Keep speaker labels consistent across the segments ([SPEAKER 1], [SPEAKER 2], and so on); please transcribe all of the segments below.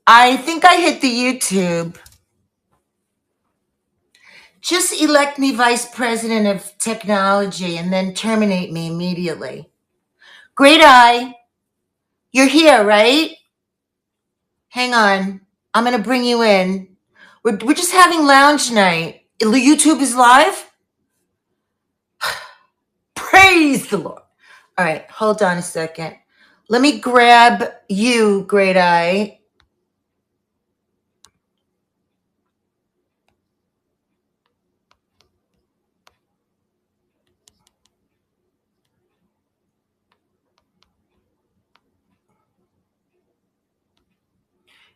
[SPEAKER 1] I think I hit the YouTube. Just elect me vice president of technology and then terminate me immediately. Great Eye, you're here, right? Hang on. I'm going to bring you in. We're just having lounge night. YouTube is live? Praise the Lord. All right, hold on a second. Let me grab you, Great Eye.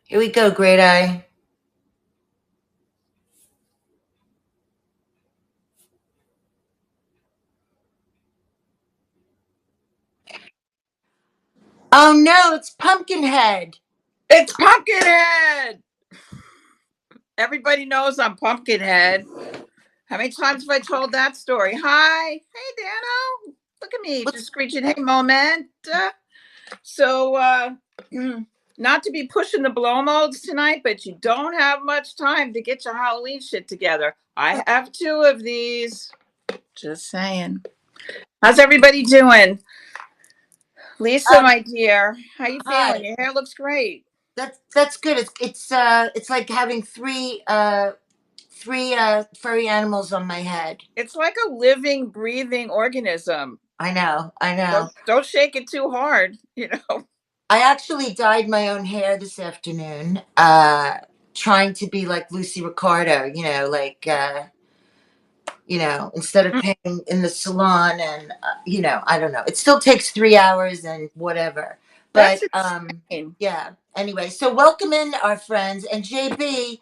[SPEAKER 1] Here we go, Great Eye. Oh no, it's Pumpkinhead.
[SPEAKER 2] It's Pumpkinhead. Everybody knows I'm Pumpkinhead. How many times have I told that story? Hi. Hey, Dano. Look at me, just screeching, hey, moment. So, not to be pushing the blow molds tonight, but you don't have much time to get your Halloween shit together. I have 2 of these. Just saying. How's everybody doing? Lisa, my dear, how you feeling?
[SPEAKER 1] Hi.
[SPEAKER 2] Your hair looks great.
[SPEAKER 1] That's good. It's like having three furry animals on my head.
[SPEAKER 2] It's like a living, breathing organism.
[SPEAKER 1] I know.
[SPEAKER 2] Don't shake it too hard, you know.
[SPEAKER 1] I actually dyed my own hair this afternoon, trying to be like Lucy Ricardo, instead of paying in the salon and, I don't know. It still takes 3 hours and whatever. But,
[SPEAKER 2] That's insane.
[SPEAKER 1] yeah. Anyway, so welcome in our friends. And JB,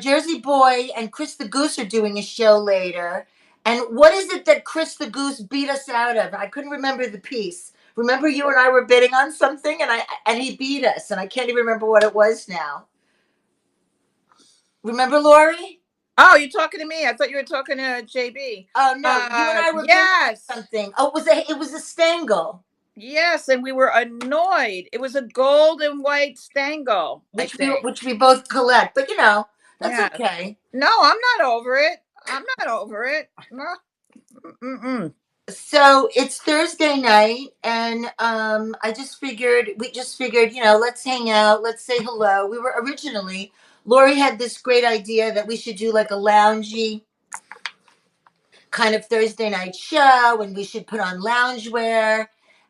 [SPEAKER 1] Jersey Boy and Chris the Goose are doing a show later. And what is it that Chris the Goose beat us out of? I couldn't remember the piece. Remember you and I were bidding on something and he beat us and I can't even remember what it was now. Remember, Laurie?
[SPEAKER 2] Oh, you're talking to me. I thought you were talking to JB.
[SPEAKER 1] Oh no, you and I were bidding on
[SPEAKER 2] Yes.
[SPEAKER 1] something. Oh, it was a Stangle.
[SPEAKER 2] Yes, and we were annoyed. It was a gold and white Stangle, I think.
[SPEAKER 1] Which we both collect, but that's
[SPEAKER 2] Yeah.
[SPEAKER 1] okay.
[SPEAKER 2] No, I'm not over it. I'm not over it. No. Mm-mm.
[SPEAKER 1] So it's Thursday night, and we just figured, let's hang out, let's say hello. We were originally, Laurie had this great idea that we should do like a loungy kind of Thursday night show, and we should put on loungewear.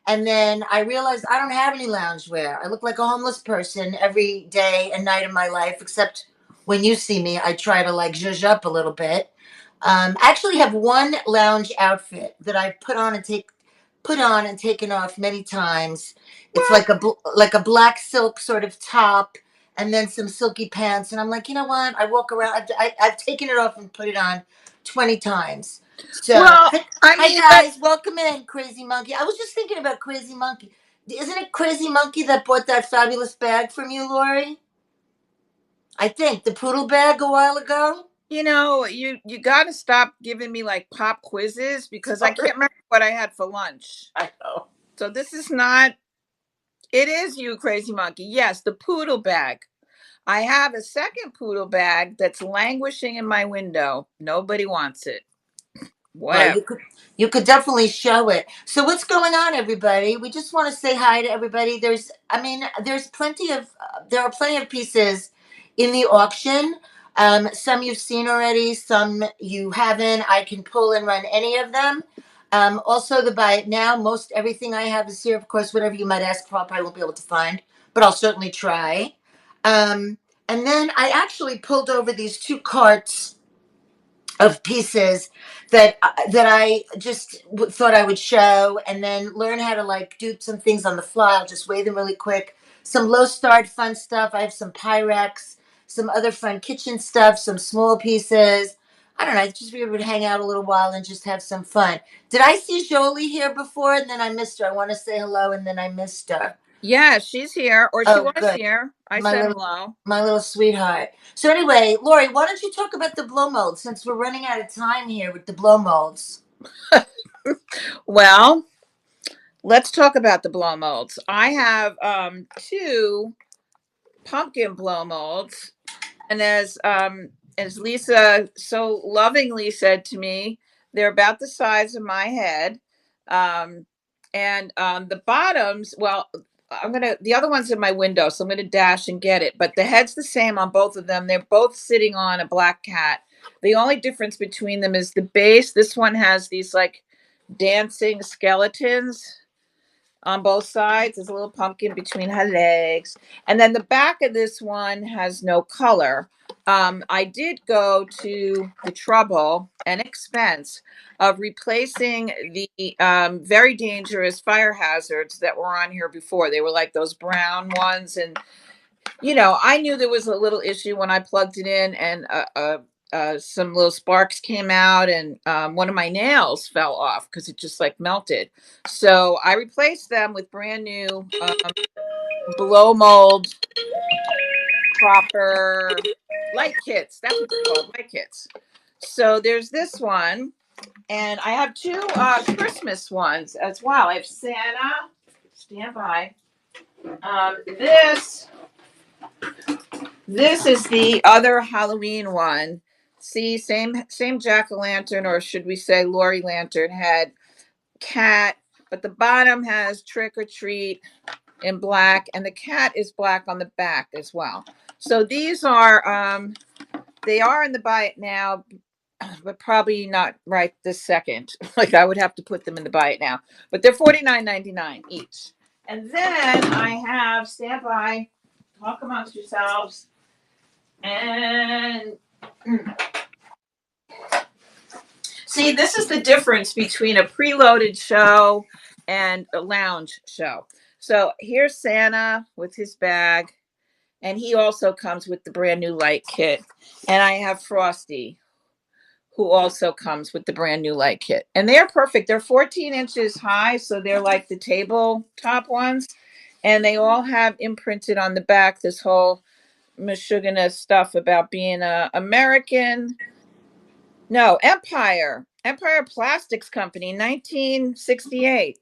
[SPEAKER 1] And then I realized I don't have any loungewear. I look like a homeless person every day and night of my life, except when you see me, I try to like zhuzh up a little bit. I actually have one lounge outfit that I've put on and taken off many times. It's like a black silk sort of top, and then some silky pants. And I'm like, you know what? I walk around. I've taken it off and put it on 20 times. So,
[SPEAKER 2] Well, I mean,
[SPEAKER 1] hi guys, welcome in, Crazy Monkey. I was just thinking about Crazy Monkey. Isn't it Crazy Monkey that bought that fabulous bag from you, Laurie? I think the poodle bag a while ago.
[SPEAKER 2] you got to stop giving me like pop quizzes because I can't remember what I had for lunch.
[SPEAKER 1] I know.
[SPEAKER 2] So this is not. It is you, Crazy Monkey. Yes, the poodle bag. I have a second poodle bag that's languishing in my window. Nobody wants it.
[SPEAKER 1] Well,
[SPEAKER 2] Whatever.
[SPEAKER 1] you could definitely show it. So what's going on, everybody? We just want to say hi to everybody. There are plenty of pieces in the auction. Some you've seen already, some you haven't. I can pull and run any of them. Also, the buy it now. Most everything I have is here. Of course, whatever you might ask for, I probably won't be able to find, but I'll certainly try. And then I actually pulled over these 2 carts of pieces that I just thought I would show, and then learn how to like do some things on the fly. I'll just weigh them really quick. Some low start fun stuff. I have some Pyrex, some other fun kitchen stuff, some small pieces. I don't know. I just figured we'd hang out a little while and just have some fun. Did I see Jolie here before and then I missed her? I want to say hello and then I missed her.
[SPEAKER 2] Yeah, she's here, or she
[SPEAKER 1] Oh,
[SPEAKER 2] was
[SPEAKER 1] good.
[SPEAKER 2] here. I
[SPEAKER 1] My
[SPEAKER 2] said
[SPEAKER 1] little
[SPEAKER 2] hello.
[SPEAKER 1] my little sweetheart. So anyway, Laurie, why don't you talk about the blow molds since we're running out of time here with the blow molds?
[SPEAKER 2] Well, let's talk about the blow molds. I have 2 pumpkin blow molds. And as Lisa so lovingly said to me, they're about the size of my head. Um, and the bottoms, well, the other one's in my window, so I'm gonna dash and get it. But the head's the same on both of them. They're both sitting on a black cat. The only difference between them is the base. This one has these like dancing skeletons on both sides. There's a little pumpkin between her legs. And then the back of this one has no color. I did go to the trouble and expense of replacing the very dangerous fire hazards that were on here before. They were like those brown ones. And, I knew there was a little issue when I plugged it in, and some little sparks came out, and one of my nails fell off because it just like melted. So I replaced them with brand new blow mold proper light kits. That's what they're called, light kits. So there's this one, and I have two Christmas ones as well. I have Santa. Stand by. This is the other Halloween one. See, same jack o' lantern, or should we say Laurie lantern head, cat, but the bottom has trick or treat in black, and the cat is black on the back as well. So these are they are in the buy it now, but probably not right this second. Like I would have to put them in the buy it now, but they're $49.99 each. And then I have, stand by, talk amongst yourselves. And see, this is the difference between a preloaded show and a lounge show. So here's Santa with his bag, and he also comes with the brand new light kit. And I have Frosty, who also comes with the brand new light kit. And they're perfect. They're 14 inches high, so they're like the tabletop ones. And they all have imprinted on the back this whole Michigan stuff about being a American, no, Empire Plastics Company, 1968,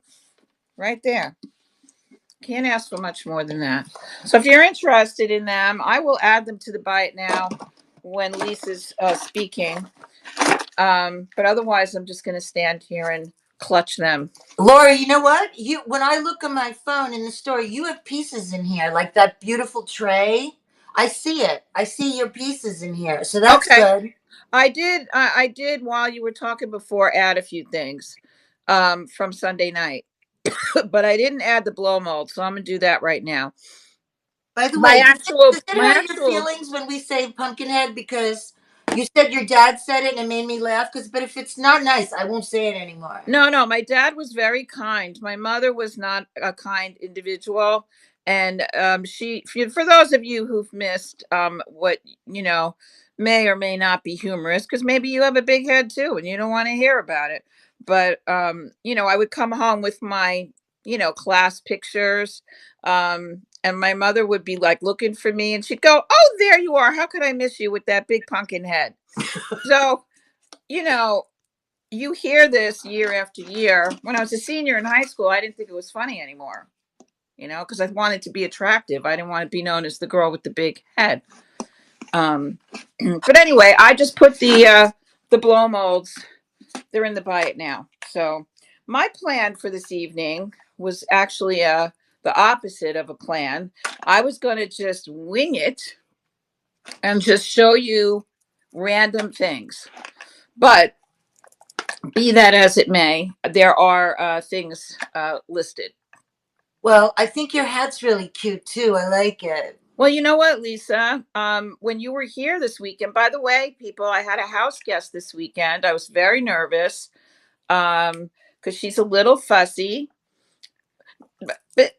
[SPEAKER 2] right there. Can't ask for much more than that. So if you're interested in them, I will add them to the buy it now when Lisa's speaking. But otherwise, I'm just going to stand here and clutch them.
[SPEAKER 1] Laurie, you know what? When I look on my phone in the store, you have pieces in here, like that beautiful tray. I see it. I see your pieces in here, so that's
[SPEAKER 2] Okay.
[SPEAKER 1] good.
[SPEAKER 2] I did while you were talking before add a few things from Sunday night, but I didn't add the blow mold, so I'm gonna do that right now.
[SPEAKER 1] By the
[SPEAKER 2] My
[SPEAKER 1] way,
[SPEAKER 2] actual,
[SPEAKER 1] does it
[SPEAKER 2] my
[SPEAKER 1] hurt your
[SPEAKER 2] actual.
[SPEAKER 1] feelings when we say Pumpkinhead because you said your dad said it and it made me laugh? But if it's not nice, I won't say it anymore.
[SPEAKER 2] No, no, my dad was very kind. My mother was not a kind individual. And for those of you who've missed what, you know, may or may not be humorous, because maybe you have a big head too and you don't want to hear about it. But, I would come home with my, class pictures. And my mother would be like looking for me, and she'd go, "Oh, there you are. How could I miss you with that big pumpkin head?" So, you know, you hear this year after year. When I was a senior in high school, I didn't think it was funny anymore, because I wanted to be attractive. I didn't want to be known as the girl with the big head. But anyway, I just put the blow molds. They're in the buy it now. So my plan for this evening was actually the opposite of a plan. I was going to just wing it and just show you random things. But be that as it may, there are things listed.
[SPEAKER 1] Well, I think your hat's really cute too. I like it.
[SPEAKER 2] Well, you know what, Lisa? When you were here this weekend, by the way, people, I had a house guest this weekend. I was very nervous because she's a little fussy. But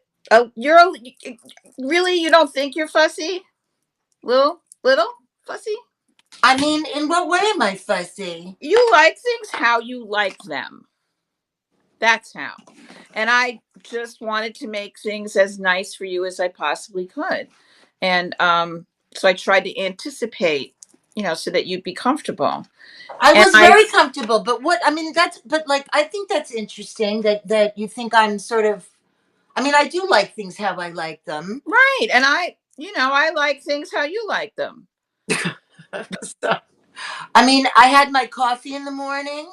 [SPEAKER 2] really, you don't think you're fussy? Little fussy?
[SPEAKER 1] I mean, in what way am I fussy?
[SPEAKER 2] You like things how you like them. That's how. And I just wanted to make things as nice for you as I possibly could. And so I tried to anticipate, so that you'd be comfortable.
[SPEAKER 1] I
[SPEAKER 2] And
[SPEAKER 1] was
[SPEAKER 2] I
[SPEAKER 1] very comfortable, but what I mean that's but like I think that's interesting that you think I'm sort of I mean I do like things how I like them.
[SPEAKER 2] right. And I like things how you like them.
[SPEAKER 1] So, I mean, I had my coffee in the morning.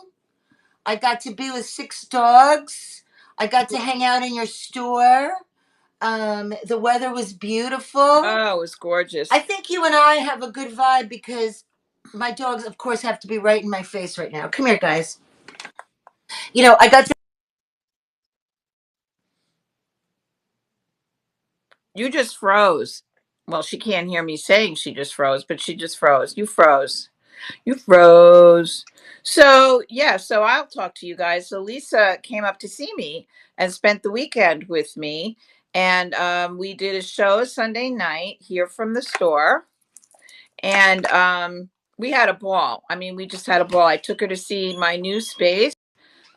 [SPEAKER 1] I got to be with 6 dogs. I got to hang out in your store. The weather was beautiful.
[SPEAKER 2] Oh, it was gorgeous.
[SPEAKER 1] I think you and I have a good vibe because my dogs, of course, have to be right in my face right now. Come here, guys. I got to.
[SPEAKER 2] You just froze. Well, she can't hear me saying she just froze, but she just froze. You froze. You froze. So, yeah, so I'll talk to you guys. So, Lisa came up to see me and spent the weekend with me. And we did a show Sunday night here from the store. And we had a ball. I mean, we just had a ball. I took her to see my new space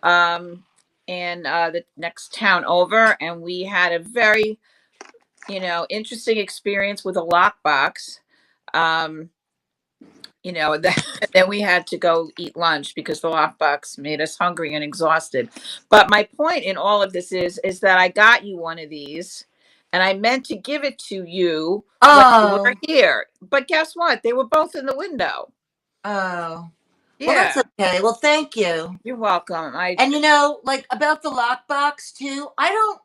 [SPEAKER 2] um, in the next town over. And we had a very, interesting experience with a lockbox. Um, then we had to go eat lunch because the lockbox made us hungry and exhausted. But my point in all of this is that I got you one of these, and I meant to give it to you when you were
[SPEAKER 1] Oh,
[SPEAKER 2] here. But guess what? They were both in the window.
[SPEAKER 1] oh. Well, that's
[SPEAKER 2] Yeah,
[SPEAKER 1] okay. Well, thank you.
[SPEAKER 2] you're welcome.
[SPEAKER 1] And like about the lockbox too, I don't,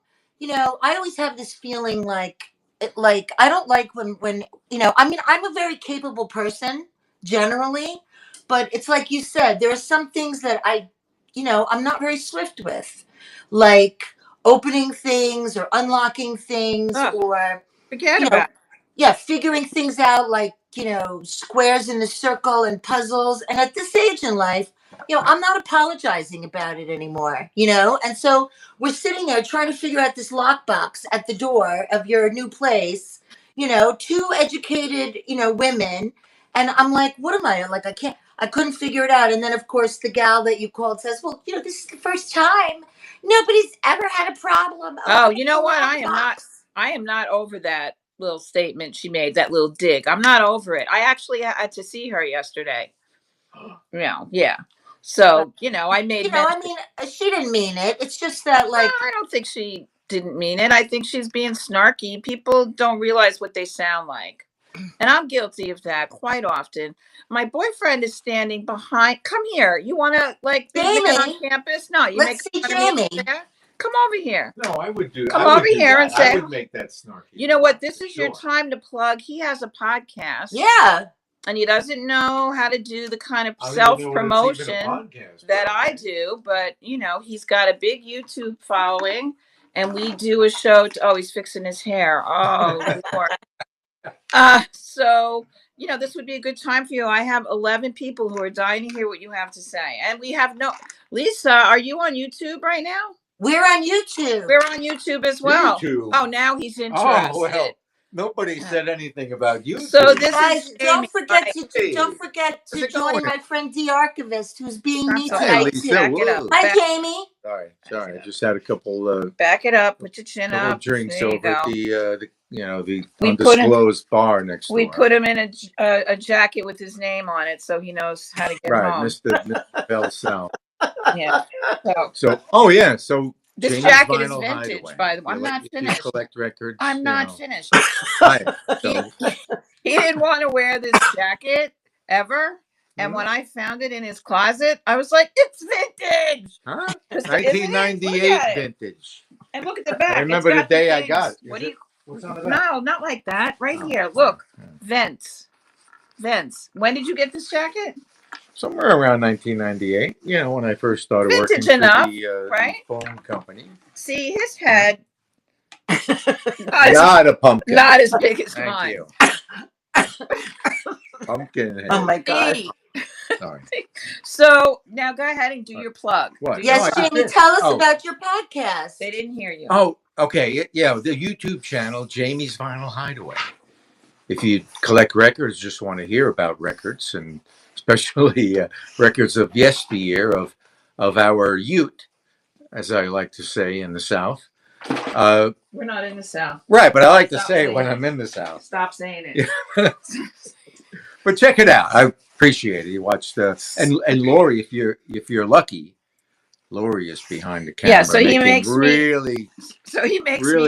[SPEAKER 1] I always have this feeling like I don't like when I mean, I'm a very capable person generally, but it's like you said, there are some things that I'm not very swift with, like opening things or unlocking things
[SPEAKER 2] Oh,
[SPEAKER 1] or
[SPEAKER 2] forget
[SPEAKER 1] you know,
[SPEAKER 2] about it.
[SPEAKER 1] yeah, figuring things out like, squares in the circle and puzzles. And at this age in life, I'm not apologizing about it anymore. And so we're sitting there trying to figure out this lockbox at the door of your new place, two educated, women. And I'm like, what am I? Like, I couldn't figure it out. And then, of course, the gal that you called says, well, this is the first time. Nobody's ever had a problem
[SPEAKER 2] Oh,
[SPEAKER 1] opening
[SPEAKER 2] you
[SPEAKER 1] the
[SPEAKER 2] know what?
[SPEAKER 1] lockbox.
[SPEAKER 2] I am not over that little statement she made, that little dig. I'm not over it. I actually had to see her yesterday. Yeah. So, I made mention.
[SPEAKER 1] I mean, she didn't mean it. It's just that,
[SPEAKER 2] No,
[SPEAKER 1] like,
[SPEAKER 2] I don't think she didn't mean it. I think she's being snarky. People don't realize what they sound like. And I'm guilty of that quite often. My boyfriend is standing behind. Come here. You want to, like, big man on
[SPEAKER 1] Jamie,
[SPEAKER 2] campus? No, you make
[SPEAKER 1] let's see
[SPEAKER 2] fun of me
[SPEAKER 1] Jamie.
[SPEAKER 2] over there? Come over here.
[SPEAKER 3] No, I would do.
[SPEAKER 2] Come
[SPEAKER 3] I would
[SPEAKER 2] over
[SPEAKER 3] do
[SPEAKER 2] here and
[SPEAKER 3] that. I
[SPEAKER 2] say,
[SPEAKER 3] would make that snarky.
[SPEAKER 2] you know what? This
[SPEAKER 3] for
[SPEAKER 2] is your
[SPEAKER 3] sure.
[SPEAKER 2] time to plug. He has a podcast.
[SPEAKER 1] Yeah.
[SPEAKER 2] And he doesn't know how to do the kind of
[SPEAKER 3] I don't even
[SPEAKER 2] self
[SPEAKER 3] know what it's even a
[SPEAKER 2] promotion
[SPEAKER 3] podcast,
[SPEAKER 2] that
[SPEAKER 3] but
[SPEAKER 2] I do, but he's got a big YouTube following, and we do a show. Oh, he's fixing his hair. Oh, Lord. So this would be a good time for you. I have 11 people who are dying to hear what you have to say, and we have no. Lisa, are you on YouTube right now?
[SPEAKER 1] We're on YouTube.
[SPEAKER 2] We're on YouTube as well.
[SPEAKER 3] YouTube.
[SPEAKER 2] Oh, now he's interested.
[SPEAKER 3] Oh well, nobody said anything about you.
[SPEAKER 2] So this
[SPEAKER 1] Guys,
[SPEAKER 2] is
[SPEAKER 1] don't
[SPEAKER 2] Jamie.
[SPEAKER 1] forget to
[SPEAKER 3] Hey.
[SPEAKER 1] don't forget
[SPEAKER 3] How's
[SPEAKER 1] to
[SPEAKER 3] it
[SPEAKER 1] join
[SPEAKER 3] going?
[SPEAKER 1] my friend the archivist, who's being me
[SPEAKER 2] That's
[SPEAKER 3] Hey,
[SPEAKER 1] tonight
[SPEAKER 3] Lisa.
[SPEAKER 1] too.
[SPEAKER 2] Back it up.
[SPEAKER 3] Whoa.
[SPEAKER 1] Hi,
[SPEAKER 2] Back,
[SPEAKER 1] Jamie.
[SPEAKER 3] Sorry. I just had a couple
[SPEAKER 2] back it up. Put your chin
[SPEAKER 3] couple
[SPEAKER 2] up.
[SPEAKER 3] drinks
[SPEAKER 2] There you
[SPEAKER 3] over at
[SPEAKER 2] go.
[SPEAKER 3] the
[SPEAKER 2] We
[SPEAKER 3] undisclosed bar next door.
[SPEAKER 2] We put him in a jacket with his name on it, so he knows how to get
[SPEAKER 3] right,
[SPEAKER 2] home.
[SPEAKER 3] Mr. Bell South.
[SPEAKER 2] Yeah.
[SPEAKER 3] So, oh yeah, so
[SPEAKER 2] This
[SPEAKER 3] Jamie's
[SPEAKER 2] jacket is
[SPEAKER 3] Vinyl
[SPEAKER 2] vintage,
[SPEAKER 3] Hideaway.
[SPEAKER 2] by the way. I'm
[SPEAKER 3] You
[SPEAKER 2] not
[SPEAKER 3] you
[SPEAKER 2] finished.
[SPEAKER 3] collect records.
[SPEAKER 2] I'm not finished.
[SPEAKER 3] Right.
[SPEAKER 2] He,
[SPEAKER 3] So,
[SPEAKER 2] he didn't want to wear this jacket ever. And when I found it in his closet, I was like, it's vintage.
[SPEAKER 3] huh?
[SPEAKER 2] Isn't it? Look
[SPEAKER 3] 1998
[SPEAKER 2] at it.
[SPEAKER 3] vintage.
[SPEAKER 2] And look at the back.
[SPEAKER 3] I remember
[SPEAKER 2] It's
[SPEAKER 3] the
[SPEAKER 2] got
[SPEAKER 3] day I
[SPEAKER 2] things.
[SPEAKER 3] got it.
[SPEAKER 2] What do you?
[SPEAKER 3] What's on the back?
[SPEAKER 2] No, not like that. Right
[SPEAKER 3] Oh,
[SPEAKER 2] here. Look,
[SPEAKER 3] yeah.
[SPEAKER 2] vents. When did you get this jacket?
[SPEAKER 3] Somewhere around 1998. When I first started
[SPEAKER 2] Vintage
[SPEAKER 3] working
[SPEAKER 2] enough,
[SPEAKER 3] for the
[SPEAKER 2] right?
[SPEAKER 3] phone company.
[SPEAKER 2] See, his head
[SPEAKER 3] Not a pumpkin.
[SPEAKER 2] not as big as
[SPEAKER 3] Thank
[SPEAKER 2] mine.
[SPEAKER 3] you. Pumpkin head.
[SPEAKER 1] Oh my God.
[SPEAKER 3] Sorry.
[SPEAKER 2] So now go ahead and do your plug.
[SPEAKER 3] What?
[SPEAKER 2] Do
[SPEAKER 1] Yes,
[SPEAKER 2] your plug.
[SPEAKER 1] Jamie, tell us
[SPEAKER 3] Oh.
[SPEAKER 1] about your podcast.
[SPEAKER 2] They didn't hear you.
[SPEAKER 3] Oh, okay. Yeah, the YouTube channel, Jamie's Vinyl Hideaway. If you collect records, just want to hear about records, and especially records of yesteryear of our Ute, as I like to say in the South.
[SPEAKER 2] We're not in the South.
[SPEAKER 3] Right, but I like to
[SPEAKER 2] Stop
[SPEAKER 3] say it
[SPEAKER 2] saying
[SPEAKER 3] when
[SPEAKER 2] it.
[SPEAKER 3] I'm in the South.
[SPEAKER 2] Stop saying it.
[SPEAKER 3] But check it out. I appreciate it. You watch and Laurie, if you're lucky, Laurie is behind the camera.
[SPEAKER 2] Yeah, so he makes
[SPEAKER 3] really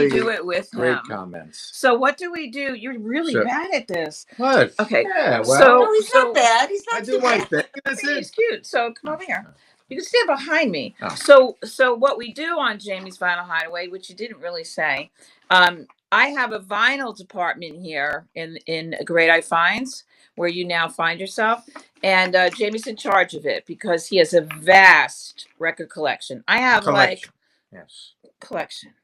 [SPEAKER 2] me do it with
[SPEAKER 3] great
[SPEAKER 2] him.
[SPEAKER 3] comments.
[SPEAKER 2] So what do we do? You're really bad at this.
[SPEAKER 3] What?
[SPEAKER 2] Okay.
[SPEAKER 3] Yeah, well,
[SPEAKER 1] No, he's not bad. He's not
[SPEAKER 3] I
[SPEAKER 1] too
[SPEAKER 3] do my
[SPEAKER 1] bad.
[SPEAKER 3] thing. That's
[SPEAKER 2] He's
[SPEAKER 3] it.
[SPEAKER 2] cute. So come over here. You can stand behind me.
[SPEAKER 3] Oh.
[SPEAKER 2] So what we do on Jamie's Vinyl Hideaway, which you didn't really say, I have a vinyl department here in GreatEyeFinds, where you now find yourself, and Jamie's in charge of it because he has a vast record collection. I have collection.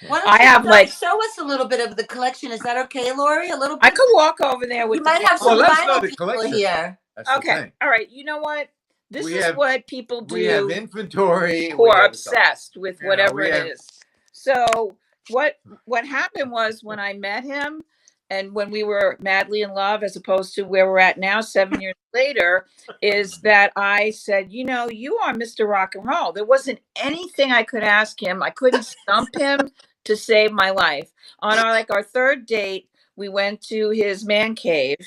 [SPEAKER 1] Why don't
[SPEAKER 2] I have
[SPEAKER 1] show us a little bit of the collection? Is that okay, Laurie? A little bit.
[SPEAKER 2] I could walk over there with.
[SPEAKER 1] You might have some vinyl people
[SPEAKER 3] collection
[SPEAKER 1] here.
[SPEAKER 3] That's
[SPEAKER 2] okay, all right. You know what? This is what people do.
[SPEAKER 3] We have inventory.
[SPEAKER 2] Who are obsessed with whatever it is. So what happened was when I met him, and when we were madly in love, as opposed to where we're at now, 7 years later, is that I said, you know, you are Mr. Rock and Roll. There wasn't anything I could ask him. I couldn't stump him to save my life. On our third date, we went to his man cave,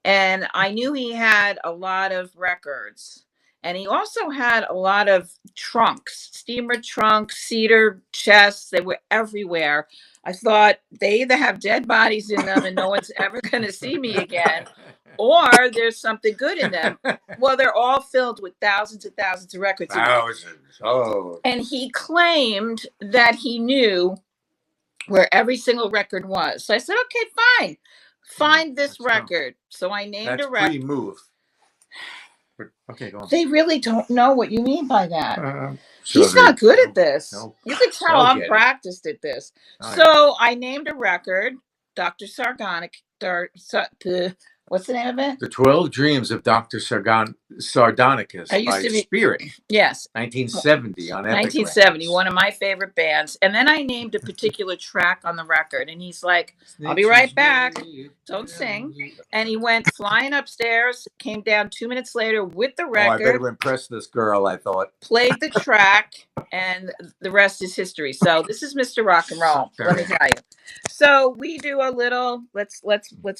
[SPEAKER 2] and I knew he had a lot of records. And he also had a lot of trunks, steamer trunks, cedar chests. They were everywhere. I thought they either have dead bodies in them and no one's ever going to see me again, or there's something good in them. Well, they're all filled with thousands and thousands of records.
[SPEAKER 3] Thousands. Oh.
[SPEAKER 2] And he claimed that he knew where every single record was. So I said, okay, fine. Find this record. So I named a record.
[SPEAKER 3] Pre-move. Okay, go on.
[SPEAKER 2] They really don't know what you mean by that. He's not good at this. No, you can tell I'm practiced at this. So I named a record, Dr. Sargonic. What's the name of it?
[SPEAKER 3] The 12 Dreams of Dr. Sardonicus by Spirit.
[SPEAKER 2] Yes.
[SPEAKER 3] 1970 on Epic
[SPEAKER 2] 1970, one of my favorite bands. And then I named a particular track on the record. And he's like, I'll be right back. Don't sing. And he went flying upstairs, came down 2 minutes later with the record.
[SPEAKER 3] I better impress this girl, I thought.
[SPEAKER 2] Played the track, and the rest is history. So this is Mr. Rock and Roll. Let me tell you. So we do a little, let's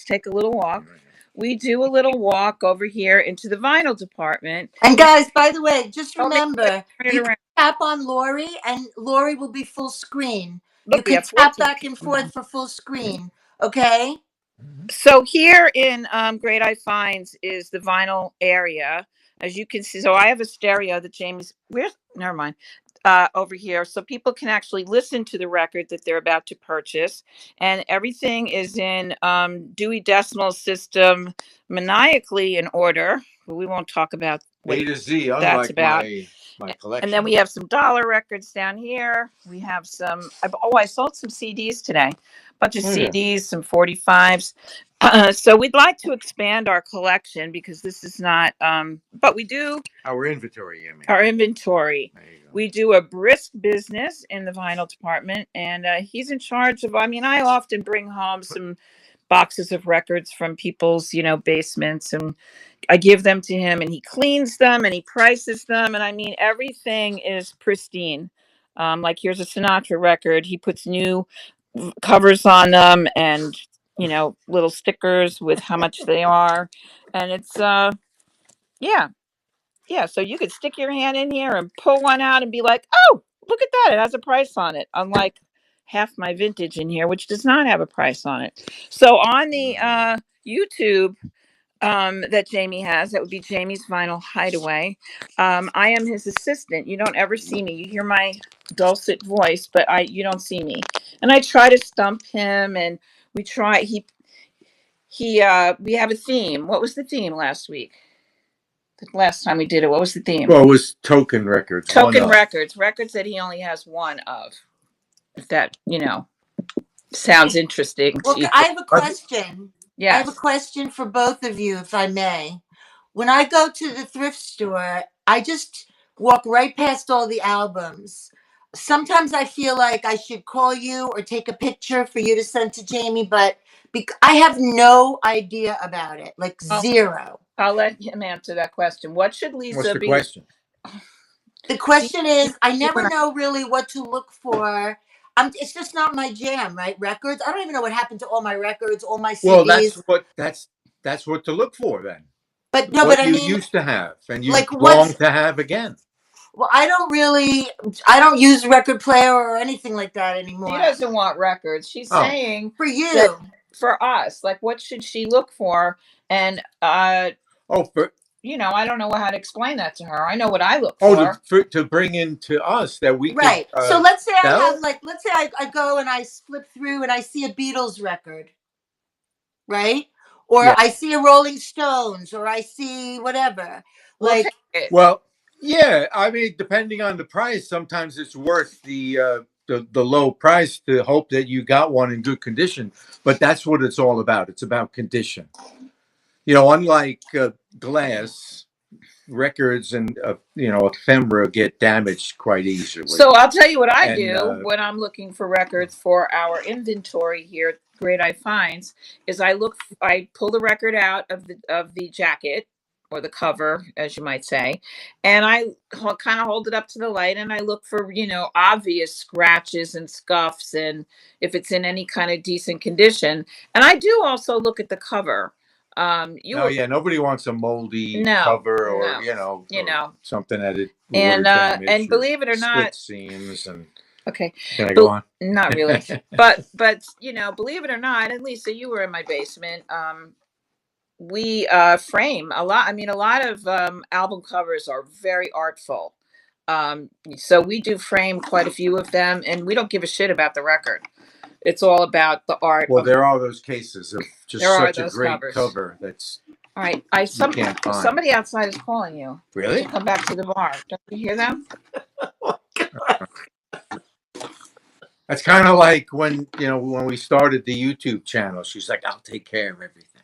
[SPEAKER 2] take a little walk. We do a little walk over here into the vinyl department.
[SPEAKER 1] And guys, by the way, just remember, you can tap on Laurie and Laurie will be full screen. You can tap back and forth for full screen. Okay?
[SPEAKER 2] So here in GreatEyeFinds is the vinyl area. As you can see, so I have a stereo that never mind. Over here, so people can actually listen to the record that they're about to purchase, and everything is in Dewey Decimal System, maniacally in order. But we won't talk about
[SPEAKER 3] what A to Z.
[SPEAKER 2] That's about.
[SPEAKER 3] My collection.
[SPEAKER 2] And then we have some dollar records down here. We have some. I sold some CDs today, a bunch of CDs, some 45s. So we'd like to expand our collection because this is not, but we do.
[SPEAKER 3] Our inventory,
[SPEAKER 2] Our inventory. We do a brisk business in the vinyl department, and he's in charge of, I often bring home some boxes of records from people's, basements, and I give them to him, and he cleans them and he prices them. And everything is pristine. Like here's a Sinatra record. He puts new covers on them and little stickers with how much they are. And it's, so you could stick your hand in here and pull one out and be like, oh, look at that. It has a price on it. Unlike half my vintage in here, which does not have a price on it. So on the YouTube that Jamie has, that would be Jamie's Vinyl Hideaway. I am his assistant. You don't ever see me. You hear my dulcet voice, but you don't see me. And I try to stump him, and we try. We have a theme. What was the theme last week? The last time we did it, what was the theme?
[SPEAKER 3] Well, it was token records.
[SPEAKER 2] Records that he only has one of. If that, sounds interesting.
[SPEAKER 1] Well, I have a question.
[SPEAKER 2] Yes.
[SPEAKER 1] I have a question for both of you, if I may. When I go to the thrift store, I just walk right past all the albums. Sometimes I feel like I should call you or take a picture for you to send to Jamie, but I have no idea about it, like zero.
[SPEAKER 2] I'll let him answer that question. What should Lisa
[SPEAKER 3] What's the question?
[SPEAKER 1] The question is, I never know really what to look for. It's just not my jam, right? Records. I don't even know what happened to all my records, all my CDs.
[SPEAKER 3] Well, that's what to look for then.
[SPEAKER 1] But
[SPEAKER 3] you used to have, and you long to have again.
[SPEAKER 1] Well, I don't use record player or anything like that anymore.
[SPEAKER 2] She doesn't want records. She's saying
[SPEAKER 1] for you.
[SPEAKER 2] that for us, like, what should she look for? And you know, I don't know how to explain that to her. I know what I look for.
[SPEAKER 3] To bring in to us that we
[SPEAKER 1] Right.
[SPEAKER 3] could,
[SPEAKER 1] So let's say I
[SPEAKER 3] sell?
[SPEAKER 1] have let's say I go and I flip through and I see a Beatles record, right? Or
[SPEAKER 3] Yeah.
[SPEAKER 1] I see a Rolling Stones, or I see whatever.
[SPEAKER 2] We'll
[SPEAKER 1] Like,
[SPEAKER 2] take it.
[SPEAKER 3] Well, yeah. I mean, depending on the price, sometimes it's worth the low price to hope that you got one in good condition. But that's what it's all about. It's about condition. You know, unlike glass, records and ephemera get damaged quite easily.
[SPEAKER 2] So I'll tell you what I do when I'm looking for records for our inventory here at GreatEyeFinds is I pull the record out of the jacket, or the cover, as you might say, and I kind of hold it up to the light and I look for, obvious scratches and scuffs, and if it's in any kind of decent condition. And I do also look at the cover.
[SPEAKER 3] Nobody wants a moldy cover, or something that it
[SPEAKER 2] and believe it or not,
[SPEAKER 3] seams and.
[SPEAKER 2] Okay.
[SPEAKER 3] Can I go on?
[SPEAKER 2] Not really. but believe it or not, and Lisa, you were in my basement. We frame a lot. I mean, a lot of album covers are very artful. So we do frame quite a few of them, and we don't give a shit about the record. It's all about the art.
[SPEAKER 3] Well, there are those cases of just such a great cover that's.
[SPEAKER 2] All right. Somebody outside is calling you.
[SPEAKER 3] Really?
[SPEAKER 2] To come back to the bar. Don't you hear them?
[SPEAKER 1] Oh, God.
[SPEAKER 3] That's kind of like when we started the YouTube channel. She's like, "I'll take care of everything.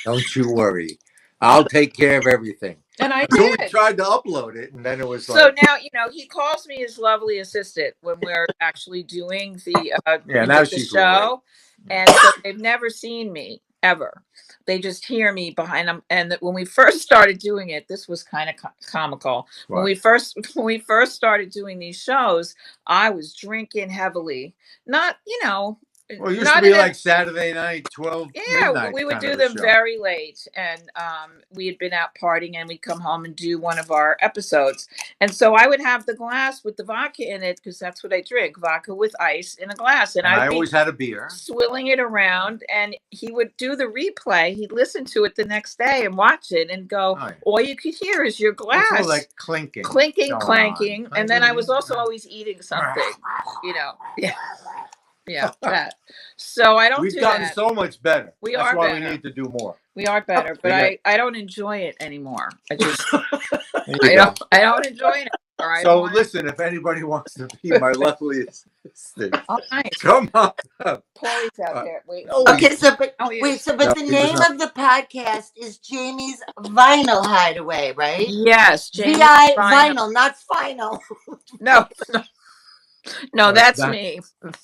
[SPEAKER 3] Don't you worry. I'll take care of everything."
[SPEAKER 2] And I
[SPEAKER 3] did.
[SPEAKER 2] did.
[SPEAKER 3] We tried to upload it, and then it was
[SPEAKER 2] so now he calls me his lovely assistant when we're actually doing the she's show, and so they've never seen me ever. They just hear me behind them. And when we first started doing it, this was kind of comical. Right. When we first started doing these shows, I was drinking heavily. Not,
[SPEAKER 3] well, it used to be like Saturday night, 12 midnight.
[SPEAKER 2] We would do them very late, and we had been out partying, and we'd come home and do one of our episodes. And so I would have the glass with the vodka in it, because that's what I drink, vodka with ice in a glass. And I
[SPEAKER 3] always had a beer.
[SPEAKER 2] Swilling it around, and he would do the replay. He'd listen to it the next day and watch it and go, all you could hear is your glass.
[SPEAKER 3] It's all like clinking.
[SPEAKER 2] Clanking. And then I was also always eating something, Yeah, that. So I don't.
[SPEAKER 3] We've gotten so much better. That's why we need to do more.
[SPEAKER 2] We are better, but I don't enjoy it anymore. I just I don't enjoy it anymore.
[SPEAKER 3] So listen, if anybody wants to be my lovely assistant,
[SPEAKER 2] nice.
[SPEAKER 3] Come on.
[SPEAKER 2] Paulie's out there. Wait.
[SPEAKER 1] Okay, so but the name of the podcast is Jamie's Vinyl Hideaway, right?
[SPEAKER 2] Yes,
[SPEAKER 1] Jamie's Vinyl, not final.
[SPEAKER 2] No, that's me.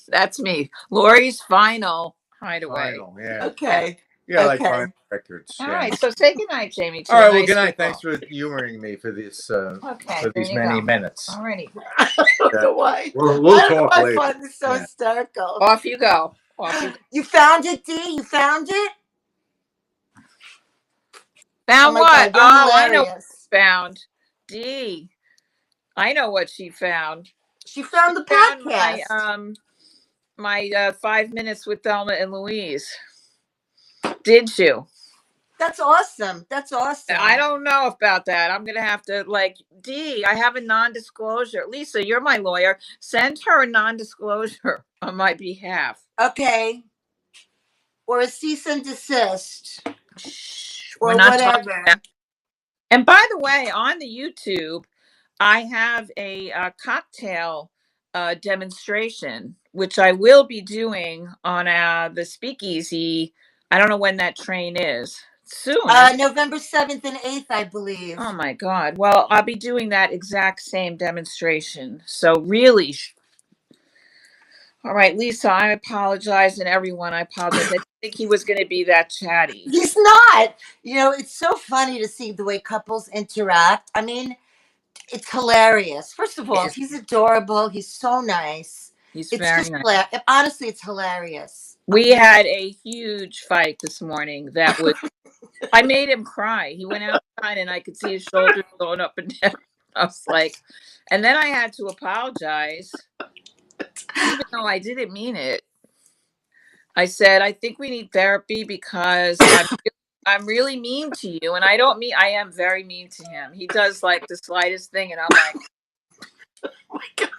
[SPEAKER 2] That's me. Laurie's Vinyl Hideaway.
[SPEAKER 3] Yeah.
[SPEAKER 1] Okay.
[SPEAKER 3] Yeah, like Vinyl Records.
[SPEAKER 2] All right. So say goodnight, Jamie.
[SPEAKER 3] All right. Well, good night. Thanks for humoring me for this. For these many minutes.
[SPEAKER 2] All righty.
[SPEAKER 1] I don't know why.
[SPEAKER 3] We'll talk later.
[SPEAKER 1] I find this so hysterical.
[SPEAKER 2] Off you go.
[SPEAKER 1] You found it, Dee? You found it?
[SPEAKER 2] Found what?
[SPEAKER 1] God,
[SPEAKER 2] I know what she found. Dee. I know what she found.
[SPEAKER 1] She found the podcast.
[SPEAKER 2] My 5 minutes with Thelma and Louise. Did you?
[SPEAKER 1] That's awesome.
[SPEAKER 2] I don't know about that. I'm going to have to, Dee, I have a non-disclosure. Lisa, you're my lawyer. Send her a non-disclosure on my behalf.
[SPEAKER 1] Okay. Or a cease and desist.
[SPEAKER 2] Or whatever. And by the way, on the YouTube, I have a cocktail demonstration, which I will be doing on the Speakeasy. I don't know when that train is. Soon.
[SPEAKER 1] November 7th and 8th, I believe.
[SPEAKER 2] Oh, my God. Well, I'll be doing that exact same demonstration. So really. All right, Lisa, I apologize, and everyone, I apologize. I didn't think he was going to be that chatty.
[SPEAKER 1] He's not. It's so funny to see the way couples interact. I mean, it's hilarious. First of all, he's adorable. He's so nice.
[SPEAKER 2] It's very nice.
[SPEAKER 1] Honestly, it's hilarious.
[SPEAKER 2] We had a huge fight this morning I made him cry. He went outside and I could see his shoulders going up and down. I was like, and then I had to apologize, even though I didn't mean it. I said, I think we need therapy because I'm really mean to you. And I don't mean, I am very mean to him. He does like the slightest thing. And I'm like,
[SPEAKER 1] Oh my God.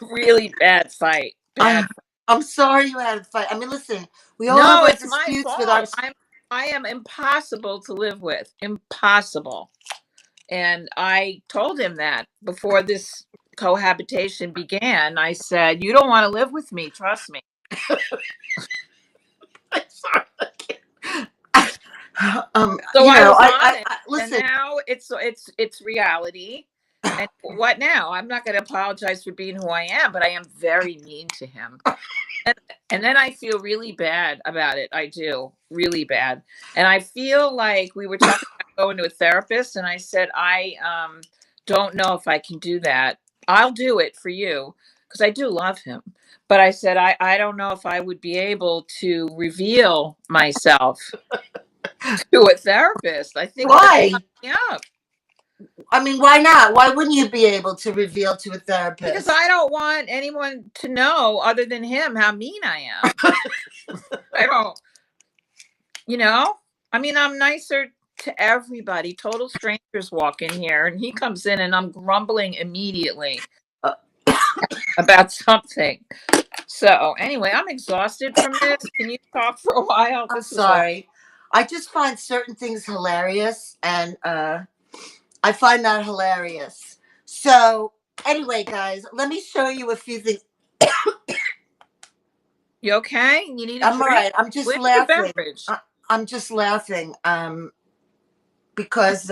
[SPEAKER 2] really bad fight.
[SPEAKER 1] I,
[SPEAKER 2] Bad.
[SPEAKER 1] I'm sorry you had a fight. I mean, listen, we all have
[SPEAKER 2] No,
[SPEAKER 1] our
[SPEAKER 2] it's my
[SPEAKER 1] disputes with our.
[SPEAKER 2] fault. I am impossible to live with. Impossible. And I told him that before this cohabitation began. I said, you don't want to live with me, trust me.
[SPEAKER 1] I'm sorry.
[SPEAKER 2] So
[SPEAKER 1] You
[SPEAKER 2] I
[SPEAKER 1] know,
[SPEAKER 2] was honest,
[SPEAKER 1] I
[SPEAKER 2] and
[SPEAKER 1] listen.
[SPEAKER 2] now it's reality. And what now? I'm not going to apologize for being who I am, but I am very mean to him. And, and then I feel really bad about it. I do really bad. And I feel like we were talking about going to a therapist, and I said, I don't know if I can do that. I'll do it for you because I do love him. But I said, I don't know if I would be able to reveal myself to a therapist. I think they're
[SPEAKER 1] Why?
[SPEAKER 2] me up
[SPEAKER 1] I mean, why not? Why wouldn't you be able to reveal to a
[SPEAKER 2] because
[SPEAKER 1] therapist?
[SPEAKER 2] I don't want anyone to know other than him how mean I am. I don't, you know, I mean, I'm nicer to everybody. Total strangers walk in here and he comes in and I'm grumbling immediately
[SPEAKER 1] Uh,
[SPEAKER 2] about something. So, anyway, I'm exhausted from this. Can you talk for a while?
[SPEAKER 1] I'm
[SPEAKER 2] This is all.
[SPEAKER 1] sorry. I just find certain things hilarious, and I find that hilarious. So, anyway, guys, let me show you a few things.
[SPEAKER 2] You okay? You need a
[SPEAKER 1] I'm all
[SPEAKER 2] drink?
[SPEAKER 1] right. I'm just
[SPEAKER 2] Where's your
[SPEAKER 1] laughing.
[SPEAKER 2] beverage?
[SPEAKER 1] I'm just laughing. Because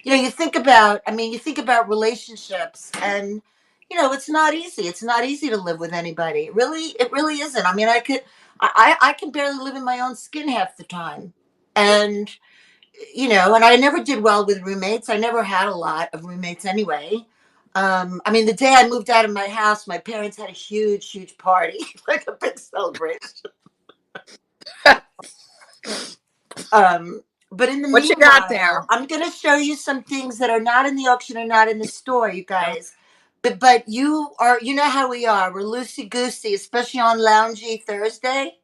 [SPEAKER 1] you know, you think about. I mean, you think about relationships, and you know, it's not easy. It's not easy to live with anybody. It really isn't. I mean, I can barely live in my own skin half the time, and you know, and I never did well with roommates. I never had a lot of roommates anyway. I mean, the day I moved out of my house, my parents had a huge party, like a big celebration. Um, but in the
[SPEAKER 2] What you got
[SPEAKER 1] meanwhile,
[SPEAKER 2] there?
[SPEAKER 1] I'm going to show you some things that are not in the auction or not in the store, you guys. But you are, you know how we are. We're loosey goosey, especially on Loungy Thursday.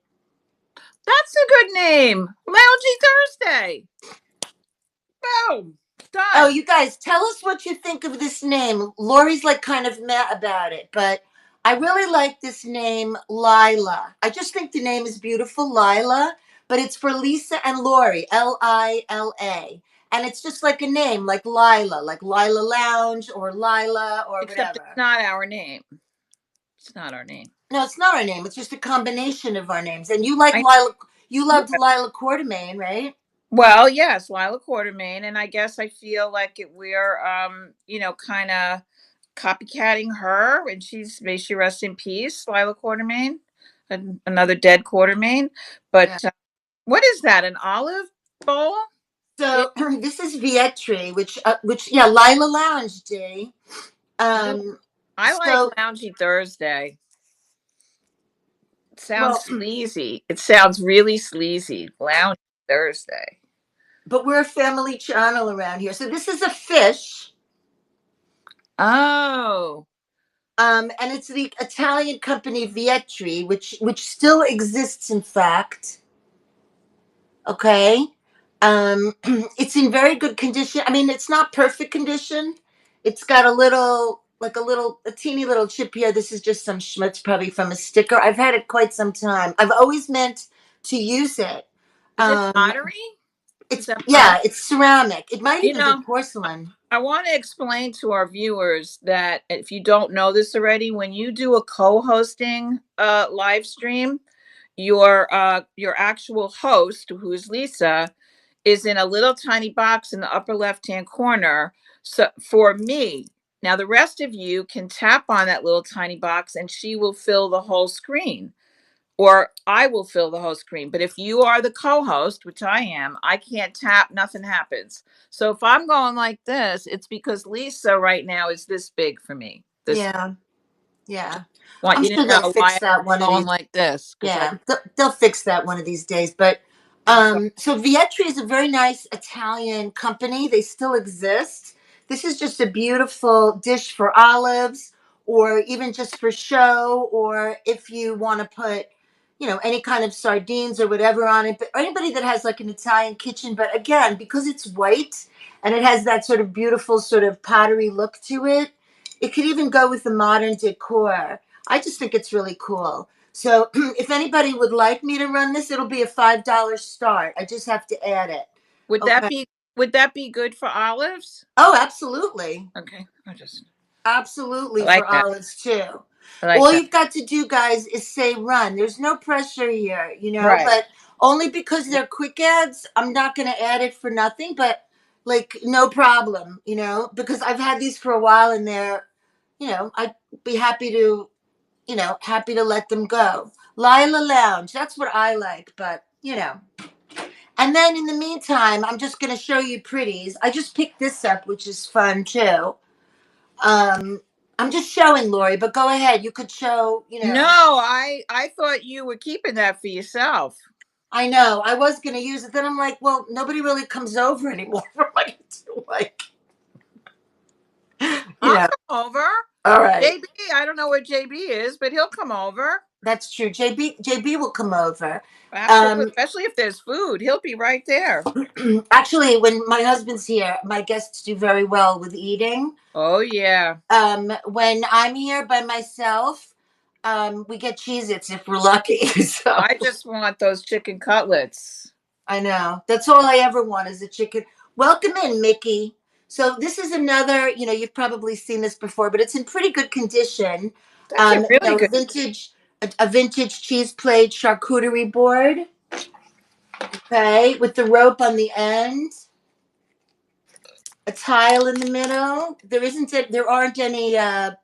[SPEAKER 2] That's a good name. Loungy Thursday. Boom.
[SPEAKER 1] Oh,
[SPEAKER 2] Done.
[SPEAKER 1] you guys, tell us what you think of this name. Laurie's like kind of mad about it, but I really like this name, Lila. I just think the name is beautiful, Lila, but it's for Lisa and Laurie, Lila. And it's just like a name, like Lila Lounge or Lila or
[SPEAKER 2] Except it's
[SPEAKER 1] whatever.
[SPEAKER 2] not our name. It's not our name.
[SPEAKER 1] No, it's not our name. It's just a combination of our names. And you like
[SPEAKER 2] I
[SPEAKER 1] Lila, you
[SPEAKER 2] yeah.
[SPEAKER 1] loved Lila Quartermain, right?
[SPEAKER 2] Well, yes, Lila Quartermain, and I guess I feel like we're kind of copycatting her, and she's may she rest in peace, Lila Quartermain, another dead Quartermain.
[SPEAKER 1] Yeah.
[SPEAKER 2] But what is that? An olive bowl? It,
[SPEAKER 1] So this is Vietri, which yeah, Lila Lounge Day.
[SPEAKER 2] I
[SPEAKER 1] Um,
[SPEAKER 2] I like
[SPEAKER 1] so
[SPEAKER 2] Loungy Thursday. It sounds
[SPEAKER 1] well,
[SPEAKER 2] sleazy. It sounds really sleazy. Loungy Thursday.
[SPEAKER 1] but we're a family channel around here. So this is a fish,
[SPEAKER 2] Oh,
[SPEAKER 1] and it's the Italian company Vietri, which still exists, in fact. Okay, it's in very good condition. I mean, it's not perfect condition. It's got a little, a teeny little chip here. This is just some schmutz, probably from a sticker. I've had it quite some time. I've always meant to use it.
[SPEAKER 2] is it
[SPEAKER 1] Um,
[SPEAKER 2] pottery? Is
[SPEAKER 1] it's
[SPEAKER 2] that pottery?
[SPEAKER 1] yeah, it's ceramic. It might
[SPEAKER 2] You
[SPEAKER 1] even be
[SPEAKER 2] know,
[SPEAKER 1] porcelain.
[SPEAKER 2] I want to explain to our viewers that if you don't know this already, when you do a co-hosting live stream, your actual host, who is Lisa, is in a little tiny box in the upper left-hand corner. So for me, now the rest of you can tap on that little tiny box and she will fill the whole screen. Or I will fill the whole screen. But if you are the co-host, which I am, I can't tap, nothing happens. So if I'm going like this, it's because Lisa right now is this big for me. This
[SPEAKER 1] Yeah, yeah.
[SPEAKER 2] want
[SPEAKER 1] I'm
[SPEAKER 2] you to
[SPEAKER 1] sure they'll
[SPEAKER 2] know why
[SPEAKER 1] fix that one
[SPEAKER 2] I'm
[SPEAKER 1] of
[SPEAKER 2] going
[SPEAKER 1] these.
[SPEAKER 2] like this. Because I
[SPEAKER 1] Yeah, they'll fix that one of these days. But
[SPEAKER 2] I'm sorry.
[SPEAKER 1] so Vietri is a very nice Italian company. They still exist. This is just a beautiful dish for olives, or even just for show, or if you want to put, any kind of sardines or whatever on it. But anybody that has like an Italian kitchen, but again, because it's white and it has that sort of beautiful sort of pottery look to it, it could even go with the modern decor. I just think it's really cool. So if anybody would like me to run this, it'll be a $5 start. I just have to add it.
[SPEAKER 2] Would that
[SPEAKER 1] Okay.
[SPEAKER 2] be would that be good for olives?
[SPEAKER 1] Oh, absolutely.
[SPEAKER 2] Okay, I
[SPEAKER 1] Absolutely,
[SPEAKER 2] like
[SPEAKER 1] for
[SPEAKER 2] that.
[SPEAKER 1] olives too.
[SPEAKER 2] I like
[SPEAKER 1] All
[SPEAKER 2] that.
[SPEAKER 1] you've got to do, guys, is say run. There's no pressure here,
[SPEAKER 2] Right.
[SPEAKER 1] but only because they're quick ads, I'm not going to add it for nothing, but like, no problem, because I've had these for a while and I'd be happy to, happy to let them go. Lila Lounge, that's what I like, but. And then in the meantime, I'm just going to show you pretties. I just picked this up, which is fun too. Um, I'm just showing, Laurie, but go ahead. You could show.
[SPEAKER 2] No, I thought you were keeping that for yourself.
[SPEAKER 1] I know. I was going to use it. Then I'm like, well, nobody really comes over anymore for like, you
[SPEAKER 2] I'll
[SPEAKER 1] know.
[SPEAKER 2] come over.
[SPEAKER 1] All right.
[SPEAKER 2] JB, I don't know where JB is, but he'll come over.
[SPEAKER 1] That's true. JB will come over.
[SPEAKER 2] Absolutely, especially if there's food. He'll be right there.
[SPEAKER 1] Actually, when my husband's here, my guests do very well with eating.
[SPEAKER 2] Oh, yeah.
[SPEAKER 1] When I'm here by myself, we get Cheez-Its if we're lucky. So
[SPEAKER 2] I just want those chicken cutlets.
[SPEAKER 1] I know. That's all I ever want is a chicken. Welcome in, Mickey. So this is another, you've probably seen this before, but it's in pretty good condition.
[SPEAKER 2] That's a really good.
[SPEAKER 1] A vintage cheese plate charcuterie board. Okay, with the rope on the end, a tile in the middle. There aren't any. Right,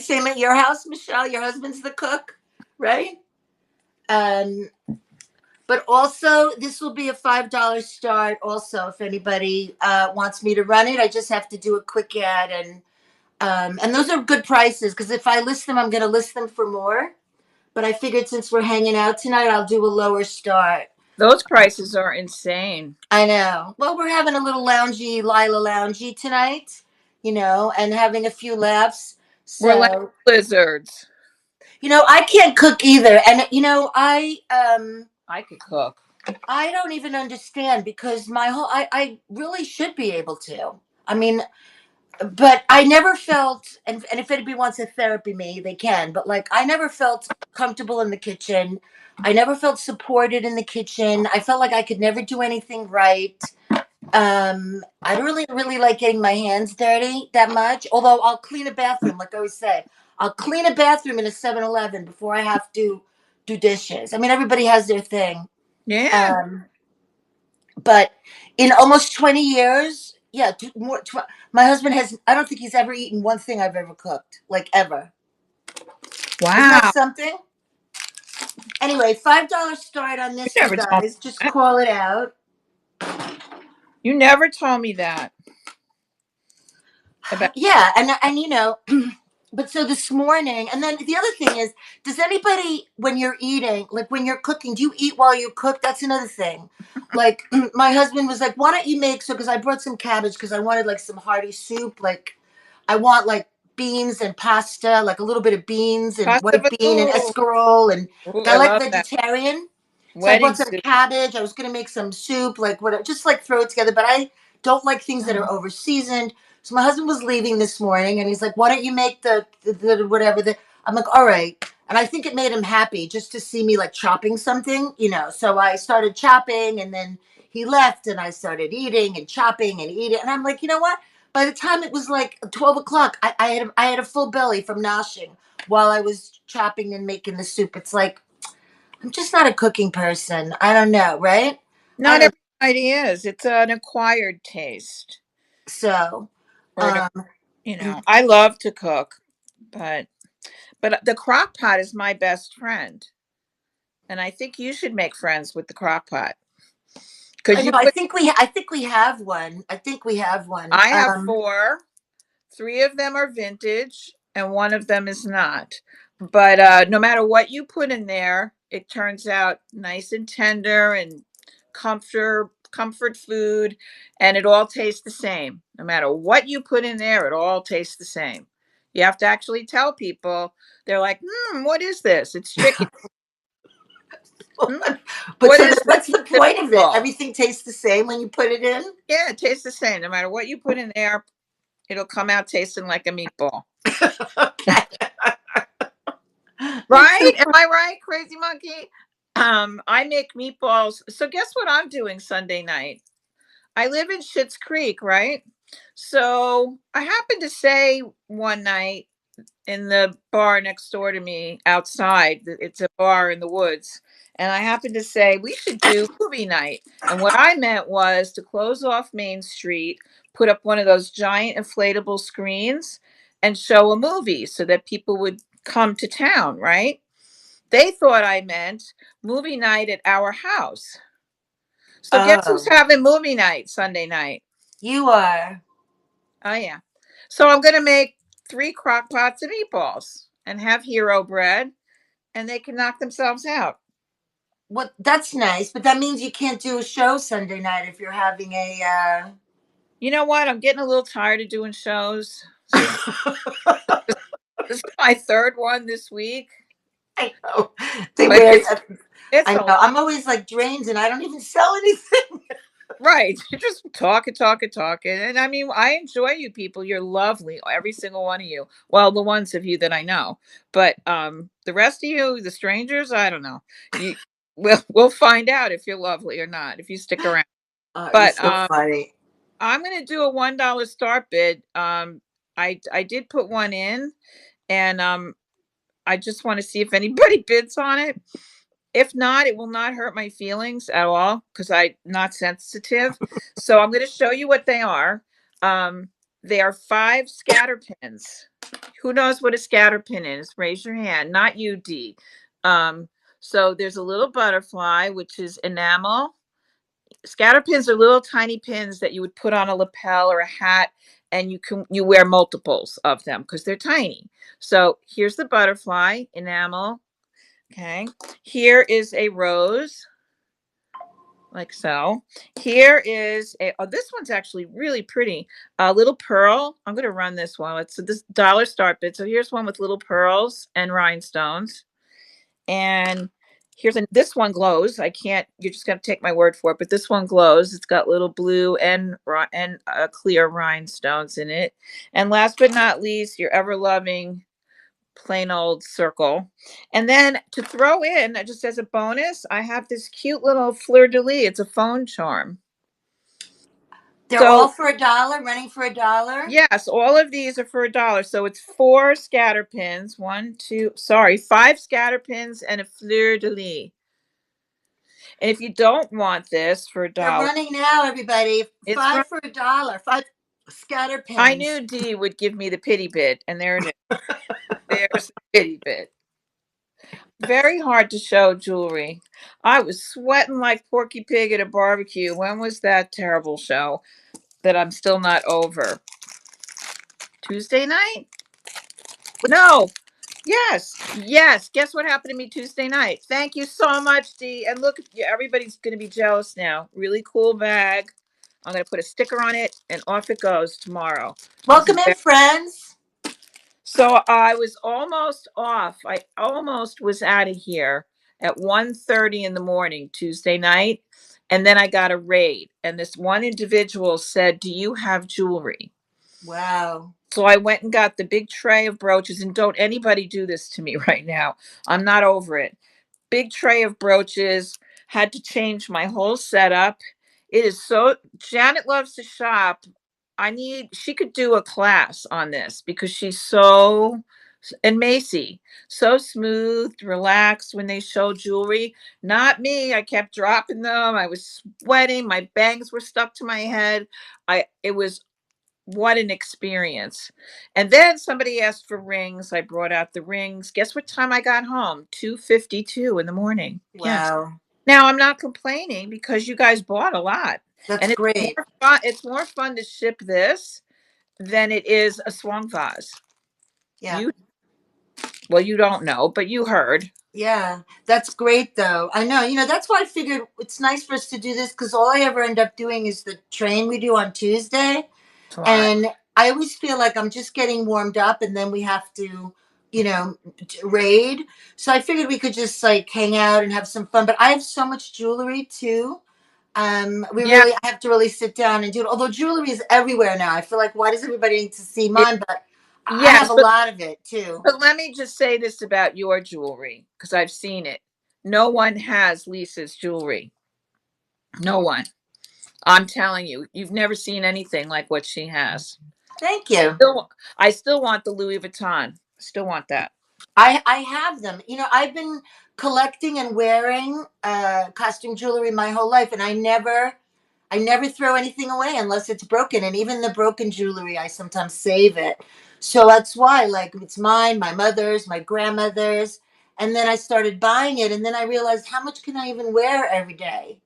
[SPEAKER 1] same at your house, Michelle. Your husband's the cook, right? Um, but also this will be a $5 start. Also, if anybody wants me to run it, I just have to do a quick ad, and those are good prices because if I list them, I'm going to list them for more. But I figured since we're hanging out tonight, I'll do a lower start.
[SPEAKER 2] Those prices are insane.
[SPEAKER 1] I know. Well, we're having a little loungy, Lila loungy tonight, and having a few laughs.
[SPEAKER 2] We're like
[SPEAKER 1] So,
[SPEAKER 2] lizards.
[SPEAKER 1] I can't cook either, and
[SPEAKER 2] I could cook.
[SPEAKER 1] I don't even understand because I really should be able to. I mean, but I never felt, and if anybody wants a therapy me, they can, but like I never felt comfortable in the kitchen. I never felt supported in the kitchen. I felt like I could never do anything right. I don't really like getting my hands dirty that much. Although I'll clean a bathroom, like I always say, I'll clean a bathroom in a 7-Eleven before I have to do dishes. I mean, everybody has their thing.
[SPEAKER 2] Yeah.
[SPEAKER 1] Um, but in almost 20 years, yeah, my husband has. I don't think he's ever eaten one thing I've ever cooked, like ever. Isn't that
[SPEAKER 2] Wow.
[SPEAKER 1] something? Anyway, $5 start on
[SPEAKER 2] You
[SPEAKER 1] this, you
[SPEAKER 2] never told me
[SPEAKER 1] guys. Just
[SPEAKER 2] that.
[SPEAKER 1] call it out.
[SPEAKER 2] You never told me that about.
[SPEAKER 1] Yeah, and but so this morning, and then the other thing is, does anybody, when you're eating, like when you're cooking, do you eat while you cook? That's another thing. Like my husband was like, why don't you make, so because I brought some cabbage because I wanted like some hearty soup. Like I want like beans and pasta, like a little bit of beans and
[SPEAKER 2] Pasta
[SPEAKER 1] white bean and
[SPEAKER 2] vazul.
[SPEAKER 1] escarole. And
[SPEAKER 2] Ooh,
[SPEAKER 1] like, I
[SPEAKER 2] I
[SPEAKER 1] like
[SPEAKER 2] love that.
[SPEAKER 1] vegetarian. So I
[SPEAKER 2] Wedding
[SPEAKER 1] bought some
[SPEAKER 2] soup.
[SPEAKER 1] cabbage. I was going to make some soup, like whatever, just like throw it together. But I don't like things that are over seasoned. So my husband was leaving this morning and he's like, why don't you make the whatever the, I'm like, all right. And I think it made him happy just to see me like chopping something. So I started chopping and then he left and I started eating and chopping and eating. And I'm like, you know what? By the time it was like 12 o'clock, I had a full belly from noshing while I was chopping and making the soup. It's like, I'm just not a cooking person. I don't know, right? I
[SPEAKER 2] Not
[SPEAKER 1] don't.
[SPEAKER 2] everybody is. It's an acquired taste.
[SPEAKER 1] So,
[SPEAKER 2] Or
[SPEAKER 1] um,
[SPEAKER 2] I love to cook, but the crock pot is my best friend. And I think you should make friends with the crock pot.
[SPEAKER 1] I
[SPEAKER 2] Because
[SPEAKER 1] know. I think we have one. I think we have one.
[SPEAKER 2] I have four. Three of them are vintage, and one of them is not. But no matter what you put in there, it turns out nice and tender and comfort food, and it all tastes the same. No matter what you put in there, it all tastes the same. You have to actually tell people. They're like, what is this? It's chicken. Hmm,
[SPEAKER 1] But
[SPEAKER 2] what
[SPEAKER 1] so
[SPEAKER 2] is
[SPEAKER 1] then
[SPEAKER 2] this?
[SPEAKER 1] what's the
[SPEAKER 2] It's
[SPEAKER 1] point of it?
[SPEAKER 2] meatball.
[SPEAKER 1] Everything tastes the same when you put it in?
[SPEAKER 2] Yeah, it tastes the same. No matter what you put in there, it'll come out tasting like a meatball.
[SPEAKER 1] Okay. That's so
[SPEAKER 2] Right? Am I right, crazy monkey? I make meatballs. So guess what I'm doing Sunday night? I live in Schitt's Creek, right? So I happened to say one night in the bar next door to me outside, it's a bar in the woods, and I happened to say we should do movie night. And what I meant was to close off Main Street, put up one of those giant inflatable screens, and show a movie so that people would come to town, right? They thought I meant movie night at our house. So guess who's
[SPEAKER 1] Oh,
[SPEAKER 2] having movie night Sunday night?
[SPEAKER 1] you are.
[SPEAKER 2] Oh yeah. So I'm gonna make 3 crock pots of meatballs and have hero bread, and they can knock themselves out.
[SPEAKER 1] What? That's nice, but that means you can't do a show Sunday night if you're having a.
[SPEAKER 2] You know what? I'm getting a little tired of doing shows. This is my third one this week,
[SPEAKER 1] I know. They
[SPEAKER 2] but
[SPEAKER 1] wear.
[SPEAKER 2] it's
[SPEAKER 1] I
[SPEAKER 2] a
[SPEAKER 1] know.
[SPEAKER 2] lot.
[SPEAKER 1] I'm always like drained, and I don't even sell anything.
[SPEAKER 2] Right. You're just talking. And I mean, I enjoy you people. You're lovely. Every single one of you. Well, the ones of you that I know. But the rest of you, the strangers, I don't know. You we'll find out if you're lovely or not, if you stick around.
[SPEAKER 1] Oh, you're
[SPEAKER 2] But
[SPEAKER 1] so funny.
[SPEAKER 2] I'm gonna do a $1 start bid. I did put one in, and I just want to see if anybody bids on it. If not, it will not hurt my feelings at all because I'm not sensitive. So I'm going to show you what they are. Um, they are 5 scatter pins. Who knows what a scatter pin is? Raise your hand. Not you, D. Um, so there's a little butterfly, which is enamel. Scatter pins are little tiny pins that you would put on a lapel or a hat, and you wear multiples of them because they're tiny. So here's the butterfly enamel. Okay. Here is a rose, like so. Here is this one's actually really pretty. A little pearl. I'm going to run this one. It's this dollar start bid. So here's one with little pearls and rhinestones. And this one glows. I can't, you're just going to take my word for it, but this one glows. It's got little blue and clear rhinestones in it. And last but not least, your ever loving plain old circle. And then to throw in, just as a bonus, I have this cute little fleur de lis. It's a phone charm.
[SPEAKER 1] They're all
[SPEAKER 2] So,
[SPEAKER 1] for $1, running for $1.
[SPEAKER 2] yes, all of these are for $1. So it's 4 scatter pins. 5 scatter pins and a fleur de lis. And if you don't want this for a
[SPEAKER 1] They're
[SPEAKER 2] dollar,
[SPEAKER 1] running now, everybody.
[SPEAKER 2] it's run.
[SPEAKER 1] Five for $1. 5
[SPEAKER 2] I
[SPEAKER 1] scatter pins.
[SPEAKER 2] knew D would give me the pity bit, and there it is. There's the pity bit. Very hard to show jewelry. I was sweating like Porky Pig at a barbecue. When was that terrible show that I'm still not over? Tuesday night? No. Yes. Guess what happened to me Tuesday night? Thank you so much, D. And look, everybody's going to be jealous now. Really cool bag. I'm going to put a sticker on it, and off it goes tomorrow.
[SPEAKER 1] Welcome in, friends.
[SPEAKER 2] So I was almost off. I almost was out of here at 1:30 in the morning Tuesday night. And then I got a raid. And this one individual said, "Do you have jewelry?"
[SPEAKER 1] Wow.
[SPEAKER 2] So I went and got the big tray of brooches. And don't anybody do this to me right now. I'm not over it. Big tray of brooches. Had to change my whole setup. It is so, Janet loves to shop. She could do a class on this because she's so, and Macy, so smooth, relaxed when they show jewelry. Not me. I kept dropping them. I was sweating. My bangs were stuck to my head. It was, what an experience. And then somebody asked for rings. I brought out the rings. Guess what time I got home? 2:52 in the morning. Yes.
[SPEAKER 1] Wow.
[SPEAKER 2] Now I'm not complaining because you guys bought a lot.
[SPEAKER 1] That's
[SPEAKER 2] And
[SPEAKER 1] great.
[SPEAKER 2] it's more fun to ship this than it is a swung vase.
[SPEAKER 1] Yeah.
[SPEAKER 2] You, well, you don't know, but you heard.
[SPEAKER 1] Yeah, that's great though. I know, that's why I figured it's nice for us to do this because all I ever end up doing is the train we do on Tuesday.
[SPEAKER 2] It's a lot.
[SPEAKER 1] And I always feel like I'm just getting warmed up and then we have to, you know, raid. So I figured we could just like hang out and have some fun. But I have so much jewelry too.
[SPEAKER 2] Yeah,
[SPEAKER 1] I have to really sit down and do it. Although jewelry is everywhere now. I feel like, why does everybody need to see
[SPEAKER 2] it,
[SPEAKER 1] mine? But I have
[SPEAKER 2] yes,
[SPEAKER 1] a lot of it too.
[SPEAKER 2] but let me just say this about your jewelry because I've seen it. No one has Lisa's jewelry. No one. I'm telling you, you've never seen anything like what she has.
[SPEAKER 1] Thank you.
[SPEAKER 2] I still want the Louis Vuitton. Still want that.
[SPEAKER 1] I have them. I've been collecting and wearing costume jewelry my whole life, and I never throw anything away unless it's broken. And even the broken jewelry, I sometimes save it. So that's why, like, it's mine, my mother's, my grandmother's. And then I started buying it. And then I realized how much can I even wear every day,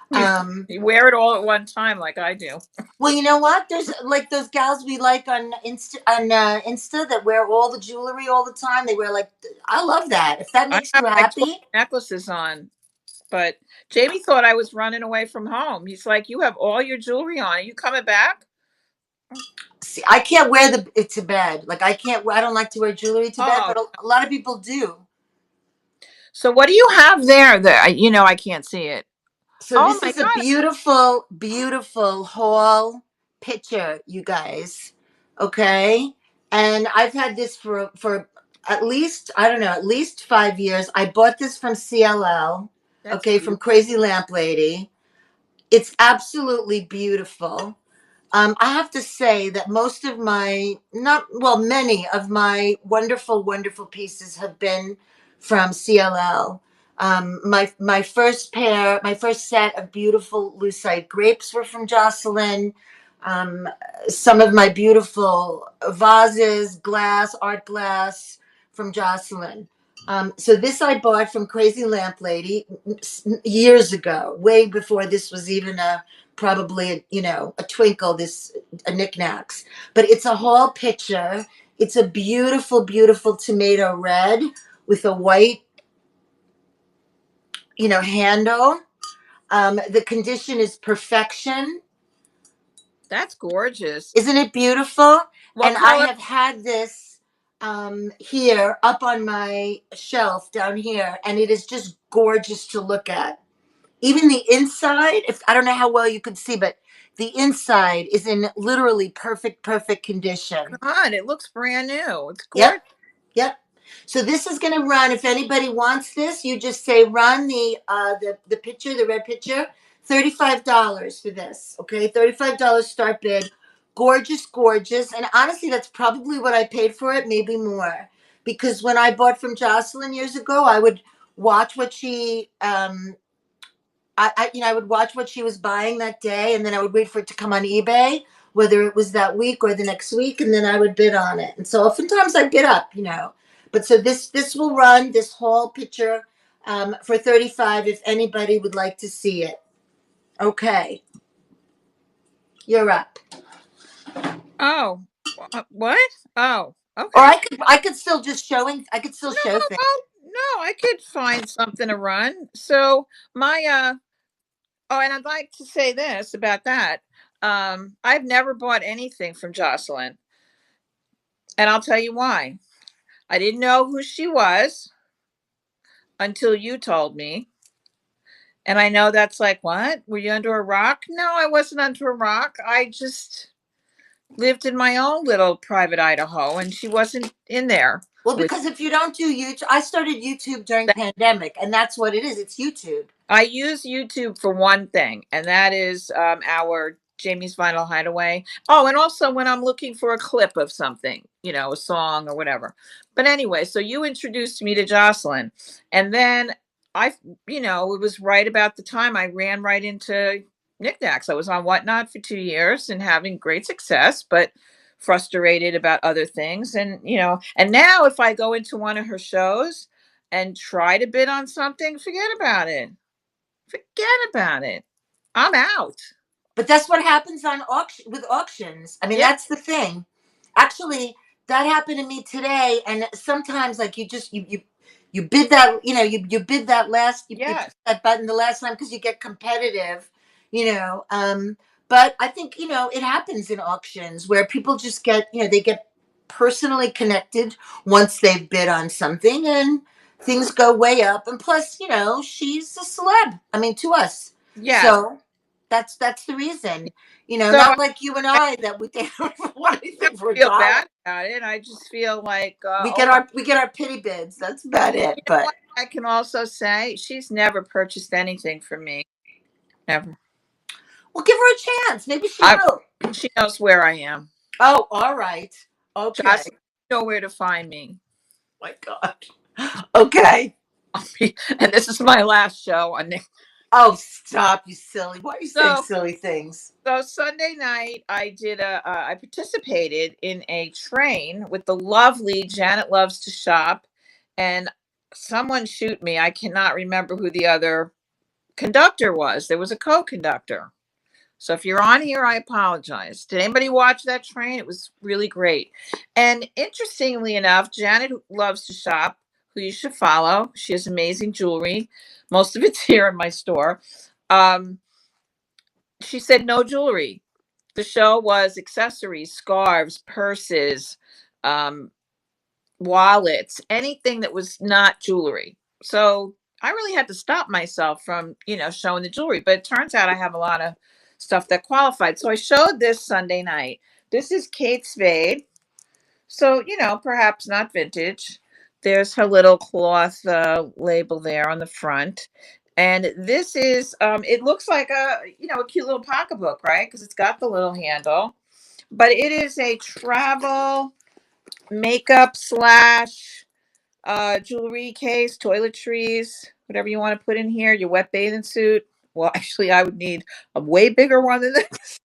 [SPEAKER 2] You,
[SPEAKER 1] Um,
[SPEAKER 2] you wear it all at one time, like I do.
[SPEAKER 1] well, you know what? There's like those gals we like on Insta that wear all the jewelry all the time. They wear like, I love that. If that
[SPEAKER 2] I
[SPEAKER 1] makes
[SPEAKER 2] have
[SPEAKER 1] you
[SPEAKER 2] like 12
[SPEAKER 1] happy.
[SPEAKER 2] necklaces on, but Jamie thought I was running away from home. He's like, "You have all your jewelry on. Are you coming back?"
[SPEAKER 1] See, I can't wear it to bed. Like I don't like to wear jewelry to bed,
[SPEAKER 2] Oh,
[SPEAKER 1] but a lot of people do.
[SPEAKER 2] so what do you have there? That I can't see it.
[SPEAKER 1] So
[SPEAKER 2] Oh
[SPEAKER 1] this
[SPEAKER 2] my
[SPEAKER 1] is a
[SPEAKER 2] God!
[SPEAKER 1] beautiful, beautiful haul picture, you guys. Okay, and I've had this for at least, I don't know, at least 5 years. I bought this from CLL.
[SPEAKER 2] That's
[SPEAKER 1] Okay, from
[SPEAKER 2] beautiful.
[SPEAKER 1] Crazy Lamp Lady. It's absolutely beautiful. I have to say that most of my, not, well, many of my wonderful, wonderful pieces have been from CLL. My first set of beautiful lucite grapes were from Jocelyn. Um, some of my beautiful vases, art glass from Jocelyn. So this I bought from Crazy Lamp Lady years ago, way before this was even probably a twinkle, this a knickknacks. But it's a whole picture. It's a beautiful, beautiful tomato red with a white handle. The condition is perfection.
[SPEAKER 2] That's gorgeous.
[SPEAKER 1] Isn't it beautiful?
[SPEAKER 2] What
[SPEAKER 1] And I
[SPEAKER 2] color?
[SPEAKER 1] have had this here up on my shelf down here, and it is just gorgeous to look at. Even the inside, if I don't know how well you could see, but the inside is in literally perfect, perfect condition.
[SPEAKER 2] God, it looks brand new. It's
[SPEAKER 1] Yep,
[SPEAKER 2] gorgeous.
[SPEAKER 1] yep. So this is going to run. If anybody wants this, you just say run the picture, the red picture, $35 for this. Okay, $35 start bid. Gorgeous, gorgeous, and honestly, that's probably what I paid for it, maybe more. Because when I bought from Jocelyn years ago, I would watch what she I would watch what she was buying that day, and then I would wait for it to come on eBay, whether it was that week or the next week, and then I would bid on it. And so oftentimes I bid up. But so this will run this whole picture for 35 if anybody would like to see it. Okay, you're up.
[SPEAKER 2] Oh, what? Oh,
[SPEAKER 1] Or
[SPEAKER 2] okay.
[SPEAKER 1] I could still just showing. I could still
[SPEAKER 2] No,
[SPEAKER 1] show things.
[SPEAKER 2] oh, no, I could find something to run. So my oh, and I'd like to say this about that. I've never bought anything from Jocelyn, and I'll tell you why. I didn't know who she was until you told me. And I know that's like, what? Were you under a rock? No, I wasn't under a rock. I just lived in my own little private Idaho, and she wasn't in there
[SPEAKER 1] Well,
[SPEAKER 2] with.
[SPEAKER 1] because if you don't do YouTube, I started YouTube during pandemic, and that's what it is. It's YouTube.
[SPEAKER 2] I use YouTube for one thing, and that is our Jamie's Vinyl Hideaway. Oh, and also when I'm looking for a clip of something, a song or whatever. But anyway, so you introduced me to Jocelyn, and then I, it was right about the time I ran right into knickknacks. I was on Whatnot for 2 years and having great success, but frustrated about other things. And now if I go into one of her shows and try to bid on something, forget about it. Forget about it. I'm out.
[SPEAKER 1] But that's what happens on auctions. I mean,
[SPEAKER 2] Yeah.
[SPEAKER 1] that's the thing. Actually, that happened to me today. And sometimes, like, you bid that, you bid that last, you
[SPEAKER 2] Yes.
[SPEAKER 1] push that button the last time because you get competitive, but I think, it happens in auctions where people just get, they get personally connected once they've bid on something, and things go way up. And plus, she's a celeb. I mean, to us.
[SPEAKER 2] Yes.
[SPEAKER 1] So that's the reason.
[SPEAKER 2] So
[SPEAKER 1] Not like you and I that we they don't want
[SPEAKER 2] don't
[SPEAKER 1] anything for a
[SPEAKER 2] feel
[SPEAKER 1] dollar.
[SPEAKER 2] bad about it. I just feel like,
[SPEAKER 1] We
[SPEAKER 2] oh
[SPEAKER 1] get
[SPEAKER 2] my,
[SPEAKER 1] our pity bids. That's about
[SPEAKER 2] you
[SPEAKER 1] it.
[SPEAKER 2] know
[SPEAKER 1] But
[SPEAKER 2] what I can also say? She's never purchased anything from me. Never.
[SPEAKER 1] we'll give her a chance. Maybe she
[SPEAKER 2] I,
[SPEAKER 1] will.
[SPEAKER 2] she knows where I am.
[SPEAKER 1] Oh, all right. Okay.
[SPEAKER 2] Just know where to find me.
[SPEAKER 1] My God. Okay.
[SPEAKER 2] And this is my last show on Nick.
[SPEAKER 1] Oh, stop, you silly. Why are you saying
[SPEAKER 2] So,
[SPEAKER 1] silly things?
[SPEAKER 2] so Sunday night, I participated in a train with the lovely Janet Loves to Shop, and someone shoot me. I cannot remember who the other conductor was. There was a co-conductor. So if you're on here, I apologize. Did anybody watch that train? It was really great. And interestingly enough, Janet Loves to Shop, who you should follow. She has amazing jewelry. Most of it's here in my store. Um, she said no jewelry. The show was accessories, scarves, purses, um, wallets, anything that was not jewelry. So I really had to stop myself from, showing the jewelry. But it turns out I have a lot of stuff that qualified. So I showed this Sunday night. This is Kate Spade. So, perhaps not vintage. There's her little cloth label there on the front. And this is, it looks like a cute little pocketbook, right? Because it's got the little handle. But it is a travel makeup slash jewelry case, toiletries, whatever you want to put in here, your wet bathing suit. Well, actually, I would need a way bigger one than this.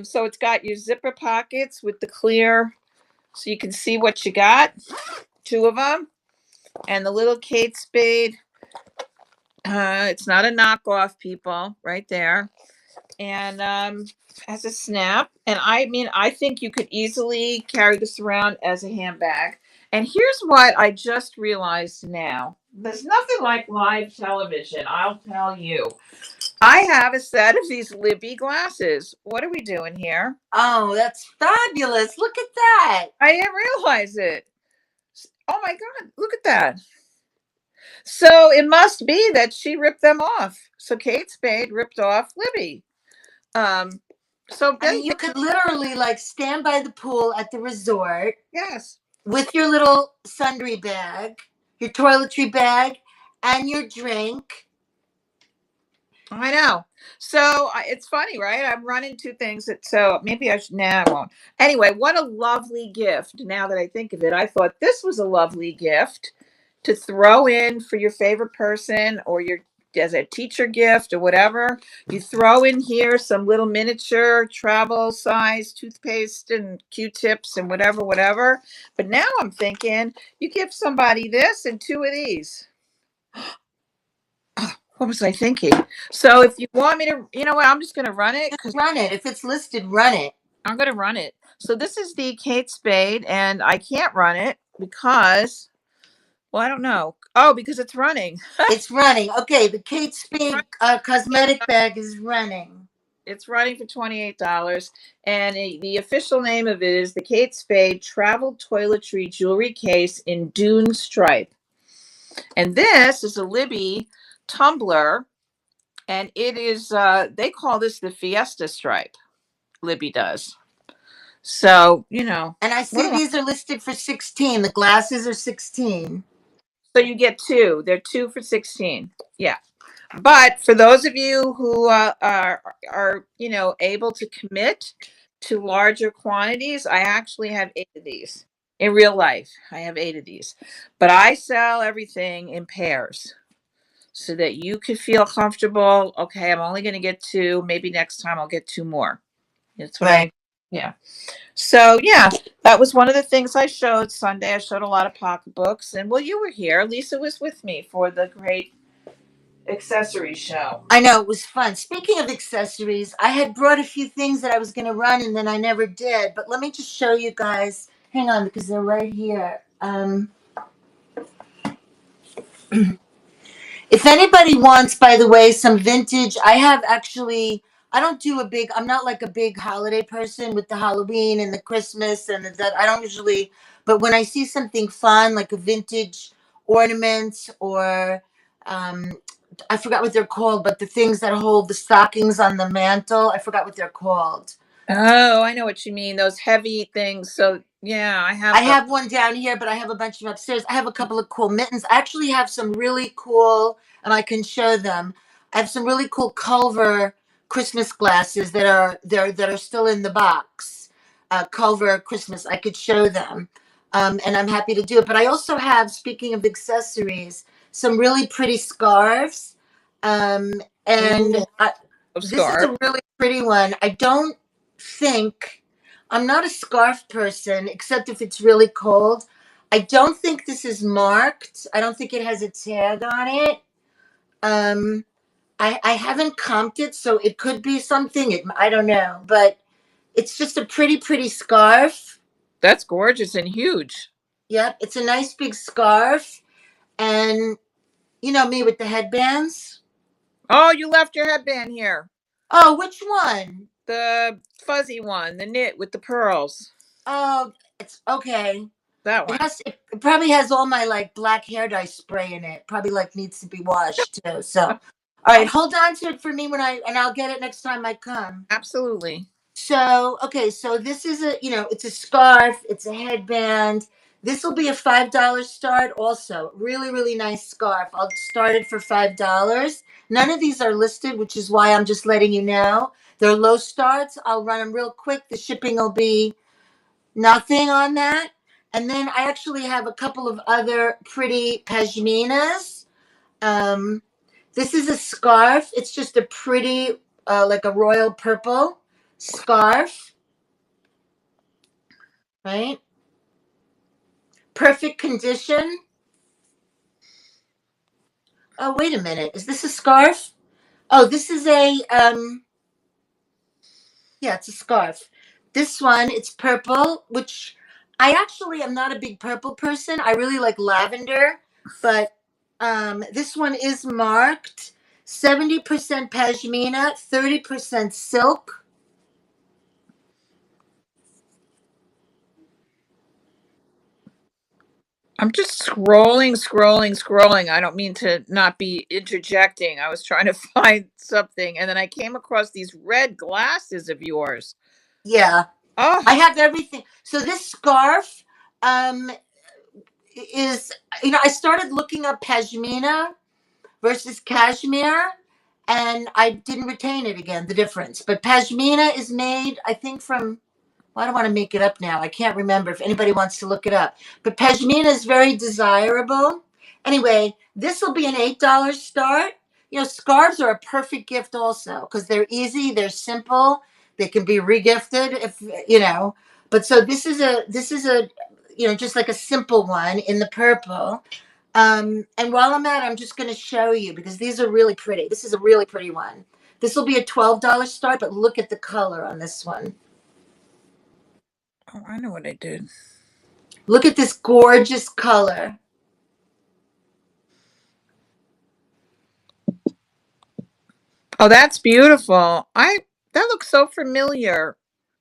[SPEAKER 2] So it's got your zipper pockets with the clear, so you can see what you got. Two of them, and the little Kate Spade. It's not a knockoff, people. Right there, and has a snap. And I mean, I think you could easily carry this around as a handbag. And here's what I just realized now. There's nothing like live television, I'll tell you. I have a set of these Libby glasses. What are we doing here?
[SPEAKER 1] Oh, that's fabulous. Look at that.
[SPEAKER 2] I didn't realize it. Oh my God, look at that. So it must be that she ripped them off. So Kate Spade ripped off Libby. Um, so
[SPEAKER 1] I mean, you could literally like stand by the pool at the resort
[SPEAKER 2] yes.
[SPEAKER 1] with your little sundry bag, your toiletry bag, and your drink.
[SPEAKER 2] I know. So it's funny, right? I'm running two things so maybe I should. Nah, I won't. Anyway, what a lovely gift. Now that I think of it, I thought this was a lovely gift to throw in for your favorite person or your as a teacher gift or whatever. You throw in here some little miniature travel size toothpaste and Q-tips and whatever. But now I'm thinking you give somebody this and two of these. What was I thinking? So if you want me to, you know what, I'm just going to run it
[SPEAKER 1] Just
[SPEAKER 2] because
[SPEAKER 1] run it. If it's listed, run it.
[SPEAKER 2] I'm going to run it. So this is the Kate Spade, and I can't run it because, well, I don't know. Oh, because it's running.
[SPEAKER 1] It's running. Okay, the Kate Spade cosmetic bag is running.
[SPEAKER 2] It's running for $28, and the official name of it is the Kate Spade Travel Toiletry Jewelry Case in Dune Stripe. And this is a Libby tumbler, and it is, they call this the Fiesta Stripe. Libby does. So,
[SPEAKER 1] And I see these are listed for 16. The glasses are 16.
[SPEAKER 2] So you get two. They're 2 for 16. Yeah. But for those of you who are able to commit to larger quantities, I actually have 8 of these in real life. I have 8 of these, but I sell everything in pairs so that you could feel comfortable. Okay, I'm only going to get 2. Maybe next time I'll get 2 more. That's what
[SPEAKER 1] Right.
[SPEAKER 2] yeah. So yeah, that was one of the things I showed Sunday. I showed a lot of pocketbooks, and well, you were here. Lisa was with me for the great accessory show.
[SPEAKER 1] I know, it was fun. Speaking of accessories, I had brought a few things that I was going to run and then I never did. But let me just show you guys. Hang on, because they're right here. If anybody wants, by the way, some vintage, I have actually. I don't do a big. I'm not like a big holiday person with the Halloween and the Christmas and that. I don't usually. But when I see something fun, like a vintage ornament or, um, I forgot what they're called, but the things that hold the stockings on the mantle, I forgot what they're called.
[SPEAKER 2] Oh, I know what you mean. Those heavy things. So yeah, I
[SPEAKER 1] I
[SPEAKER 2] have those.
[SPEAKER 1] have one down here, but I have a bunch of them upstairs. I have a couple of cool mittens. I actually have some really cool, and I can show them. I have some really cool Culver Christmas glasses that are still in the box. Culver Christmas. I could show them, and I'm happy to do it. But I also have, speaking of accessories, some really pretty scarves, um,
[SPEAKER 2] Ooh,
[SPEAKER 1] and this is
[SPEAKER 2] scarf.
[SPEAKER 1] a really pretty one. I don't think I'm not a scarf person, except if it's really cold. I don't think this is marked. I don't think it has a tag on it. Um, I haven't comped it, so it could be something. I don't know, but it's just a pretty scarf.
[SPEAKER 2] That's gorgeous and huge.
[SPEAKER 1] Yep, it's a nice big scarf, and you know me with the headbands.
[SPEAKER 2] Oh, you left your headband here.
[SPEAKER 1] Oh, which one?
[SPEAKER 2] The fuzzy one, the knit with the pearls.
[SPEAKER 1] Oh, it's okay.
[SPEAKER 2] That
[SPEAKER 1] It
[SPEAKER 2] one.
[SPEAKER 1] has. It probably has all my like black hair dye spray in it. Probably like needs to be washed too. So, all right, hold on to it for me and I'll get it next time I come.
[SPEAKER 2] Absolutely.
[SPEAKER 1] So, okay, so this is it's a scarf, it's a headband. This will be a $5 start. Also, really nice scarf. I'll start it for $5. None of these are listed, which is why I'm just letting you know. They're low starts. I'll run them real quick. The shipping will be nothing on that. And then I actually have a couple of other pretty pashminas. Um, this is a scarf. It's just a pretty, like a royal purple scarf, right? Perfect condition. Oh, wait a minute. Is this a scarf? Oh, this is yeah, it's a scarf. This one, it's purple, which I actually am not a big purple person. I really like lavender, but this one is marked 70% pashmina, 30% silk.
[SPEAKER 2] I'm just scrolling. I don't mean to not be interjecting. I was trying to find something and then I came across these red glasses of yours.
[SPEAKER 1] Yeah,
[SPEAKER 2] Oh,
[SPEAKER 1] I have everything. So this scarf um, is, I started looking up pashmina versus cashmere, and I didn't retain it again, the difference. But pashmina is made, I think, from, well, I don't want to make it up now. I can't remember if anybody wants to look it up. But pashmina is very desirable. Anyway, this will be an $8 start. Scarves are a perfect gift also because they're easy, they're simple, they can be regifted if. But so this is a just like a simple one in the purple. And while I'm at it, I'm just going to show you because these are really pretty. This is a really pretty one. This will be a $12 start, but look at the color on this one.
[SPEAKER 2] oh, I know what I did.
[SPEAKER 1] Look at this gorgeous color.
[SPEAKER 2] Oh, that's beautiful. I that looks so familiar.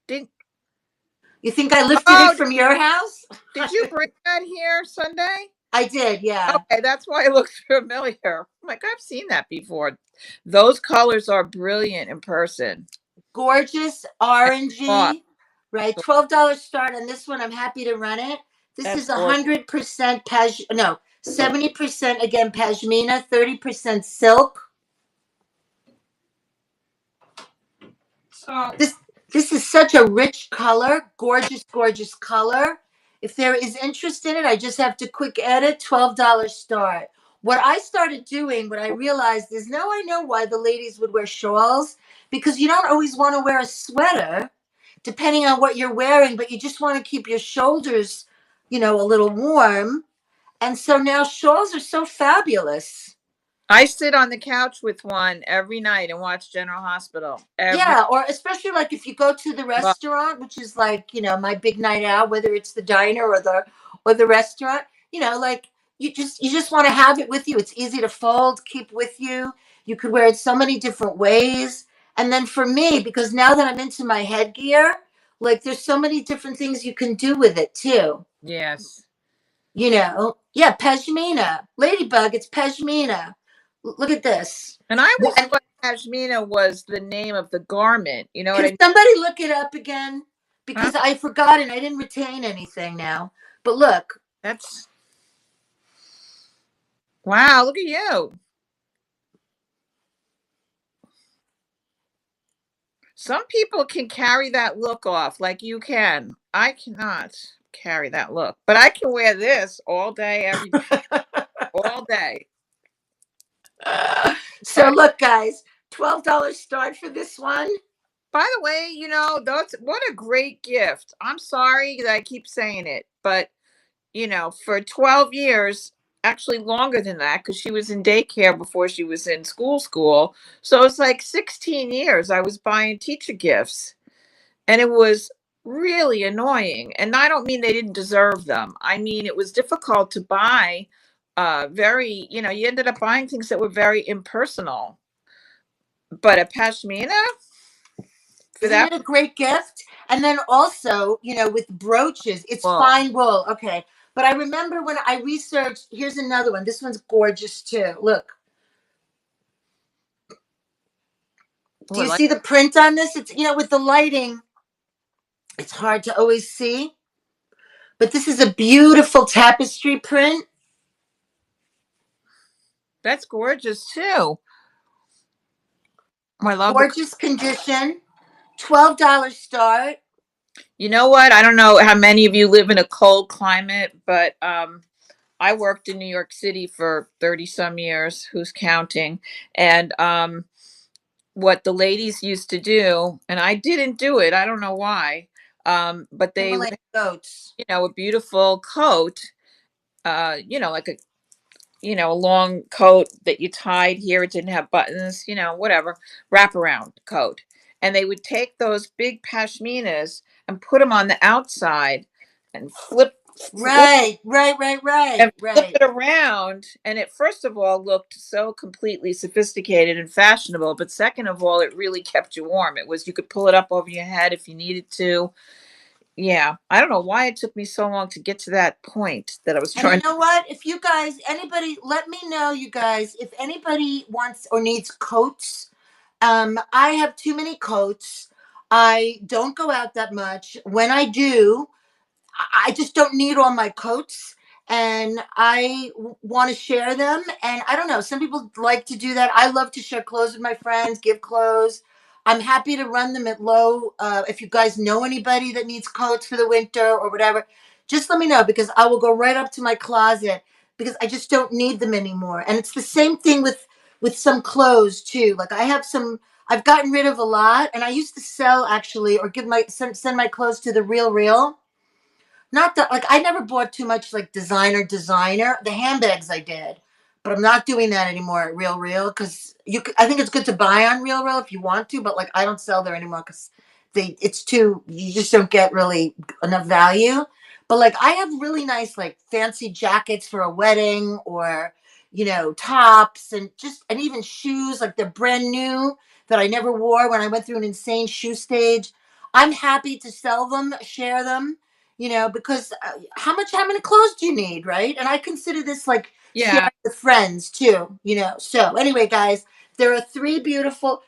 [SPEAKER 2] Did
[SPEAKER 1] You think I lifted it
[SPEAKER 2] oh
[SPEAKER 1] from your house?
[SPEAKER 2] did you bring that here Sunday?
[SPEAKER 1] I did, yeah.
[SPEAKER 2] Okay, that's why it looks familiar. I'm like, I've seen that before. Those colors are brilliant in person.
[SPEAKER 1] Gorgeous,
[SPEAKER 2] And cloth.
[SPEAKER 1] orangey, right? $12 start on this one. I'm happy to run it. This
[SPEAKER 2] That's
[SPEAKER 1] is
[SPEAKER 2] gorgeous.
[SPEAKER 1] 100% no, 70% again pashmina, 30% silk.
[SPEAKER 2] So
[SPEAKER 1] This is such a rich color, gorgeous color. If there is interest in it, I just have to quick edit, $12 start. What I started doing, what I realized is now I know why the ladies would wear shawls, because you don't always want to wear a sweater, depending on what you're wearing, but you just want to keep your shoulders, a little warm. And so now shawls are so fabulous.
[SPEAKER 2] I sit on the couch with one every night and watch General Hospital. Every
[SPEAKER 1] Yeah, or especially like if you go to the
[SPEAKER 2] well,
[SPEAKER 1] restaurant, which is like, my big night out, whether it's the diner or the restaurant, like you just want to have it with you. It's easy to fold, keep with you. You could wear it so many different ways. And then for me, because now that I'm into my headgear, like there's so many different things you can do with it too.
[SPEAKER 2] Yes.
[SPEAKER 1] Yeah, pashmina, ladybug. It's pashmina. Look at this.
[SPEAKER 2] And I always
[SPEAKER 1] And
[SPEAKER 2] thought pashmina was the name of the garment. You know what I
[SPEAKER 1] can
[SPEAKER 2] mean?
[SPEAKER 1] somebody look it up again?
[SPEAKER 2] Huh?
[SPEAKER 1] Because I forgot and I didn't retain anything now. But look,
[SPEAKER 2] That's wow. Look at you. Some people can carry that look off like you can. I cannot carry that look, but I can wear this all day, every day, all day.
[SPEAKER 1] so look, guys, $12 start for this one.
[SPEAKER 2] By the way, that's what a great gift. I'm sorry that I keep saying it, but for 12 years, actually longer than that, because she was in daycare before she was in school. So it's like 16 years I was buying teacher gifts. And it was really annoying. And I don't mean they didn't deserve them. I mean, it was difficult to buy you ended up buying things that were very impersonal. But a pashmina for
[SPEAKER 1] Isn't
[SPEAKER 2] that
[SPEAKER 1] it a great gift? And then also, with brooches, it's
[SPEAKER 2] wool.
[SPEAKER 1] fine wool. Okay. But I remember when I researched, here's another one. This one's gorgeous too. Look. Do
[SPEAKER 2] Oh, I
[SPEAKER 1] you
[SPEAKER 2] like
[SPEAKER 1] see the print on this? It's, with the lighting, it's hard to always see. But this is a beautiful tapestry print.
[SPEAKER 2] that's gorgeous too. I love the
[SPEAKER 1] Gorgeous condition. $12 start.
[SPEAKER 2] You know what? I don't know how many of you live in a cold climate, but I worked in New York City for 30 some years. Who's counting? And what the ladies used to do, and I didn't do it. I don't know why. But they would,
[SPEAKER 1] Himalayan goats.
[SPEAKER 2] a beautiful coat, like a long coat that you tied here. It didn't have buttons, whatever, wraparound coat. And they would take those big pashminas and put them on the outside and
[SPEAKER 1] Right, right, right, right,
[SPEAKER 2] flip
[SPEAKER 1] right.
[SPEAKER 2] it around, and it first of all looked so completely sophisticated and fashionable, but second of all it really kept you warm. It was, you could pull it up over your head if you needed to. Yeah, I don't know why it took me so long to get to that point that I was
[SPEAKER 1] And you
[SPEAKER 2] trying.
[SPEAKER 1] know what? If you guys, anybody, let me know, you guys, if anybody wants or needs coats. I have too many coats. I don't go out that much. When I do, I just don't need all my coats, and I want to share them. And I don't know, some people like to do that. I love to share clothes with my friends, give clothes. I'm happy to run them at low. If you guys know anybody that needs coats for the winter or whatever, just let me know, because I will go right up to my closet, because I just don't need them anymore. And it's the same thing with some clothes too. Like I have some, I've gotten rid of a lot, and I used to sell actually, or give my send my clothes to the Real. Not that, like, I never bought too much like designer. The handbags I did, but I'm not doing that anymore at Real because I think it's good to buy on Real if you want to, but like I don't sell there anymore because it's too, you just don't get really enough value. But like I have really nice like fancy jackets for a wedding, or tops, and even shoes, like they're brand new that I never wore when I went through an insane shoe stage. I'm happy to sell them, share them, because how many clothes do you need, right? And I consider this like sharing
[SPEAKER 2] Yeah.
[SPEAKER 1] with friends too, So anyway, guys, there are two beautiful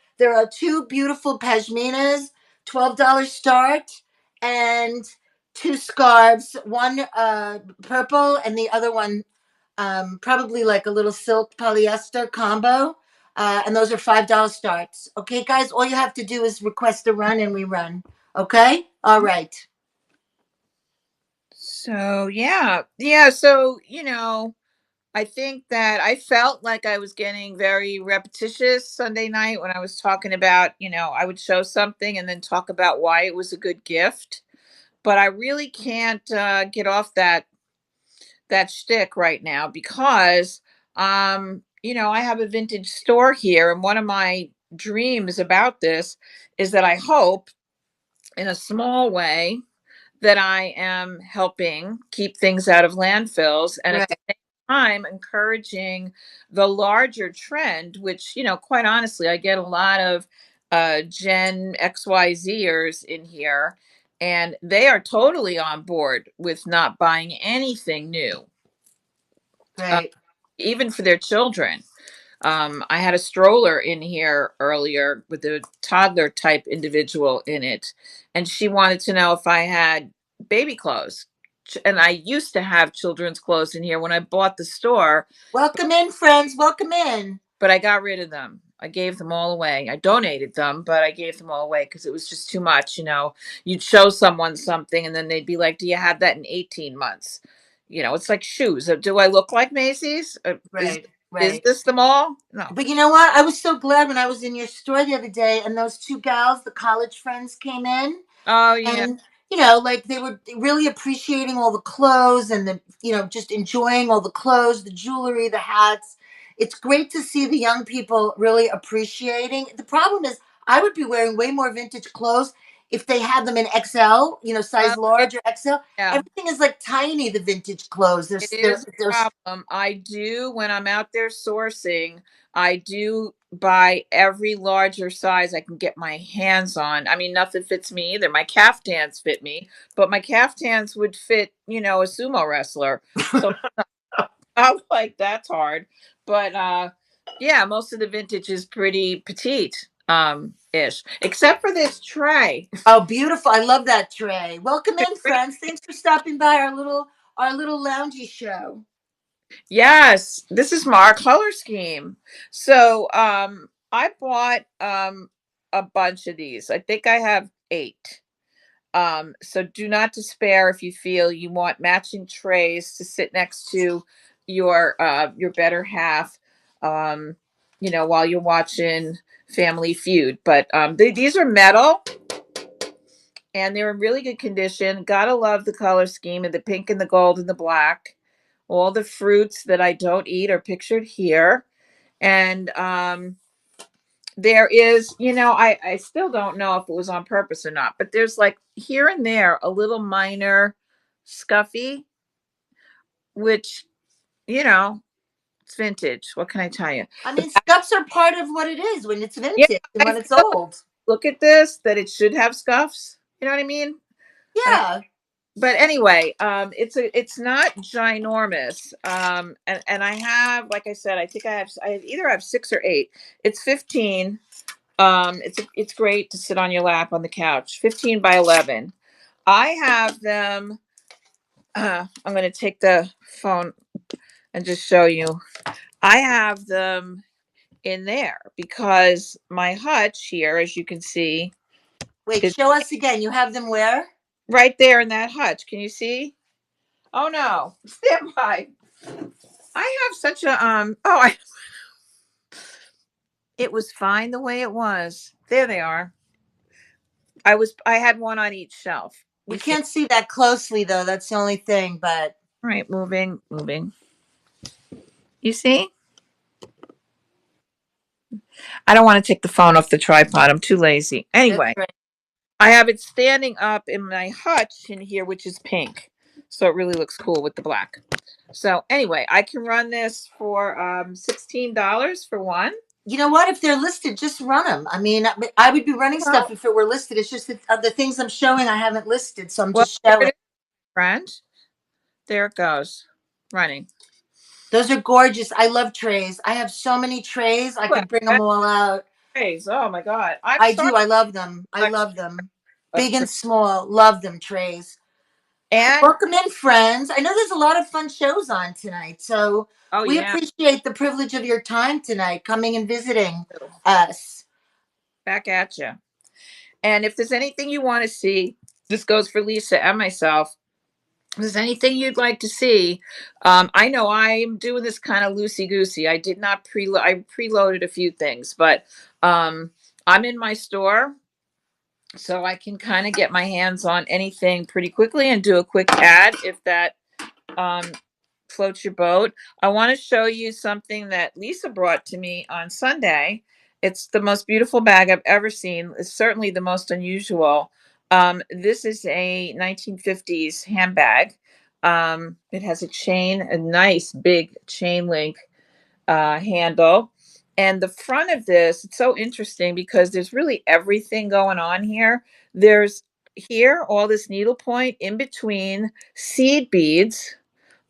[SPEAKER 1] pashminas, $12 start, and two scarves, one purple and the other one probably like a little silk polyester combo. And those are $5 starts. Okay, guys, all you have to do is request a run and we run. Okay, all right.
[SPEAKER 2] So yeah, so I think that I felt like I was getting very repetitious Sunday night when I was talking about, I would show something and then talk about why it was a good gift. But I really can't get off that shtick right now because, I have a vintage store here, and one of my dreams about this is that I hope, in a small way, that I am helping keep things out of landfills, and at the
[SPEAKER 1] Right.
[SPEAKER 2] same time encouraging the larger trend, which, quite honestly, I get a lot of Gen XYZers in here, and they are totally on board with not buying anything new, uh,
[SPEAKER 1] Right.
[SPEAKER 2] even for their children. I had a stroller in here earlier with a toddler type individual in it, and she wanted to know if I had baby clothes. And I used to have children's clothes in here when I bought the store,
[SPEAKER 1] Welcome in, friends. Welcome in.
[SPEAKER 2] but I got rid of them. I gave them all away. I donated them, but I gave them all away because it was just too much. You'd show someone something and then they'd be like, "Do you have that in 18 months?" It's like shoes. Do I look like Macy's? Is
[SPEAKER 1] Right.
[SPEAKER 2] is
[SPEAKER 1] Right.
[SPEAKER 2] this the mall? No.
[SPEAKER 1] But you know what? I was so glad when I was in your store the other day and those two gals, the college friends, came in.
[SPEAKER 2] Oh yeah.
[SPEAKER 1] And like they were really appreciating all the clothes and the just enjoying all the clothes, the jewelry, the hats. It's great to see the young people really appreciating. The problem is I would be wearing way more vintage clothes if they had them in XL,
[SPEAKER 2] Well,
[SPEAKER 1] size large or XL.
[SPEAKER 2] yeah.
[SPEAKER 1] Everything is like tiny, the vintage clothes.
[SPEAKER 2] It
[SPEAKER 1] They're,
[SPEAKER 2] is a
[SPEAKER 1] they're
[SPEAKER 2] problem. I do, when I'm out there sourcing, I do buy every larger size I can get my hands on. I mean, nothing fits me either. My caftans fit me, but my caftans would fit, a sumo wrestler. So I'm like, that's hard. But yeah, most of the vintage is pretty petite ish, except for this tray.
[SPEAKER 1] Oh, beautiful. I love that tray. Welcome in, friends. Thanks for stopping by our little loungy show.
[SPEAKER 2] Yes, this is our color scheme. So, I bought a bunch of these. I think I have 8. So do not despair if you feel you want matching trays to sit next to your better half, um, while you're watching Family Feud. But these are metal and they're in really good condition. Gotta love the color scheme of the pink and the gold and the black. All the fruits that I don't eat are pictured here. And there is, I still don't know if it was on purpose or not, but there's like here and there a little minor scuffy, which, you know, it's vintage. What can I tell you?
[SPEAKER 1] I
[SPEAKER 2] The
[SPEAKER 1] mean, scuffs are part of what it is when it's
[SPEAKER 2] Yeah,
[SPEAKER 1] vintage and
[SPEAKER 2] I
[SPEAKER 1] when it's
[SPEAKER 2] feel like,
[SPEAKER 1] old.
[SPEAKER 2] look at this, that it should have scuffs. You know what I mean? I don't
[SPEAKER 1] Yeah.
[SPEAKER 2] but anyway, it's not ginormous. And I have, like I said, I either have 6 or 8. It's 15. It's great to sit on your lap on the couch. 15 by 11. I have them. I'm going to take the phone and just show you. I have them in there because my hutch here, as you can see,
[SPEAKER 1] Wait,
[SPEAKER 2] is
[SPEAKER 1] show us again. You have them where?
[SPEAKER 2] right there in that hutch. Can you see? Oh no, stand by. I have such a it was fine the way it was. There they are. I had one on each shelf.
[SPEAKER 1] We
[SPEAKER 2] You see?
[SPEAKER 1] can't see that closely though. That's the only thing. But
[SPEAKER 2] All right, moving, moving. You see? I don't want to take the phone off the tripod. I'm too lazy.
[SPEAKER 1] that's
[SPEAKER 2] Anyway,
[SPEAKER 1] right.
[SPEAKER 2] I have it standing up in my hutch in here, which is pink. So it really looks cool with the black. So anyway, I can run this for $16 for one.
[SPEAKER 1] You know what? If they're listed, just run them. I mean, I would be running stuff
[SPEAKER 2] Well,
[SPEAKER 1] if it were listed. It's just that the things I'm showing I haven't listed, so I'm
[SPEAKER 2] well,
[SPEAKER 1] just
[SPEAKER 2] here it
[SPEAKER 1] showing.
[SPEAKER 2] is, friend. There it goes. Running.
[SPEAKER 1] Those are gorgeous. I love trays. I have so many trays. I
[SPEAKER 2] Well,
[SPEAKER 1] could bring them
[SPEAKER 2] that's
[SPEAKER 1] all out.
[SPEAKER 2] trays. Oh my God. I've
[SPEAKER 1] I do.
[SPEAKER 2] started
[SPEAKER 1] I love them. I
[SPEAKER 2] a collection
[SPEAKER 1] love them.
[SPEAKER 2] of
[SPEAKER 1] Big
[SPEAKER 2] trays.
[SPEAKER 1] and small. Love them trays.
[SPEAKER 2] And
[SPEAKER 1] Welcome in, friends. I know there's a lot of fun shows on tonight, so
[SPEAKER 2] oh
[SPEAKER 1] we
[SPEAKER 2] yeah.
[SPEAKER 1] appreciate the privilege of your time tonight, coming and visiting us.
[SPEAKER 2] Back at you. And if there's anything you want to see, this goes for Lisa and myself. If there's anything you'd like to see, I know I'm doing this kind of loosey goosey. I did not I preloaded a few things, but I'm in my store, so I can kind of get my hands on anything pretty quickly and do a quick ad if that um, floats your boat. I want to show you something that Lisa brought to me on Sunday. It's the most beautiful bag I've ever seen. It's certainly the most unusual. This is a 1950s handbag. It has a nice big chain link handle. And the front of this, it's so interesting because there's really everything going on here. There's here all this needlepoint in between seed beads,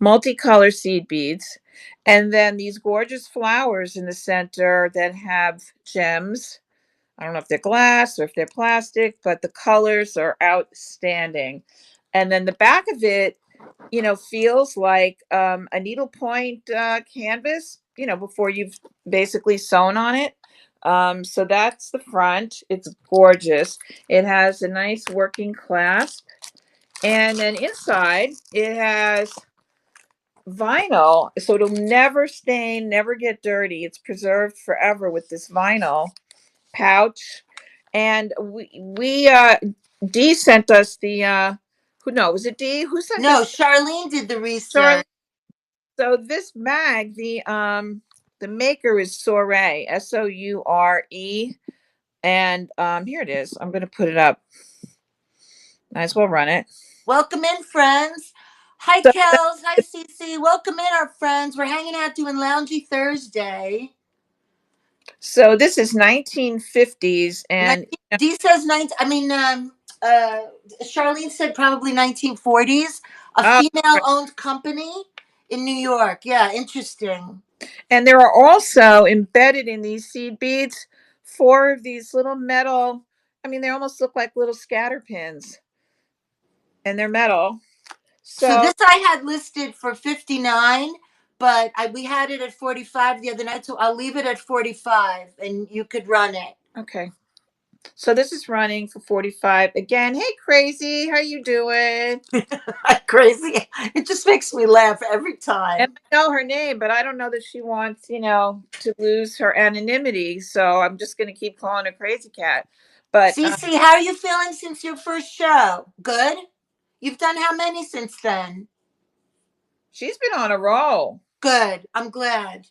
[SPEAKER 2] multicolor seed beads, and then these gorgeous flowers in the center that have gems. I don't know if they're glass or if they're plastic, but the colors are outstanding. And then the back of it, feels like a needlepoint canvas, before you've basically sewn on it. So that's the front. It's gorgeous. It has a nice working clasp. And then inside, it has vinyl. So it'll never stain, never get dirty. It's preserved forever with this vinyl pouch. And we Dee sent us the who no, was it Dee? Who sent
[SPEAKER 1] No,
[SPEAKER 2] us
[SPEAKER 1] Charlene did the research.
[SPEAKER 2] Charlie? So this mag, the maker is Soure, Soure, and here it is. I'm gonna put it up. Might as well run it.
[SPEAKER 1] Welcome in, friends. Hi,
[SPEAKER 2] So,
[SPEAKER 1] Kels. Hi, Cece. Welcome in, our friends. We're hanging out doing Loungy Thursday.
[SPEAKER 2] so this is 1950s, and
[SPEAKER 1] Dee says Charlene said probably 1940s. A
[SPEAKER 2] uh,
[SPEAKER 1] female-owned company in New York. Yeah, interesting.
[SPEAKER 2] and there are also embedded in these seed beads 4 of these little metal. I mean, they almost look like little scatter pins, and they're metal.
[SPEAKER 1] So
[SPEAKER 2] So
[SPEAKER 1] this I had listed for 59, but we had it at 45 the other night, so I'll leave it at 45 and you could run it.
[SPEAKER 2] okay. So this is running for 45 again. Hey, Crazy, how you doing?
[SPEAKER 1] Crazy. It just makes me laugh every
[SPEAKER 2] And
[SPEAKER 1] time.
[SPEAKER 2] I know her name, but I don't know that she wants, to lose her anonymity. So I'm just going to keep calling her Crazy Cat. But
[SPEAKER 1] Cece, how are you feeling since your first show? Good? You've done how many since then?
[SPEAKER 2] she's been on a roll.
[SPEAKER 1] Good. I'm glad.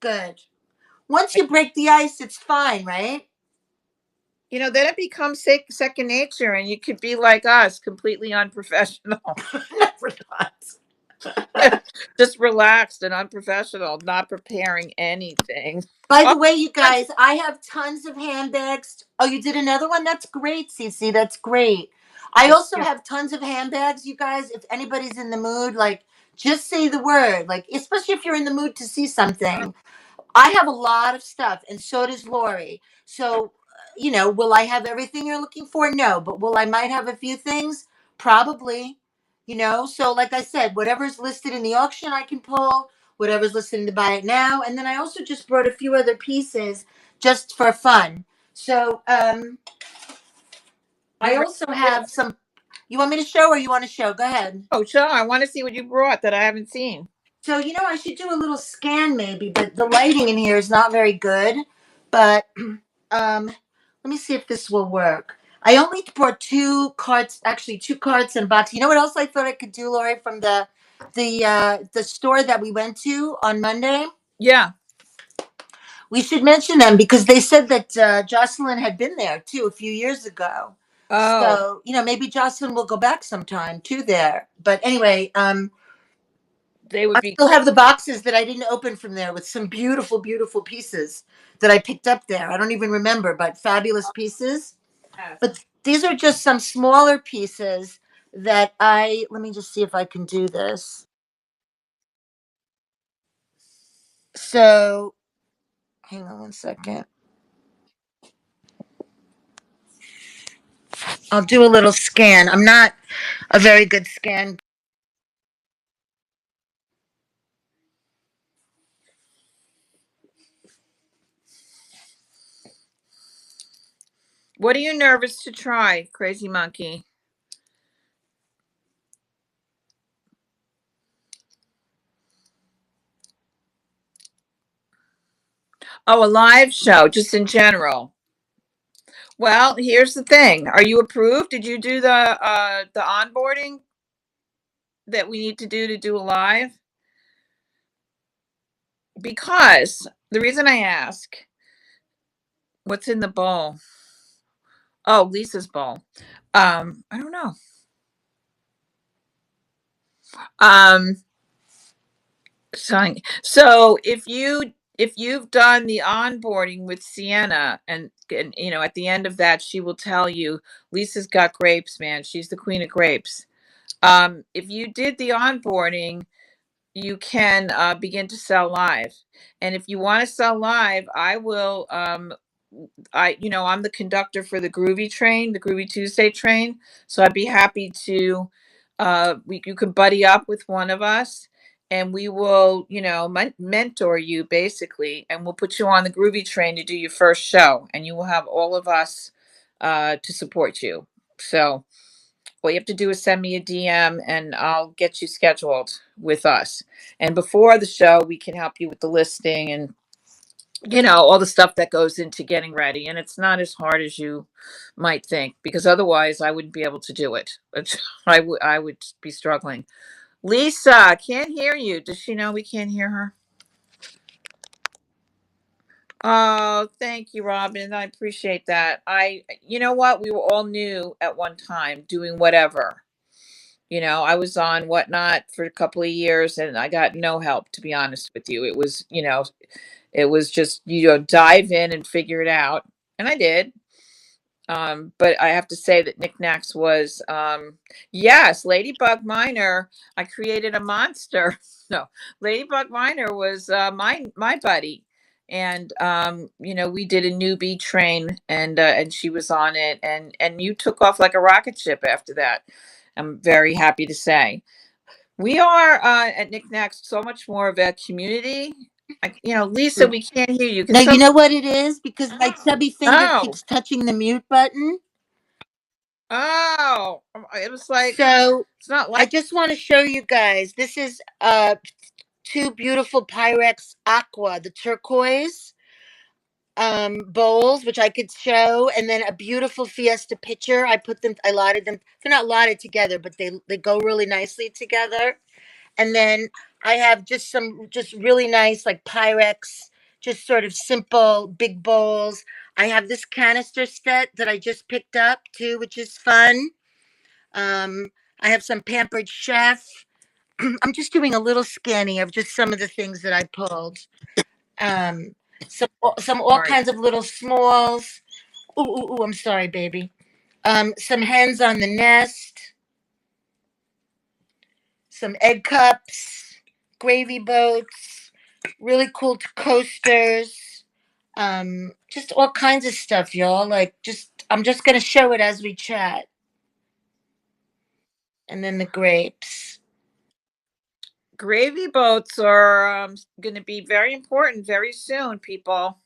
[SPEAKER 1] Good. Once you break the ice, it's fine, right?
[SPEAKER 2] Then it becomes second nature, and you could be like us, completely unprofessional,
[SPEAKER 1] Never not.
[SPEAKER 2] just relaxed and unprofessional, not preparing anything.
[SPEAKER 1] By
[SPEAKER 2] Oh,
[SPEAKER 1] the way, you guys, I have tons of handbags. Oh, you did another one? That's great, Cece. That's great. I
[SPEAKER 2] thank
[SPEAKER 1] also
[SPEAKER 2] you.
[SPEAKER 1] have tons of handbags, you guys. If anybody's in the mood, like, just say the word. Like, especially if you're in the mood to see something. I have a lot of stuff, and so does Laurie. So, will I have everything you're looking for? No, but will I might have a few things? Probably. So like I said, whatever's listed in the auction, I can pull. Whatever's listed in the buy it now, and then I also just brought a few other pieces just for fun. So, I
[SPEAKER 2] You ready?
[SPEAKER 1] also have some. You want me to show, or you want to show? Go ahead.
[SPEAKER 2] Oh, sure. I want to see what you brought that I haven't seen.
[SPEAKER 1] So, I should do a little scan maybe, but the lighting in here is not very good. But let me see if this will work. I only brought 2 cards, actually 2 cards and a box. You know what else I thought I could do, Laurie, from the store that we went to on Monday?
[SPEAKER 2] Yeah.
[SPEAKER 1] We should mention them because they said that Jocelyn had been there too a few years ago.
[SPEAKER 2] Oh,
[SPEAKER 1] So, maybe Jocelyn will go back sometime too there. But anyway,
[SPEAKER 2] they would
[SPEAKER 1] I
[SPEAKER 2] be
[SPEAKER 1] still have the boxes that I didn't open from there with some beautiful, beautiful pieces that I picked up there. I don't even remember, but fabulous pieces.
[SPEAKER 2] yes.
[SPEAKER 1] But these are just some smaller pieces that let me just see if I can do this. So, hang on one second. I'll do a little scan. I'm not a very good scan.
[SPEAKER 2] What are you nervous to try, Crazy Monkey? Oh, a live show, just in general. Well, here's the thing. Are you approved? Did you do the onboarding that we need to do a live? Because the reason I ask, what's in the bowl? Oh, Lisa's bowl. I don't know. Um, so if you've done the onboarding with Sienna, and you know, at the end of that, she will tell you, Lisa's got grapes, man. She's the queen of grapes. If you did the onboarding, you can begin to sell live. And if you want to sell live, I will. I'm the conductor for the Groovy train, the Groovy Tuesday train. So I'd be happy to. You can buddy up with one of us, and we will, mentor you basically, and we'll put you on the Groovy train to do your first show, and you will have all of us to support you. So all you have to do is send me a DM and I'll get you scheduled with us. And before the show, we can help you with the listing and, all the stuff that goes into getting ready. And it's not as hard as you might think, because otherwise I wouldn't be able to do it. I would be struggling. Lisa, can't hear you. Does she know we can't hear her? Oh, thank you, Robin. I appreciate that. You know what? We were all new at one time doing whatever. I was on Whatnot for a couple of years and I got no help, to be honest with you. It was just, dive in and figure it out. And I did. But I have to say that Knickknacks was, yes, Ladybug Miner. I created a monster. No, Ladybug Miner was my buddy. And we did a newbie train, and she was on it, and you took off like a rocket ship after that. I'm very happy to say. We are at Knickknacks so much more of a community. Lisa, we can't hear you. Can
[SPEAKER 1] Now you
[SPEAKER 2] some?
[SPEAKER 1] know what it is because my chubby finger
[SPEAKER 2] Oh,
[SPEAKER 1] keeps touching the mute button.
[SPEAKER 2] oh, it was like
[SPEAKER 1] So
[SPEAKER 2] it's not
[SPEAKER 1] I
[SPEAKER 2] like.
[SPEAKER 1] just want to show you guys. This is two beautiful Pyrex Aqua, the turquoise bowls, which I could show, and then a beautiful Fiesta pitcher. I lotted them. They're not lotted together, but they go really nicely together. And then I have just really nice like Pyrex, just sort of simple big bowls. I have this canister set that I just picked up too, which is fun. Um, I have some Pampered Chef. I'm just doing a little scanning of just some of the things that I pulled. Um, some all
[SPEAKER 2] Sorry.
[SPEAKER 1] kinds of little smalls. Ooh, ooh, ooh, I'm sorry, baby. Some hens on the nest, some egg cups, gravy boats, really cool coasters, just all kinds of stuff, y'all. I'm just gonna show it as we chat, and then the grapes.
[SPEAKER 2] Gravy boats are going to be very important very soon, people.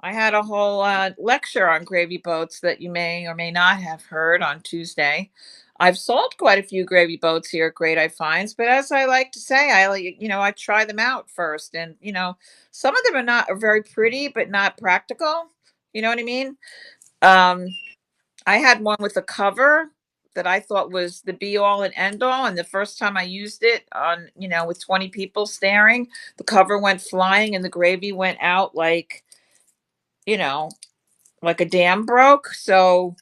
[SPEAKER 2] I had a whole lecture on gravy boats that you may or may not have heard on Tuesday. I've sold quite a few gravy boats here at Great I Finds, but as I like to say, I try them out first, and some of them are very pretty, but not practical. You know what I mean? Um, I had one with a cover that I thought was the be all and end all. And the first time I used it on, with 20 people staring, the cover went flying and the gravy went out you know, like a dam broke. So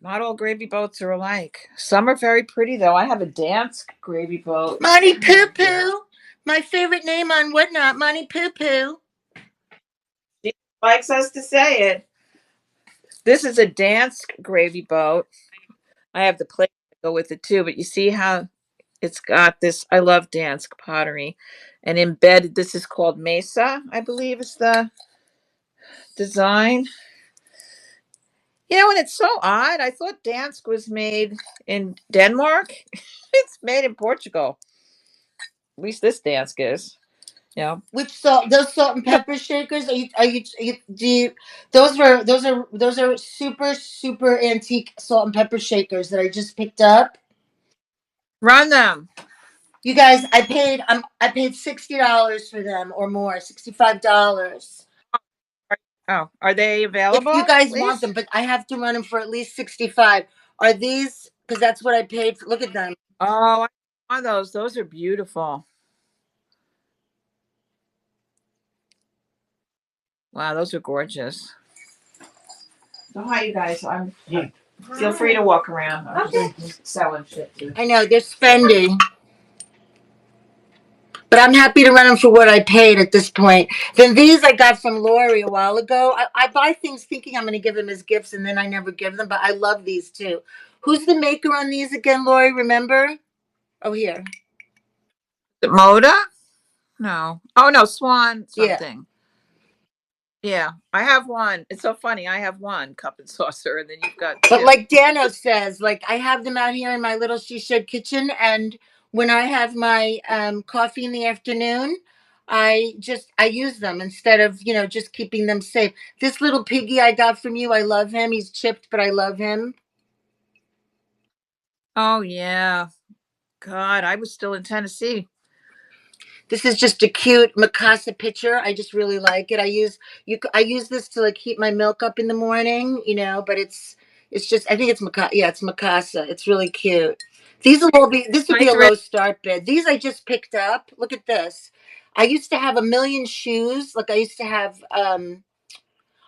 [SPEAKER 2] not all gravy boats are alike. Some are very pretty though. I have a dance gravy boat.
[SPEAKER 1] Monty Poo Poo, my favorite name on Whatnot, Monty Poo Poo.
[SPEAKER 2] She likes us to say it. This is a dance gravy boat. I have the plate to go with it too, but you see how it's got this. I love Dansk pottery, and embedded. This is called Mesa, I believe, is the design. And it's so odd. I thought Dansk was made in Denmark. It's made in Portugal. At least this Dansk is. Yeah.
[SPEAKER 1] Which salt? Those salt and pepper shakers? Do you? Those are super antique salt and pepper shakers that I just picked up.
[SPEAKER 2] Run them.
[SPEAKER 1] You guys, I paid $60 for them or more, $65.
[SPEAKER 2] Oh, are they
[SPEAKER 1] If you
[SPEAKER 2] available,
[SPEAKER 1] guys want
[SPEAKER 2] please?
[SPEAKER 1] them, but I have to run them for at least 65. Are these? Because that's what I paid for. Look at them.
[SPEAKER 2] Oh, I want those. Those are beautiful. Wow, those are gorgeous. So hi, you guys. Feel free to walk around. I'm
[SPEAKER 1] Okay.
[SPEAKER 2] just selling shit too.
[SPEAKER 1] I know they're spendy. but I'm happy to run them for what I paid at this point. Then these I got from Laurie a while ago. I buy things thinking I'm going to give them as gifts, and then I never give them. But I love these too. Who's the maker on these again, Laurie? Remember? Oh, here.
[SPEAKER 2] Moda? No. Oh no, Swan
[SPEAKER 1] Yeah.
[SPEAKER 2] something. Yeah, I have one. It's so funny. I have one cup and saucer, and then you've got
[SPEAKER 1] But
[SPEAKER 2] two.
[SPEAKER 1] like Dano says, like I have them out here in my little she shed kitchen, and when I have my coffee in the afternoon, I use them instead of just keeping them safe. This little piggy I got from you, I love him. He's chipped, but I love him.
[SPEAKER 2] Oh yeah. God, I was still in Tennessee.
[SPEAKER 1] This is just a cute Mikasa picture. I just really like it. I use this to like heat my milk up in the morning, but it's just I think it's Mikasa. Yeah, it's Mikasa. It's really cute. This would
[SPEAKER 2] Hi,
[SPEAKER 1] be a
[SPEAKER 2] Thrift.
[SPEAKER 1] low start bid. These I just picked up. Look at this. I used to have a million shoes. Like I used to have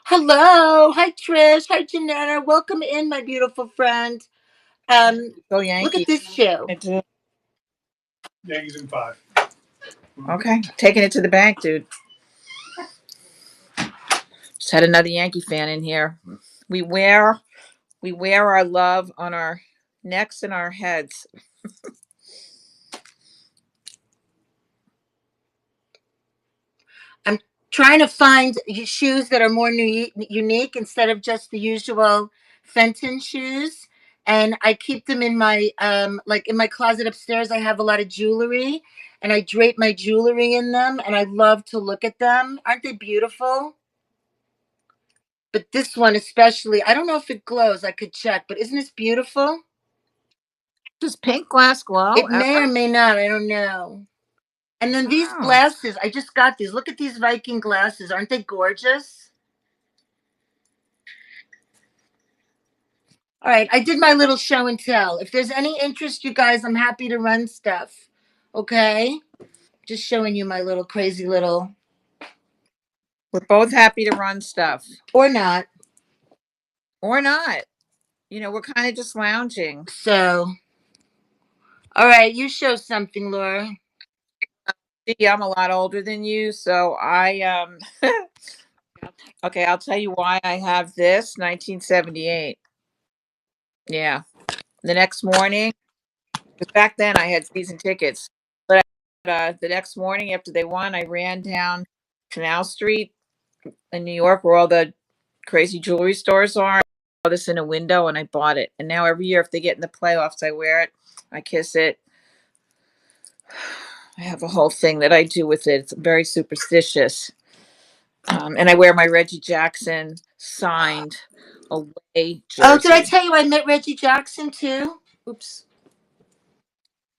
[SPEAKER 1] hello. Hi Trish. Hi Janetta. Welcome in, my beautiful friend.
[SPEAKER 2] Go
[SPEAKER 1] Look at
[SPEAKER 2] Yankees.
[SPEAKER 1] this shoe.
[SPEAKER 2] I do. Yankees in 5. Okay, taking it to the bank, dude. Just had another Yankee fan in here. We wear we wear our love on our necks and our heads.
[SPEAKER 1] I'm trying to find shoes that are more unique instead of just the usual Fenton shoes. And I keep them in my like in my closet upstairs. I have a lot of jewelry, and I drape my jewelry in them, and I love to look at them. Aren't they beautiful? But this one especially, I don't know if it glows. I could check, but isn't this beautiful?
[SPEAKER 2] Does pink glass glow
[SPEAKER 1] It may or
[SPEAKER 2] ever?
[SPEAKER 1] may not. I don't know. And then these
[SPEAKER 2] Oh,
[SPEAKER 1] glasses, I just got these. Look at these Viking glasses. Aren't they gorgeous? All right, I did my little show and tell. If there's any interest, you guys, I'm happy to run stuff. Okay? Just showing you my little crazy little,
[SPEAKER 2] we're both happy to run stuff
[SPEAKER 1] or not.
[SPEAKER 2] or not. We're kind of just lounging.
[SPEAKER 1] So, all right, you show something, Laura.
[SPEAKER 2] See, I'm a lot older than you, so I. Okay, I'll tell you why I have this 1978. Yeah. The next morning, because back then I had season tickets. But the next morning after they won, I ran down Canal Street in New York where all the crazy jewelry stores are. I saw this in a window and I bought it. And now every year, if they get in the playoffs, I wear it. I kiss it. I have a whole thing that I do with it. It's very superstitious. And I wear my Reggie Jackson signed away
[SPEAKER 1] Oh, did I
[SPEAKER 2] jersey.
[SPEAKER 1] tell you I met Reggie Jackson too? Oops.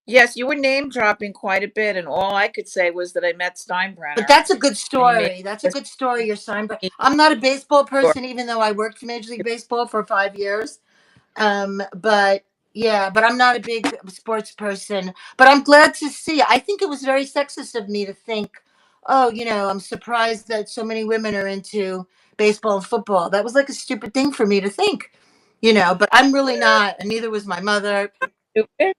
[SPEAKER 2] Yes, you were name dropping quite a bit, and all I could say was that I met
[SPEAKER 1] But
[SPEAKER 2] Steinbrenner,
[SPEAKER 1] that's a good
[SPEAKER 2] and he made
[SPEAKER 1] story. That's a
[SPEAKER 2] a
[SPEAKER 1] good story, your son. But I'm not a baseball
[SPEAKER 2] story.
[SPEAKER 1] person, even though I worked for Major League Baseball for 5 years. But yeah, but I'm not a big sports person. But I'm glad to see. I think it was very sexist of me to think, oh, I'm surprised that so many women are into baseball and football. That was like a stupid thing for me to think, but I'm really not, and neither was my mother.
[SPEAKER 2] Stupid.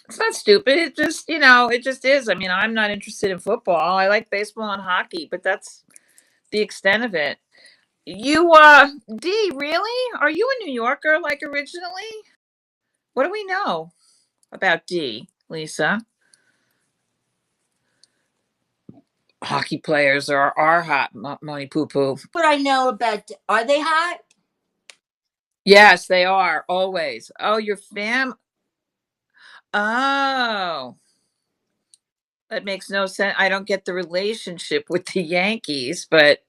[SPEAKER 2] It's not stupid. It just is. I mean, I'm not interested in football. I like baseball and hockey, but that's the extent of it. You, D, really? Are you a New Yorker, like originally? What do we know about D, Lisa? Hockey players are hot, money poo poo.
[SPEAKER 1] What I know about, are they hot?
[SPEAKER 2] Yes, they are always. Oh, your fam. Oh, that makes no sense. I don't get the relationship with the Yankees, but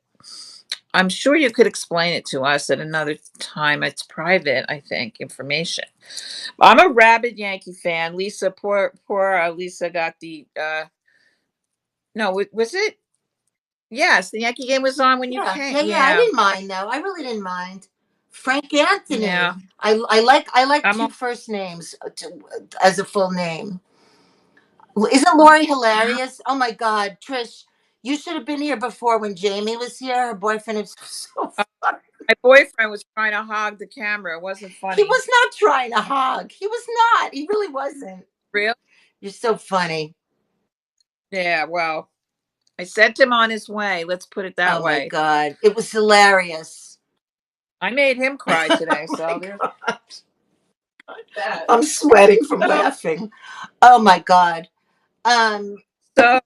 [SPEAKER 2] I'm sure you could explain it to us at another time. It's private, I think, information. I'm a rabid Yankee fan. Lisa, poor Lisa got the. No, was it? Yes, the Yankee game was on when you
[SPEAKER 1] Yeah,
[SPEAKER 2] came.
[SPEAKER 1] yeah, yeah. I
[SPEAKER 2] Yeah,
[SPEAKER 1] didn't mind though. I really didn't mind. Frank Anthony.
[SPEAKER 2] yeah.
[SPEAKER 1] I like
[SPEAKER 2] I'm.
[SPEAKER 1] two first names as a full name. Isn't Laurie hilarious? Oh my God, Trish, you should have been here before when Jamie was here. Her boyfriend is so funny.
[SPEAKER 2] My boyfriend was trying to hog the camera. It wasn't
[SPEAKER 1] He
[SPEAKER 2] funny.
[SPEAKER 1] was not trying to hog. He was not. He really wasn't.
[SPEAKER 2] Real?
[SPEAKER 1] You're so funny.
[SPEAKER 2] Yeah, well, I sent him on his way. Let's put it
[SPEAKER 1] Oh
[SPEAKER 2] that
[SPEAKER 1] my
[SPEAKER 2] way.
[SPEAKER 1] God. It was hilarious.
[SPEAKER 2] I made him cry today,
[SPEAKER 1] Oh my
[SPEAKER 2] so there's
[SPEAKER 1] God.
[SPEAKER 2] that.
[SPEAKER 1] I'm sweating from laughing. Oh my God. Um,
[SPEAKER 2] So,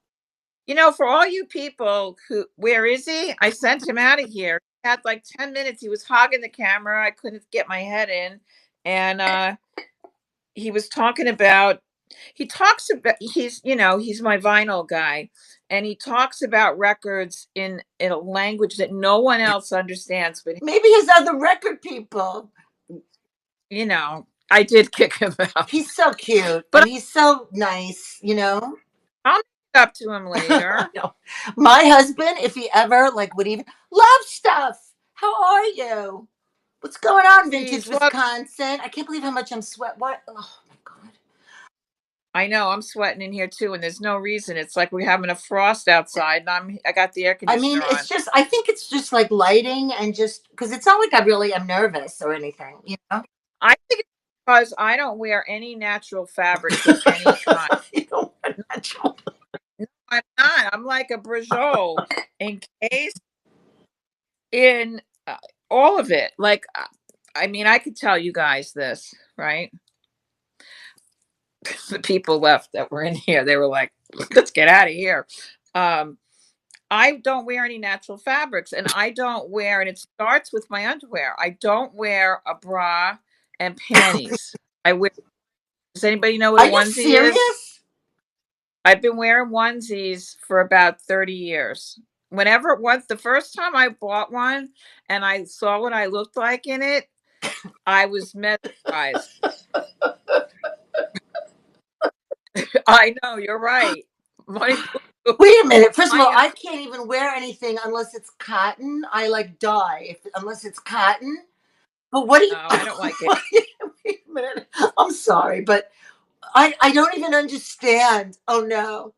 [SPEAKER 2] for all you people who, where is he? I sent him out of here. He had like 10 minutes. He was hogging the camera. I couldn't get my head in. And he was talking about, he's my vinyl guy. And he talks about records in a language that no one else understands. But,
[SPEAKER 1] maybe his other record people.
[SPEAKER 2] I did kick him out.
[SPEAKER 1] He's so cute
[SPEAKER 2] But
[SPEAKER 1] and he's so nice, you know?
[SPEAKER 2] I'll make it up to him later.
[SPEAKER 1] No. My husband, if he ever like would even love stuff. How are you? What's going on, Vintage
[SPEAKER 2] Geez, well,
[SPEAKER 1] Wisconsin? I can't believe how much I'm sweat. What? Oh my God.
[SPEAKER 2] I know I'm sweating in here too, and there's no reason. It's like we're having a frost outside, and I got the air
[SPEAKER 1] I mean,
[SPEAKER 2] conditioner
[SPEAKER 1] it's
[SPEAKER 2] on.
[SPEAKER 1] just, I think it's just like lighting and just because it's not like I really am nervous or anything, you know?
[SPEAKER 2] I think it's because I don't wear any natural fabrics of any kind.
[SPEAKER 1] You know, natural.
[SPEAKER 2] No, I'm not. I'm like a brajol encased in all of it. Like, I mean, I could tell you guys this, right? The people left that were in here, they were like, "Let's get out of here." Um, I don't wear any natural fabrics, and I don't wear, and it starts with my underwear. I don't wear a bra and panties. I wear. Does anybody know what
[SPEAKER 1] Are
[SPEAKER 2] a
[SPEAKER 1] you
[SPEAKER 2] onesie is?
[SPEAKER 1] serious?
[SPEAKER 2] I've been wearing onesies for about 30 years. Whenever it was the first time I bought one and I saw what I looked like in it, I was mesmerized. I know, you're right. Money blue.
[SPEAKER 1] Wait a minute. First of
[SPEAKER 2] I
[SPEAKER 1] all,
[SPEAKER 2] am.
[SPEAKER 1] I can't even wear anything unless it's cotton. I like die if unless it's cotton. But what do you?
[SPEAKER 2] No, I don't like it.
[SPEAKER 1] Wait a minute. I'm sorry, but I don't even understand. Oh no.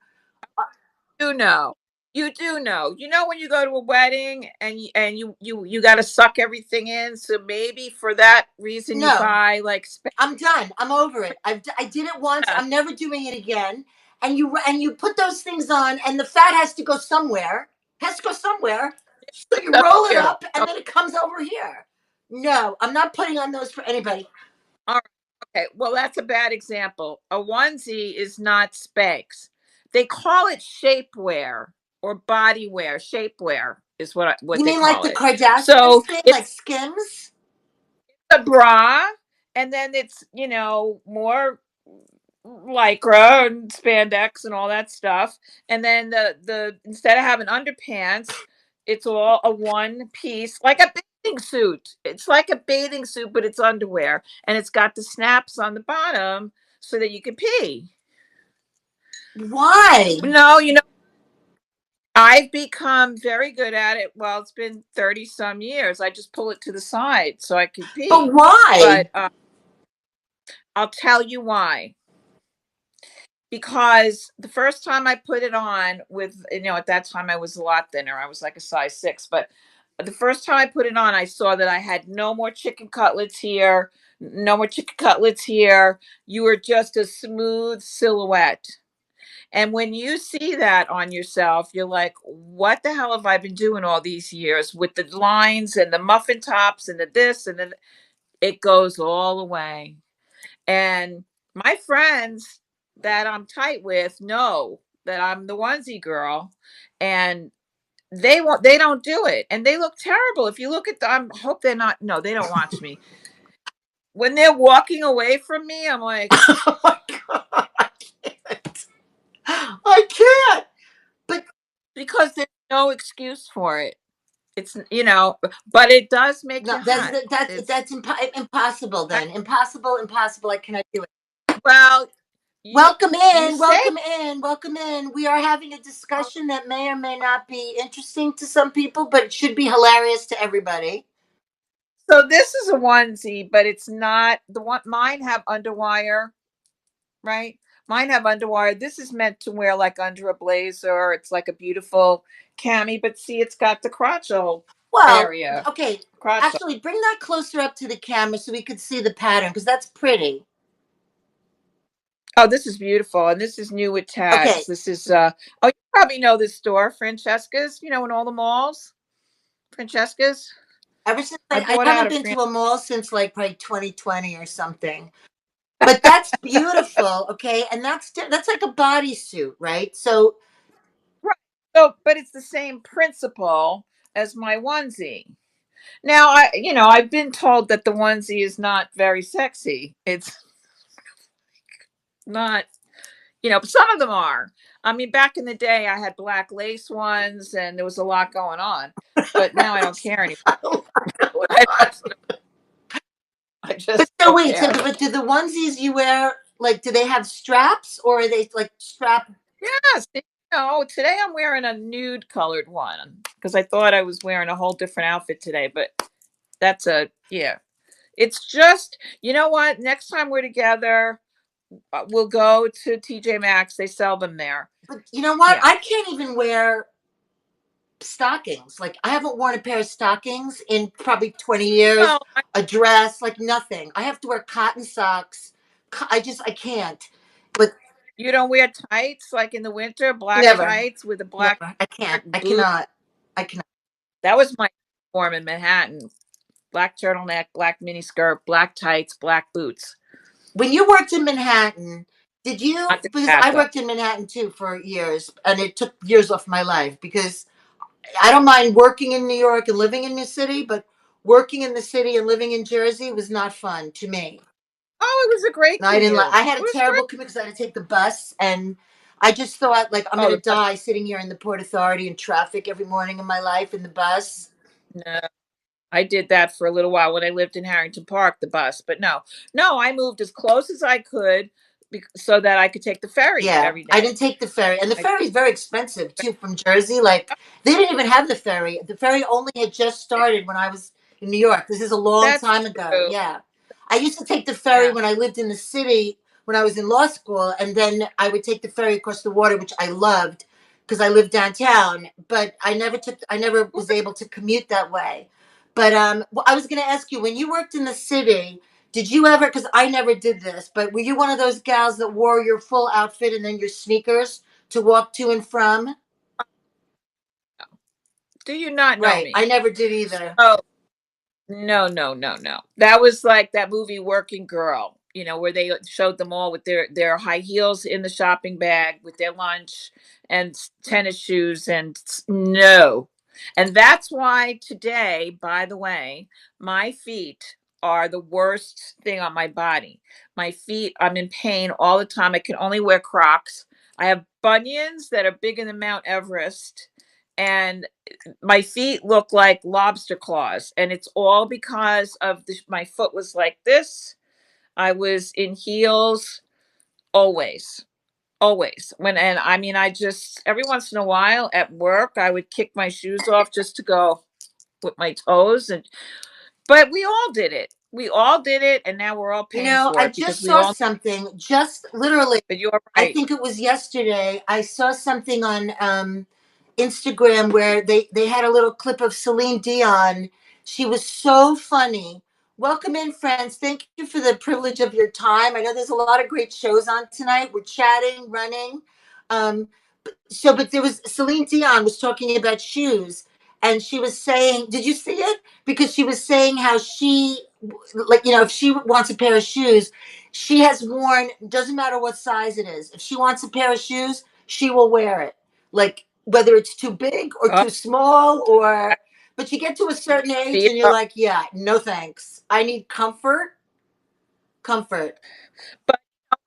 [SPEAKER 2] Do know. You do know. You know when you go to a wedding and you got to suck everything in. So maybe for that reason you
[SPEAKER 1] No.
[SPEAKER 2] buy like
[SPEAKER 1] I'm done. I'm over it. I did it once. I'm never doing it again. And you put those things on, and the fat has to go somewhere. Has to go somewhere. So you roll it
[SPEAKER 2] here.
[SPEAKER 1] up, and then it comes over here. No, I'm not putting on those for anybody.
[SPEAKER 2] All right. Okay. Well, that's a bad example. A onesie is not Spanx. They call it shapewear or body wear. Shapewear is what
[SPEAKER 1] You
[SPEAKER 2] they
[SPEAKER 1] mean like
[SPEAKER 2] call
[SPEAKER 1] the
[SPEAKER 2] it.
[SPEAKER 1] Kardashians
[SPEAKER 2] So
[SPEAKER 1] thing, like
[SPEAKER 2] it's
[SPEAKER 1] Skims?
[SPEAKER 2] a bra, and then it's more lycra and spandex and all that stuff. And then the instead of having underpants, it's all a one piece, like a bathing suit. It's like a bathing suit, but it's underwear, and it's got the snaps on the bottom so that you can pee.
[SPEAKER 1] Why?
[SPEAKER 2] No, I've become very good at it. Well, it's been 30 some years. I just pull it to the side so I can
[SPEAKER 1] But
[SPEAKER 2] pee.
[SPEAKER 1] why?
[SPEAKER 2] But I'll tell you why. Because the first time I put it on at that time I was a lot thinner. I was like a size 6, but the first time I put it on, I saw that I had no more chicken cutlets here, no more chicken cutlets here. You were just a smooth silhouette. And when you see that on yourself, you're like, what the hell have I been doing all these years with the lines and the muffin tops and the this and then it goes all away. And my friends that I'm tight with know that I'm the onesie girl, and they don't do it, and they look terrible. If you look at them, I hope they're not. No, they don't watch me. When they're walking away from me, I'm like,
[SPEAKER 1] Oh my God. I can't. I can't. But
[SPEAKER 2] because there's no excuse for it. But it does make
[SPEAKER 1] no,
[SPEAKER 2] you hot. It's
[SPEAKER 1] impossible then. Impossible, impossible. I cannot do it.
[SPEAKER 2] well, you
[SPEAKER 1] Welcome
[SPEAKER 2] you
[SPEAKER 1] in,
[SPEAKER 2] say
[SPEAKER 1] welcome in, welcome in. We are having a discussion that may or may not be interesting to some people, but it should be hilarious to everybody.
[SPEAKER 2] so. This is a onesie, but it's not the one. Mine have underwire, right? Mine have underwire. This is meant to wear like under a blazer. It's like a beautiful cami, but see, it's got the crotch hole
[SPEAKER 1] Well,
[SPEAKER 2] area.
[SPEAKER 1] okay,
[SPEAKER 2] Crotch hole.
[SPEAKER 1] actually, bring that closer up to the camera so we could see the pattern because that's pretty.
[SPEAKER 2] Oh, this is beautiful, and this is new with tags.
[SPEAKER 1] Okay,
[SPEAKER 2] This is oh, you probably know this store, Francesca's. You know, in all the malls, Francesca's.
[SPEAKER 1] ever since
[SPEAKER 2] I
[SPEAKER 1] I
[SPEAKER 2] bought out
[SPEAKER 1] haven't
[SPEAKER 2] a
[SPEAKER 1] been
[SPEAKER 2] Fran.
[SPEAKER 1] to a mall since like probably 2020 or something. But that's beautiful, okay? And that's like a bodysuit, right? So,
[SPEAKER 2] Right. So, but it's the same principle as my onesie. Now, I've been told that the onesie is not very sexy. It's not, but some of them are. I mean, back in the day, I had black lace ones, and there was a lot going on. But now I don't care anymore. I don't. I
[SPEAKER 1] but
[SPEAKER 2] just
[SPEAKER 1] so
[SPEAKER 2] don't
[SPEAKER 1] wait, so
[SPEAKER 2] care.
[SPEAKER 1] but do the onesies you wear like do they have straps or are they like strap?
[SPEAKER 2] Yes. Today I'm wearing a nude colored one because I thought I was wearing a whole different outfit today. But yeah. It's just, you know what? Next time we're together, we'll go to TJ Maxx. They sell them there.
[SPEAKER 1] But you know what?
[SPEAKER 2] Yeah.
[SPEAKER 1] I can't even wear stockings. Like I haven't worn a pair of stockings in probably 20 years.
[SPEAKER 2] Well,
[SPEAKER 1] A dress, like nothing. I have to wear cotton socks. I can't. But
[SPEAKER 2] you don't wear tights like in the winter, black
[SPEAKER 1] never,
[SPEAKER 2] tights with a black
[SPEAKER 1] never. I can't. I
[SPEAKER 2] boot.
[SPEAKER 1] cannot. I cannot.
[SPEAKER 2] That was my form in Manhattan. Black turtleneck, black mini skirt, black tights, black boots.
[SPEAKER 1] When you worked in Manhattan, did you?
[SPEAKER 2] Not the
[SPEAKER 1] Because
[SPEAKER 2] cat
[SPEAKER 1] I
[SPEAKER 2] though.
[SPEAKER 1] worked in Manhattan too for years, and it took years off my life because I don't mind working in New York and living in New City, but working in the city and living in Jersey was not fun to me.
[SPEAKER 2] Oh, it was a great
[SPEAKER 1] And I didn't like.
[SPEAKER 2] commute.
[SPEAKER 1] I had
[SPEAKER 2] It
[SPEAKER 1] a
[SPEAKER 2] was great.
[SPEAKER 1] terrible commute because I had to take the bus, and I just thought like I'm
[SPEAKER 2] Oh,
[SPEAKER 1] gonna
[SPEAKER 2] the bus.
[SPEAKER 1] die sitting here in the Port Authority in traffic every morning of my life in the bus.
[SPEAKER 2] No, I did that for a little while when I lived in Harrington Park, the bus. But no, no, I moved as close as I could so that I could take the ferry
[SPEAKER 1] Yeah,
[SPEAKER 2] every
[SPEAKER 1] I
[SPEAKER 2] day.
[SPEAKER 1] didn't take the ferry, and the
[SPEAKER 2] I,
[SPEAKER 1] ferry is very expensive too from Jersey. Like they didn't even have the ferry. The ferry only had just started when I was in New York. This is a long
[SPEAKER 2] that's
[SPEAKER 1] time ago.
[SPEAKER 2] true.
[SPEAKER 1] Yeah, I used to take the ferry
[SPEAKER 2] Yeah.
[SPEAKER 1] when I lived in the city when I was in law school, and then I would take the ferry across the water, which I loved because I lived downtown. But I never was able to commute that way. But well, I was going to ask you when you worked in the city. Did you ever, because I never did this, but were you one of those gals that wore your full outfit and then your sneakers to walk to and from?
[SPEAKER 2] Do you not know
[SPEAKER 1] Right. I
[SPEAKER 2] me?
[SPEAKER 1] never did either.
[SPEAKER 2] Oh, no, no, no, no. That was like that movie Working Girl, where they showed them all with their high heels in the shopping bag with their lunch and tennis shoes and no. And that's why today, by the way, my feet are the worst thing on my body. My feet, I'm in pain all the time. I can only wear Crocs. I have bunions that are bigger than Mount Everest. And my feet look like lobster claws, and it's all because of my foot was like this. I was in heels always, always. And I mean, I just every once in a while at work, I would kick my shoes off just to go with my toes. And but we all did it. We all did it, and now we're all paying for
[SPEAKER 1] I
[SPEAKER 2] it because
[SPEAKER 1] just
[SPEAKER 2] we
[SPEAKER 1] saw
[SPEAKER 2] all.
[SPEAKER 1] something, just literally,
[SPEAKER 2] But you're
[SPEAKER 1] I
[SPEAKER 2] right.
[SPEAKER 1] think it was yesterday. I saw something on Instagram where they had a little clip of Celine Dion. She was so funny. Welcome in, friends. Thank you for the privilege of your time. I know there's a lot of great shows on tonight. We're chatting, running. Um, but there was Celine Dion was talking about shoes, and she was saying, "Did you see it?" Because she was saying how she, like, if she wants a pair of shoes, she has worn. Doesn't matter what size it is. If she wants a pair of shoes, she will wear it. Like whether it's too big or
[SPEAKER 2] Oh,
[SPEAKER 1] too small, or. But you get to a certain age,
[SPEAKER 2] feet
[SPEAKER 1] and you're
[SPEAKER 2] are-
[SPEAKER 1] like, "Yeah, no thanks. I need comfort, comfort."
[SPEAKER 2] but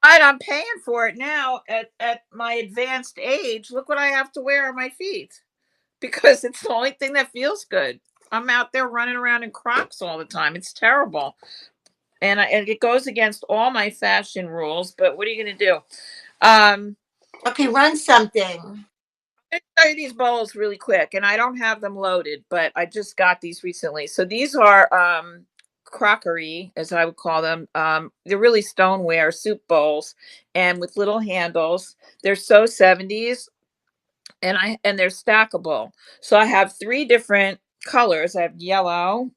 [SPEAKER 2] I'm paying for it now at my advanced age. Look what I have to wear on my feet because it's the only thing that feels good. I'm out there running around in Crocs all the time. It's terrible. And it goes against all my fashion rules, but what are you going to do? Um,
[SPEAKER 1] Okay, run something.
[SPEAKER 2] I'm going to show you these bowls really quick, and I don't have them loaded, but I just got these recently. So these are crockery, as I would call them. They're really stoneware soup bowls, and with little handles. They're so 70s, and they're stackable. So I have three different colors. I have yellow.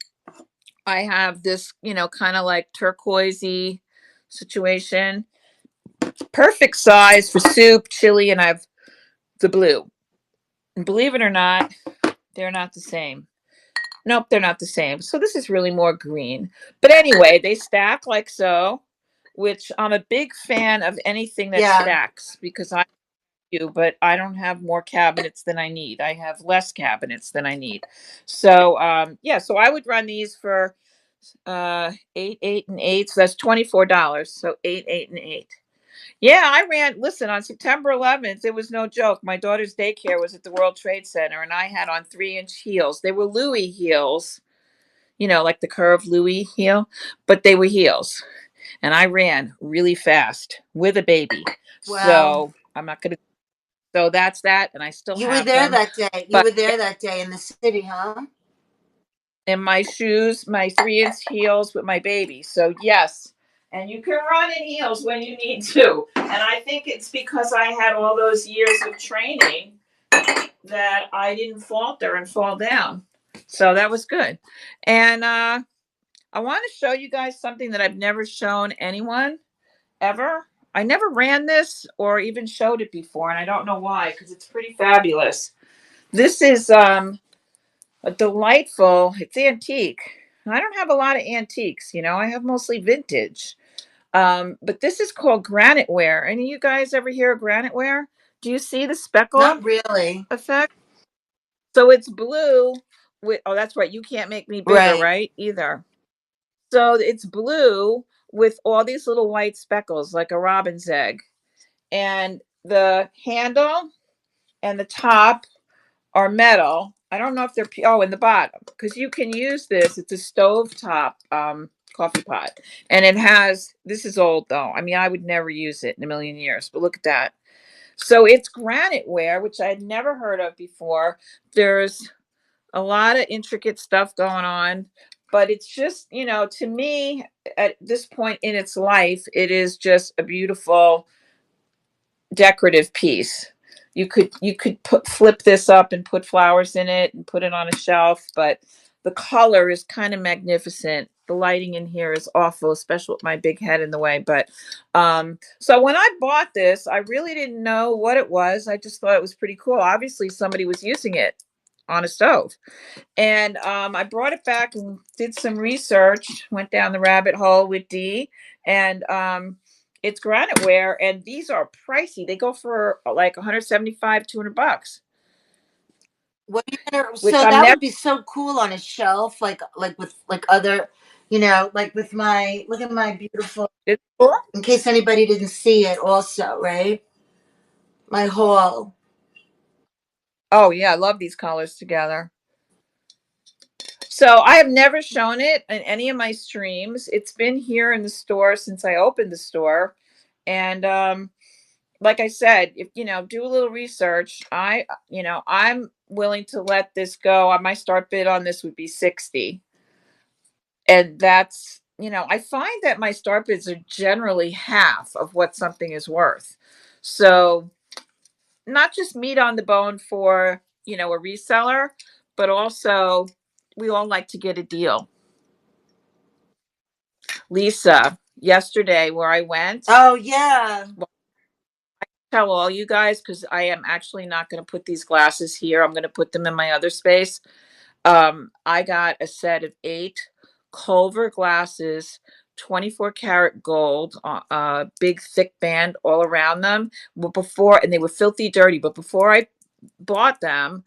[SPEAKER 2] I have this, kind of like turquoisey situation. perfect size for soup, chili, and I have the blue. And believe it or not, they're not the same. Nope, they're not the same. So this is really more green. But anyway, they stack like so, which I'm a big fan of anything that
[SPEAKER 1] Yeah.
[SPEAKER 2] stacks because I do, but I don't have more cabinets than I need. I have less cabinets than I need. So yeah, so I would run these for 8, 8, and 8. So that's $24. So 8, 8, and 8. Yeah, I ran. Listen, on September 11th, it was no joke. My daughter's daycare was at the World Trade Center, and I had on 3-inch heels. They were Louis heels, like the curved Louis heel, but they were heels. And I ran really fast with a baby.
[SPEAKER 1] Wow.
[SPEAKER 2] So I'm not going to. So that's that. And I still
[SPEAKER 1] You were
[SPEAKER 2] have
[SPEAKER 1] there
[SPEAKER 2] them.
[SPEAKER 1] that day. You
[SPEAKER 2] But
[SPEAKER 1] were there that day in the city, huh?
[SPEAKER 2] in my shoes, my 3-inch heels with my baby. So yes. And you can run in heels when you need to. And I think it's because I had all those years of training that I didn't falter and fall down. So that was good. And I want to show you guys something that I've never shown anyone ever. I never ran this or even showed it before, and I don't know why, because it's pretty fabulous. This is a delightful, it's antique. I don't have a lot of antiques, I have mostly vintage. But this is called granite ware. Any of you guys ever hear of granite ware? Do you see the speckle
[SPEAKER 1] Not really.
[SPEAKER 2] effect? So it's blue with, oh, that's right. You can't make me bigger,
[SPEAKER 1] Right.
[SPEAKER 2] right? Either. So it's blue with all these little white speckles like a robin's egg. And the handle and the top are metal. I don't know if they're, in the bottom, because you can use this. It's a stovetop coffee pot. And it has, this is old though. I mean, I would never use it in a million years, but look at that. So it's granite ware, which I'd never heard of before. There's a lot of intricate stuff going on, but it's just, to me, at this point in its life, it is just a beautiful decorative piece. You could flip this up and put flowers in it and put it on a shelf, but the color is kind of magnificent. The lighting in here is awful, especially with my big head in the way. But so when I bought this, I really didn't know what it was. I just thought it was pretty cool. Obviously, somebody was using it on a stove. And I brought it back and did some research, went down the rabbit hole with Dee, and it's granite ware, and these are pricey. They go for like 175, $200,
[SPEAKER 1] What are you gonna?
[SPEAKER 2] which
[SPEAKER 1] So
[SPEAKER 2] I'm
[SPEAKER 1] that
[SPEAKER 2] never.
[SPEAKER 1] would be so cool on a shelf, like with like other, like with my look at my beautiful.
[SPEAKER 2] It's cool.
[SPEAKER 1] In case anybody didn't see it, also, right? My haul.
[SPEAKER 2] Oh yeah, I love these colors together. So I have never shown it in any of my streams. It's been here in the store since I opened the store, and like I said, if do a little research, I'm willing to let this go. My start bid on this would be 60. And that's, I find that my start bids are generally half of what something is worth. So not just meat on the bone for, a reseller, but also we all like to get a deal. Lisa, yesterday where I went,
[SPEAKER 1] Oh yeah.
[SPEAKER 2] tell all you guys, because I am actually not going to put these glasses here. I'm going to put them in my other space. I got a set of 8 Culver glasses, 24 karat gold, big thick band all around them. And they were filthy dirty. But before I bought them,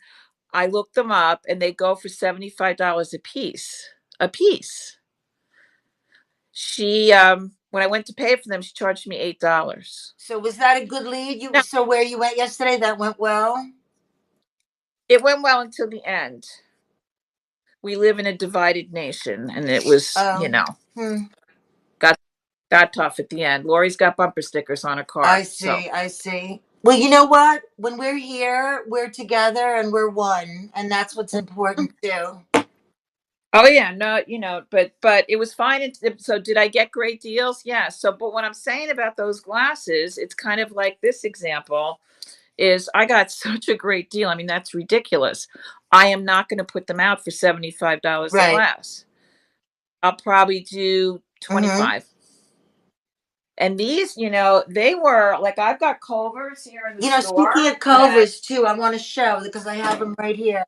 [SPEAKER 2] I looked them up, and they go for $75 a piece. A piece. She when I went to pay for them, she charged me $8.
[SPEAKER 1] So was that a good lead?
[SPEAKER 2] Now
[SPEAKER 1] So where you went yesterday, that went well.
[SPEAKER 2] it went well until the end. We live in a divided nation, and it was,
[SPEAKER 1] Oh. Hmm.
[SPEAKER 2] got tough at the end. Laurie's got bumper stickers on her
[SPEAKER 1] I
[SPEAKER 2] car. So,
[SPEAKER 1] see. I see. Well, you know what? When we're here, we're together and we're one, and that's what's important too.
[SPEAKER 2] oh yeah, no, but it was fine. So did I get great deals? Yeah. So, but what I'm saying about those glasses, it's kind of like this example is I got such a great deal. I mean, that's ridiculous. I am not going to put them out for $75 a
[SPEAKER 1] Right.
[SPEAKER 2] glass. I'll probably do
[SPEAKER 1] Mm-hmm.
[SPEAKER 2] 25. And these, they were like, I've got Culvers here in the
[SPEAKER 1] Speaking
[SPEAKER 2] store
[SPEAKER 1] of
[SPEAKER 2] that
[SPEAKER 1] Culvers too, I want to show because I have them right here.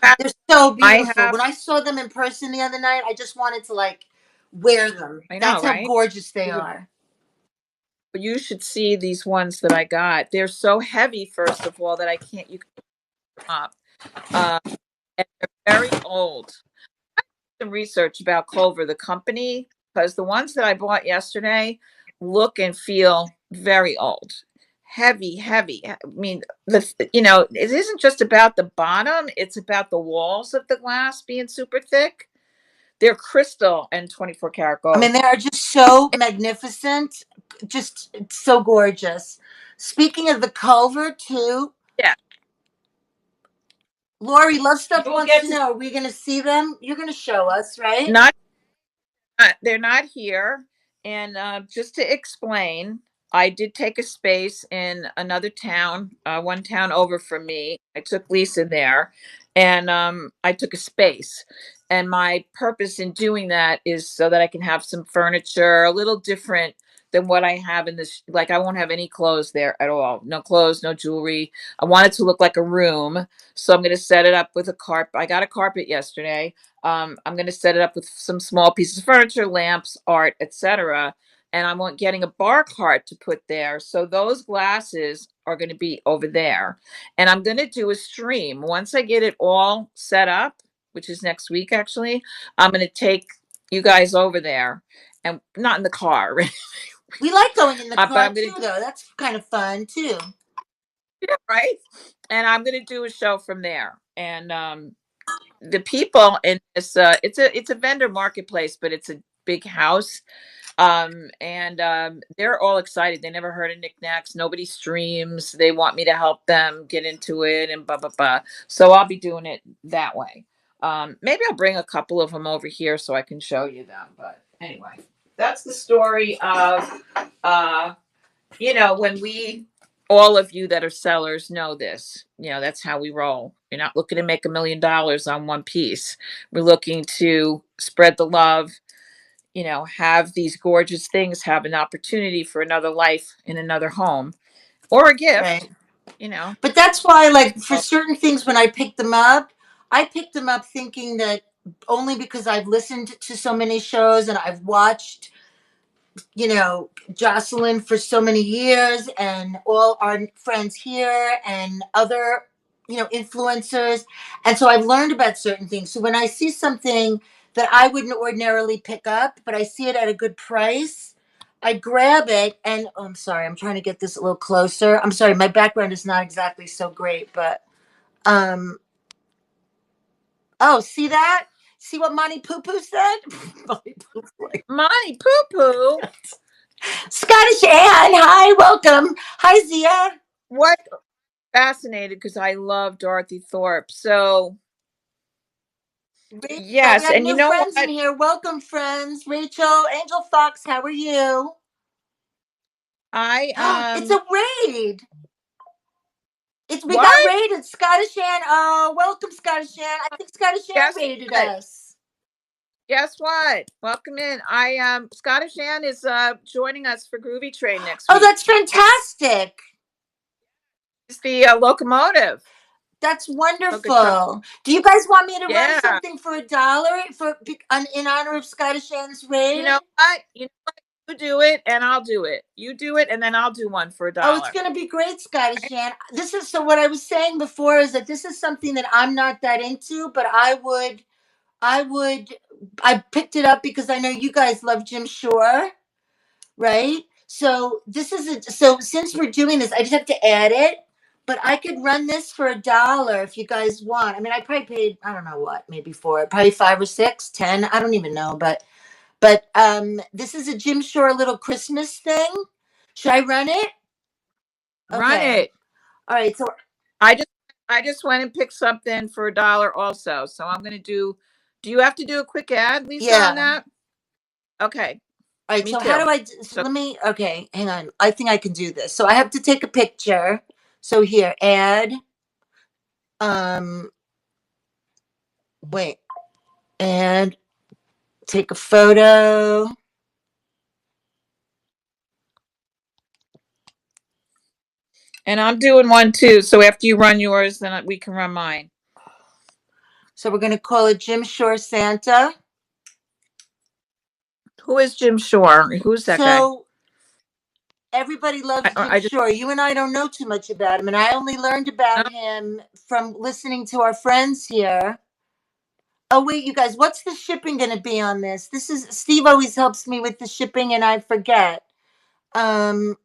[SPEAKER 2] I
[SPEAKER 1] They're so beautiful.
[SPEAKER 2] have,
[SPEAKER 1] When I saw them in person the other night, I just wanted to like wear them.
[SPEAKER 2] I know,
[SPEAKER 1] That's how
[SPEAKER 2] right?
[SPEAKER 1] gorgeous they are.
[SPEAKER 2] You should see these ones that I got. They're so heavy, first of all, that you can pick them up. And they're very old. Some research about Culver, the company, because the ones that I bought yesterday look and feel very old. Heavy, heavy. I mean, it isn't just about the bottom, it's about the walls of the glass being super thick. They're crystal and 24 karat
[SPEAKER 1] I
[SPEAKER 2] gold.
[SPEAKER 1] mean, they are just so magnificent. Just it's so gorgeous. Speaking of the Culver too,
[SPEAKER 2] Yeah.
[SPEAKER 1] Lori, Love Stuff
[SPEAKER 2] You'll
[SPEAKER 1] wants
[SPEAKER 2] get
[SPEAKER 1] to
[SPEAKER 2] to
[SPEAKER 1] know, are we going to see them? You're going to show us, right?
[SPEAKER 2] not they're not here. And just to explain, I did take a space in another town, one town over from me. I took Lisa there, and I took a space. And my purpose in doing that is so that I can have some furniture, a little different than what I have in this. Like, I won't have any clothes there at all. No clothes, no jewelry. I want it to look like a room. So I'm going to set it up with a carpet. I got a carpet yesterday. I'm going to set it up with some small pieces of furniture, lamps, art, etc. And I'm getting a bar cart to put there. So those glasses are going to be over there. And I'm going to do a stream. Once I get it all set up, which is next week, actually, I'm going to take you guys over there, and not in the car.
[SPEAKER 1] We like going in the
[SPEAKER 2] But
[SPEAKER 1] car
[SPEAKER 2] I'm
[SPEAKER 1] too,
[SPEAKER 2] going to,
[SPEAKER 1] though. That's kind of fun too.
[SPEAKER 2] right? And I'm going to do a show from there. And the people in this, it's a vendor marketplace, but it's a big house. And they're all excited. They never heard of knickknacks. Nobody streams. They want me to help them get into it and blah blah blah. So I'll be doing it that way. Maybe I'll bring a couple of them over here so I can show you them. But anyway, that's the story of when all of you that are sellers know this. That's how we roll. You're not looking to make $1 million on one piece. We're looking to spread the love, have these gorgeous things have an opportunity for another life in another home or a
[SPEAKER 1] Right.
[SPEAKER 2] gift, you know.
[SPEAKER 1] But that's why, like, for
[SPEAKER 2] So,
[SPEAKER 1] certain things, when I picked them up thinking that only because I've listened to so many shows and I've watched, Jocelyn for so many years and all our friends here and other, influencers. And so I've learned about certain things. So when I see something that I wouldn't ordinarily pick up, but I see it at a good price, I grab it and I'm sorry, I'm trying to get this a little closer. I'm sorry, my background is not exactly so great, but um oh, see that? See what Monty Poo Poo said? Monty Poo Poo.
[SPEAKER 2] Monty Poo Poo,
[SPEAKER 1] Scottish Ann, hi, welcome. Hi, Zia.
[SPEAKER 2] what fascinated because I love Dorothy Thorpe. So
[SPEAKER 1] Rachel, we
[SPEAKER 2] yes,
[SPEAKER 1] have
[SPEAKER 2] and you
[SPEAKER 1] new
[SPEAKER 2] know
[SPEAKER 1] friends in
[SPEAKER 2] what?
[SPEAKER 1] here. Welcome, friends. Rachel, Angel Fox, how are you?
[SPEAKER 2] I
[SPEAKER 1] It's a raid. We
[SPEAKER 2] what?
[SPEAKER 1] got raided. Scottish Ann. Oh, welcome, Scottish Ann. I think Scottish Ann
[SPEAKER 2] Guess
[SPEAKER 1] raided
[SPEAKER 2] what?
[SPEAKER 1] us.
[SPEAKER 2] Guess what? Welcome in. Scottish Ann is joining us for Groovy Train next
[SPEAKER 1] Oh,
[SPEAKER 2] week.
[SPEAKER 1] that's fantastic.
[SPEAKER 2] It's the locomotive.
[SPEAKER 1] That's
[SPEAKER 2] Locomotive.
[SPEAKER 1] wonderful. Do you guys want me to run
[SPEAKER 2] Yeah.
[SPEAKER 1] something for $1 in honor of Scottish Ann's
[SPEAKER 2] You
[SPEAKER 1] raid?
[SPEAKER 2] know what? You do it and I'll do it. You do it and then I'll do one for a
[SPEAKER 1] Oh, it's
[SPEAKER 2] dollar.
[SPEAKER 1] going to be great, Scottish Ann. This is so. What I was saying before is that this is something that I'm not that into, but I would, I picked it up because I know you guys love Jim Shore, right? So so since we're doing this, I just have to add it, but I could run this for $1 if you guys want. I mean, I probably paid, I don't know what, maybe for it, probably 5 or 6, 10. I don't even know, but this is a Jim Shore little Christmas thing. Should I run it?
[SPEAKER 2] Run
[SPEAKER 1] Okay.
[SPEAKER 2] it.
[SPEAKER 1] All right. So
[SPEAKER 2] I just I just went and picked something for a dollar also. So I'm gonna do you have to do a quick ad, Lisa, on
[SPEAKER 1] yeah.
[SPEAKER 2] that? Okay.
[SPEAKER 1] All right.
[SPEAKER 2] Me
[SPEAKER 1] So how
[SPEAKER 2] too.
[SPEAKER 1] do I? So
[SPEAKER 2] So
[SPEAKER 1] let me. Okay, hang on. I think I can do this. So I have to take a picture. So here, add. Um. Wait. And take a photo.
[SPEAKER 2] And I'm doing one too. So after you run yours, then we can run mine.
[SPEAKER 1] So we're going to call it Jim Shore Santa.
[SPEAKER 2] Who is Jim Shore? Who's that guy?
[SPEAKER 1] So everybody loves Jim
[SPEAKER 2] I just
[SPEAKER 1] Shore. You and I don't know too much about him, and I only learned about him from listening to our friends here. Oh wait, you guys, what's the shipping going to be on this? This is Steve always helps me with the shipping, and I forget. Um,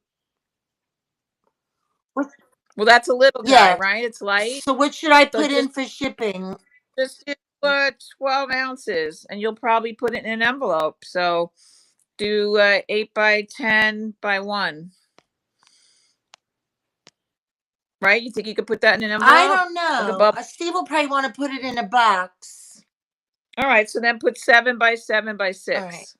[SPEAKER 2] well, that's a little guy,
[SPEAKER 1] yeah.
[SPEAKER 2] right? It's light.
[SPEAKER 1] So what should I
[SPEAKER 2] So
[SPEAKER 1] put in for shipping?
[SPEAKER 2] just do 12 ounces, and you'll probably put it in an envelope. So do 8 by 10 by 1. Right? You think you could put that in an
[SPEAKER 1] I
[SPEAKER 2] envelope?
[SPEAKER 1] don't
[SPEAKER 2] Like a
[SPEAKER 1] know.
[SPEAKER 2] bubble?
[SPEAKER 1] Steve will probably want to put it in a box.
[SPEAKER 2] All right. So then put 7 by 7 by
[SPEAKER 1] All right.
[SPEAKER 2] 6.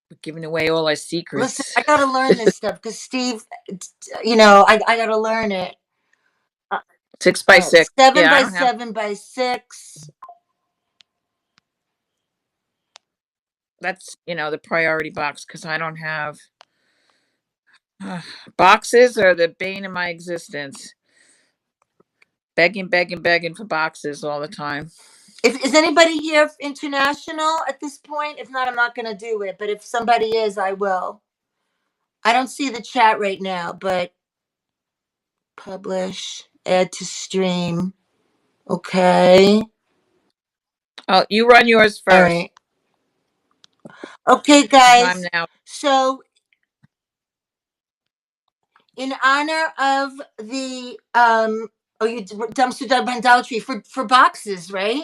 [SPEAKER 2] We're giving away all our
[SPEAKER 1] Listen,
[SPEAKER 2] secrets.
[SPEAKER 1] I got to learn this stuff because Steve, I got to learn it.
[SPEAKER 2] 6 by
[SPEAKER 1] All right,
[SPEAKER 2] 6.
[SPEAKER 1] 7
[SPEAKER 2] Yeah, I
[SPEAKER 1] by
[SPEAKER 2] don't have.
[SPEAKER 1] 7 by 6.
[SPEAKER 2] That's the priority box because I don't have boxes are the bane of my existence. Begging, begging, begging for boxes all the time.
[SPEAKER 1] Is anybody here international at this point? If not, I'm not going to do it. But if somebody is, I will. I don't see the chat right now, but publish, add to stream. Okay.
[SPEAKER 2] Oh, you run yours
[SPEAKER 1] All
[SPEAKER 2] first
[SPEAKER 1] right. Okay,
[SPEAKER 2] because I'm
[SPEAKER 1] guys.
[SPEAKER 2] now.
[SPEAKER 1] So, in honor of the you dumpster dive idolatry for boxes, right?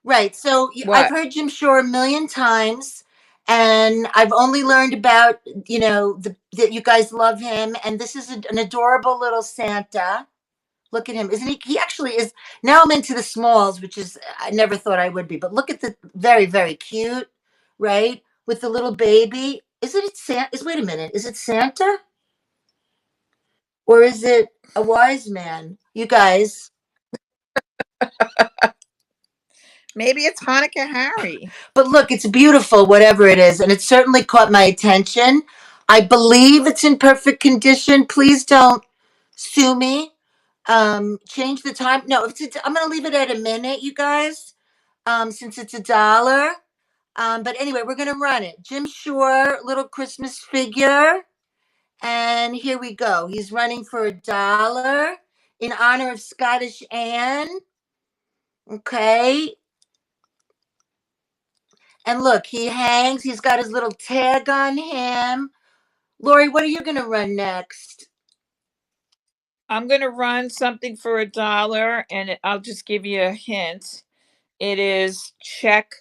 [SPEAKER 1] Right. So I've
[SPEAKER 2] What?
[SPEAKER 1] heard Jim Shore a million times, and I've only learned about that you guys love him, and this is an adorable little Santa. Look at him, isn't he? He actually is. Now I'm into the smalls, which is I never thought I would be, but look at the very very cute, right? With the little baby. Is it Santa? Wait a minute. Is it Santa or is it a wise man? You guys.
[SPEAKER 2] Maybe it's Hanukkah Harry.
[SPEAKER 1] But look, it's beautiful, whatever it is, and it certainly caught my attention. I believe it's in perfect condition. Please don't sue me. Change the time. No, I'm going to leave it at a minute, you guys, since it's $1. But anyway, we're going to run it. Jim Shore, little Christmas figure. And here we go. He's running for $1 in honor of Scottish Anne. Okay. And look, he hangs. He's got his little tag on him. Laurie, what are you going to run next?
[SPEAKER 2] I'm going to run something for $1, and I'll just give you a hint. It is check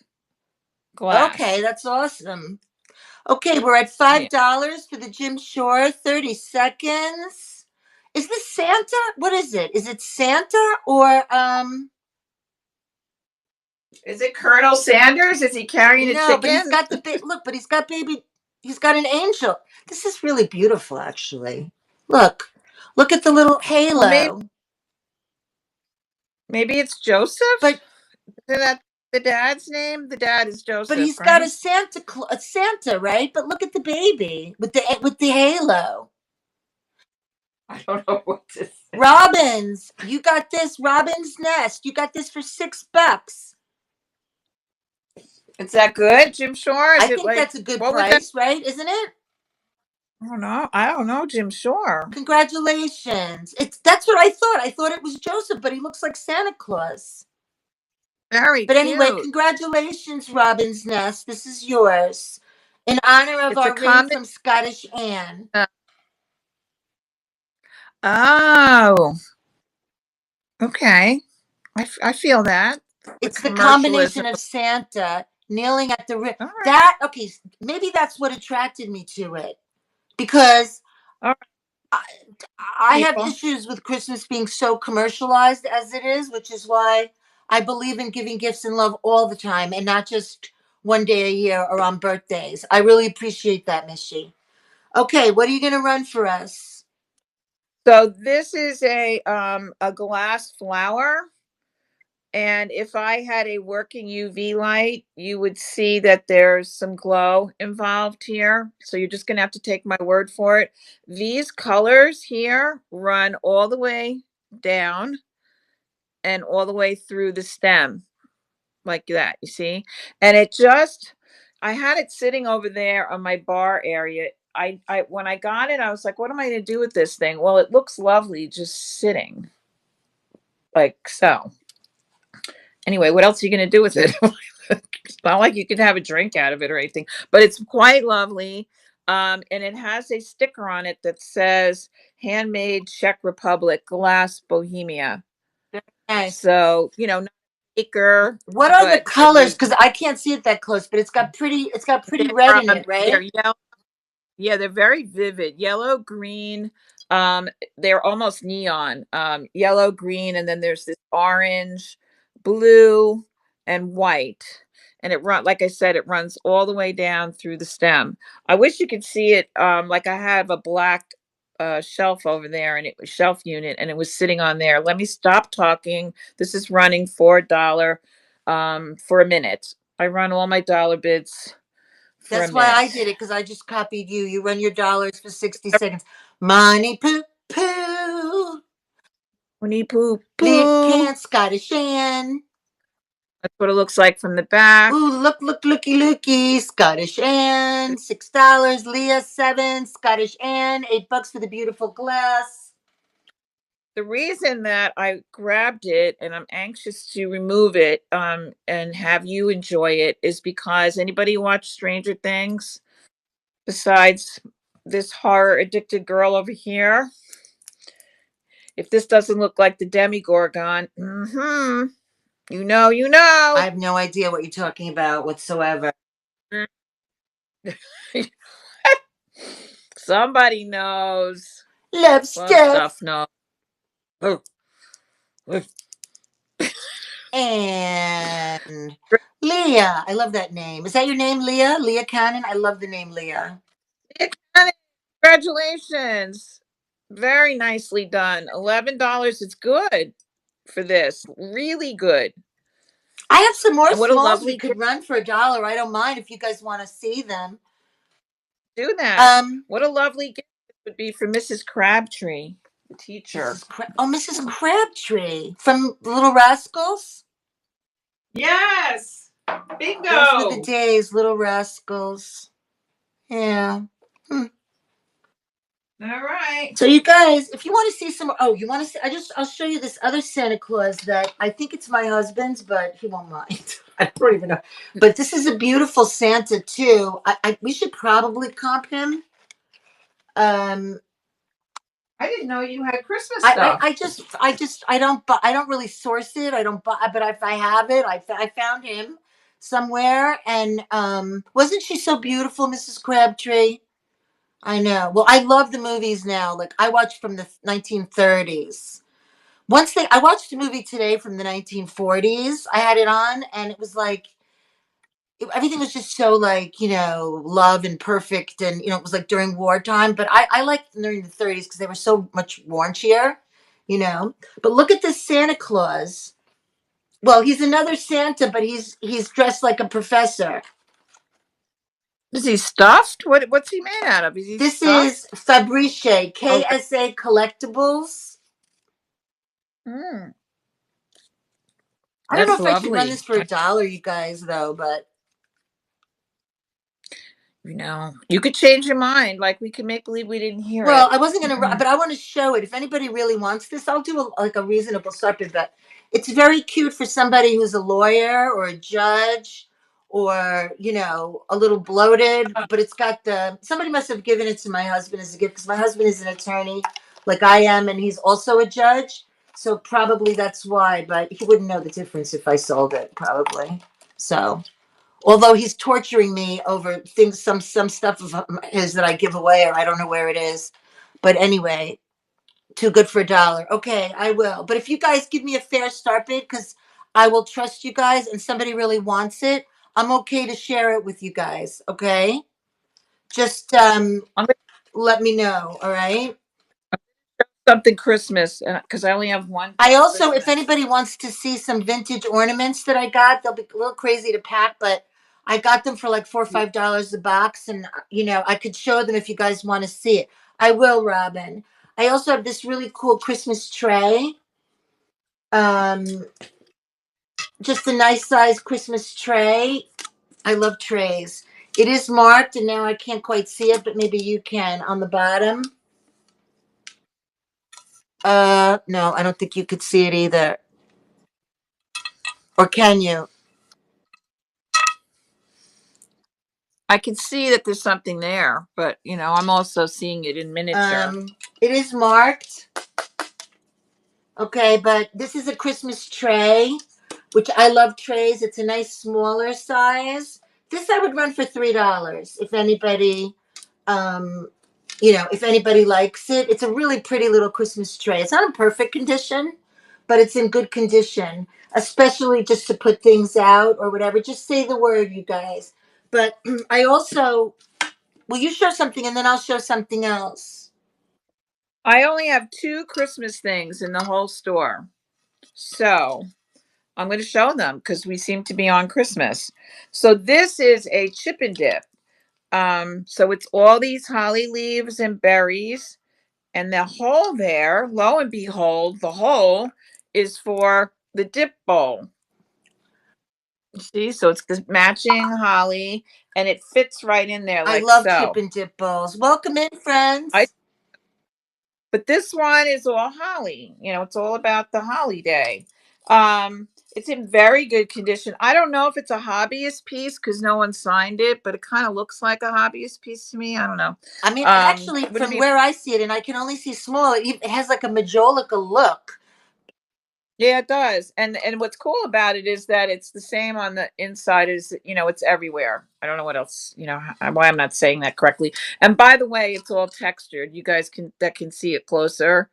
[SPEAKER 2] glass.
[SPEAKER 1] Okay, that's awesome. Okay, we're at $5 for the Jim Shore. 30 seconds. Is this Santa? What is it? Is it Santa or
[SPEAKER 2] Is it Colonel Sanders? Is he carrying a
[SPEAKER 1] no? But he's
[SPEAKER 2] chicken?
[SPEAKER 1] got look. But he's got baby. He's got an angel. This is really beautiful, actually. Look at the little
[SPEAKER 2] Well,
[SPEAKER 1] halo.
[SPEAKER 2] maybe it's Joseph.
[SPEAKER 1] But
[SPEAKER 2] is that the dad's name? The dad is Joseph.
[SPEAKER 1] But he's
[SPEAKER 2] right?
[SPEAKER 1] got a Santa, right? But look at the baby with the halo.
[SPEAKER 2] I don't know what to say.
[SPEAKER 1] Robins, you got this. Robin's Nest. You got this for $6.
[SPEAKER 2] Is that good, Jim Shore?
[SPEAKER 1] I think that's a good price, right? Isn't it?
[SPEAKER 2] I don't know, Jim Shore.
[SPEAKER 1] Congratulations. That's what I thought. I thought it was Joseph, but he looks like Santa Claus.
[SPEAKER 2] Very
[SPEAKER 1] But
[SPEAKER 2] cute.
[SPEAKER 1] anyway, congratulations, Robin's Nest. This is yours in honor of our ring from Scottish Anne.
[SPEAKER 2] Oh, okay. I feel that.
[SPEAKER 1] It's the combination of Santa kneeling at the ring.
[SPEAKER 2] Right.
[SPEAKER 1] Okay, maybe that's what attracted me to it because
[SPEAKER 2] Right.
[SPEAKER 1] I have issues with Christmas being so commercialized as it is, which is why I believe in giving gifts and love all the time and not just one day a year or on birthdays. I really appreciate that, Missy. Okay, what are you going to run for us?
[SPEAKER 2] So this is a glass flower, And if I had a working UV light, you would see that there's some glow involved here. So you're just going to have to take my word for it. These colors here run all the way down and all the way through the stem like that, you see? And it just, I had it sitting over there on my bar area. I when I got it, I was like, what am I going to do with this thing? Well, it looks lovely just sitting like so. Anyway, what else are you going to do with it? It's not like you can have a drink out of it or anything, but it's quite lovely. And it has a sticker on it that says handmade Czech Republic glass Bohemia.
[SPEAKER 1] Very nice.
[SPEAKER 2] So, not maker,
[SPEAKER 1] What are the
[SPEAKER 2] but it
[SPEAKER 1] colors?
[SPEAKER 2] was,
[SPEAKER 1] Because I can't see it that close, but it's got pretty red in it,
[SPEAKER 2] they're
[SPEAKER 1] right?
[SPEAKER 2] yellow. Yeah, they're very vivid. Yellow, green. They're almost neon. Yellow, green, and then there's this orange, blue, and white. And like I said, it runs all the way down through the stem. I wish you could see it. Like I have a black shelf over there, and it was shelf unit, and it was sitting on there. Let me stop talking. This is running for $1 for a minute. I run all my dollar bids for a
[SPEAKER 1] That's why I
[SPEAKER 2] minute.
[SPEAKER 1] did it, because I just copied you. You run your dollars for 60 seconds. Money poo poo.
[SPEAKER 2] Winnie Pooh
[SPEAKER 1] Leah
[SPEAKER 2] Pooh.
[SPEAKER 1] can't Scottish Ann.
[SPEAKER 2] That's what it looks like from the back.
[SPEAKER 1] Ooh, look, looky. Scottish Ann, $6. Leah, 7. Scottish Ann, $8 for the beautiful glass.
[SPEAKER 2] The reason that I grabbed it and I'm anxious to remove it and have you enjoy it is because anybody watch Stranger Things besides this horror addicted girl over here? If this doesn't look like the Demigorgon, you
[SPEAKER 1] I
[SPEAKER 2] know.
[SPEAKER 1] have no idea what you're talking about whatsoever.
[SPEAKER 2] Somebody knows.
[SPEAKER 1] Love
[SPEAKER 2] Well,
[SPEAKER 1] stuff.
[SPEAKER 2] stuff knows. Oh, oh.
[SPEAKER 1] And Leah. I love that name. Is that your name, Leah? Leah Cannon? I love the name Leah.
[SPEAKER 2] Congratulations. Very nicely done. $11. It's good for this. Really good.
[SPEAKER 1] I have some more
[SPEAKER 2] And what a
[SPEAKER 1] smalls we
[SPEAKER 2] lovely
[SPEAKER 1] could
[SPEAKER 2] gift.
[SPEAKER 1] run for $1. I don't mind if you guys want to see them.
[SPEAKER 2] Do that.
[SPEAKER 1] Um,
[SPEAKER 2] What a lovely gift it would be for Mrs. Crabtree, the teacher.
[SPEAKER 1] Mrs. Crabtree from Little Rascals.
[SPEAKER 2] Yes.
[SPEAKER 1] Those were the
[SPEAKER 2] Bingo.
[SPEAKER 1] days, Little Rascals. Yeah. Hmm.
[SPEAKER 2] All right.
[SPEAKER 1] So you guys, if you want to see some, oh, you want to see? I'll show you this other Santa Claus that I think it's my husband's, but he won't mind. I don't even know. But this is a beautiful Santa too. We should probably comp him. Um,
[SPEAKER 2] I didn't know you had Christmas stuff.
[SPEAKER 1] I don't really source it. I don't buy, but if I have it, I found him somewhere. And wasn't she so beautiful, Mrs. Crabtree? I know. Well, I love the movies now. Like I watched from the 1930s. I watched a movie today from the 1940s. I had it on, and it was like everything was just so like love and perfect, and it was like during wartime. But I liked during the 30s because they were so much raunchier, you know. But look at this Santa Claus. Well, he's another Santa, but he's dressed like a professor.
[SPEAKER 2] Is he stuffed? What's he made out of? Is he
[SPEAKER 1] This is
[SPEAKER 2] stuffed?
[SPEAKER 1] Fabrice
[SPEAKER 2] Oh,
[SPEAKER 1] KSA Collectibles.
[SPEAKER 2] mm,
[SPEAKER 1] I don't know
[SPEAKER 2] that's
[SPEAKER 1] if I should run
[SPEAKER 2] lovely.
[SPEAKER 1] this for $1, you guys, though, but
[SPEAKER 2] You could change your mind. Like we could make believe we didn't hear
[SPEAKER 1] well,
[SPEAKER 2] it.
[SPEAKER 1] I wasn't gonna,
[SPEAKER 2] Mm-mm.
[SPEAKER 1] but I want to show it. If anybody really wants this, I'll do like a reasonable start bid. But it's very cute for somebody who's a lawyer or a judge, or a little bloated. But it's got somebody must have given it to my husband as a gift because my husband is an attorney, like I am, and he's also a judge. So probably that's why. But he wouldn't know the difference if I sold it, probably. So. Although he's torturing me over things, some stuff of his that I give away, or I don't know where it is. But anyway, too good for $1. Okay, I will. But if you guys give me a fair start bid, because I will trust you guys, and somebody really wants it, I'm okay to share it with you guys. Okay, just
[SPEAKER 2] I'm gonna
[SPEAKER 1] let me know. All right.
[SPEAKER 2] something Christmas, and because I only have one thing
[SPEAKER 1] I also, if
[SPEAKER 2] Christmas.
[SPEAKER 1] anybody wants to see some vintage ornaments that I got, they'll be a little crazy to pack, but I got them for like $4 or $5 a box, and I could show them if you guys want to see it. I will, Robin. I also have this really cool Christmas tray. Um, just a nice size Christmas tray. I love trays. It is marked, and now I can't quite see it, but maybe you can on the bottom. No, I don't think you could see it either. Or can you?
[SPEAKER 2] I can see that there's something there, but I'm also seeing it in miniature.
[SPEAKER 1] It is marked. Okay, but this is a Christmas tray, which I love trays. It's a nice smaller size. This I would run for $3 if anybody if anybody likes it. It's a really pretty little Christmas tray. It's not in perfect condition, but it's in good condition, especially just to put things out or whatever. Just say the word, you guys. But I also, will you show something and then I'll show something else?
[SPEAKER 2] I only have 2 Christmas things in the whole store. So I'm going to show them because we seem to be on Christmas. So this is a chip and dip. So it's all these holly leaves and berries, and the hole there, lo and behold, the hole is for the dip bowl. See, so it's the matching holly, and it fits right in there
[SPEAKER 1] I
[SPEAKER 2] like
[SPEAKER 1] love chip
[SPEAKER 2] so.
[SPEAKER 1] and dip bowls. Welcome in,
[SPEAKER 2] I
[SPEAKER 1] friends.
[SPEAKER 2] But this one is all holly. It's all about the holiday. It's in very good condition. I don't know if it's a hobbyist piece because no one signed it, but it kind of looks like a hobbyist piece to me. I don't know.
[SPEAKER 1] I mean, it actually,
[SPEAKER 2] Would it
[SPEAKER 1] from
[SPEAKER 2] be?
[SPEAKER 1] where I see it, and I can only see small, it has like a majolica look.
[SPEAKER 2] Yeah, it does. And what's cool about it is that it's the same on the inside as it's everywhere. I don't know what else, why I'm not saying that correctly. And by the way, it's all textured. You guys can see it closer.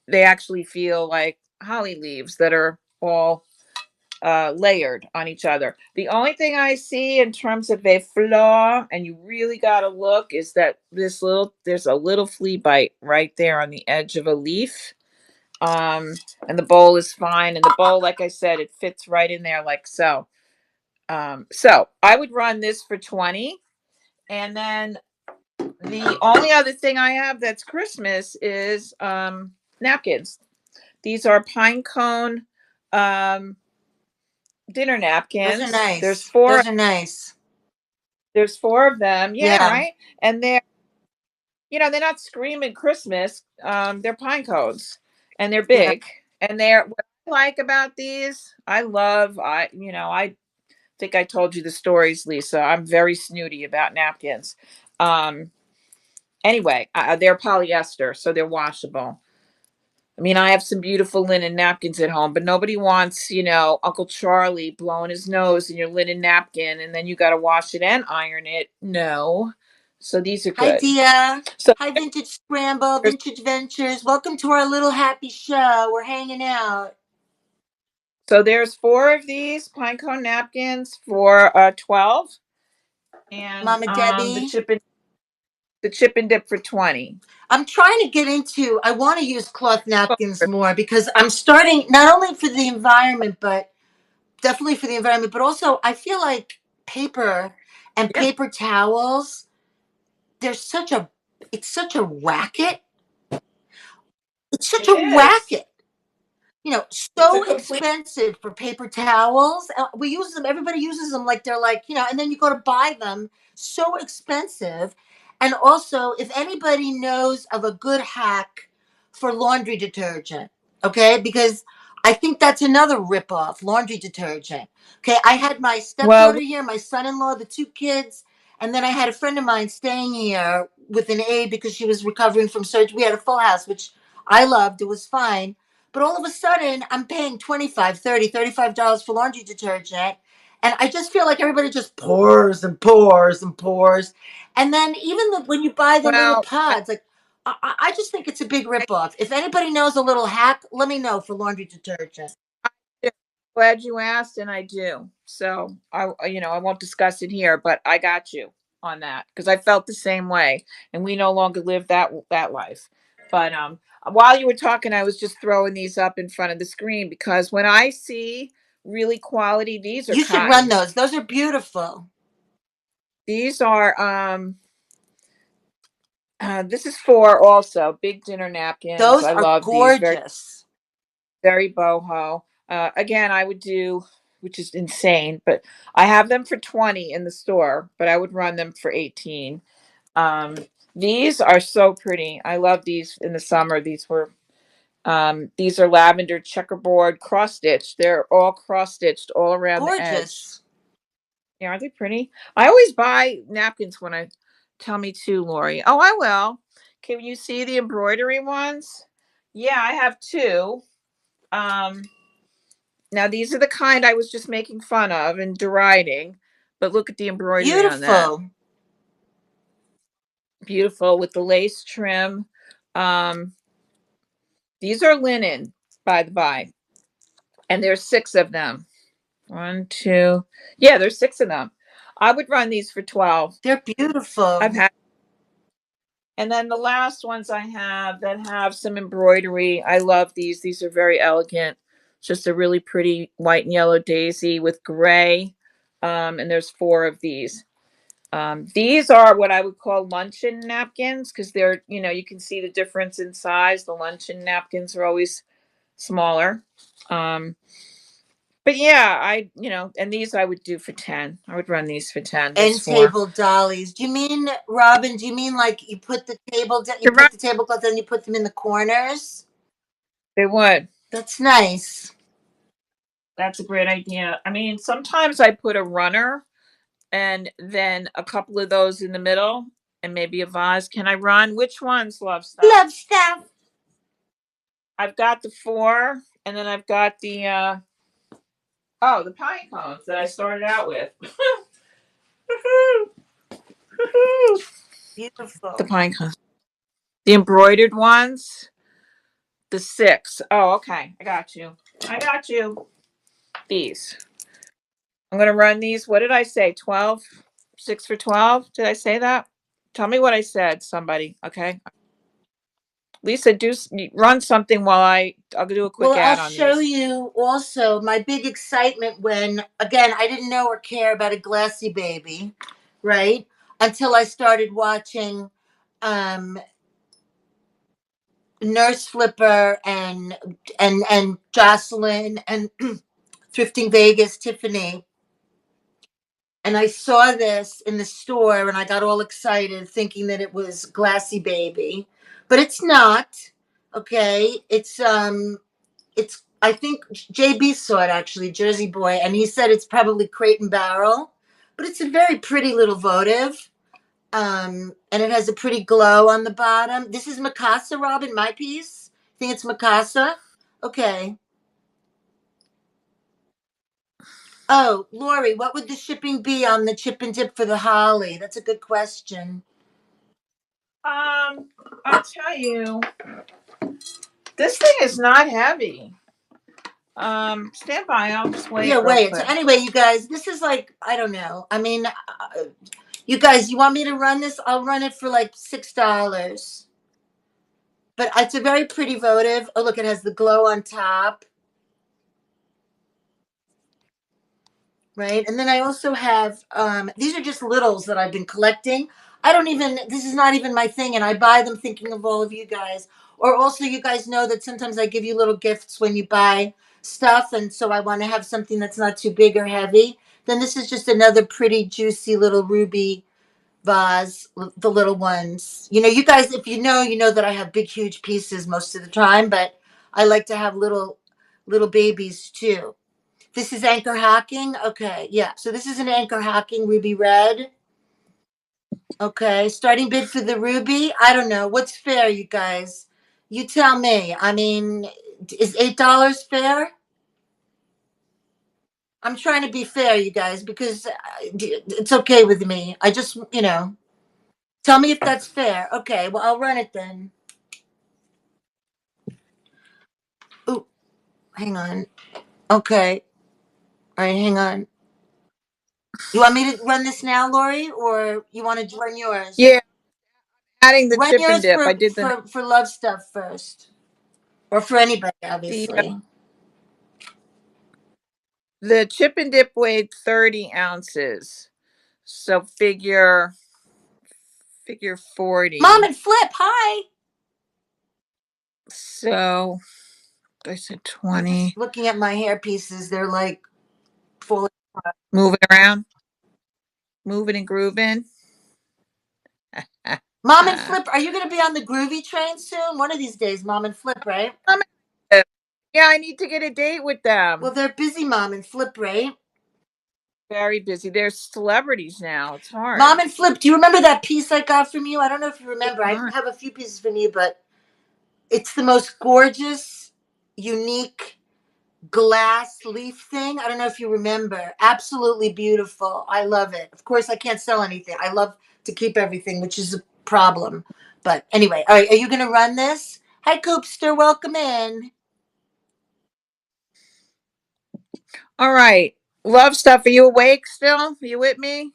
[SPEAKER 2] They actually feel like holly leaves that are all layered on each other. The only thing I see in terms of a flaw, and you really got to look, is that there's a little flea bite right there on the edge of a leaf. And the bowl is fine. And the bowl, like I said, it fits right in there like so. So I would run this for 20. And then the only other thing I have that's Christmas is napkins. These are pine cone um, dinner
[SPEAKER 1] Those are
[SPEAKER 2] napkins. There's
[SPEAKER 1] nice.
[SPEAKER 2] four.
[SPEAKER 1] Those are nice.
[SPEAKER 2] There's 4 of them. Yeah,
[SPEAKER 1] Yeah.
[SPEAKER 2] right. And they're not screaming Christmas. They're pine cones, and they're
[SPEAKER 1] Yeah.
[SPEAKER 2] big. And they're what I like about these. I think I told you the stories, Lisa. I'm very snooty about napkins. Um, anyway, they're polyester, so they're washable. I mean, I have some beautiful linen napkins at home, but nobody wants, Uncle Charlie blowing his nose in your linen napkin and then you got to wash it and iron it. No. So these are
[SPEAKER 1] Hi,
[SPEAKER 2] good.
[SPEAKER 1] Dia.
[SPEAKER 2] So
[SPEAKER 1] Hi, Vintage Scramble,
[SPEAKER 2] there's,
[SPEAKER 1] Vintage Ventures. Welcome to our little happy show. We're hanging out.
[SPEAKER 2] there's 4 of these pine cone napkins for 12, and
[SPEAKER 1] Mama Debbie.
[SPEAKER 2] the chip and dip for 20.
[SPEAKER 1] I'm trying to get into, I want to use cloth napkins more because I'm starting, not only for the environment, but definitely for the environment, but also I feel like paper and
[SPEAKER 2] Yeah,
[SPEAKER 1] paper towels, there's such a, it's such a racket. It's such
[SPEAKER 2] it
[SPEAKER 1] a
[SPEAKER 2] is.
[SPEAKER 1] racket.
[SPEAKER 2] It's a
[SPEAKER 1] So
[SPEAKER 2] complete.
[SPEAKER 1] expensive for paper towels. We use them. Everybody uses them like they're like, and then you go to buy them. So expensive. And also, if anybody knows of a good hack for laundry detergent, okay, because I think that's another ripoff laundry detergent. Okay, I had my
[SPEAKER 2] Well,
[SPEAKER 1] stepdaughter here, my son-in-law, the 2 kids, and then I had a friend of mine staying here with an aide because she was recovering from surgery. We had a full house, which I loved. It was fine, but all of a sudden, I'm paying 25, 30, $35 for laundry detergent. And I just feel like everybody just pours and pours and pours. And then even when you buy the little
[SPEAKER 2] well,
[SPEAKER 1] pods, like I just think it's a big ripoff. If anybody knows a little hack, let me know for laundry detergent.
[SPEAKER 2] I'm glad you asked, and I do. So I won't discuss it here, but I got you on that because I felt the same way, and we no longer live that life. But while you were talking, I was just throwing these up in front of the screen because when I see really quality, these are
[SPEAKER 1] You should run
[SPEAKER 2] cotton.
[SPEAKER 1] those. Those are beautiful.
[SPEAKER 2] These are this is for also big dinner napkins.
[SPEAKER 1] Those
[SPEAKER 2] I
[SPEAKER 1] are
[SPEAKER 2] love these. Very,
[SPEAKER 1] gorgeous.
[SPEAKER 2] very boho. Again, I would do, which is insane, but I have them for 20 in the store, but I would run them for 18. Um, these are so pretty. I love these in the summer. These are lavender checkerboard cross stitched. They're all cross stitched all around the edge.
[SPEAKER 1] Gorgeous.
[SPEAKER 2] Yeah, aren't they pretty? I always buy napkins when I tell me to, Lori. Oh, I will. Can you see the embroidery ones? Yeah, I have two. Um, Now these are the kind I was just making fun of and deriding, but look at the embroidery on that.
[SPEAKER 1] Beautiful.
[SPEAKER 2] Beautiful with the lace trim. Um, these are linen, by the by, and there's 6 of them. One, two, yeah, there's 6 of them. I would run these for 12.
[SPEAKER 1] They're beautiful.
[SPEAKER 2] I've had, and then the last ones I have that have some embroidery. I love these. These are very elegant. Just a really pretty white and yellow daisy with gray. And there's 4 of these. These are what I would call luncheon napkins because they're, you can see the difference in size. The luncheon napkins are always smaller. Um, but yeah, and these I would do for 10. I would run these for 10. There's
[SPEAKER 1] End
[SPEAKER 2] 4.
[SPEAKER 1] table dollies. Do you mean, Robin? Do you mean like you put the table down, you
[SPEAKER 2] You're
[SPEAKER 1] put
[SPEAKER 2] right.
[SPEAKER 1] the tablecloth and you put them in the corners?
[SPEAKER 2] They would.
[SPEAKER 1] That's nice.
[SPEAKER 2] That's a great idea. I mean, sometimes I put a runner and then a couple of those in the middle and maybe a vase. Can I run? Which ones, love stuff?
[SPEAKER 1] Love stuff.
[SPEAKER 2] I've got the 4, and then I've got the pine cones that I started out with. The
[SPEAKER 1] Beautiful.
[SPEAKER 2] pine cones. The embroidered ones. The 6. Oh, okay. I got you. I got you. These. I'm going to run these. What did I say? 12? 6 for 12? Did I say that? Tell me what I said, somebody. Okay. Lisa, run something while I'll do a quick
[SPEAKER 1] Well, I'll
[SPEAKER 2] ad on
[SPEAKER 1] show
[SPEAKER 2] these.
[SPEAKER 1] you also my big excitement when, again, I didn't know or care about a glassy baby, right? Until I started watching um, Nurse Flipper and Jocelyn and Thrifting Vegas, Tiffany. And I saw this in the store and I got all excited thinking that it was Glassy Baby, but it's not. Okay. It's I think JB saw it actually, Jersey Boy, and he said it's probably Crate and Barrel, but it's a very pretty little votive. And it has a pretty glow on the bottom. This is Mikasa, Robin, my piece. Think it's Mikasa? Okay. Oh, Lori, what would the shipping be on the chip and dip for the holly? That's a good question.
[SPEAKER 2] I'll tell you, this thing is not heavy. Stand by. I'll just
[SPEAKER 1] Yeah,
[SPEAKER 2] wait real
[SPEAKER 1] wait. So
[SPEAKER 2] quick.
[SPEAKER 1] anyway, you guys, this is like I don't know. I mean, you guys, you want me to run this? I'll run it for like $6. But it's a very pretty votive. Oh, look, it has the glow on top. Right. And then I also have these are just littles that I've been collecting. I don't even this is not even my thing, and I buy them thinking of all of you guys. Or also you guys know that sometimes I give you little gifts when you buy stuff, and so I want to have something that's not too big or heavy. Then this is just another pretty juicy little ruby vase, the little ones. You know, you guys, if you know that I have big huge pieces most of the time, but I like to have little babies too. This is anchor hacking. Okay, yeah. So this is an anchor hacking ruby red. Okay, starting bid for the ruby. I don't know what's fair, you guys. You tell me. I mean, is $8 fair? I'm trying to be fair, you guys, because it's okay with me. I just, tell me if that's fair. Okay, well, I'll run it then. Oh, hang on. Okay, all right, hang on. You want me to run this now, Lori, or you want to run yours?
[SPEAKER 2] Yeah, adding the
[SPEAKER 1] Run
[SPEAKER 2] chip and
[SPEAKER 1] yours
[SPEAKER 2] dip. I
[SPEAKER 1] for
[SPEAKER 2] did the
[SPEAKER 1] love stuff first, or for anybody,
[SPEAKER 2] the
[SPEAKER 1] obviously.
[SPEAKER 2] the chip and dip weighed 30 ounces. So figure 40.
[SPEAKER 1] Mom and Flip, hi.
[SPEAKER 2] So I said
[SPEAKER 1] I'm just
[SPEAKER 2] 20.
[SPEAKER 1] looking at my hair pieces. They're like falling apart.
[SPEAKER 2] Moving around, moving and grooving.
[SPEAKER 1] Mom and Flip, are you going to be on the groovy train soon? One of these days, Mom and Flip, right?
[SPEAKER 2] Yeah, I need to get a date with them.
[SPEAKER 1] Well, they're busy, Mom and Flip, right?
[SPEAKER 2] Very busy. They're celebrities now. It's hard.
[SPEAKER 1] Mom and Flip, do you remember that piece I got from you? I don't know if you remember. I
[SPEAKER 2] Hard.
[SPEAKER 1] have a few pieces from you, but it's the most gorgeous, unique glass leaf thing. I don't know if you remember. Absolutely beautiful. I love it. Of course, I can't sell anything. I love to keep everything, which is a problem. But anyway, all right, are you going to run this? Hi, Coopster. Welcome in.
[SPEAKER 2] All right. Love stuff. Are you awake still? Are you with me?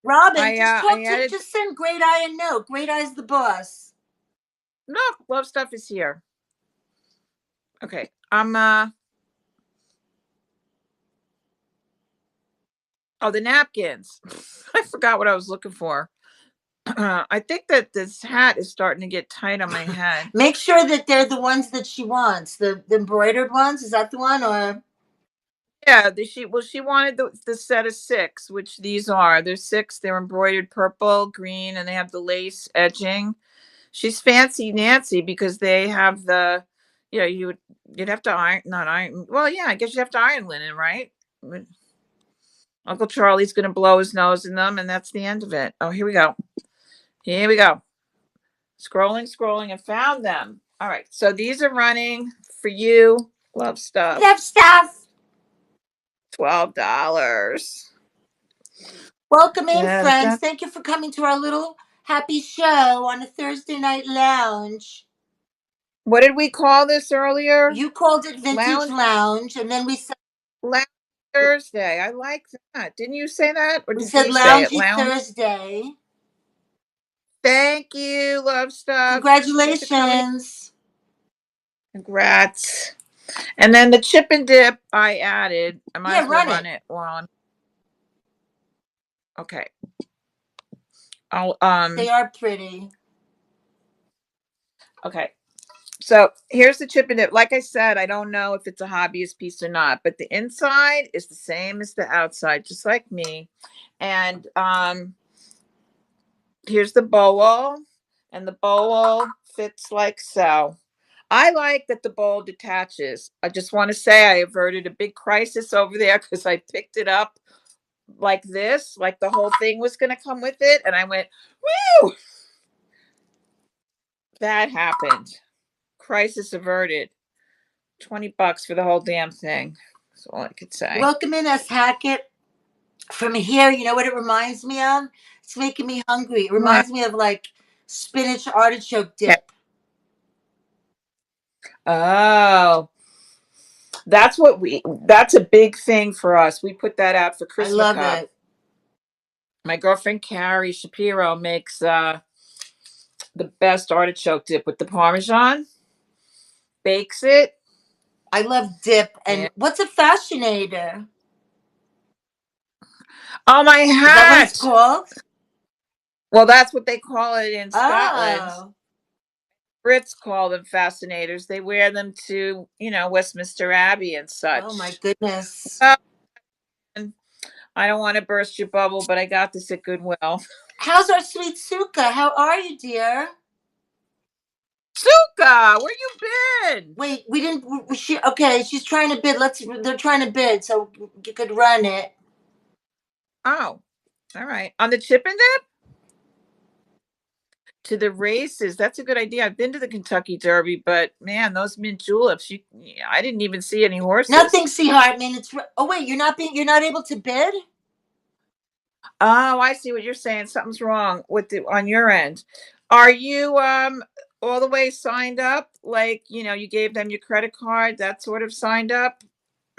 [SPEAKER 1] Robin, just
[SPEAKER 2] I
[SPEAKER 1] talk to,
[SPEAKER 2] added
[SPEAKER 1] just send Great Eye a note. Great Eye's the boss.
[SPEAKER 2] no, love stuff is here. Okay. Oh, the napkins. I forgot what I was looking for. I think that this hat is starting to get tight on my head.
[SPEAKER 1] Make sure that they're the ones that she wants. The embroidered ones. Is that the one or?
[SPEAKER 2] Yeah, she wanted the set of 6, which these are. There's 6. They're embroidered purple, green, and they have the lace edging. She's fancy Nancy because they have the, you'd have to iron, not iron. Well, yeah, I guess you have to iron linen, right? Uncle Charlie's gonna blow his nose in them, and that's the end of it. Oh, here we go. Here we go. Scrolling, and found them. All right, so these are running for you. Love stuff.
[SPEAKER 1] Love stuff.
[SPEAKER 2] $12.
[SPEAKER 1] Welcome in,
[SPEAKER 2] Dun,
[SPEAKER 1] friends.
[SPEAKER 2] dun.
[SPEAKER 1] Thank you for coming to our little happy show on a Thursday night lounge.
[SPEAKER 2] What did we call this earlier?
[SPEAKER 1] You called it Vintage
[SPEAKER 2] Lounge,
[SPEAKER 1] Lounge, and then
[SPEAKER 2] Lounge Thursday. I like that. Didn't you say that, or
[SPEAKER 1] we
[SPEAKER 2] did
[SPEAKER 1] said
[SPEAKER 2] we say it?
[SPEAKER 1] Loungy
[SPEAKER 2] Lounge.
[SPEAKER 1] Thursday.
[SPEAKER 2] Thank you. Love stuff. Thanks for coming in.
[SPEAKER 1] Congratulations.
[SPEAKER 2] Congrats. And then the chip and dip I added. I might as well
[SPEAKER 1] Run
[SPEAKER 2] run
[SPEAKER 1] it.
[SPEAKER 2] it while I'm okay. I'll
[SPEAKER 1] They are pretty.
[SPEAKER 2] okay. So here's the chip and dip. Like I said, I don't know if it's a hobbyist piece or not, but the inside is the same as the outside, just like me. And here's the bowl, and the bowl fits like so. I like that the bowl detaches. I just want to say I averted a big crisis over there because I picked it up like this, like the whole thing was going to come with it. And I went, woo! That happened. Crisis averted. $20 for the whole damn thing. That's all I could say.
[SPEAKER 1] Welcome in, S. Hackett. From here, you know what it reminds me of? It's making me hungry. It reminds me of like spinach artichoke dip.
[SPEAKER 2] Oh, that's a big thing for us. We put that out for
[SPEAKER 1] I
[SPEAKER 2] Christmas.
[SPEAKER 1] love it.
[SPEAKER 2] My girlfriend Carrie Shapiro makes the best artichoke dip with the Parmesan. Bakes it.
[SPEAKER 1] I love dip. And what's a fascinator?
[SPEAKER 2] Oh, my hat.
[SPEAKER 1] Is that what it's called?
[SPEAKER 2] Well, that's what they call it in Scotland.
[SPEAKER 1] Oh.
[SPEAKER 2] Brits call them fascinators. They wear them to, Westminster Abbey and such.
[SPEAKER 1] Oh my goodness.
[SPEAKER 2] I don't want to burst your bubble, but I got this at Goodwill.
[SPEAKER 1] How's our sweet Suka? How are you, dear?
[SPEAKER 2] Suka, where you been?
[SPEAKER 1] Wait, we didn't. Okay, she's trying to bid. They're trying to bid, so you could run it.
[SPEAKER 2] Oh, all right. On the chip and dip? To the races. That's a good idea. I've been to the Kentucky Derby, but man, those mint juleps, I didn't even see any horses.
[SPEAKER 1] Nothing, C. Hartman. Oh wait, you're not able to bid?
[SPEAKER 2] Oh, I see what you're saying. Something's wrong on your end. Are you all the way signed up? Like, you gave them your credit card, that sort of signed up?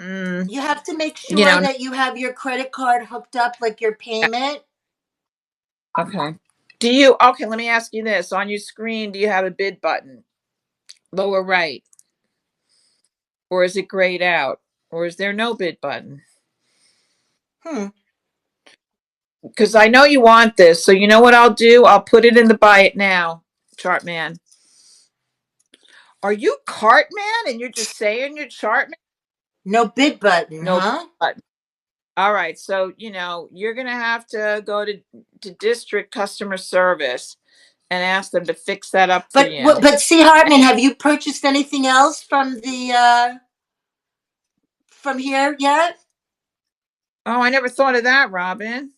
[SPEAKER 1] You have to make sure that you have your credit card hooked up, like your payment.
[SPEAKER 2] Okay. Do you, okay, let me ask you this. On your screen, do you have a bid button? Lower right. Or is it grayed out? Or is there no bid button? Because I know you want this. So you know what I'll do? I'll put it in the buy it now, chart man. Are you cart man and you're just saying you're chart man?
[SPEAKER 1] No bid button,
[SPEAKER 2] No
[SPEAKER 1] huh?
[SPEAKER 2] button. All right. So, you're going to have to go to district customer service and ask them to fix that up for you.
[SPEAKER 1] But see, Hartman, have you purchased anything else from the from here yet?
[SPEAKER 2] Oh, I never thought of that, Robin.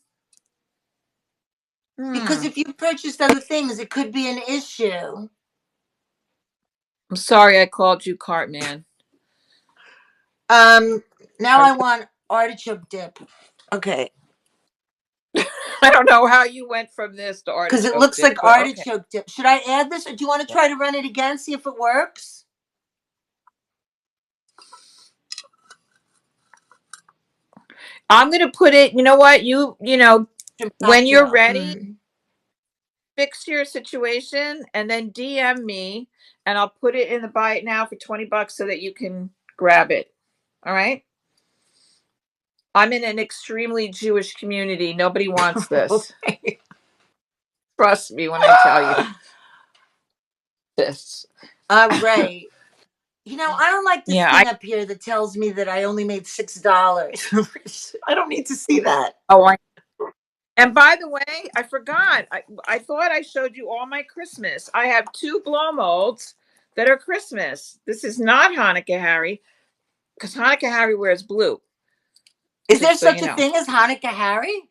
[SPEAKER 1] Because
[SPEAKER 2] Hmm.
[SPEAKER 1] if you purchased other things, it could be an issue.
[SPEAKER 2] I'm sorry I called you cart man.
[SPEAKER 1] Now I want artichoke dip. Okay.
[SPEAKER 2] I don't know how you went from this to
[SPEAKER 1] Because it
[SPEAKER 2] artichoke
[SPEAKER 1] looks
[SPEAKER 2] dip,
[SPEAKER 1] like
[SPEAKER 2] but okay.
[SPEAKER 1] artichoke dip. Should I add this, or do you want to try to run it again, see if it works?
[SPEAKER 2] I'm going to put it, you know what? When you're
[SPEAKER 1] Cocktail.
[SPEAKER 2] ready, fix your situation and then DM me and I'll put it in the buy it now for $20 so that you can grab it. All right? I'm in an extremely Jewish community. Nobody wants this. Trust me when I tell you this.
[SPEAKER 1] All right. I don't like this
[SPEAKER 2] Yeah,
[SPEAKER 1] thing up here that tells me that I only made $6. I don't need to see that.
[SPEAKER 2] and by the way, I forgot. I thought I showed you all my Christmas. I have 2 blow molds that are Christmas. This is not Hanukkah Harry because Hanukkah Harry wears blue.
[SPEAKER 1] Is there
[SPEAKER 2] Just so
[SPEAKER 1] such
[SPEAKER 2] you
[SPEAKER 1] a
[SPEAKER 2] know.
[SPEAKER 1] thing as Hanukkah Harry?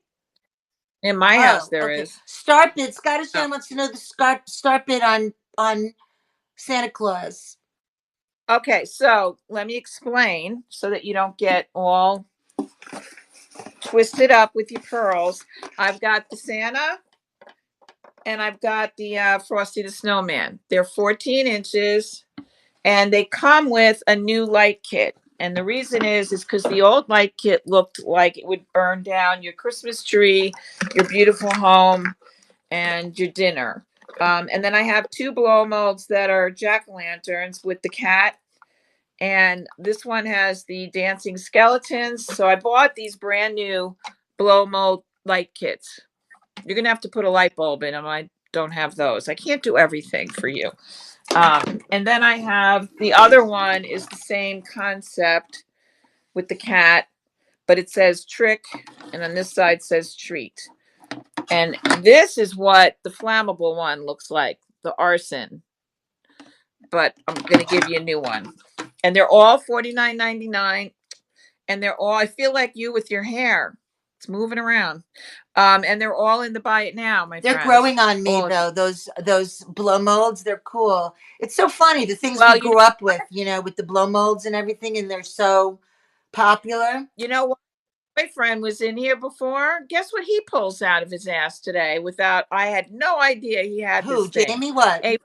[SPEAKER 2] In my house,
[SPEAKER 1] Oh,
[SPEAKER 2] there
[SPEAKER 1] okay.
[SPEAKER 2] is.
[SPEAKER 1] Start bid. Scottish
[SPEAKER 2] Oh.
[SPEAKER 1] Ann wants to know the start bid on Santa Claus.
[SPEAKER 2] Okay, so let me explain so that you don't get all twisted up with your pearls. I've got the Santa and I've got the Frosty the Snowman. They're 14 inches and they come with a new light kit. And the reason is because the old light kit looked like it would burn down your Christmas tree, your beautiful home, and your dinner. And then I have 2 blow molds that are jack-o'-lanterns with the cat. And this one has the dancing skeletons. So I bought these brand new blow mold light kits. You're going to have to put a light bulb in them. I don't have those. I can't do everything for you. And then I have the other one is the same concept with the cat, but it says trick. And on this side says treat. And this is what the flammable one looks like, the arson. But I'm going to give you a new one. And they're all $49.99. And they're all, I feel like you with your hair. It's moving around. And they're all in the buy it now, my
[SPEAKER 1] They're
[SPEAKER 2] friends.
[SPEAKER 1] growing on me
[SPEAKER 2] All of you.
[SPEAKER 1] though. Those blow molds, they're cool. It's so funny the things we
[SPEAKER 2] Well,
[SPEAKER 1] grew up with, with the blow molds and everything, and they're so popular.
[SPEAKER 2] you know what? My friend was in here before. Guess what he pulls out of his ass today without I had no idea he had
[SPEAKER 1] Who,
[SPEAKER 2] this thing.
[SPEAKER 1] Jamie? What?
[SPEAKER 2] A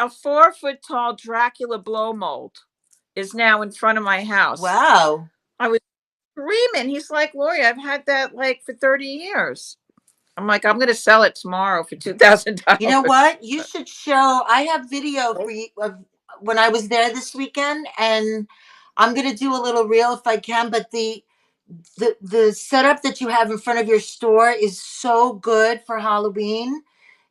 [SPEAKER 2] 4 foot tall Dracula blow mold is now in front of my house.
[SPEAKER 1] Wow.
[SPEAKER 2] I was screaming. He's like, Laurie, I've had that like for 30 years. I'm like, I'm gonna sell it tomorrow for $2,000.
[SPEAKER 1] You know what? You should show. I have video for you of when I was there this weekend, and I'm gonna do a little reel if I can. But the setup that you have in front of your store is so good for Halloween.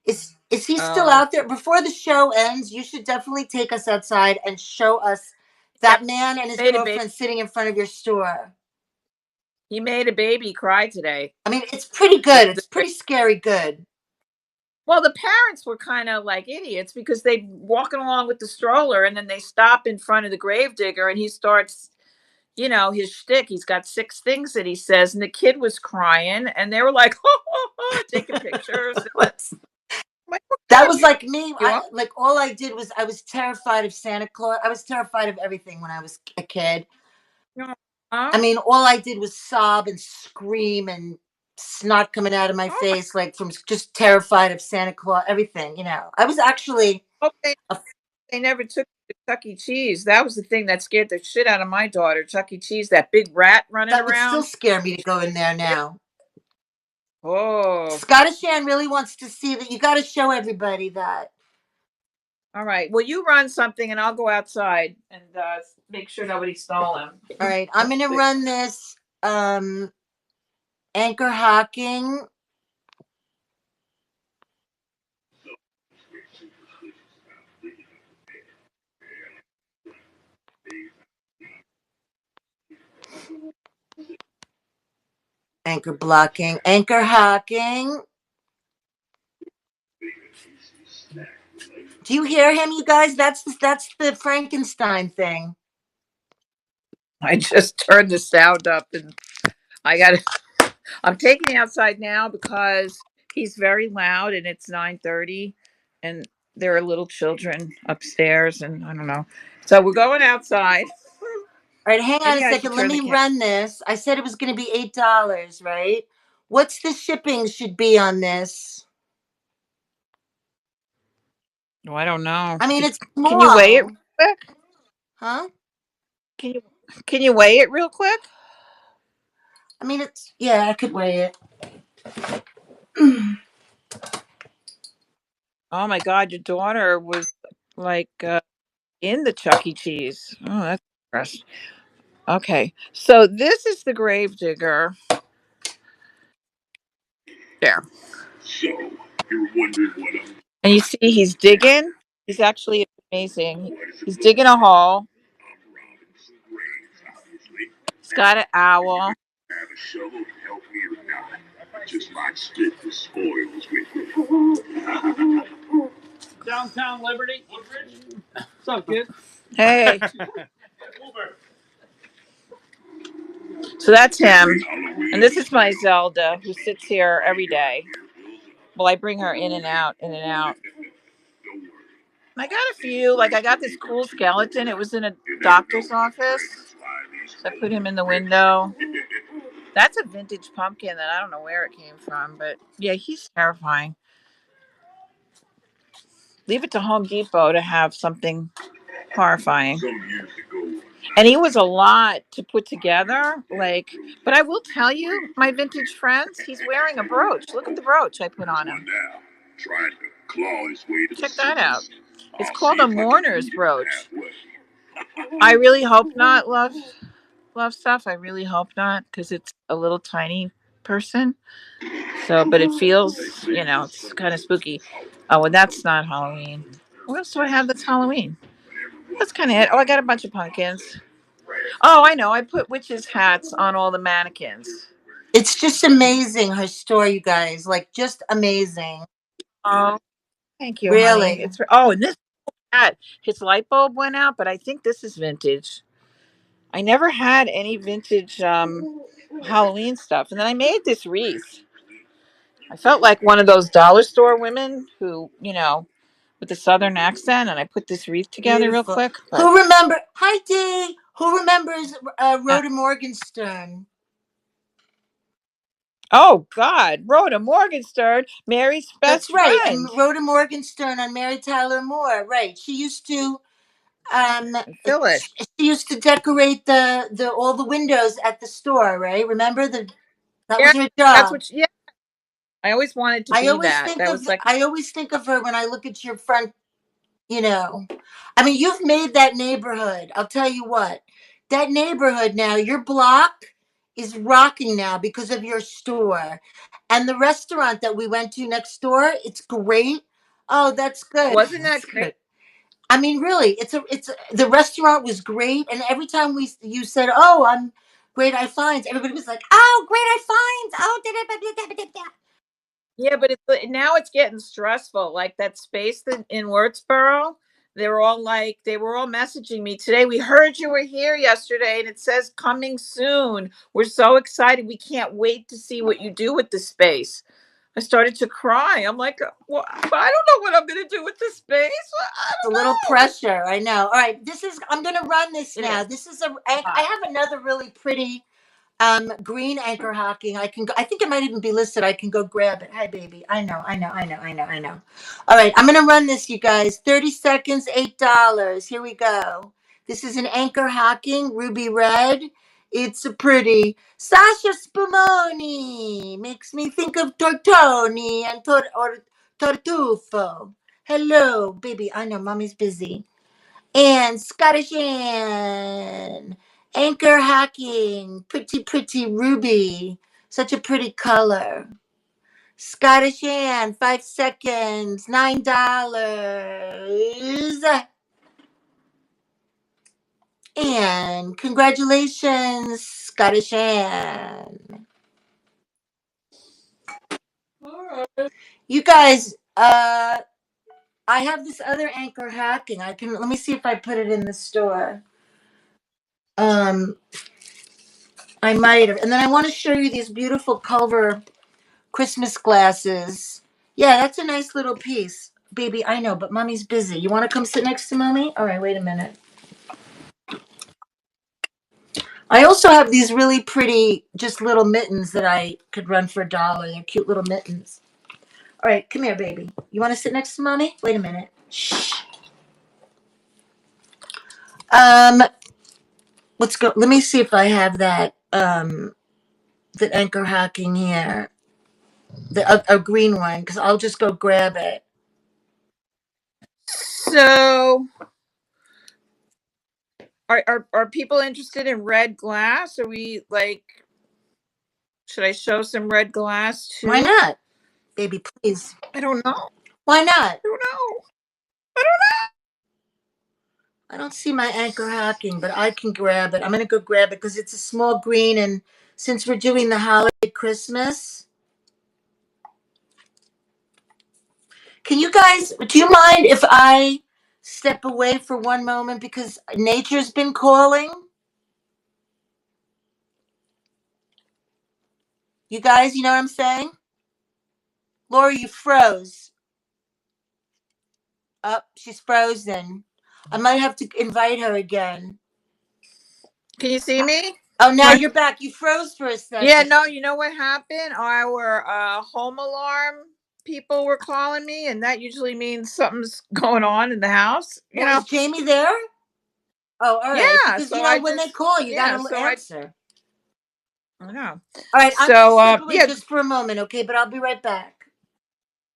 [SPEAKER 1] Is he still
[SPEAKER 2] Oh,
[SPEAKER 1] out there? Before the show ends, you should definitely take us outside and show us
[SPEAKER 2] yeah.
[SPEAKER 1] that man and his
[SPEAKER 2] Made a baby.
[SPEAKER 1] girlfriend sitting in front of your store.
[SPEAKER 2] He made a baby cry today.
[SPEAKER 1] I mean, it's pretty good. It's pretty scary good.
[SPEAKER 2] Well, the parents were kind of like idiots because they walking along with the stroller and then they stop in front of the gravedigger and he starts, his shtick. He's got 6 things that he says, and the kid was crying, and they were like, taking pictures. Like,
[SPEAKER 1] That was like me.
[SPEAKER 2] you want?
[SPEAKER 1] Like all I did was I was terrified of Santa Claus. I was terrified of everything when I was a kid. I mean, all I did was sob and scream and snot coming out of my
[SPEAKER 2] Oh,
[SPEAKER 1] face, like from just terrified of Santa Claus. Everything. I was actually.
[SPEAKER 2] okay. They never took me to Chuck E. Cheese. That was the thing that scared the shit out of my daughter. Chuck E. Cheese, that big rat running
[SPEAKER 1] That would still
[SPEAKER 2] around.
[SPEAKER 1] scare me to go in there now.
[SPEAKER 2] Oh,
[SPEAKER 1] Scottish Ann really wants to see that. You got to show everybody that.
[SPEAKER 2] all right. Well, you run something, and I'll go outside and make sure nobody stole him.
[SPEAKER 1] All right, I'm going to run this anchor hocking. Anchor blocking, anchor hocking. Do you hear him, you guys? That's the Frankenstein thing.
[SPEAKER 2] I just turned the sound up, and I got. I'm taking it outside now because he's very loud, and it's 9:30, and there are little children upstairs, and I don't know. So we're going outside.
[SPEAKER 1] All right, hang on a
[SPEAKER 2] Maybe I should
[SPEAKER 1] second. Let
[SPEAKER 2] turn the
[SPEAKER 1] me
[SPEAKER 2] camera.
[SPEAKER 1] run this. I said it was going to be $8, right? What's the shipping should be on this?
[SPEAKER 2] Oh, I don't know.
[SPEAKER 1] I mean, it's
[SPEAKER 2] Can you weigh it
[SPEAKER 1] small,
[SPEAKER 2] real quick?
[SPEAKER 1] huh?
[SPEAKER 2] Can you can you weigh it real quick?
[SPEAKER 1] I mean, it's yeah, I could weigh it.
[SPEAKER 2] Oh my God, your daughter was like in the Chuck E. Cheese. Oh, that's gross. Okay, so this is the grave digger. There. So you're wondering what I'm. And you see, he's digging. He's actually amazing. He's digging a hole. He's got an owl. Have a shovel to help me or not. Just might split the spoils with you. Downtown Liberty. What's up, kid? Hey. So that's him. And this is my Zelda, who sits here every day. Well, I bring her in and out, in and out. I got a few. Like, I got this cool skeleton. It was in a doctor's office. So I put him in the window. That's a vintage pumpkin that I don't know where it came from. But, yeah, he's terrifying. Leave it to Home Depot to have something horrifying. And he was a lot to put together. Like, but I will tell you, my vintage friends, he's wearing a brooch. Look at the brooch I put on him. Check that out. It's called a mourner's brooch. I really hope not, love stuff. I really hope not, because it's a little tiny person. So, but it feels, it's kind of spooky. Oh, and that's not Halloween. What else do I have that's Halloween? That's kind of it. Oh, I got a bunch of pumpkins. Oh, I know. I put witches' hats on all the mannequins.
[SPEAKER 1] It's just amazing, her store, you guys. Like, just amazing.
[SPEAKER 2] Oh, thank you, honey.
[SPEAKER 1] Really.
[SPEAKER 2] And this hat, his light bulb went out, but I think this is vintage. I never had any vintage Halloween stuff. And then I made this wreath. I felt like one of those dollar store women who, with the southern accent, and I put this wreath together real
[SPEAKER 1] Beautiful.
[SPEAKER 2] quick. But
[SPEAKER 1] Who remember? Hi, Dee. Who remembers
[SPEAKER 2] yeah.
[SPEAKER 1] Rhoda Morgenstern?
[SPEAKER 2] Oh God, Rhoda Morgenstern, Mary's
[SPEAKER 1] That's
[SPEAKER 2] best
[SPEAKER 1] right.
[SPEAKER 2] friend.
[SPEAKER 1] And Rhoda Morgenstern on Mary Tyler Moore. Right. She used to um
[SPEAKER 2] Phyllis.
[SPEAKER 1] she used to decorate the all the windows at the store, right? Remember that
[SPEAKER 2] Yeah,
[SPEAKER 1] was her
[SPEAKER 2] that's
[SPEAKER 1] job.
[SPEAKER 2] what. Yeah, I always wanted to be that. That was like.
[SPEAKER 1] I always think of her when I look at your front, you know. I mean, you've made that neighborhood. I'll tell you what. That neighborhood now, your block is rocking now because of your store. And the restaurant that we went to next door, it's great. Oh, that's good.
[SPEAKER 2] Wasn't that
[SPEAKER 1] That's
[SPEAKER 2] great?
[SPEAKER 1] good. I mean, really, the restaurant was great, and every time you said, "Oh, I'm Great Eye Finds," everybody was like, "Oh, Great Eye Finds!" Oh, da, da, da, da, da, da.
[SPEAKER 2] Yeah, but now it's getting stressful. Like that space that in Wurtsboro, they were all messaging me today. We heard you were here yesterday, and it says coming soon. We're so excited. We can't wait to see what you do with the space. I started to cry. I'm like, well, I don't know what I'm going to do with this space. I
[SPEAKER 1] A
[SPEAKER 2] don't
[SPEAKER 1] little
[SPEAKER 2] know.
[SPEAKER 1] pressure, I know. All right, I'm gonna run this
[SPEAKER 2] It
[SPEAKER 1] now.
[SPEAKER 2] is.
[SPEAKER 1] This is I have another really pretty green anchor hocking. I think it might even be listed. I can go grab it. Hi, baby. I know. All right, I'm gonna run this, you guys. 30 seconds, $8. Here we go. This is an anchor hocking ruby red. It's a pretty Sasha Spumoni. Makes me think of Tortoni and Tortufo. Hello, baby. I know mommy's busy. And Scottish Ann. Anchor hacking. Pretty, pretty ruby. Such a pretty color. Scottish Ann, 5 seconds, $9. And congratulations, Scottish Ann. You guys, I have this other anchor hacking. Let me see if I put it in the store. Um, I might have. And then I want to show you these beautiful Culver Christmas glasses. Yeah, that's a nice little piece. Baby, I know, but mommy's busy. You want to come sit next to mommy? All right, wait a minute. I also have these really pretty, just little mittens that I could run for $1. They're cute little mittens. All right, come here, baby. You want to sit next to mommy? Wait a minute. Shh. Um, let's go. Let me see if I have that that anchor hacking here, a green one, because I'll just go grab it.
[SPEAKER 2] So, are people interested in red glass? Are we like? Should I show some red glass too?
[SPEAKER 1] Why not, baby? Please.
[SPEAKER 2] I don't know.
[SPEAKER 1] Why not?
[SPEAKER 2] I don't know.
[SPEAKER 1] I don't see my anchor hacking, but I can grab it. I'm gonna go grab it because it's a small green, and since we're doing the holiday Christmas. Can you guys, do you mind if I step away for one moment because nature's been calling? You guys, you know what I'm saying? Laurie, you froze. Oh, she's frozen. I might have to invite her again.
[SPEAKER 2] Can you see me?
[SPEAKER 1] Oh, now you're back. You froze for a second.
[SPEAKER 2] Yeah, no, you know what happened? Our home alarm people were calling me, and that usually means something's going on in the house. You know?
[SPEAKER 1] Is Jamie there? Oh, all right.
[SPEAKER 2] Yeah.
[SPEAKER 1] Because,
[SPEAKER 2] So
[SPEAKER 1] when they call, you got to answer.
[SPEAKER 2] I know.
[SPEAKER 1] All right, I'm
[SPEAKER 2] So
[SPEAKER 1] going to step away just for a moment, okay? But I'll be right back.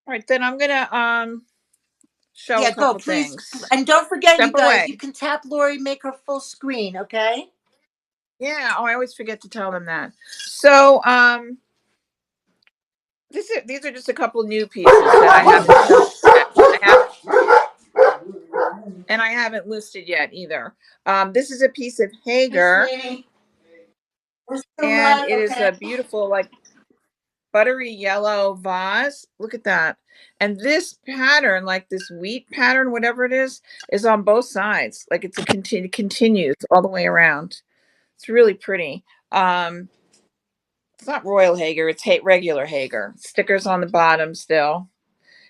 [SPEAKER 2] All right, then I'm gonna show a couple things.
[SPEAKER 1] And don't forget,
[SPEAKER 2] Step
[SPEAKER 1] you guys,
[SPEAKER 2] away.
[SPEAKER 1] you can tap Laurie, make her full screen, okay?
[SPEAKER 2] Yeah. Oh, I always forget to tell them that. So these are just a couple new pieces that I haven't shown yet. And I haven't listed yet either. This is a piece of Hager, and it is a beautiful, like, buttery yellow vase. Look at that. And this pattern, like this wheat pattern, whatever it is on both sides. Like it's continues all the way around. It's really pretty. It's not Royal Hager, it's regular Hager. Stickers on the bottom still.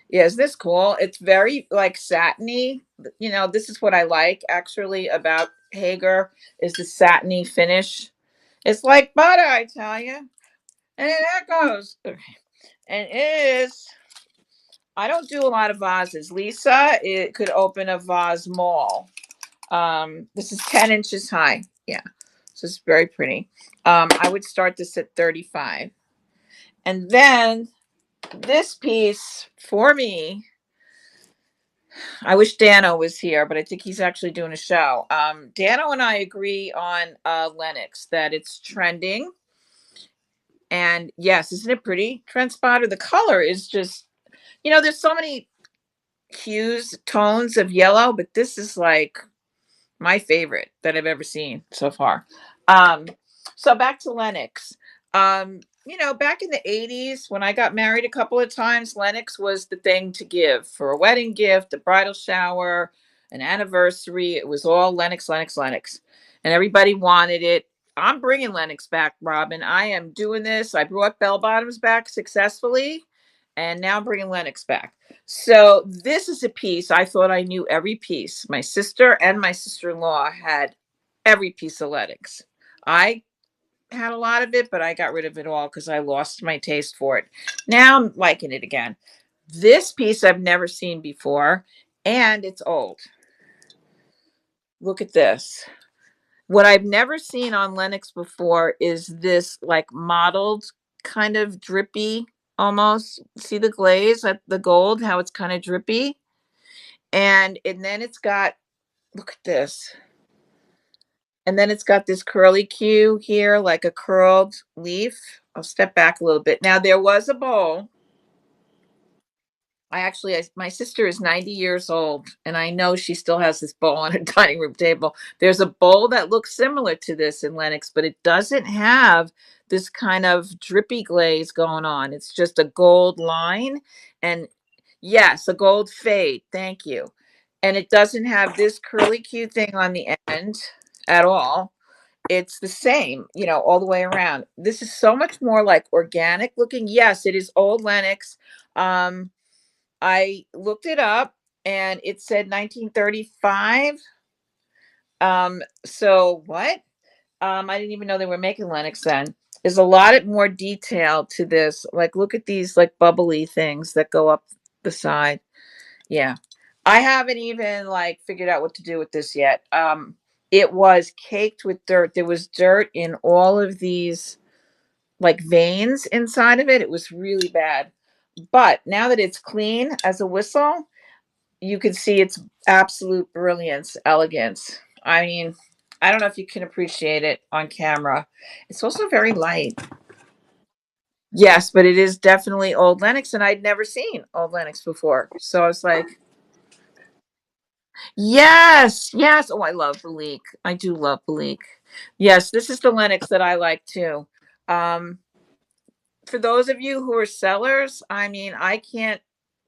[SPEAKER 2] Yeah, is this cool? It's very like satiny. You know, this is what I like actually about Hager is the satiny finish. It's like butter, I tell you. And it echoes. And it is, I don't do a lot of vases. Lisa, it could open a vase mall. This is 10 inches high. Yeah. So it's very pretty. I would start this at 35. And then this piece for me, I wish Dano was here, but I think he's actually doing a show. Dano and I agree on Lennox, that it's trending. And yes, isn't it pretty? Trend spotter. The color is just, there's so many hues, tones of yellow, but this is like my favorite that I've ever seen so far. So back to Lennox. Back in the 80s when I got married a couple of times, Lennox was the thing to give for a wedding gift, a bridal shower, an anniversary. It was all Lennox, Lennox, Lennox. And everybody wanted it. I'm bringing Lennox back, Robin. I am doing this. I brought bell bottoms back successfully, and now I'm bringing Lennox back. So this is a piece. I thought I knew every piece. My sister and my sister-in-law had every piece of Lennox. I had a lot of it, but I got rid of it all because I lost my taste for it. Now I'm liking it again. This piece I've never seen before, and it's old. Look at this. What I've never seen on Lennox before is this like mottled kind of drippy almost. See the glaze at the gold, how it's kind of drippy. And then it's got, look at this. And then it's got this curly Q here, like a curled leaf. I'll step back a little bit. Now there was a bowl. My sister is 90 years old, and I know she still has this bowl on her dining room table. There's a bowl that looks similar to this in Lennox, but it doesn't have this kind of drippy glaze going on. It's just a gold line, and yes, a gold fade. Thank you. And it doesn't have this curly Q thing on the end at all. It's the same, all the way around. This is so much more like organic looking. Yes, it is old Lennox. I looked it up and it said 1935. So what? I didn't even know they were making Lennox then. There's a lot more detail to this. Like, look at these like bubbly things that go up the side. Yeah. I haven't even like figured out what to do with this yet. It was caked with dirt. There was dirt in all of these like veins inside of it. It was really bad. But now that it's clean as a whistle, you can see its absolute brilliance, elegance. I mean, I don't know if you can appreciate it on camera. It's also very light. Yes, but it is definitely old Lennox, and I'd never seen old Lennox before. So I was like, yes, yes. Oh, I love Belique. I do love Belique. Yes, this is the Lennox that I like too. Um, for those of you who are sellers, I mean, I can't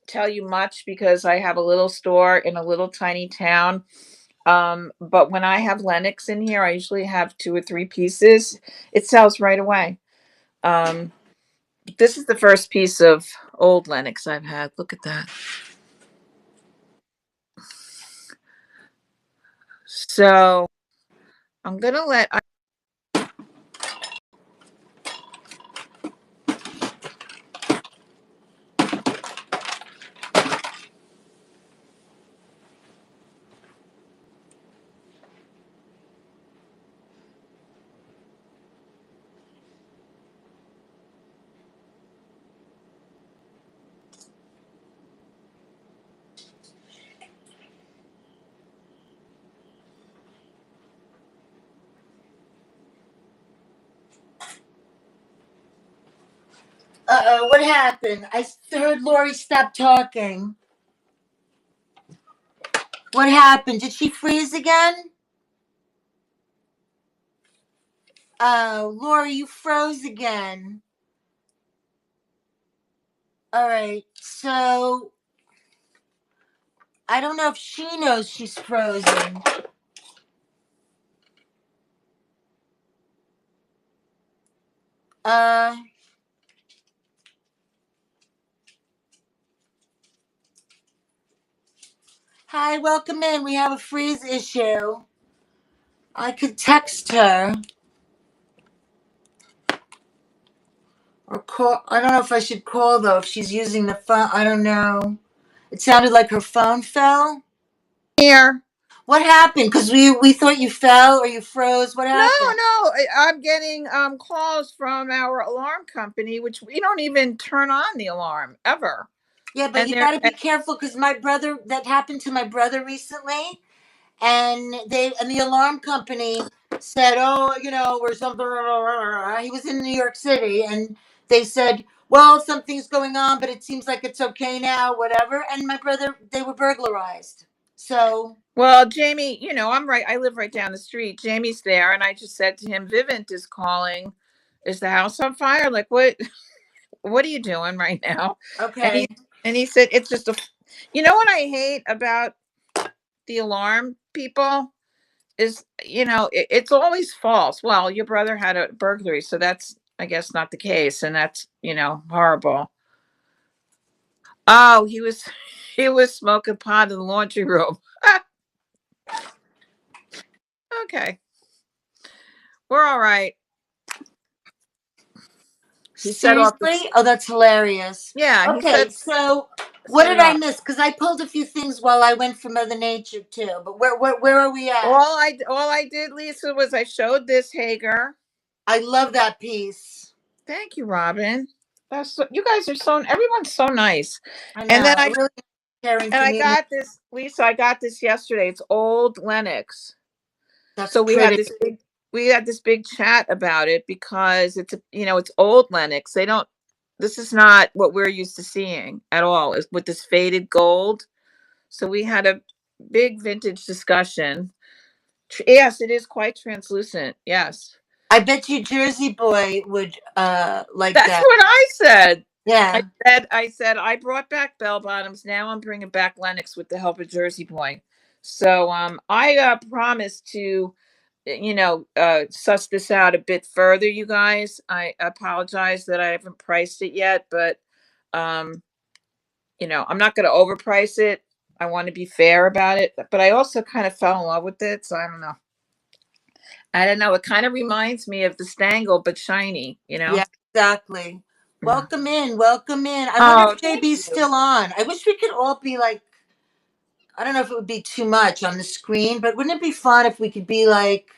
[SPEAKER 2] tell you much because I have a little store in a little tiny town. But when I have Lennox in here, I usually have 2 or 3 pieces. It sells right away. This is the first piece of old Lennox I've had. Look at that. So I'm gonna let.
[SPEAKER 1] Uh-oh, what happened? I heard Laurie stop talking. What happened? Did she freeze again? Oh, Laurie, you froze again. All right, so I don't know if she knows she's frozen. Uh, Hi, welcome in. We have a freeze issue. I could text her or call. I don't know if I should call though. If she's using the phone, I don't know. It sounded like her phone fell.
[SPEAKER 2] Here.
[SPEAKER 1] What happened? Because we thought you fell or you froze. What
[SPEAKER 2] No,
[SPEAKER 1] happened?
[SPEAKER 2] no, I'm getting calls from our alarm company, which we don't even turn on the alarm ever.
[SPEAKER 1] Yeah, but
[SPEAKER 2] And
[SPEAKER 1] you
[SPEAKER 2] they're
[SPEAKER 1] got to be careful because my brother. That happened to my brother recently, and the alarm company said, "Oh, we're something." He was in New York City, and they said, "Well, something's going on, but it seems like it's okay now, whatever." And my brother, they were burglarized. So,
[SPEAKER 2] well, Jamie, I live right down the street. Jamie's there, and I just said to him, Vivint is calling. Is the house on fire? Like, what are you doing right now? And
[SPEAKER 1] okay,
[SPEAKER 2] he said it's just what I hate about the alarm people is, it's always false. Well, your brother had a burglary, so that's, I guess, not the case, and that's, horrible. Oh, he was smoking pot in the laundry room. Okay, we're all right. He set off the,
[SPEAKER 1] seriously? Oh, that's hilarious.
[SPEAKER 2] yeah, he
[SPEAKER 1] Okay,
[SPEAKER 2] said,
[SPEAKER 1] so What
[SPEAKER 2] set
[SPEAKER 1] did
[SPEAKER 2] it
[SPEAKER 1] I
[SPEAKER 2] up.
[SPEAKER 1] miss? Because I pulled a few things while I went for Mother Nature too. But where are we at?
[SPEAKER 2] All I did, Lisa, was I showed this Hager.
[SPEAKER 1] I love that piece.
[SPEAKER 2] Thank you, Robin. You guys are everyone's so nice.
[SPEAKER 1] I
[SPEAKER 2] And then
[SPEAKER 1] know. A really caring
[SPEAKER 2] I
[SPEAKER 1] community.
[SPEAKER 2] got this, Lisa. I got this yesterday. It's old Lennox.
[SPEAKER 1] That's
[SPEAKER 2] So
[SPEAKER 1] pretty.
[SPEAKER 2] we had this big chat about it because it's old Lennox. They don't. This is not what we're used to seeing at all. Is with this faded gold. So we had a big vintage discussion. Yes, it is quite translucent. Yes.
[SPEAKER 1] I bet you Jersey Boy would like
[SPEAKER 2] That's
[SPEAKER 1] that.
[SPEAKER 2] what I said. I
[SPEAKER 1] Yeah.
[SPEAKER 2] said, I said, I brought back bell bottoms. Now I'm bringing back Lennox with the help of Jersey Boy. So I promised to, suss this out a bit further, you guys. I apologize that I haven't priced it yet, but um, I'm not going to overprice it. I want to be fair about it, but I also kind of fell in love with it, so I don't know. I don't know. It kind of reminds me of the Stangle, but shiny.
[SPEAKER 1] Yeah, exactly.
[SPEAKER 2] Mm.
[SPEAKER 1] Welcome in. Welcome in. I wonder
[SPEAKER 2] Oh,
[SPEAKER 1] if
[SPEAKER 2] thank
[SPEAKER 1] JB's
[SPEAKER 2] you.
[SPEAKER 1] still on. I wish we could all be like, I don't know if it would be too much on the screen, but wouldn't it be fun if we could be like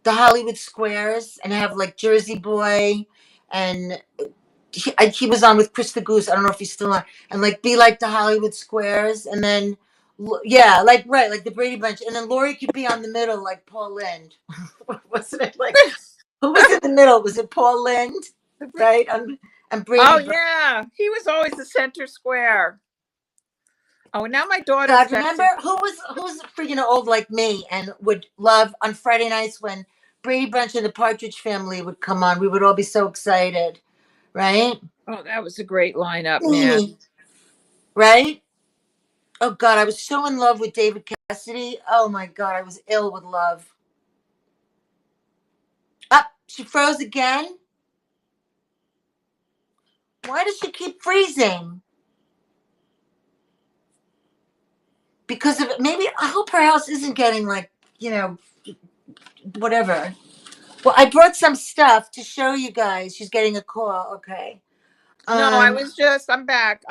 [SPEAKER 1] the Hollywood Squares and have like Jersey Boy and he was on with Chris the Goose. I don't know if he's still on. And like be like the Hollywood Squares and then, yeah, like, right, like the Brady Bunch. And then Laurie could be on the middle like Paul Lind. Wasn't it like, who was in the middle? Was it Paul Lind? Right? And
[SPEAKER 2] Oh
[SPEAKER 1] Brady Bunch.
[SPEAKER 2] yeah, he was always the center square. Oh, now my daughter's
[SPEAKER 1] God, remember
[SPEAKER 2] texting.
[SPEAKER 1] who's freaking old like me and would love on Friday nights when Brady Bunch and the Partridge Family would come on. We would all be so excited, right?
[SPEAKER 2] Oh, that was a great lineup, man.
[SPEAKER 1] Right? Oh God, I was so in love with David Cassidy. Oh my God, I was ill with love. Up, she froze again. Why does she keep freezing? Because of maybe I hope her house isn't getting like whatever. Well, I brought some stuff to show you guys. She's getting a call. Okay.
[SPEAKER 2] No,
[SPEAKER 1] Um,
[SPEAKER 2] I'm back.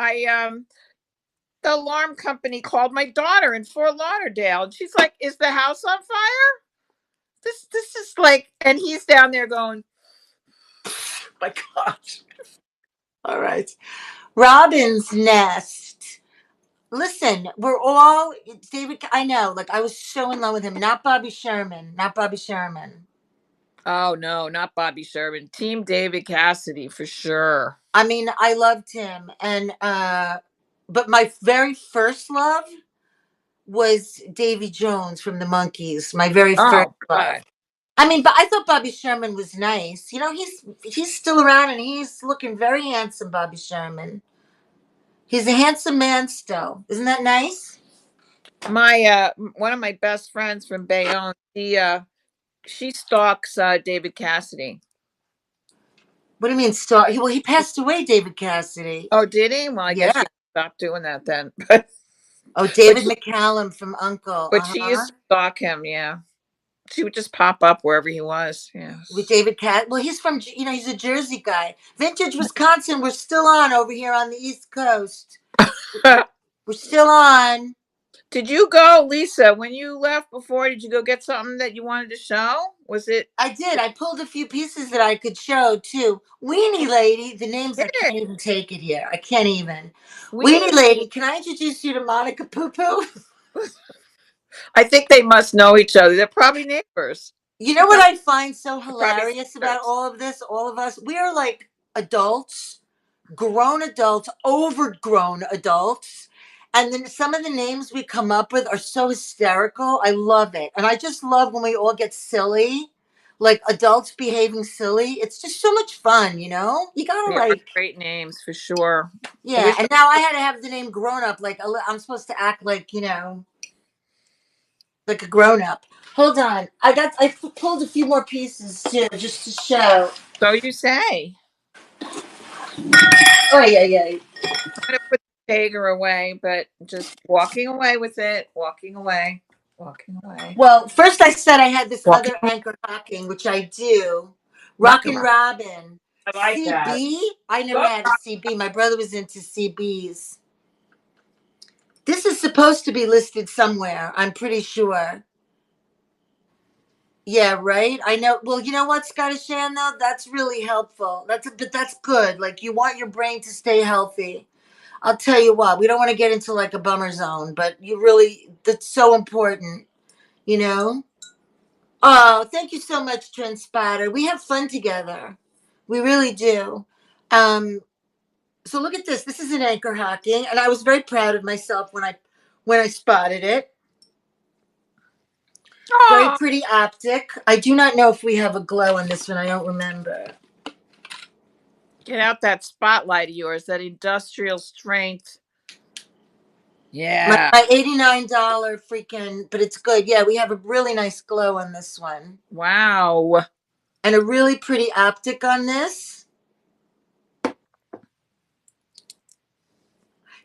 [SPEAKER 2] The alarm company called my daughter in Fort Lauderdale, and she's like, "Is the house on fire?" This is like, and he's down there going,
[SPEAKER 1] my gosh. All right. Robin's Nest. Listen, we're all David. I know. Like I was so in love with him. Not Bobby Sherman. Not Bobby Sherman.
[SPEAKER 2] "Oh no, not Bobby Sherman. Team David Cassidy for sure."
[SPEAKER 1] I mean, I loved him, and but my very first love was Davy Jones from the Monkees. My very first
[SPEAKER 2] Oh
[SPEAKER 1] love.
[SPEAKER 2] God.
[SPEAKER 1] I mean, but I thought Bobby Sherman was nice. He's still around and he's looking very handsome. Bobby Sherman. He's a handsome man still. Isn't that nice?
[SPEAKER 2] My one of my best friends from Bayonne, she stalks David Cassidy.
[SPEAKER 1] What do you mean? Star? Well, he passed away, David Cassidy.
[SPEAKER 2] Oh, did he? Well, I guess
[SPEAKER 1] Yeah.
[SPEAKER 2] she stopped doing that then.
[SPEAKER 1] Oh,
[SPEAKER 2] But
[SPEAKER 1] David
[SPEAKER 2] she,
[SPEAKER 1] McCallum from Uncle.
[SPEAKER 2] but
[SPEAKER 1] Uh
[SPEAKER 2] she
[SPEAKER 1] huh.
[SPEAKER 2] used to stalk him. Yeah, she would just pop up wherever he was.
[SPEAKER 1] With
[SPEAKER 2] Yes.
[SPEAKER 1] David Cat. Well, he's from, he's a Jersey guy. Vintage Wisconsin. We're still on over here on the East Coast. We're still on.
[SPEAKER 2] Did you go, Lisa? When you left before, did you go get something that you wanted to show? Was it?
[SPEAKER 1] I did. I pulled a few pieces that I could show too. Weenie Lady. The names I
[SPEAKER 2] Did it?
[SPEAKER 1] can't even take it here. I can't even. Weenie
[SPEAKER 2] We.
[SPEAKER 1] Lady. Can I introduce you to Monica Poo Poo?
[SPEAKER 2] I think they must know each other. They're probably neighbors.
[SPEAKER 1] You
[SPEAKER 2] They're
[SPEAKER 1] know what
[SPEAKER 2] probably,
[SPEAKER 1] I find so
[SPEAKER 2] they're probably
[SPEAKER 1] hilarious about
[SPEAKER 2] sisters.
[SPEAKER 1] all of this? All of us. We are like adults, grown adults, overgrown adults. And then some of the names we come up with are so hysterical. I love it. And I just love when we all get silly, like adults behaving silly. It's just so much fun, you know? You gotta
[SPEAKER 2] They are
[SPEAKER 1] like,
[SPEAKER 2] great names for sure. I
[SPEAKER 1] yeah.
[SPEAKER 2] wish.
[SPEAKER 1] And now I had to have the name grown up. Like I'm supposed to act like, like a grown up. Hold on. I pulled a few more pieces too, just to show.
[SPEAKER 2] So you say.
[SPEAKER 1] Oh, yeah, yeah.
[SPEAKER 2] I'm gonna put the Hager away, but just walking away with it. Walking away. Walking away.
[SPEAKER 1] Well, first I said I had this
[SPEAKER 2] Walking.
[SPEAKER 1] other anchor hocking, which I do.
[SPEAKER 2] Rockin'
[SPEAKER 1] Rockin'
[SPEAKER 2] rock.
[SPEAKER 1] Robin.
[SPEAKER 2] I like that.
[SPEAKER 1] CB? I never
[SPEAKER 2] Look,
[SPEAKER 1] had a CB. My brother was into CBs. This is supposed to be listed somewhere. I'm pretty sure. Yeah, right. I know. Well, you know what, Scottish Ann, though, that's really helpful. But that's good. Like you want your brain to stay healthy. I'll tell you what. We don't want to get into like a bummer zone, but you really that's so important. You know. Oh, thank you so much, Trent Spotter. We have fun together. We really do. Um, so look at this. This is an anchor hocking, and I was very proud of myself when I spotted it. Very
[SPEAKER 2] Oh,
[SPEAKER 1] pretty optic. I do not know if we have a glow on this one. I don't remember.
[SPEAKER 2] get out that spotlight of yours, that industrial strength.
[SPEAKER 1] My,
[SPEAKER 2] Yeah.
[SPEAKER 1] my $89 freaking, but it's good. Yeah, we have a really nice glow on this one.
[SPEAKER 2] Wow.
[SPEAKER 1] And a really pretty optic on this.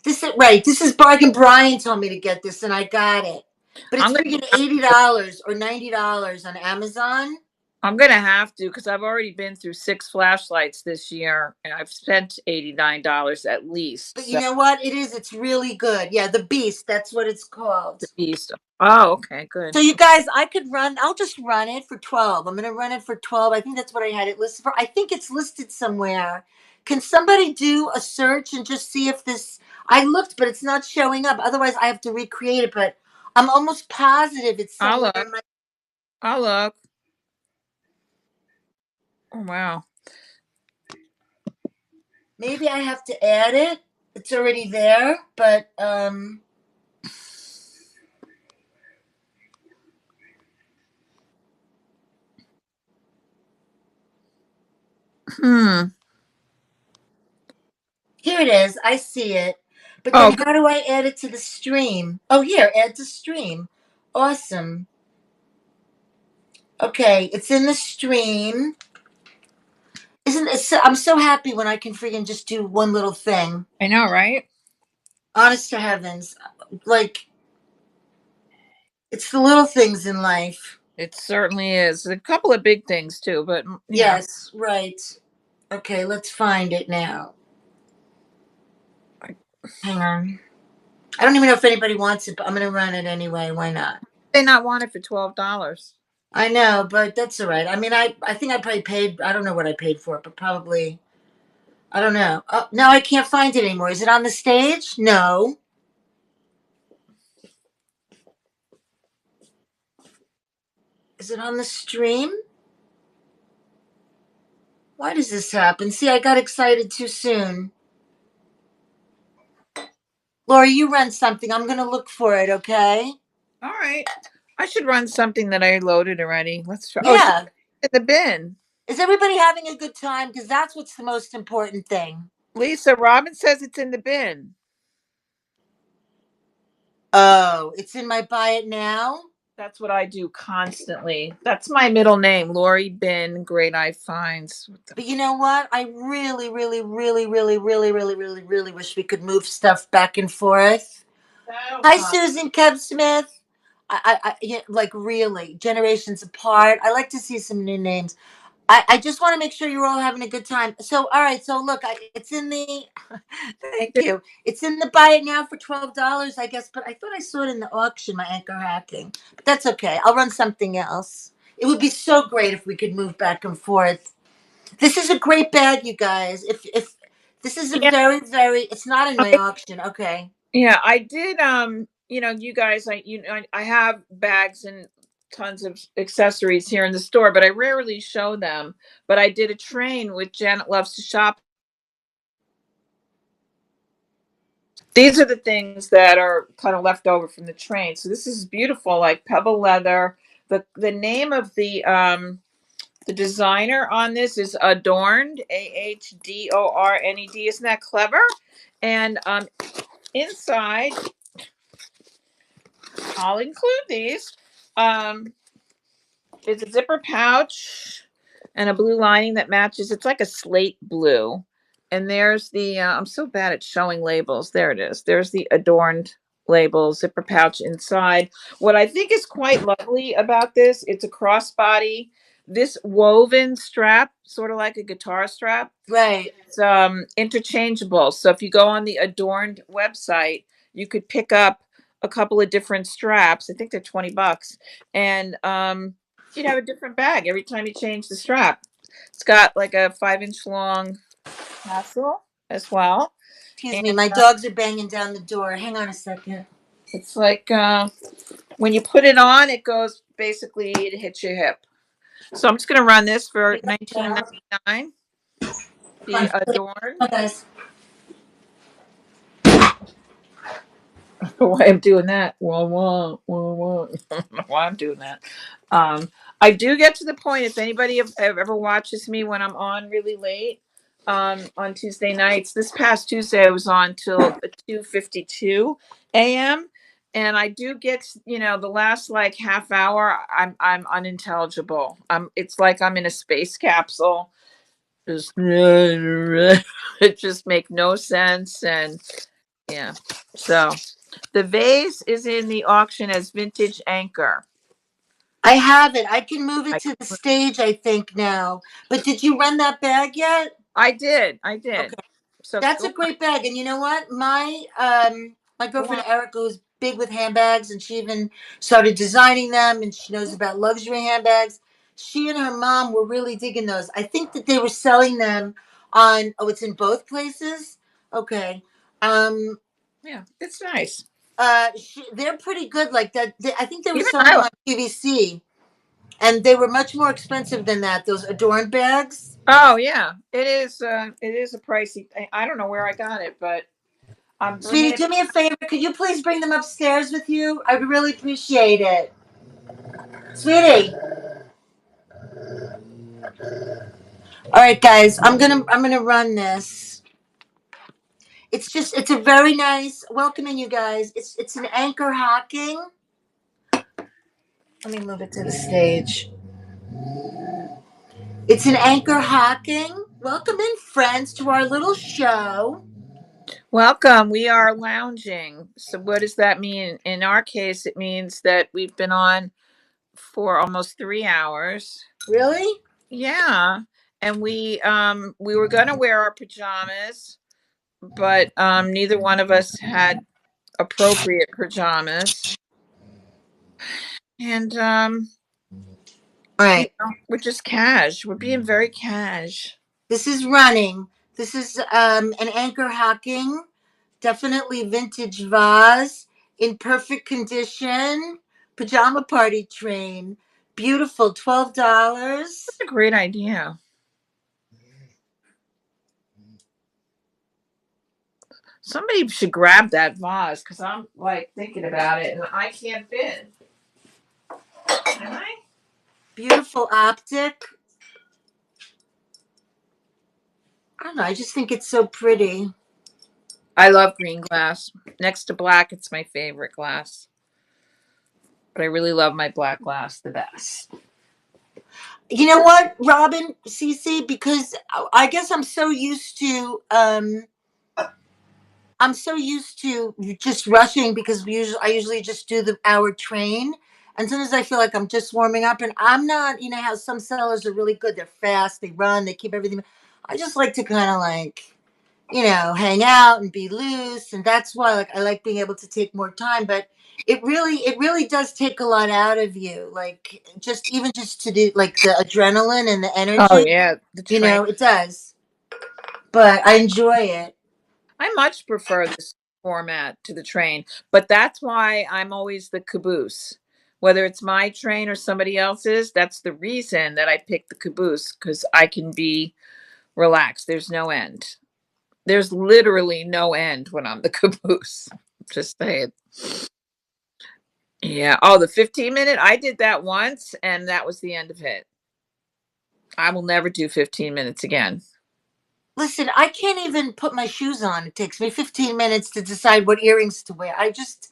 [SPEAKER 1] This is right. This is Bargain Brian told me to get this, and I got it. But it's
[SPEAKER 2] I'm
[SPEAKER 1] freaking $80 or $90 on Amazon.
[SPEAKER 2] I'm gonna have to because I've already been through 6 flashlights this year, and I've spent $89 at least.
[SPEAKER 1] But you
[SPEAKER 2] So
[SPEAKER 1] know what? It is. It's really good. Yeah, the Beast. That's what it's called.
[SPEAKER 2] the beast. Oh, okay, good.
[SPEAKER 1] So you guys, I could run. I'll just run it for 12. I'm gonna run it for 12. I think that's what I had it listed for. I think it's listed somewhere. Can somebody do a search and just see if this? I looked, but it's not showing up. Otherwise, I have to recreate it. But I'm almost positive it's
[SPEAKER 2] I'll
[SPEAKER 1] somewhere
[SPEAKER 2] look.
[SPEAKER 1] in my.
[SPEAKER 2] I'll look. Oh wow.
[SPEAKER 1] Maybe I have to add it. It's already there, but
[SPEAKER 2] Hmm.
[SPEAKER 1] here it is. I see it. But
[SPEAKER 2] Oh,
[SPEAKER 1] then
[SPEAKER 2] good.
[SPEAKER 1] how do I add it to the stream? Oh, here, add to stream. Awesome. Okay, it's in the stream. Isn't it? So, I'm so happy when I can freaking just do one little thing.
[SPEAKER 2] I know, right?
[SPEAKER 1] Honest to heavens, like it's the little things in life.
[SPEAKER 2] It certainly is. A couple of big things too, but
[SPEAKER 1] Yes, right. Okay, let's find it now. Hang on. I don't even know if anybody wants it, but I'm gonna run it anyway. Why not?
[SPEAKER 2] they not want it for $12.
[SPEAKER 1] I know, but that's all right. I mean, I think I probably paid. I don't know what I paid for it, but probably I don't know. Oh, no, I can't find it anymore. Is it on the stage? No. Is it on the stream? Why does this happen? See, I got excited too soon. Laurie, you run something. I'm going to look for it, okay?
[SPEAKER 2] All right. I should run something that I loaded already. Let's try. Oh, it's
[SPEAKER 1] Yeah.
[SPEAKER 2] in the bin.
[SPEAKER 1] Is everybody having a good time? Because that's what's the most important thing.
[SPEAKER 2] Lisa, Robin says it's in the bin.
[SPEAKER 1] Oh, it's in my buy it now?
[SPEAKER 2] That's what I do constantly. That's my middle name, Laurie Bin, GreatEyeFinds.
[SPEAKER 1] But you know what? I really, really, really, really, really, really, really, really wish we could move stuff back and forth. Hi, Susan Kev Smith. Yeah, like really, generations apart. I like to see some new names. I just want to make sure you're all having a good time. So, all right. So, look, it's in the. Thank you. It's in the buy it now for $12, I guess. But I thought I saw it in the auction. My anchor hacking, but that's okay. I'll run something else. It would be so great if we could move back and forth. This is a great bag, you guys. If this is a
[SPEAKER 2] Yeah,
[SPEAKER 1] very very. It's not in my auction. Okay.
[SPEAKER 2] yeah, I did. You guys, I have bags and tons of accessories here in the store, but I rarely show them. But I did a train with Janet Loves to Shop. These are the things that are kind of left over from the train. So this is beautiful, like pebble leather. The name of the designer on this is Adorned, Ahdorned. Isn't that clever? And inside, I'll include these. Um, it's a zipper pouch and a blue lining that matches. It's like a slate blue. And there's the, I'm so bad at showing labels. There it is. There's the Adorned label, zipper pouch inside. What I think is quite lovely about this, it's a crossbody. This woven strap, sort of like a guitar strap,
[SPEAKER 1] Right.
[SPEAKER 2] it's interchangeable. So if you go on the Adorned website, you could pick up a couple of different straps. I think they're $20, and you'd have a different bag every time you change the strap. It's got like a 5-inch long tassel as well,
[SPEAKER 1] Excuse
[SPEAKER 2] and
[SPEAKER 1] me, my dogs are banging down the door. Hang on a second.
[SPEAKER 2] it's like when you put it on, it goes basically it hits your hip. So I'm just going to run this for $19.99.
[SPEAKER 1] Come
[SPEAKER 2] The
[SPEAKER 1] on,
[SPEAKER 2] Adorn.
[SPEAKER 1] come on, guys.
[SPEAKER 2] Why I'm doing that? Wah, wah, wah, wah. I don't know why I'm doing that. I do get to the point. If anybody ever watches me when I'm on really late on Tuesday nights, this past Tuesday I was on till 2:52 a.m. And I do get, the last like half hour, I'm unintelligible. It's like I'm in a space capsule. Just it just make no sense, and yeah. So the vase is in the auction as vintage anchor.
[SPEAKER 1] I have it. I can move
[SPEAKER 2] I,
[SPEAKER 1] it to the stage, I think, now. But did you run that bag yet?
[SPEAKER 2] I did. I did.
[SPEAKER 1] Okay.
[SPEAKER 2] So
[SPEAKER 1] That's
[SPEAKER 2] go
[SPEAKER 1] a great bag. And you know what? My
[SPEAKER 2] on.
[SPEAKER 1] girlfriend Erica was big with handbags, and she even started designing them, and she knows about luxury handbags. She and her mom were really digging those. I think that they were selling them on, oh, it's in both places. Okay. Um
[SPEAKER 2] Yeah, it's nice.
[SPEAKER 1] they're pretty good like that. I think they were
[SPEAKER 2] Even
[SPEAKER 1] selling
[SPEAKER 2] I
[SPEAKER 1] them
[SPEAKER 2] like.
[SPEAKER 1] on PVC, and they were much more expensive than that, those Adorn bags.
[SPEAKER 2] Oh yeah, it is. It is a pricey. I don't know where I got it, but I'm bringing
[SPEAKER 1] Sweetie,
[SPEAKER 2] it.
[SPEAKER 1] do me a favor. Could you please bring them upstairs with you? I'd really appreciate it. Sweetie. All right, guys. I'm gonna run this. It's a very nice welcoming you guys. It's an anchor hacking. Let me move it to the stage. It's an anchor hacking. Welcome in, friends, to our little show.
[SPEAKER 2] Welcome. We are lounging. So what does that mean? In our case, it means that we've been on for almost 3 hours.
[SPEAKER 1] Really?
[SPEAKER 2] Yeah, and we were gonna wear our pajamas, but neither one of us had appropriate pajamas, and
[SPEAKER 1] All right.
[SPEAKER 2] we're just cash. We're being very cash.
[SPEAKER 1] This is running. This is an anchor hacking. Definitely vintage vase in perfect condition. Pajama party train. Beautiful. $12.
[SPEAKER 2] That's a great idea. Somebody should grab that vase because I'm like thinking about it and I can't fit. Can I?
[SPEAKER 1] Beautiful optic. I don't know. I just think it's so pretty.
[SPEAKER 2] I love green glass. Next to black, it's my favorite glass. But I really love my black glass the best.
[SPEAKER 1] You know what, Robin, Cece? Because I guess I'm so used to just rushing because I usually just do the hour train. And sometimes I feel like I'm just warming up, and I'm not, you know how some sellers are really good. They're fast, they run, they keep everything. I just like to kind of like, hang out and be loose. And that's why like I like being able to take more time. But it really does take a lot out of you. Like just to do like the adrenaline and the
[SPEAKER 2] Oh
[SPEAKER 1] energy,
[SPEAKER 2] yeah, the train.
[SPEAKER 1] it does. But I enjoy it.
[SPEAKER 2] I much prefer this format to the train, but that's why I'm always the caboose. Whether it's my train or somebody else's, that's the reason that I pick the caboose because I can be relaxed. There's no end. There's literally no end when I'm the caboose. Just saying. Yeah. Oh, the 15-minute. I did that once and that was the end of it. I will never do 15 minutes again.
[SPEAKER 1] Listen, I can't even put my shoes on. It takes me 15 minutes to decide what earrings to wear. I just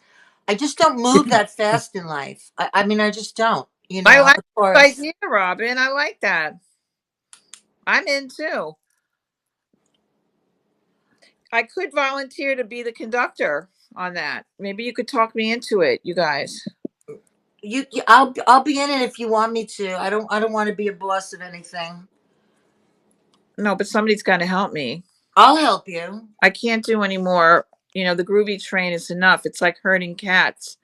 [SPEAKER 1] don't move that fast in life. I mean, I just don't,
[SPEAKER 2] I like
[SPEAKER 1] of
[SPEAKER 2] the
[SPEAKER 1] course.
[SPEAKER 2] idea, Robin. I like that. I'm in too. I could volunteer to be the conductor on that. Maybe you could talk me into it, you guys.
[SPEAKER 1] I'll be in it if you want me to. I don't want to be a boss of anything.
[SPEAKER 2] No, but somebody's got to help me.
[SPEAKER 1] I'll help you.
[SPEAKER 2] I can't do any more the groovy train is enough. It's like herding cats.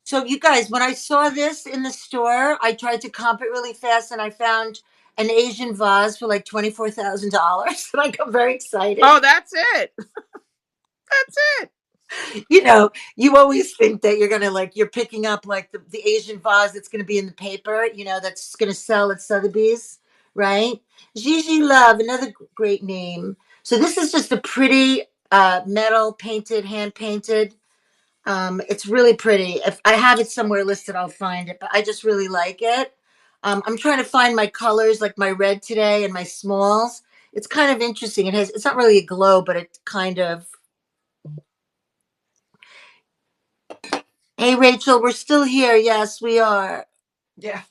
[SPEAKER 1] So you guys, when I saw this in the store, I tried to comp it really fast, and I found an Asian vase for like $24,000, and I got very excited.
[SPEAKER 2] Oh, that's it. That's it.
[SPEAKER 1] You always think that you're picking up like the Asian vase that's gonna be in the paper, that's gonna sell at Sotheby's, right? Gigi Love, another great name. So this is just a pretty metal painted, hand painted. It's really pretty. If I have it somewhere listed, I'll find it, but I just really like it. I'm trying to find my colors, like my red today and my smalls. It's kind of interesting. It's not really a glow, but it kind of. Hey, Rachel, we're still here. Yes, we are.
[SPEAKER 2] Yeah.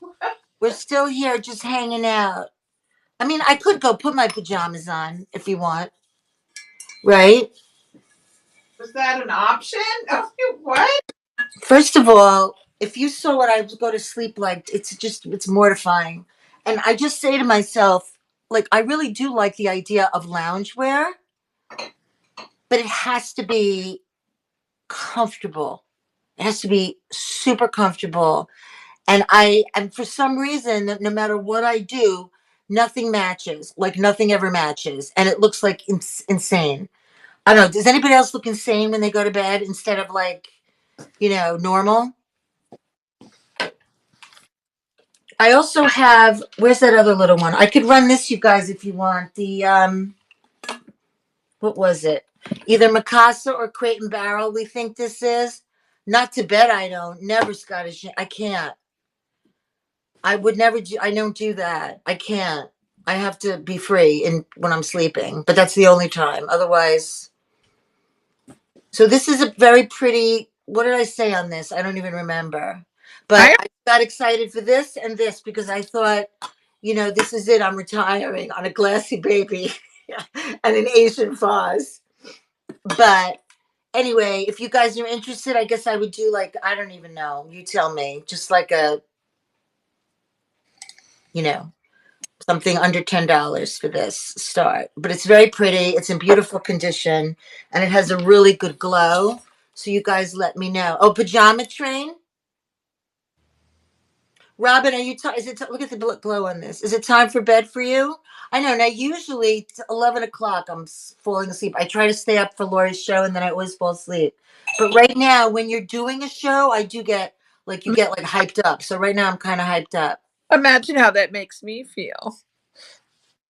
[SPEAKER 1] We're still here, just hanging out. I mean, I could go put my pajamas on if you want, right?
[SPEAKER 2] Was that an option? Oh, what?
[SPEAKER 1] First of all, if you saw what I go to sleep like, it's mortifying. And I just say to myself, like, I really do like the idea of loungewear, but it has to be comfortable. It has to be super comfortable. And for some reason, no matter what I do, nothing matches. Like nothing ever matches, and it looks like insane. I don't know. Does anybody else look insane when they go to bed instead of like, normal? I also have. Where's that other little one? I could run this, you guys, if you want. What was it? Either Mikasa or Crate and Barrel. We think this is. Not to bed. I don't. Never Scottish. I can't. I would never do. I don't do that. I can't. I have to be free when I'm sleeping. But that's the only time. Otherwise. So this is a very pretty. What did I say on this? I don't even remember. But
[SPEAKER 2] I
[SPEAKER 1] I got excited for this and this because I thought, this is it. I'm retiring on a glassy baby and an Asian vase. But anyway, if you guys are interested, I guess I would do like, I don't even know. You tell me. Just like you know, something under $10 for this start. But it's very pretty. It's in beautiful condition and it has a really good glow. So you guys let me know. Oh, pajama train. Robin, are you? Look at the glow on this. Is it time for bed for you? I know. Now, usually, 11 o'clock, I'm falling asleep. I try to stay up for Laurie's show, and then I always fall asleep. But right now, when you're doing a show, I do get you get like hyped up. So right now, I'm kind of hyped up.
[SPEAKER 2] imagine how that makes me feel.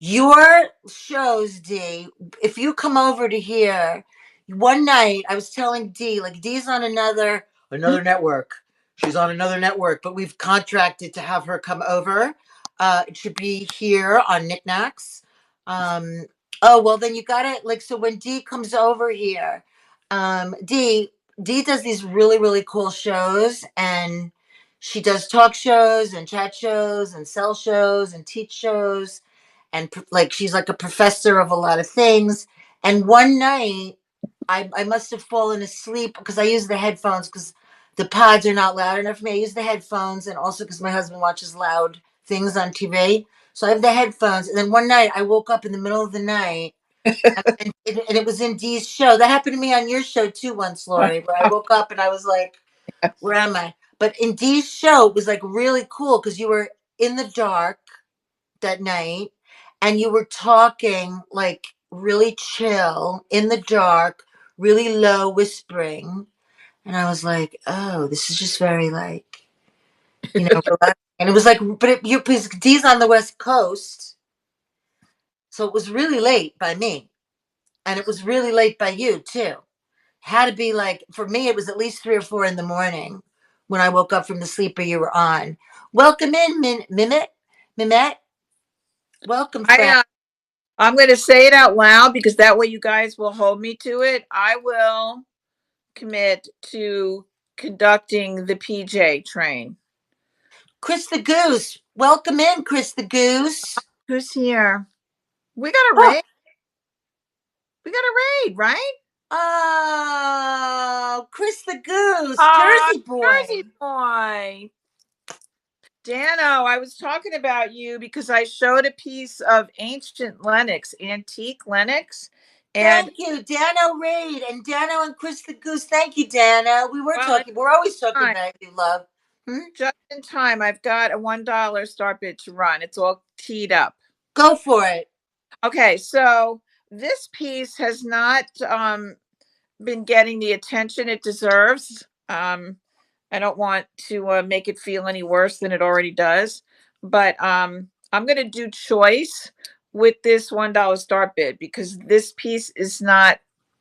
[SPEAKER 1] Your shows, D. If you come over to here, one night I was telling D, like D's on another network. She's on another network, but we've contracted to have her come over. It should be here on Knickknacks. Oh well, then you gotta like so when D comes over here, D does these really really cool shows, and she does talk shows and chat shows and sell shows and teach shows and like she's like a professor of a lot of things. And one night, I must have fallen asleep because I use the headphones because the pods are not loud enough for me. I use the headphones, and also because my husband watches loud things on TV. So I have the headphones, and then one night I woke up in the middle of the night, and it was in Dee's show. That happened to me on your show too once, Laurie, where I woke up and I was like, "Where am I?" But in Dee's show, it was like really cool because you were in the dark that night and you were talking like really chill in the dark, really low whispering. And I was like, oh, this is just very like, relaxing. And it was like, but because D's on the West Coast. So it was really late by me. And it was really late by you too. Had to be like, for me, it was at least 3 or 4 in the morning when I woke up from the sleeper you were on. Welcome in, Mimette. Welcome, friend.
[SPEAKER 2] I'm going to say it out loud because that way you guys will hold me to it. I will commit to conducting the PJ train.
[SPEAKER 1] Chris the Goose. Welcome in, Chris the Goose.
[SPEAKER 2] Who's here? We got a
[SPEAKER 1] Oh,
[SPEAKER 2] raid. We got a raid, right?
[SPEAKER 1] oh, Chris the Goose,
[SPEAKER 2] Oh,
[SPEAKER 1] Jersey boy.
[SPEAKER 2] Jersey boy. Dano, I was talking about you because I showed a piece of ancient Lenox, antique Lenox, And
[SPEAKER 1] Thank you, Dano Raid and Dano and Chris the Goose. Thank you, Dano. We were
[SPEAKER 2] well, in
[SPEAKER 1] talking. We're always talking
[SPEAKER 2] time,
[SPEAKER 1] about you, love. Hmm?
[SPEAKER 2] just in time, I've got a $1 start bid to run. It's all teed up.
[SPEAKER 1] Go for it.
[SPEAKER 2] Okay, so this piece has not been getting the attention it deserves. I don't want to make it feel any worse than it already does, but I'm going to do choice with this $1 start bid because this piece is not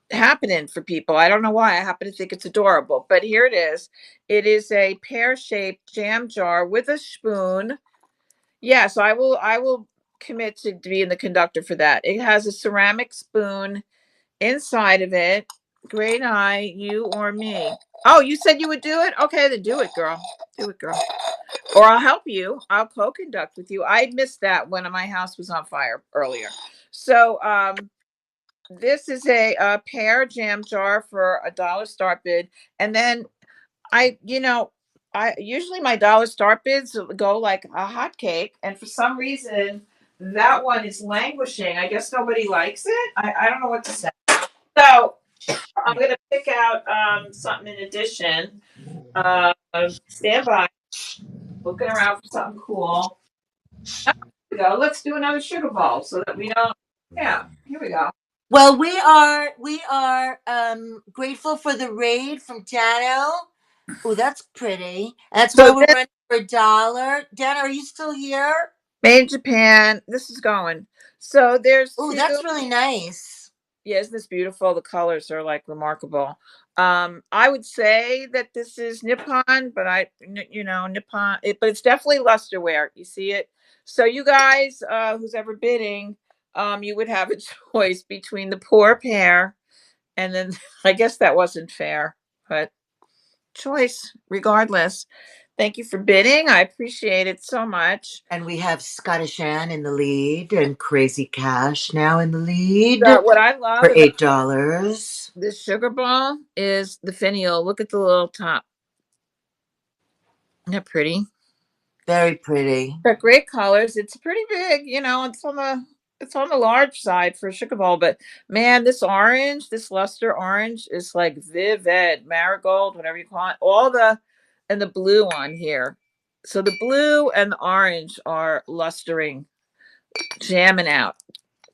[SPEAKER 2] happening for people. I don't know why. I happen to think it's adorable, but here it is. It is a pear-shaped jam jar with a spoon. Yes, I will commit to being the conductor for that. It has a ceramic spoon inside of it. Great eye, you or me. Oh, you said you would do it? Okay, then do it, girl. Do it, girl. Or I'll help you. I'll co-conduct with you. I missed that when my house was on fire earlier. So this is a pear jam jar for $1 start bid. And then I usually my dollar start bids go like a hot cake, and for some reason that one is languishing. I guess nobody likes it. I don't know what to say. So I'm gonna pick out something in addition. Stand by, looking around for something cool. Oh, here we go. Let's do another sugar bowl so that we don't. Yeah, here we go.
[SPEAKER 1] Well, we are grateful for the raid from Dano. Oh, that's pretty. That's why
[SPEAKER 2] So
[SPEAKER 1] we're
[SPEAKER 2] this
[SPEAKER 1] running for $1. Dano, are you still here?
[SPEAKER 2] made in Japan. This is going. So there's
[SPEAKER 1] Oh,
[SPEAKER 2] two.
[SPEAKER 1] that's really nice.
[SPEAKER 2] Yeah, isn't this beautiful? The colors are like remarkable. I would say that this is Nippon, but Nippon, but it's definitely lusterware. You see it? So you guys, who's ever bidding, you would have a choice between the poor pair, and then I guess that wasn't fair, but choice regardless. Thank you for bidding. I appreciate it so much.
[SPEAKER 1] And we have Scottish Ann in the lead and Crazy Cash now in the lead
[SPEAKER 2] So what I love
[SPEAKER 1] for
[SPEAKER 2] about
[SPEAKER 1] $8.
[SPEAKER 2] this sugar ball is the finial. Look at the little top. Isn't that pretty?
[SPEAKER 1] Very pretty.
[SPEAKER 2] Got great colors. It's pretty big, it's on the large side for a sugar bowl, but man, this orange, this luster orange is like vivid, marigold, whatever you call it. And the blue on here. So the blue and the orange are lustering, jamming out,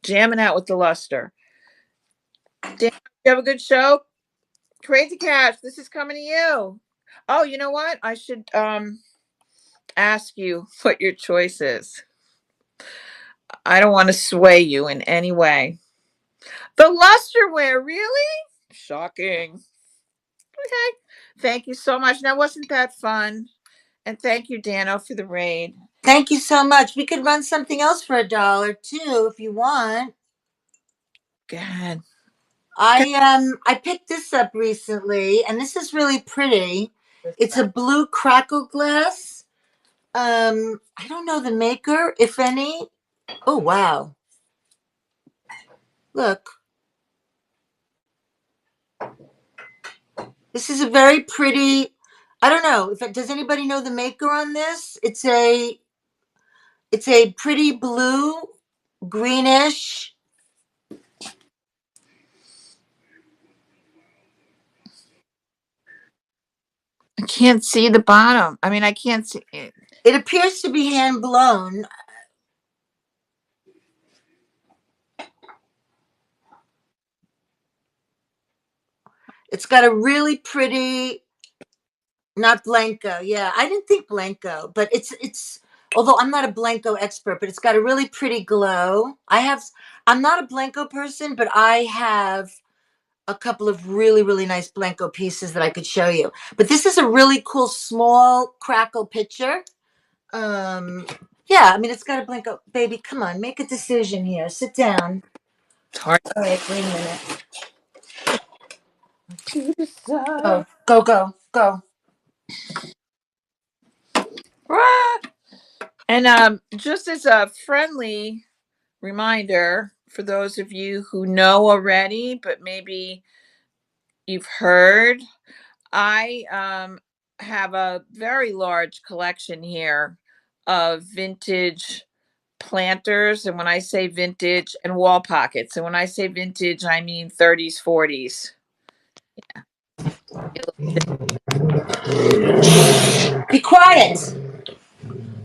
[SPEAKER 2] jamming out with the luster. Dan, you have a good show. Crazy Cash, this is coming to you. Oh, you know what? I should ask you what your choice is. I don't want to sway you in any way. The lusterware, really? Shocking. Okay. Thank you so much. Now, wasn't that fun? And thank you, Dano, for the raid.
[SPEAKER 1] Thank you so much. We could run something else for $1 too if you want.
[SPEAKER 2] Go ahead.
[SPEAKER 1] I picked this up recently and this is really pretty. It's a blue crackle glass. I don't know the maker, if any. Oh wow. Look. This is a very pretty. I don't know if it, does anybody know the maker on this? It's a pretty blue, greenish.
[SPEAKER 2] I can't see the bottom. I mean, I can't see it.
[SPEAKER 1] It appears to be hand blown. It's got a really pretty, not Blanco. Yeah, I didn't think Blanco, but it's. Although I'm not a Blanco expert, but it's got a really pretty glow. I'm not a Blanco person, but I have a couple of really, really nice Blanco pieces that I could show you. But this is a really cool small crackle picture. Um, yeah, I mean, it's got a Blanco. Baby, come on, make a decision here. Sit down.
[SPEAKER 2] It's hard
[SPEAKER 1] All right, wait a minute.
[SPEAKER 2] to decide.
[SPEAKER 1] Go, go, go, go.
[SPEAKER 2] Ah! And just as a friendly reminder for those of you who know already, but maybe you've heard, I have a very large collection here of vintage planters, and when I say vintage, and wall pockets. And when I say vintage, I mean 30s, 40s.
[SPEAKER 1] Be quiet.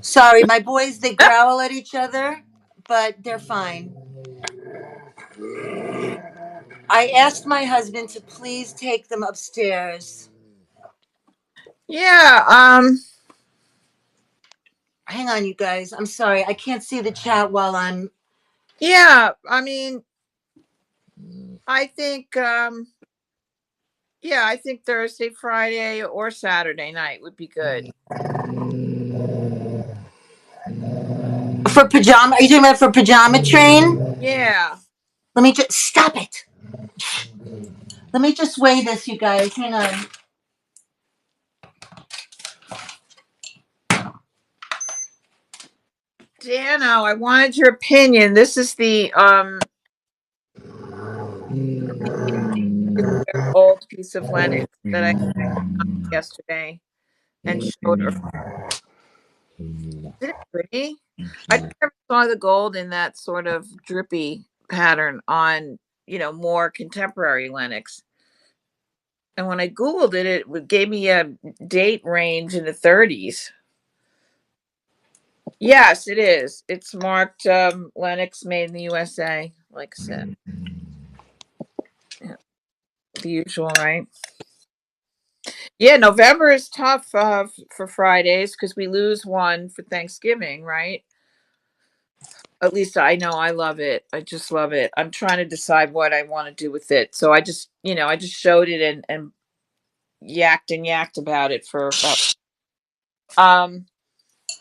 [SPEAKER 1] Sorry, my boys, they growl at each other, but they're fine. I asked my husband to please take them upstairs.
[SPEAKER 2] Yeah,
[SPEAKER 1] Hang on, you guys. I'm sorry. I can't see the chat while I'm.
[SPEAKER 2] yeah, I mean, I think yeah, I think Thursday, Friday, or Saturday night would be good.
[SPEAKER 1] For pajama. Are you talking about for pajama train?
[SPEAKER 2] Yeah.
[SPEAKER 1] Let me just. Stop it. Let me just weigh this, you guys. Hang on.
[SPEAKER 2] Dano, I wanted your opinion. This is the old piece of Lennox that I yesterday and showed her. Isn't it pretty? I never saw the gold in that sort of drippy pattern on, more contemporary Lennox. And when I Googled it, it gave me a date range in the 30s. Yes, it is. It's marked Lennox made in the USA, like I said. Yeah, the usual, right? Yeah, November is tough for Fridays because we lose one for Thanksgiving, right? At least I know I love it. I just love it. I'm trying to decide what I want to do with it. So I just showed it and yacked about it for about um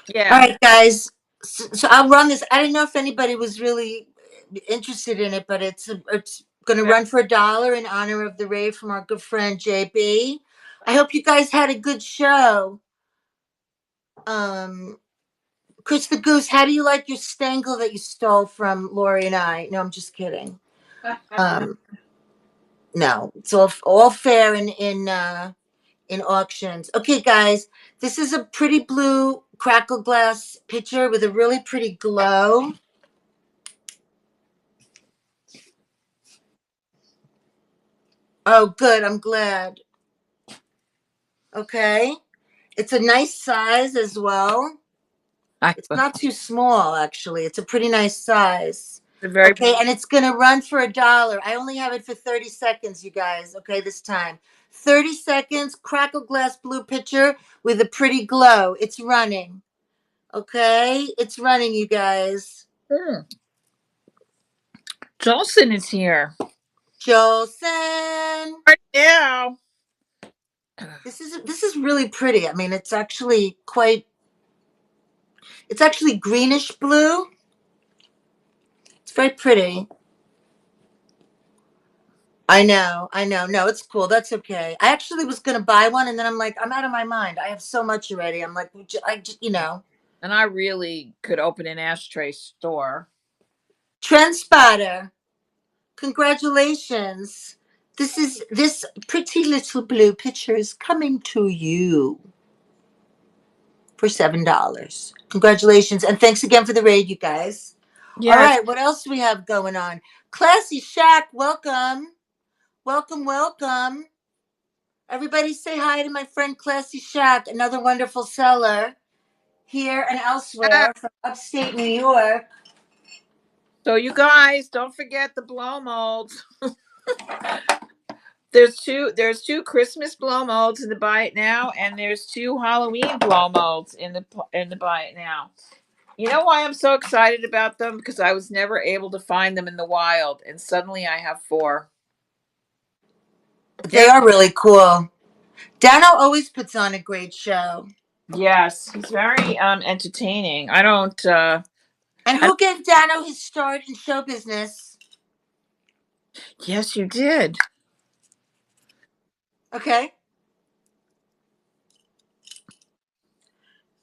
[SPEAKER 1] All
[SPEAKER 2] yeah.
[SPEAKER 1] right, guys. So I'll run this. I didn't know if anybody was really interested in it, but it's going to run for $1 in honor of the rave from our good friend JB. I hope you guys had a good show. Um, Chris the Goose, how do you like your stangle that you stole from Laurie and I? No, I'm just kidding. Um, no, it's all fair in auctions. Okay, guys, this is a pretty blue crackle glass pitcher with a really pretty glow. Oh, good. I'm glad. Okay. It's a nice size as well.
[SPEAKER 2] I
[SPEAKER 1] It's not too small, actually. It's a pretty nice size.
[SPEAKER 2] a very
[SPEAKER 1] Okay. And it's going to run for $1. I only have it for 30 seconds, you guys. Okay. This time. 30 seconds, crackle glass blue pitcher with a pretty glow. It's running. Okay. It's running, you guys.
[SPEAKER 2] Jolson is here.
[SPEAKER 1] Jolson.
[SPEAKER 2] Right now.
[SPEAKER 1] This is really pretty. I mean, it's actually greenish blue. It's very pretty. I know, I know. No, it's cool. That's okay. I actually was gonna buy one, and then I'm like, I'm out of my mind. I have so much already. I'm like, I just.
[SPEAKER 2] And I really could open an ashtray store.
[SPEAKER 1] Trend spotter. Congratulations. This pretty little blue picture is coming to you for $7. Congratulations, and thanks again for the raid, you guys. All
[SPEAKER 2] Yes.
[SPEAKER 1] right, what else do we have going on? Classy Shack, welcome. Welcome, welcome. Everybody say hi to my friend Classy Shack, another wonderful seller here and elsewhere from upstate New York.
[SPEAKER 2] So you guys don't forget the blow molds. There's two Christmas blow molds in the buy it now, and there's two Halloween blow molds in the buy it now. You know why I'm so excited about them? Because I was never able to find them in the wild, and suddenly I have 4.
[SPEAKER 1] They are really cool. Dano always puts on a great show.
[SPEAKER 2] Yes, he's very entertaining.
[SPEAKER 1] And who gave Dano his start in show business?
[SPEAKER 2] Yes, you did.
[SPEAKER 1] Okay.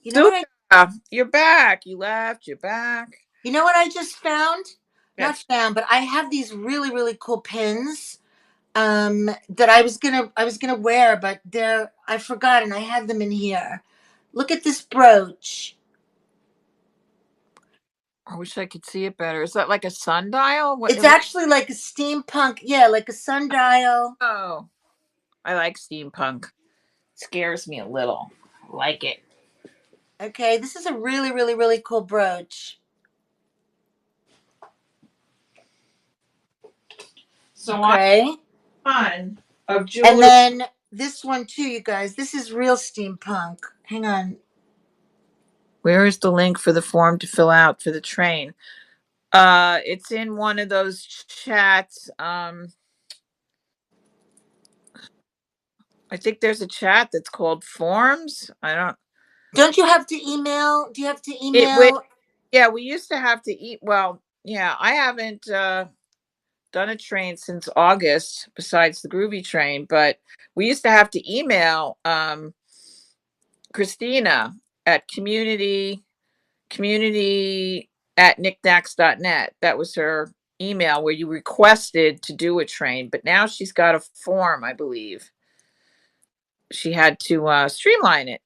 [SPEAKER 1] You know what
[SPEAKER 2] Super. You're back. You left. You're back.
[SPEAKER 1] I just found? Not
[SPEAKER 2] Yes.
[SPEAKER 1] found, but I have these really, really cool pins that I was gonna wear, but I forgot and I had them in here. Look at this brooch.
[SPEAKER 2] I wish I could see it better. Is that like a sundial? What
[SPEAKER 1] It's
[SPEAKER 2] it looks.
[SPEAKER 1] actually like a steampunk, yeah, like a sundial.
[SPEAKER 2] Oh, I like steampunk. Scares me a little. I like it.
[SPEAKER 1] Okay, this is a really, really, really cool brooch.
[SPEAKER 2] So I
[SPEAKER 1] Okay.
[SPEAKER 2] fun of
[SPEAKER 1] And
[SPEAKER 2] jewelry.
[SPEAKER 1] then this one too, you guys. This is real steampunk. Hang on.
[SPEAKER 2] Where is the link for the form to fill out for the train? It's in one of those chats. I think there's a chat that's called forms. I don't.
[SPEAKER 1] Don't you have to email? Do you have to
[SPEAKER 2] It would.
[SPEAKER 1] email?
[SPEAKER 2] Yeah, we used to have to eat. Well, yeah, I haven't done a train since August. Besides the groovy train, but we used to have to email Christina at community at knickknacks.net. That was her email where you requested to do a train, but now she's got a form, I believe. She had to streamline it.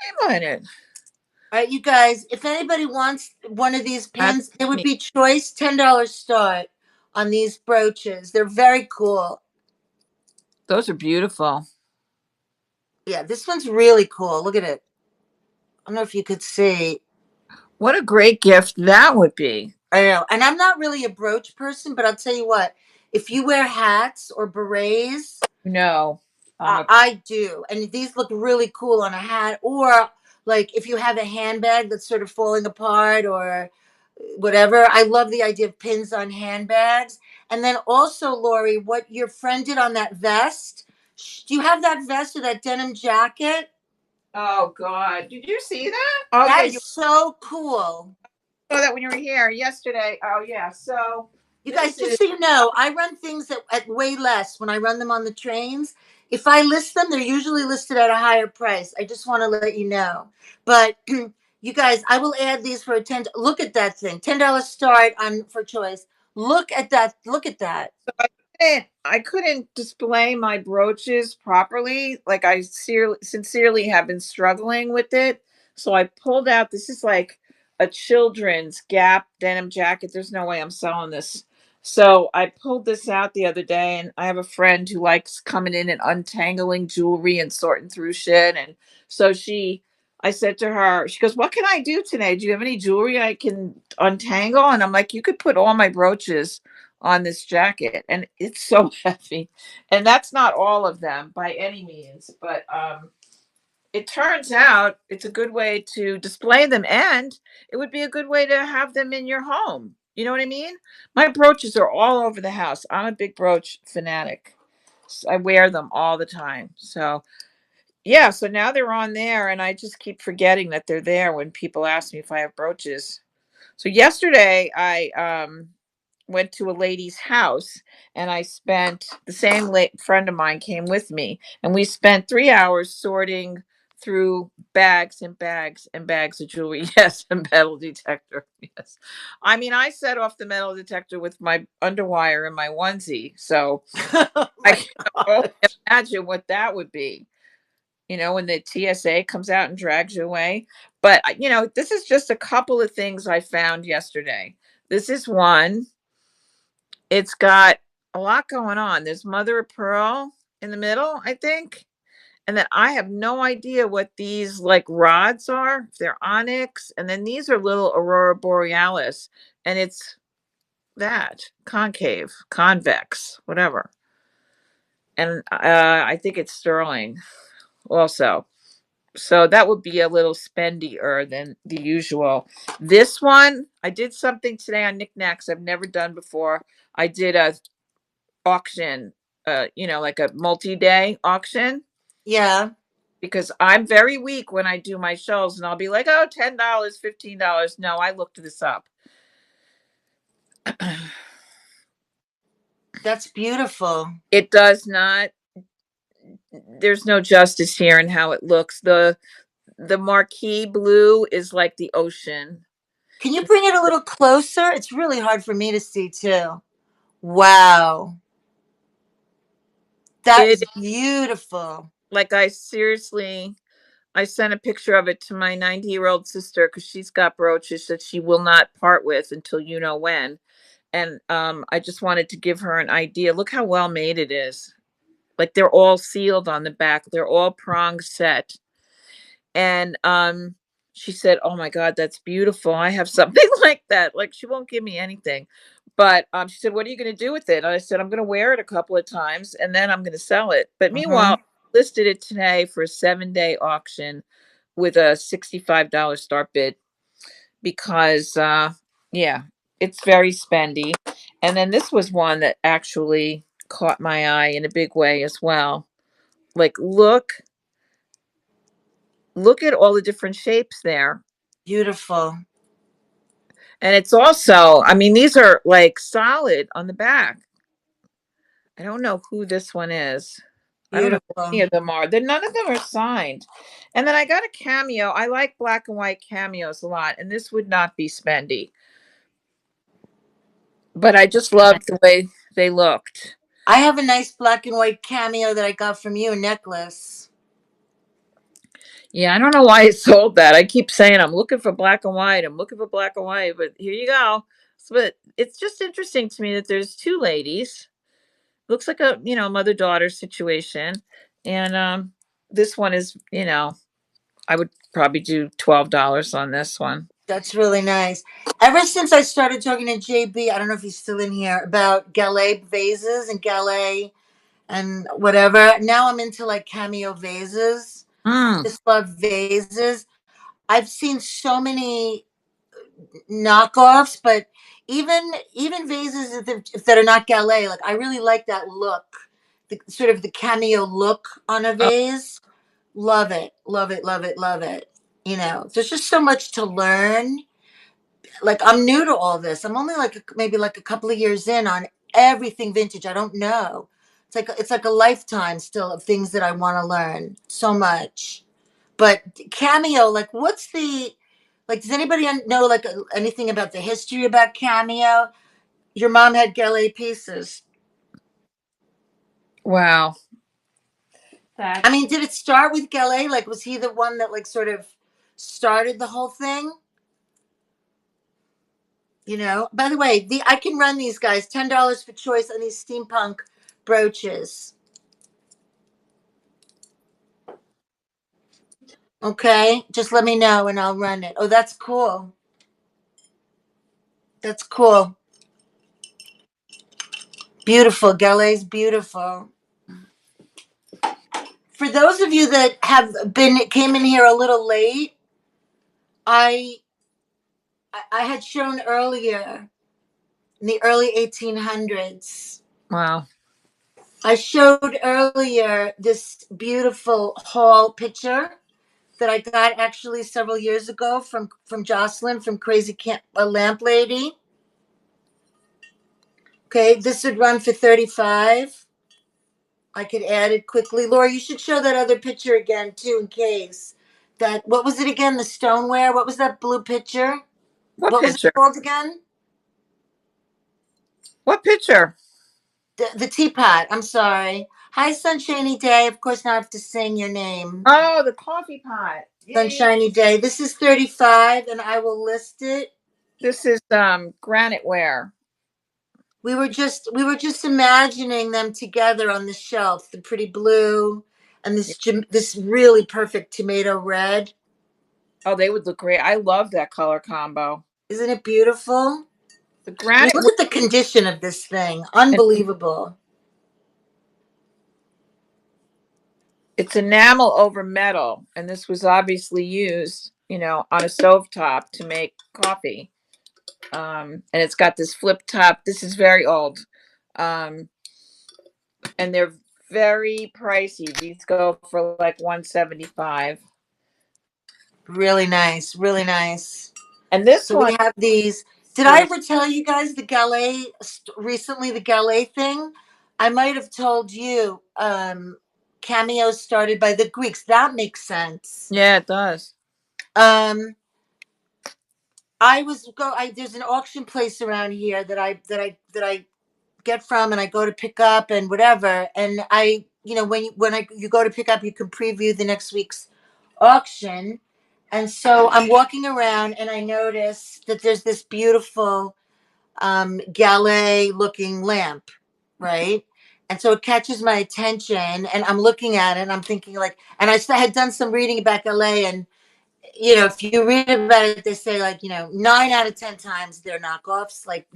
[SPEAKER 2] Streamline it.
[SPEAKER 1] All right, you guys. If anybody wants one of these
[SPEAKER 2] That's
[SPEAKER 1] pins, it would
[SPEAKER 2] me.
[SPEAKER 1] be choice $10 start on these brooches. They're very cool.
[SPEAKER 2] Those are beautiful.
[SPEAKER 1] Yeah, this one's really cool. Look at it. I don't know if you could see.
[SPEAKER 2] What a great gift that would be.
[SPEAKER 1] I know. And I'm not really a brooch person, but I'll tell you what, if you wear hats or berets,
[SPEAKER 2] No, I'm a
[SPEAKER 1] I do. And these look really cool on a hat. Or like if you have a handbag that's sort of falling apart or whatever. I love the idea of pins on handbags. And then also, Laurie, what your friend did on that vest. Do you have that vest or that denim jacket?
[SPEAKER 2] Oh God, did you see that? Oh yeah,
[SPEAKER 1] That
[SPEAKER 2] you
[SPEAKER 1] is so cool.
[SPEAKER 2] saw that when you were here yesterday. Oh yeah, so
[SPEAKER 1] You guys,
[SPEAKER 2] this
[SPEAKER 1] just
[SPEAKER 2] is.
[SPEAKER 1] so you know, I run things at way less when I run them on the trains. If I list them, they're usually listed at a higher price. I just want to let you know. But you guys, I will add these for a 10. Look at that thing. $10 start on for choice. Look at that. Look at that.
[SPEAKER 2] I couldn't display my brooches properly. Like I sincerely have been struggling with it. So I pulled out, this is like a children's Gap denim jacket. There's no way I'm selling this. So I pulled this out the other day, and I have a friend who likes coming in and untangling jewelry and sorting through shit. And so I said to her, she goes, "What can I do today? Do you have any jewelry I can untangle?" And I'm like, "You could put all my brooches on this jacket," and it's so heavy. And that's not all of them by any means, but it turns out it's a good way to display them, and it would be a good way to have them in your home. You know what I mean? My brooches are all over the house. I'm a big brooch fanatic. I wear them all the time. So yeah, so now they're on there, and I just keep forgetting that they're there when people ask me if I have brooches. So yesterday I went to a lady's house, and I spent the same friend of mine came with me, and we spent 3 hours sorting through bags and bags and bags of jewelry. Yes, a metal detector. Yes. I mean, I set off the metal detector with my underwire and my onesie. So
[SPEAKER 1] Oh
[SPEAKER 2] I
[SPEAKER 1] my
[SPEAKER 2] can only
[SPEAKER 1] god.
[SPEAKER 2] imagine what that would be, when the TSA comes out and drags you away. But, this is just a couple of things I found yesterday. This is one. It's got a lot going on. There's mother of pearl in the middle, I think. And then I have no idea what these like rods are, if they're onyx. And then these are little aurora borealis. And it's that concave, convex, whatever. And I think it's sterling also. So that would be a little spendier than the usual. This one, I did something today on Knickknacks I've never done before. I did a auction, like a multi-day auction,
[SPEAKER 1] Yeah.
[SPEAKER 2] because I'm very weak when I do my shows, and I'll be like, oh, $10, $15. No, I looked this up.
[SPEAKER 1] That's beautiful.
[SPEAKER 2] It does not. There's no justice here in how it looks. The marquee blue is like the ocean.
[SPEAKER 1] Can you bring it a little closer? It's really hard for me to see too. Wow. That
[SPEAKER 2] It
[SPEAKER 1] is beautiful.
[SPEAKER 2] like I seriously I sent a picture of it to my 90-year-old sister because she's got brooches that she will not part with until you know when. And I just wanted to give her an idea. Look how well made it is. Like they're all sealed on the back. They're all prong set. And she said, "Oh my God, that's beautiful. I have something like that." Like she won't give me anything. But she said, "What are you going to do with it?" And I said, "I'm going to wear it a couple of times and then I'm going to sell it." But meanwhile,
[SPEAKER 1] Mm-hmm.
[SPEAKER 2] I listed it today for a 7-day auction with a $65 start bid because yeah, it's very spendy. And then this was one that actually caught my eye in a big way as well. Like look at all the different shapes there.
[SPEAKER 1] Beautiful.
[SPEAKER 2] And it's also, I mean, these are like solid on the back. I don't know who this one is. I don't know who
[SPEAKER 1] Beautiful.
[SPEAKER 2] any of them are. None of them are signed. And then I got a cameo. I like black and white cameos a lot, and this would not be spendy. But I just loved the way they looked.
[SPEAKER 1] I have a nice black and white cameo that I got from you, a necklace.
[SPEAKER 2] Yeah, I don't know why I sold that. I keep saying I'm looking for black and white. I'm looking for black and white, but here you go. But it's just interesting to me that there's two ladies. Looks like a, mother-daughter situation. And this one is, I would probably do $12 on this one.
[SPEAKER 1] That's really nice. Ever since I started talking to JB, I don't know if he's still in here, about Gallet vases and Gallet and whatever. Now I'm into like cameo vases.
[SPEAKER 2] Mm,
[SPEAKER 1] Just love vases. I've seen so many knockoffs, but even vases that are not Gallet, like I really like that look, the sort of the cameo look on a
[SPEAKER 2] oh,
[SPEAKER 1] vase. Love it, love it, love it, love it. There's just so much to learn. Like I'm new to all this. I'm only like maybe like a couple of years in on everything vintage. I don't know. It's like a lifetime still of things that I want to learn. So much. But cameo, like what's the like? Does anybody know like anything about the history about cameo? Your mom had Gallet pieces.
[SPEAKER 2] wow.
[SPEAKER 1] I
[SPEAKER 2] That's
[SPEAKER 1] mean, did it start with Gallet? Like, was he the one that like sort of started the whole thing? By the way, I can run these guys $10 for choice on these steampunk brooches. Okay, just let me know and I'll run it. Oh, that's cool. That's cool. Beautiful. Gallet's beautiful. For those of you that came in here a little late, I I had shown earlier in the early 1800s.
[SPEAKER 2] wow.
[SPEAKER 1] I showed earlier this beautiful hall picture that I got actually several years ago from Jocelyn from Crazy Lamp Lady. Okay, this would run for 35. I could add it quickly. Laura, you should show that other picture again too, in case. What was it again? The stoneware. What was that blue picture?
[SPEAKER 2] What
[SPEAKER 1] What was it
[SPEAKER 2] picture?
[SPEAKER 1] called again?
[SPEAKER 2] What picture?
[SPEAKER 1] The teapot. I'm sorry. Hi, Sunshiny Day. Of course, now I have to sing your name.
[SPEAKER 2] Oh, the coffee pot. Yeah, yeah.
[SPEAKER 1] Sunshiny Day. This is 35, and I will list it.
[SPEAKER 2] This is granite ware.
[SPEAKER 1] We were just imagining them together on the shelf, the pretty blue and this really perfect tomato red.
[SPEAKER 2] Oh, they would look great. I love that color combo.
[SPEAKER 1] Isn't it beautiful?
[SPEAKER 2] The
[SPEAKER 1] I mean,
[SPEAKER 2] granite
[SPEAKER 1] look at the condition of this thing. Unbelievable.
[SPEAKER 2] it's enamel over metal, and this was obviously used, on a stovetop to make coffee. And it's got this flip top. This is very old, and they're very pricey. These go for like 175.
[SPEAKER 1] Really nice. Really nice.
[SPEAKER 2] And this
[SPEAKER 1] So
[SPEAKER 2] one
[SPEAKER 1] we have these. Did I
[SPEAKER 2] is
[SPEAKER 1] ever tell you guys the Gallet recently? The Gallet thing. I might have told you. Cameos started by the Greeks. That makes sense.
[SPEAKER 2] yeah, it does.
[SPEAKER 1] Um, there's an auction place around here that I get from and I go to pick up and whatever. And I, when you go to pick up, you can preview the next week's auction. And so I'm walking around and I notice that there's this beautiful Gallet looking lamp, right? And so it catches my attention and I'm looking at it and I'm thinking like, and had done some reading about Gallet, and if you read about it, they say like, 9 out of 10 times they're knockoffs. Like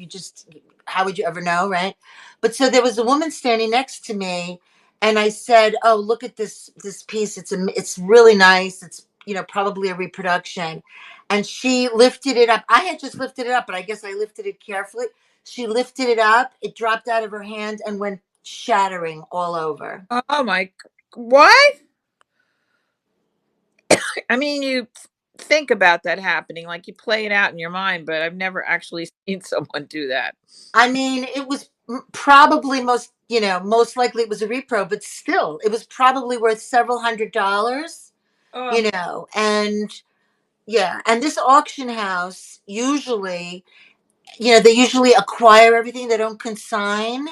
[SPEAKER 1] how would you ever know, right? But so there was a woman standing next to me, and I said, "Oh, look at this piece. It's really nice. It's probably a reproduction." And she lifted it up. I had just lifted it up, but I guess I lifted it carefully. She lifted it up. It dropped out of her hand and went shattering all over.
[SPEAKER 2] Oh my, what? I mean, you think about that happening, like you play it out in your mind, but I've never actually seen someone do that.
[SPEAKER 1] I mean, it was probably most likely it was a repro, but still, it was probably worth several $100s,
[SPEAKER 2] Oh,
[SPEAKER 1] and yeah. And this auction house usually, they usually acquire everything, they don't consign.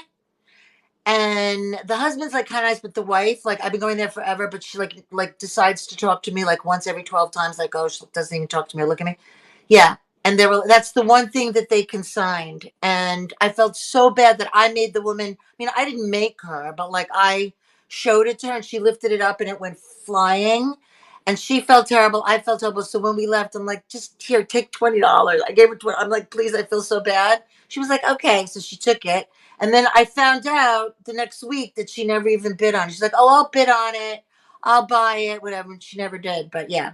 [SPEAKER 1] And the husband's like kind of nice, but the wife, like, I've been going there forever, but she like decides to talk to me like once every 12 times. Like, oh, she doesn't even talk to me or look at me. Yeah. And that's the one thing that they consigned. And I felt so bad that I made the woman, I mean, I didn't make her, but like I showed it to her and she lifted it up and it went flying. And she felt terrible. I felt terrible. So when we left, I'm like, just here, take $20. I gave her 20. I'm like, please, I feel so bad. She was like, okay. So she took it. And then I found out the next week that she never even bid on it. She's like, oh, I'll bid on it. I'll buy it, whatever. And she never did. But yeah,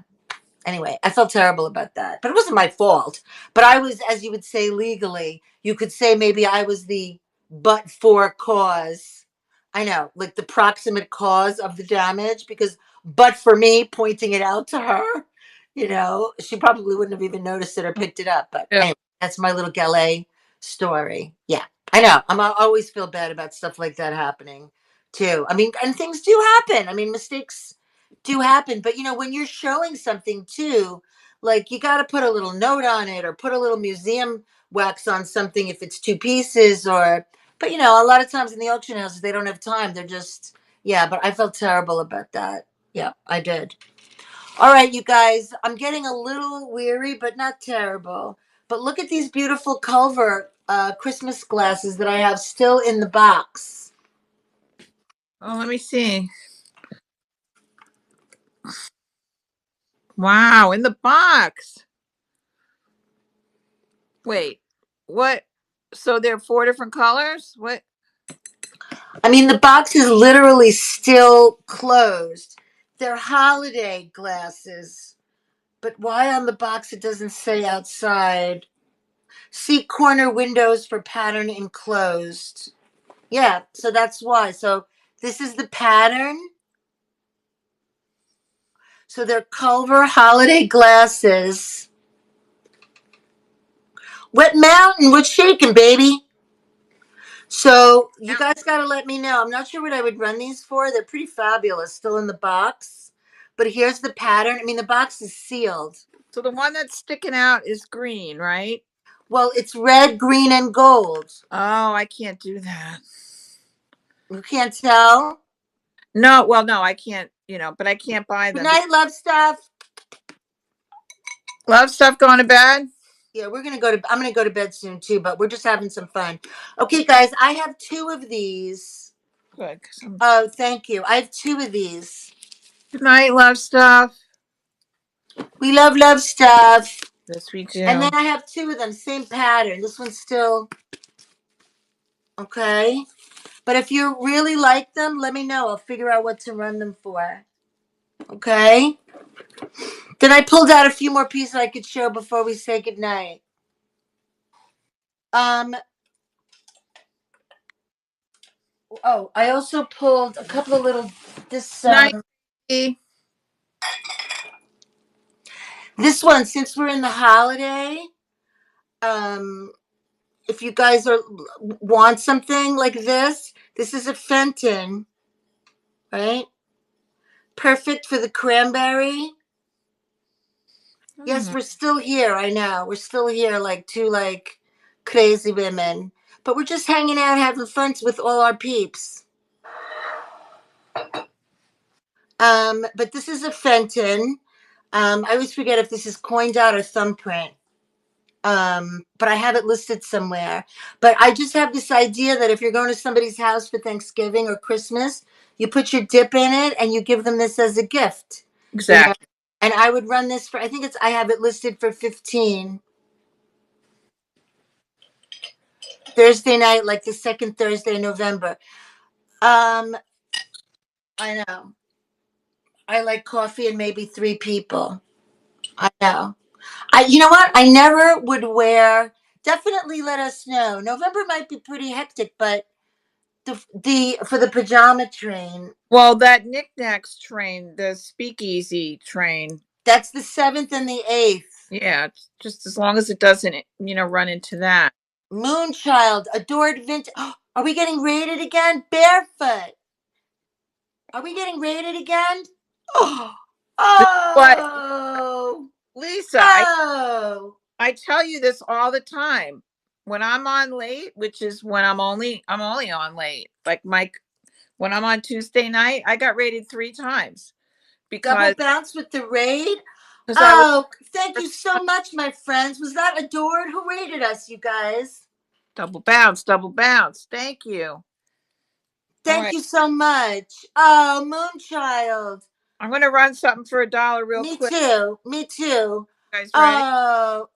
[SPEAKER 1] anyway, I felt terrible about that. But it wasn't my fault. But I was, as you would say legally, you could say maybe I was the but for cause. I know, like the proximate cause of the damage, because but for me pointing it out to her, she probably wouldn't have even noticed it or picked it up. But
[SPEAKER 2] yeah.
[SPEAKER 1] anyway, that's my little Gallet story. Yeah, I know. I always feel bad about stuff like that happening too. I mean, and things do happen. I mean, mistakes do happen, but when you're showing something too, like you got to put a little note on it or put a little museum wax on something if it's two pieces, or but a lot of times in the auction houses they don't have time. They're just, yeah, but I felt terrible about that. Yeah, I did. All right, you guys, I'm getting a little weary, but not terrible. But look at these beautiful Culver Christmas glasses that I have still in the box.
[SPEAKER 2] Oh, let me see. Wow, in the box. Wait, what? So there are 4 different colors? What?
[SPEAKER 1] I mean, the box is literally still closed. They're holiday glasses. But why on the box it doesn't say outside? See corner windows for pattern enclosed. Yeah, so that's why. So this is the pattern. So they're Culver holiday glasses. Wet Mountain, what's shaking, baby? So you guys got to let me know. I'm not sure what I would run these for. They're pretty fabulous, still in the box. But here's the pattern. I mean, the box is sealed.
[SPEAKER 2] So the one that's sticking out is green, right?
[SPEAKER 1] Well, it's red, green, and gold.
[SPEAKER 2] Oh, I can't do that.
[SPEAKER 1] You can't tell?
[SPEAKER 2] No, well, no, I can't, but I can't buy
[SPEAKER 1] Good
[SPEAKER 2] them.
[SPEAKER 1] night, love stuff.
[SPEAKER 2] Love stuff going to bed?
[SPEAKER 1] Yeah, I'm gonna go to bed soon too, but we're just having some fun. Okay, guys, I have 2 of these.
[SPEAKER 2] Good.
[SPEAKER 1] Oh, thank you. I have 2 of these.
[SPEAKER 2] Good night, love stuff.
[SPEAKER 1] We love stuff.
[SPEAKER 2] Yes, we do.
[SPEAKER 1] And then I have 2 of them, same pattern. This one's still okay. But if you really like them, let me know. I'll figure out what to run them for. Okay? Then I pulled out a few more pieces I could show before we say goodnight. Oh, I also pulled a couple of little
[SPEAKER 2] Night.
[SPEAKER 1] this one, since we're in the holiday, if you guys want something like this is a Fenton, right? Perfect for the cranberry. Yes, we're still here. I know. We're still here like 2 like crazy women. But we're just hanging out having fun with all our peeps. But this is a Fenton. I always forget if this is coin dot or thumbprint. But I have it listed somewhere. But I just have this idea that if you're going to somebody's house for Thanksgiving or Christmas, you put your dip in it and you give them this as a gift. You know,
[SPEAKER 2] Exactly.
[SPEAKER 1] and I would run this for. I have it listed for 15 Thursday night, like the second Thursday in November. Um, I know. I like coffee and maybe 3 people. I know. You know what? I never would wear. Definitely let us know. November might be pretty hectic, but the for the pajama train,
[SPEAKER 2] Well, that knickknacks train, the speakeasy train.
[SPEAKER 1] that's the 7th and the 8th.
[SPEAKER 2] Yeah, just as long as it doesn't, run into that.
[SPEAKER 1] Moonchild, adored vintage. Are we getting raided again? Barefoot. Are we getting raided again? Oh,
[SPEAKER 2] This is what,
[SPEAKER 1] oh,
[SPEAKER 2] Lisa,
[SPEAKER 1] oh.
[SPEAKER 2] I tell you this all the time. When I'm on late, which is when I'm only on late. Like Mike, when I'm on Tuesday night, I got rated 3 times
[SPEAKER 1] Double
[SPEAKER 2] because
[SPEAKER 1] bounce with the raid.
[SPEAKER 2] I was
[SPEAKER 1] Oh, thank you so much, my friends. Was that adored? Who rated us, you guys?
[SPEAKER 2] double bounce, double bounce. Thank you. All
[SPEAKER 1] Thank
[SPEAKER 2] right.
[SPEAKER 1] you so much. Oh, Moonchild.
[SPEAKER 2] I'm gonna run something for $1 real
[SPEAKER 1] Me
[SPEAKER 2] quick.
[SPEAKER 1] too. Me too.
[SPEAKER 2] You guys ready?
[SPEAKER 1] Oh,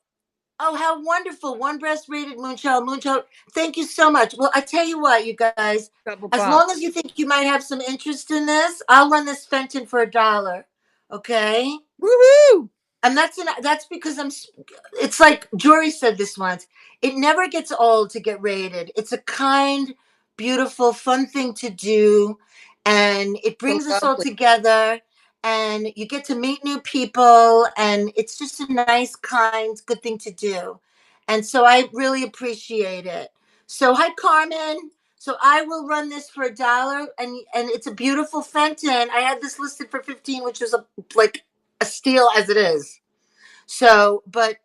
[SPEAKER 1] oh, how wonderful. One breast rated Moonchild. Moonchild. Thank you so much. Well, I tell you what, you guys,
[SPEAKER 2] Double
[SPEAKER 1] as
[SPEAKER 2] bump.
[SPEAKER 1] long as you think you might have some interest in this, I'll run this Fenton for $1. Okay?
[SPEAKER 2] Woohoo!
[SPEAKER 1] And that's because it's like Jory said this once. It never gets old to get rated. It's a kind, beautiful, fun thing to do, and it
[SPEAKER 2] So
[SPEAKER 1] brings us all
[SPEAKER 2] lovely.
[SPEAKER 1] together, and you get to meet new people, and it's just a nice, kind, good thing to do. And so I really appreciate it. So hi, Carmen. So I will run this for $1, and it's a beautiful Fenton. I had this listed for 15, which was like a steal as it is. So, but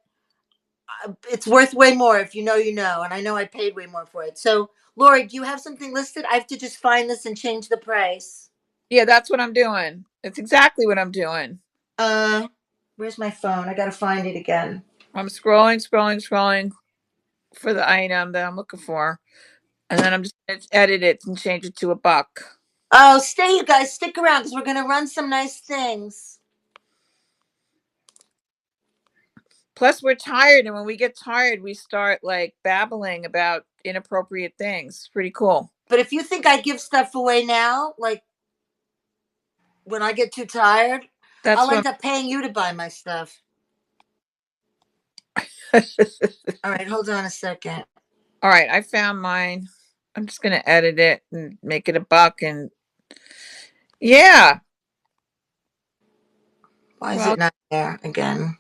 [SPEAKER 1] it's worth way more if you know, you know. And I know I paid way more for it. So, Laurie, do you have something listed? I have to just find this and change the price.
[SPEAKER 2] Yeah, that's what I'm doing. It's exactly what I'm doing.
[SPEAKER 1] Uh, where's my phone? I gotta find it again.
[SPEAKER 2] I'm scrolling for the item that I'm looking for. And then I'm just going to edit it and change it to $1.
[SPEAKER 1] Oh, stay, you guys. Stick around because we're gonna run some nice things.
[SPEAKER 2] Plus, we're tired. And when we get tired, we start like babbling about inappropriate things. Pretty cool.
[SPEAKER 1] But if you think I give stuff away now, like when I get too tired,
[SPEAKER 2] That's
[SPEAKER 1] I'll
[SPEAKER 2] what
[SPEAKER 1] end up paying you to buy my stuff.
[SPEAKER 2] I'm.
[SPEAKER 1] All right, hold on a second.
[SPEAKER 2] All right. I found mine. I'm just going to edit it and make it $1. And yeah.
[SPEAKER 1] Why is
[SPEAKER 2] Well,
[SPEAKER 1] it not there again?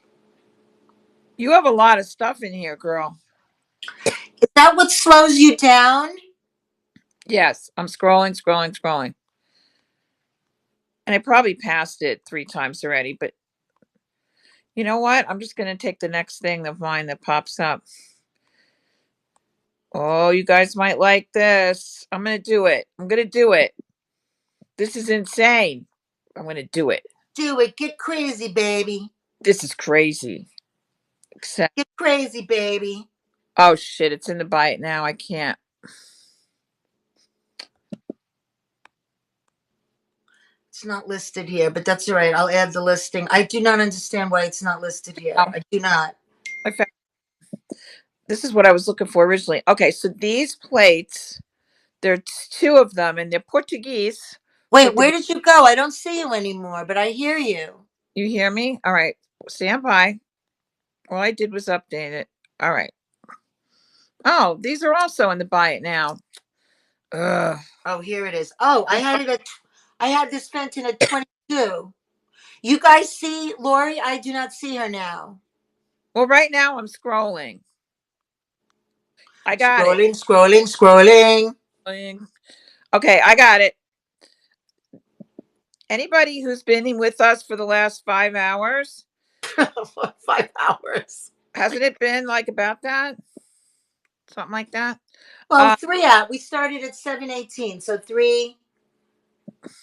[SPEAKER 2] you have a lot of stuff in here, girl.
[SPEAKER 1] Is that what slows you down?
[SPEAKER 2] Yes. I'm scrolling. And I probably passed it 3 times already. But you know what? I'm just going to take the next thing of mine that pops up. Oh, you guys might like this. I'm going to do it. This is insane. I'm going to do it.
[SPEAKER 1] Do it. Get crazy, baby.
[SPEAKER 2] This is crazy. Except,
[SPEAKER 1] Get crazy, baby.
[SPEAKER 2] oh shit, it's in the bite now. I can't.
[SPEAKER 1] It's not listed here, but that's all right. I'll add the listing. I do not understand why it's not listed here.
[SPEAKER 2] Oh,
[SPEAKER 1] I do not.
[SPEAKER 2] I found, this is what I was looking for originally. Okay, so these plates, there's 2 of them, and they're Portuguese.
[SPEAKER 1] Wait,
[SPEAKER 2] But
[SPEAKER 1] where did you go? I don't see you anymore, but I hear you.
[SPEAKER 2] you hear me? All right, stand by. All I did was update it. All right. Oh, these are also in the buy it now. Ugh.
[SPEAKER 1] Oh, here it is. Oh, I had this Fenton at 22. You guys see Lori? I do not see her now.
[SPEAKER 2] Well, right now I'm scrolling. I got it.
[SPEAKER 1] Scrolling.
[SPEAKER 2] Okay, I got it. Anybody who's been with us for the last 5 hours,
[SPEAKER 1] 5 hours.
[SPEAKER 2] hasn't it been like about that? Something like that?
[SPEAKER 1] Well,
[SPEAKER 2] Uh,
[SPEAKER 1] 3 out. We started at 7:18, so 3.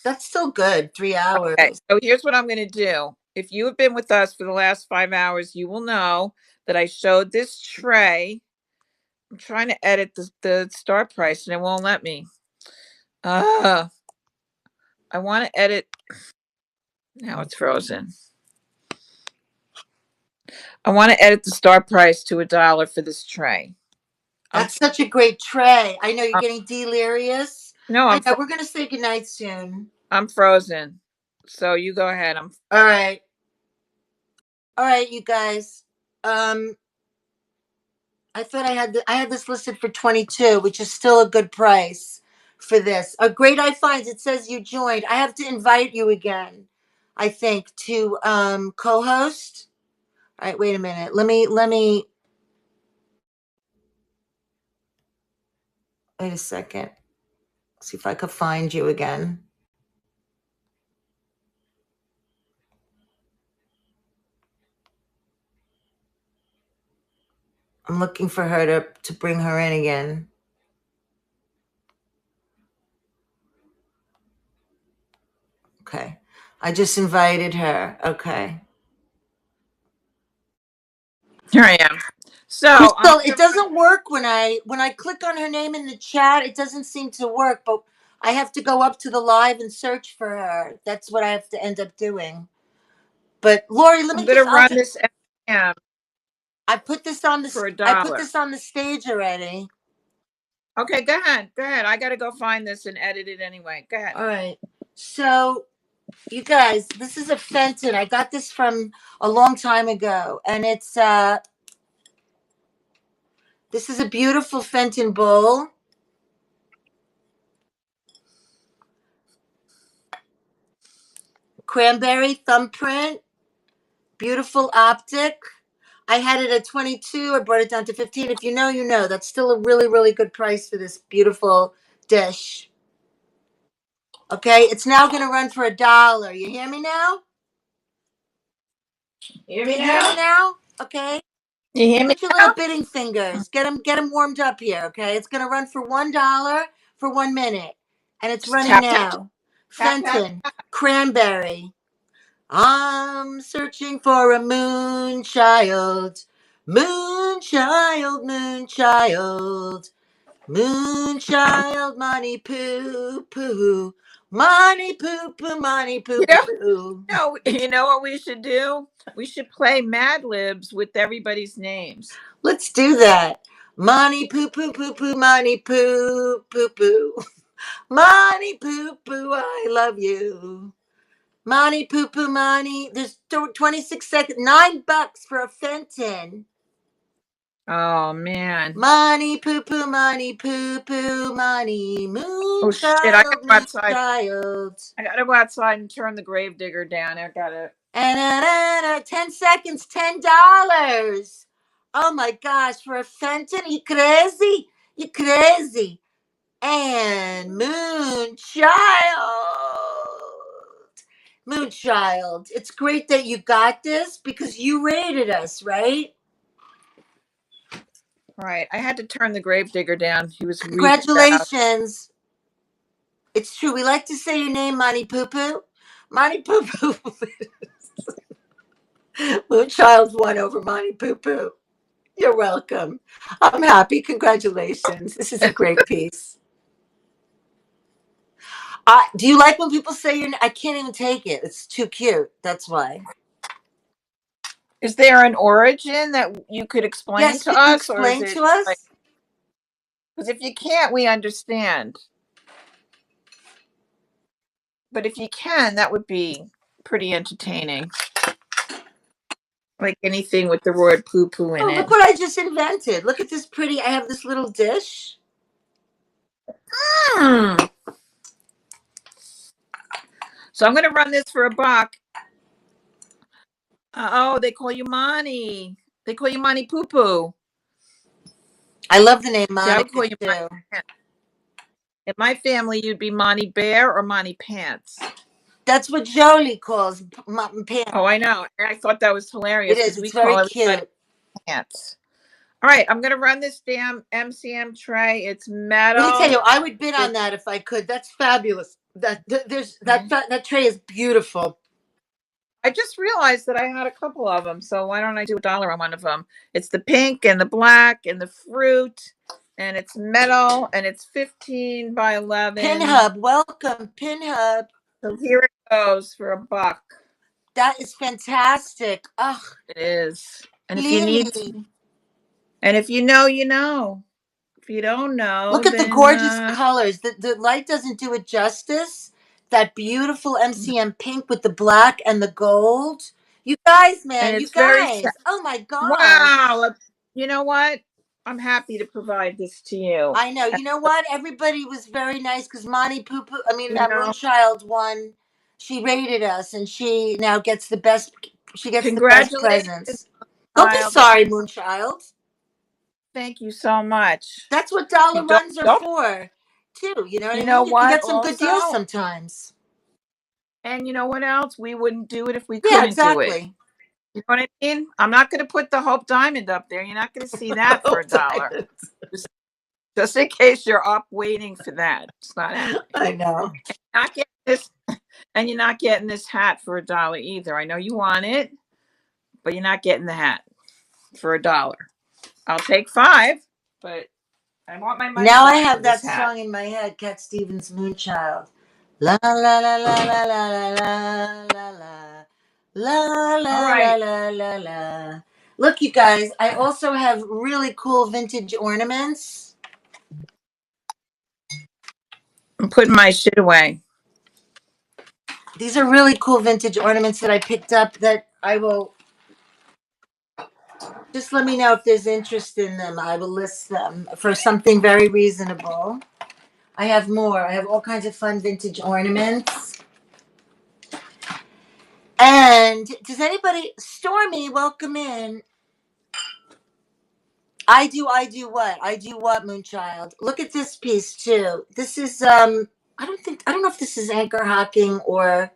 [SPEAKER 1] That's still good. 3
[SPEAKER 2] okay,
[SPEAKER 1] hours.
[SPEAKER 2] so here's what I'm going to do. if you have been with us for the last 5 hours, you will know that I showed this tray. I'm trying to edit the start price and it won't let me. I want to edit. Now it's frozen. I want to edit the start price to $1 for this tray.
[SPEAKER 1] That's such a great tray. I know you're
[SPEAKER 2] I'm
[SPEAKER 1] getting delirious.
[SPEAKER 2] no,
[SPEAKER 1] I know we're gonna say goodnight soon.
[SPEAKER 2] I'm frozen. So you go ahead.
[SPEAKER 1] All right. All right, you guys. I thought I had this listed for 22, which is still a good price for this. A GreatEyeFinds. It says you joined. I have to invite you again. I think to co-host. All right, wait a minute. Let me wait a second. See if I could find you again. I'm looking for her to bring her in again. Okay. I just invited her. Okay.
[SPEAKER 2] Here I am. So
[SPEAKER 1] Crystal, it doesn't work when I click on her name in the chat. It doesn't seem to work, but I have to go up to the live and search for her. That's what I have to end up doing. But Laurie, let
[SPEAKER 2] I'm
[SPEAKER 1] me
[SPEAKER 2] going to
[SPEAKER 1] just.
[SPEAKER 2] run this.
[SPEAKER 1] I put this on the.
[SPEAKER 2] For
[SPEAKER 1] I put
[SPEAKER 2] $1.
[SPEAKER 1] this on the stage already.
[SPEAKER 2] Okay, go ahead. Go ahead. I got to go find this and edit it anyway. Go ahead.
[SPEAKER 1] All right. So, you guys, this is a Fenton. I got this from a long time ago, and it's this is a beautiful Fenton bowl. Cranberry thumbprint, beautiful optic. I had it at 22. I brought it down to 15. If you know, you know. That's still a really, really good price for this beautiful dish. Okay, it's now going to run for $1. You hear me now?
[SPEAKER 2] Hear
[SPEAKER 1] Do you hear me now? Okay.
[SPEAKER 2] You hear me
[SPEAKER 1] Put your
[SPEAKER 2] now?
[SPEAKER 1] little bidding fingers. Get them warmed up here. Okay, it's going to run for $1 for 1 minute, and it's running
[SPEAKER 2] Tap, tap,
[SPEAKER 1] now.
[SPEAKER 2] tap, tap.
[SPEAKER 1] Fenton, cranberry. I'm searching for a moon child. Moon child, moon child. Moon child, money poo poo. Money poo poo, money poo poo.
[SPEAKER 2] You know what we should do? We should play Mad Libs with everybody's names.
[SPEAKER 1] Let's do that. Money poo poo poo poo, money poo poo poo. Money poo poo, I love you. Money poo poo, money. There's 26 seconds. $9 for a Fenton.
[SPEAKER 2] Oh man.
[SPEAKER 1] Money poo poo, money poo poo, money. Moon
[SPEAKER 2] Oh shit! I gotta
[SPEAKER 1] child,
[SPEAKER 2] go
[SPEAKER 1] moon
[SPEAKER 2] outside.
[SPEAKER 1] child.
[SPEAKER 2] I gotta go outside and turn the gravedigger down. I gotta.
[SPEAKER 1] And 10 seconds, $10. Oh my gosh, for a Fenton, you crazy? You crazy. And Moonchild. Moonchild. It's great that you got this because you rated us, right?
[SPEAKER 2] Right. I had to turn the gravedigger down. He was really loud.
[SPEAKER 1] Congratulations. It's true. We like to say your name, Monty Poo Poo. Monty Poo Poo. Moonchild won over Monty Poo Poo. You're welcome. I'm happy. Congratulations. This is a great piece. Do you like when people say your name? I can't even take it. It's too cute. That's why.
[SPEAKER 2] Is there an origin that you could explain
[SPEAKER 1] Yes,
[SPEAKER 2] to
[SPEAKER 1] can you
[SPEAKER 2] us, or is
[SPEAKER 1] explain
[SPEAKER 2] it
[SPEAKER 1] to us?
[SPEAKER 2] like? Because if you can't, we understand. But if you can, that would be pretty entertaining. Like anything with the word poo poo in
[SPEAKER 1] Oh,
[SPEAKER 2] it.
[SPEAKER 1] look what I just invented. Look at this pretty. I have this little dish.
[SPEAKER 2] So I'm going to run this for $1. Oh, they call you Monty. They call you Monty Poo Poo.
[SPEAKER 1] I love the name
[SPEAKER 2] See, I
[SPEAKER 1] Monty
[SPEAKER 2] would call you
[SPEAKER 1] too.
[SPEAKER 2] Monty. In my family, you'd be Monty Bear or Monty Pants.
[SPEAKER 1] That's what Jolie calls pants.
[SPEAKER 2] Oh, I know. I thought that was hilarious.
[SPEAKER 1] It is. It's
[SPEAKER 2] we
[SPEAKER 1] very
[SPEAKER 2] call
[SPEAKER 1] cute.
[SPEAKER 2] Pants. All right, I'm going to run this damn MCM tray. It's metal.
[SPEAKER 1] Let me tell you, I would bid on that if I could. That's fabulous. That tray is beautiful.
[SPEAKER 2] I just realized that I had a couple of them, so why don't I do $1 on one of them? It's the pink and the black and the fruit, and it's metal, and it's 15 by
[SPEAKER 1] Pin
[SPEAKER 2] 11.
[SPEAKER 1] Hub, welcome, Pin Hub.
[SPEAKER 2] So here it goes for $1.
[SPEAKER 1] That is fantastic. Ugh,
[SPEAKER 2] It is. And if you need,
[SPEAKER 1] Lily.
[SPEAKER 2] and if you know, you know. If you don't know,
[SPEAKER 1] Look at the
[SPEAKER 2] then
[SPEAKER 1] gorgeous colors. The light doesn't do it justice. That beautiful MCM pink with the black and the gold. You guys,
[SPEAKER 2] and
[SPEAKER 1] man, you
[SPEAKER 2] it's very
[SPEAKER 1] guys. Oh my gosh.
[SPEAKER 2] wow. You know what? I'm happy to provide this to you.
[SPEAKER 1] I know. You know what? Everybody was very nice because Monty Poo Poo, I mean,
[SPEAKER 2] You know,
[SPEAKER 1] Moonchild won. She rated us and she now gets the best, she gets the best
[SPEAKER 2] congratulations,
[SPEAKER 1] presents. Don't be
[SPEAKER 2] child.
[SPEAKER 1] sorry, Moonchild.
[SPEAKER 2] Thank you so much.
[SPEAKER 1] That's what dollar
[SPEAKER 2] You don't,
[SPEAKER 1] runs are
[SPEAKER 2] don't.
[SPEAKER 1] for, too. You know what
[SPEAKER 2] You
[SPEAKER 1] I
[SPEAKER 2] know
[SPEAKER 1] mean? You can
[SPEAKER 2] what?
[SPEAKER 1] get some good deals
[SPEAKER 2] Also,
[SPEAKER 1] sometimes.
[SPEAKER 2] and you know what else? We wouldn't do it if we
[SPEAKER 1] Yeah,
[SPEAKER 2] couldn't do it.
[SPEAKER 1] exactly.
[SPEAKER 2] You know what I mean? I'm not going to put the Hope Diamond up there. You're not going to see that for
[SPEAKER 1] Oh,
[SPEAKER 2] $1.
[SPEAKER 1] diamonds.
[SPEAKER 2] Just in case you're up waiting for that. It's not happening.
[SPEAKER 1] I know.
[SPEAKER 2] Not getting this, and you're not getting this hat for $1 either. I know you want it, but you're not getting the hat for $1. I'll take 5, but I want my money
[SPEAKER 1] Now I
[SPEAKER 2] back for
[SPEAKER 1] have
[SPEAKER 2] this
[SPEAKER 1] that
[SPEAKER 2] hat.
[SPEAKER 1] song in my head, Cat Stevens' Moonchild. La la la la la la la la la la la
[SPEAKER 2] All
[SPEAKER 1] la la
[SPEAKER 2] right.
[SPEAKER 1] la la la. Look, you guys, I also have really cool vintage ornaments.
[SPEAKER 2] I'm putting my shit away.
[SPEAKER 1] These are really cool vintage ornaments that I picked up that I will just let me know if there's interest in them. I will list them for something very reasonable. I have more. I have all kinds of fun vintage ornaments. And does anybody, Stormy, welcome in. I do what? I do what, Moonchild? Look at this piece too. This is I don't know if this is Anchor Hocking or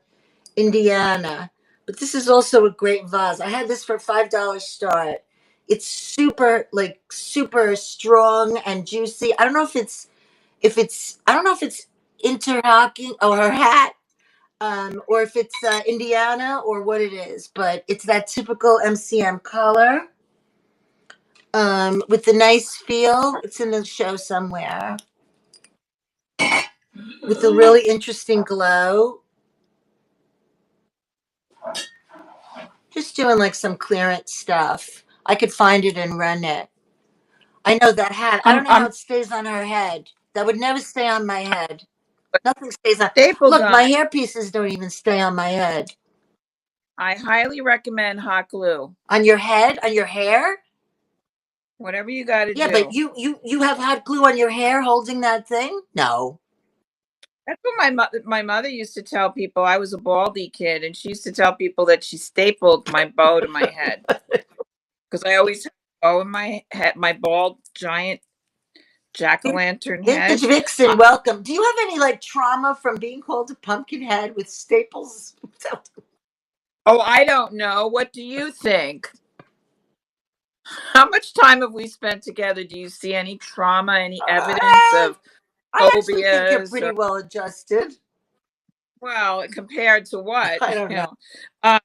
[SPEAKER 1] Indiana, but this is also a great vase. I had this for $5 start. It's super super strong and juicy. I don't know if it's I don't know if it's interhocking or her hat, or if it's Indiana or what it is, but it's that typical MCM color, with the nice feel. It's in the show somewhere with the really interesting glow. Just doing like some clearance stuff. I could find it and run it. I know that hat. I don't know how
[SPEAKER 2] I'm
[SPEAKER 1] it stays on her head. That would never stay on my head. Nothing stays on.
[SPEAKER 2] staple
[SPEAKER 1] Look, my
[SPEAKER 2] gun.
[SPEAKER 1] hair pieces don't even stay on my head.
[SPEAKER 2] I highly recommend hot glue.
[SPEAKER 1] On your head, on your hair.
[SPEAKER 2] Whatever you got to
[SPEAKER 1] Yeah, but
[SPEAKER 2] do.
[SPEAKER 1] you have hot glue on your hair holding that thing? No.
[SPEAKER 2] That's what my mother used to tell people. I was a baldy kid, and she used to tell people that she stapled my bow to my head because I always had a bow in my head, my bald giant jack o' lantern
[SPEAKER 1] Vintage
[SPEAKER 2] head.
[SPEAKER 1] Vixen, welcome. Do you have any like trauma from being called a pumpkin head with staples?
[SPEAKER 2] Oh, I don't know. What do you think? How much time have we spent together? Do you see any trauma, any evidence of
[SPEAKER 1] I actually think you're
[SPEAKER 2] phobias,
[SPEAKER 1] pretty
[SPEAKER 2] or
[SPEAKER 1] well adjusted.
[SPEAKER 2] well, compared to what?
[SPEAKER 1] I don't know.
[SPEAKER 2] Uh,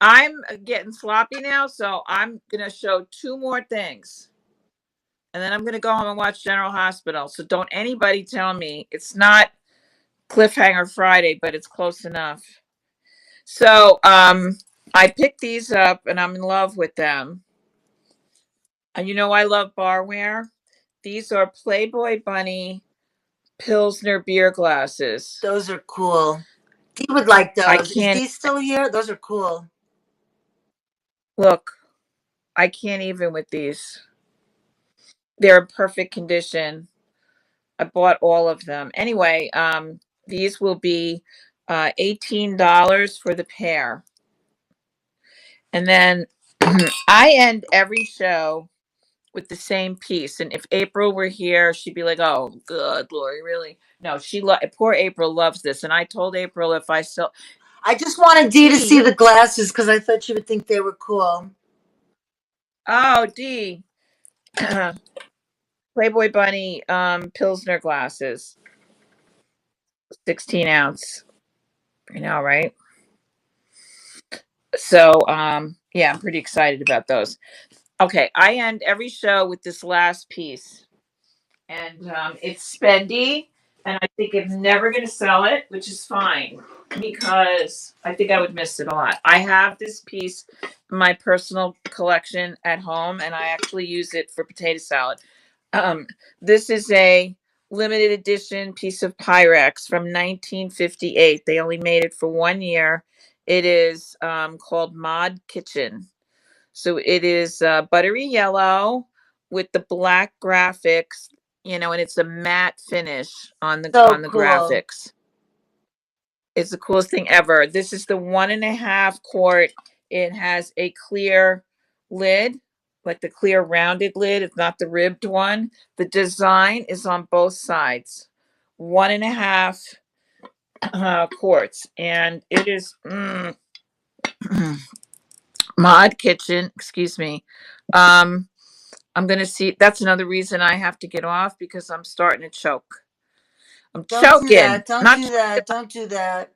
[SPEAKER 2] I'm getting sloppy now, so I'm gonna show 2 more things, and then I'm gonna go home and watch General Hospital. So don't anybody tell me it's not Cliffhanger Friday, but it's close enough. So I picked these up, and I'm in love with them. And you know I love barware. These are Playboy Bunny Pilsner beer glasses.
[SPEAKER 1] Those are cool. Dee would like
[SPEAKER 2] I
[SPEAKER 1] those. Is
[SPEAKER 2] can't
[SPEAKER 1] Dee still here? Those are cool.
[SPEAKER 2] look. I can't even with these. They're in perfect condition. I bought all of them. Anyway, these will be $18 for the pair. And then I end every show with the same piece. And if April were here, she'd be like, "Oh, good, Laurie, really?" No, poor April loves this. And I told April if I sell,
[SPEAKER 1] I just wanted Dee to
[SPEAKER 2] Dee,
[SPEAKER 1] see the glasses because I thought she would think they were cool.
[SPEAKER 2] oh, Dee, Playboy Bunny Pilsner glasses, 16 ounce. I know, right? So yeah, I'm pretty excited about those. Okay, I end every show with this last piece, and it's spendy, and I think I'm never going to sell it, which is fine because I think I would miss it a lot. I have this piece in my personal collection at home, and I actually use it for potato salad. Um, this is a limited edition piece of Pyrex from 1958. They only made it for 1 year. It is called Mod Kitchen. So it is buttery yellow with the black graphics, and it's a matte finish on the
[SPEAKER 1] So
[SPEAKER 2] on the
[SPEAKER 1] cool.
[SPEAKER 2] graphics. It's the coolest thing ever. This is the 1.5 quart. It has a clear lid, like the clear rounded lid. It's not the ribbed one. The design is on both sides. 1.5 quarts, and it is Mod Kitchen. Excuse me. Um, I'm gonna see. That's another reason I have to get off because I'm starting to choke. I'm
[SPEAKER 1] Don't do
[SPEAKER 2] choking,
[SPEAKER 1] that. Don't
[SPEAKER 2] not
[SPEAKER 1] do that. Don't do that.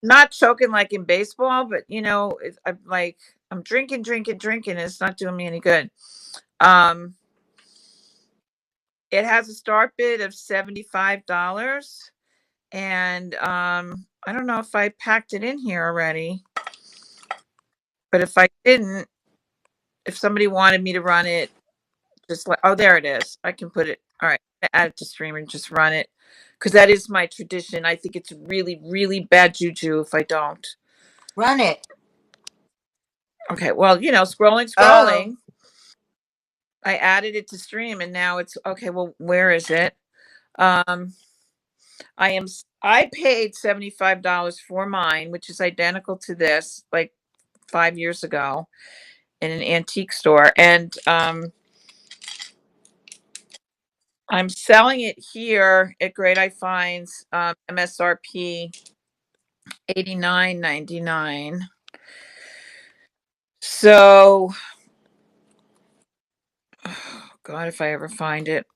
[SPEAKER 2] not choking like in baseball, but I'm like I'm drinking, drinking, drinking. And it's not doing me any good. Um, it has a start bid of $75, and I don't know if I packed it in here already, but if I didn't, if somebody wanted me to run it, just like, oh, there it is. I can put it. All right, add it to stream and just run it because that is my tradition. I think it's really, really bad juju if I don't.
[SPEAKER 1] Run it.
[SPEAKER 2] Okay, well, scrolling,
[SPEAKER 1] Oh,
[SPEAKER 2] scrolling. I added it to stream and now it's okay. Well, where is it? Um, I paid $75 for mine, which is identical to this, like 5 years ago in an antique store, and I'm selling it here at GreatEyeFinds, MSRP $89.99. So, oh God, if I ever find it,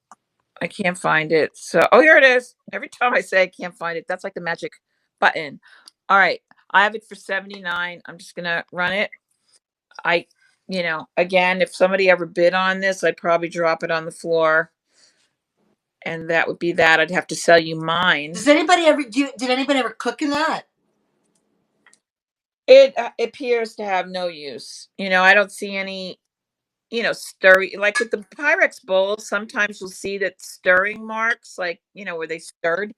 [SPEAKER 2] I can't find it. So, oh, here it is. Every time I say I can't find it, that's like the magic button. All right, I have it for 79. I'm just gonna run it. I, again, if somebody ever bid on this, I'd probably drop it on the floor, and that would be that. I'd have to sell you mine.
[SPEAKER 1] does anybody ever do? Did anybody ever cook in that?
[SPEAKER 2] It appears to have no use. I don't see any, stirring, like with the Pyrex bowls. Sometimes you'll see that stirring marks, like, where they stirred.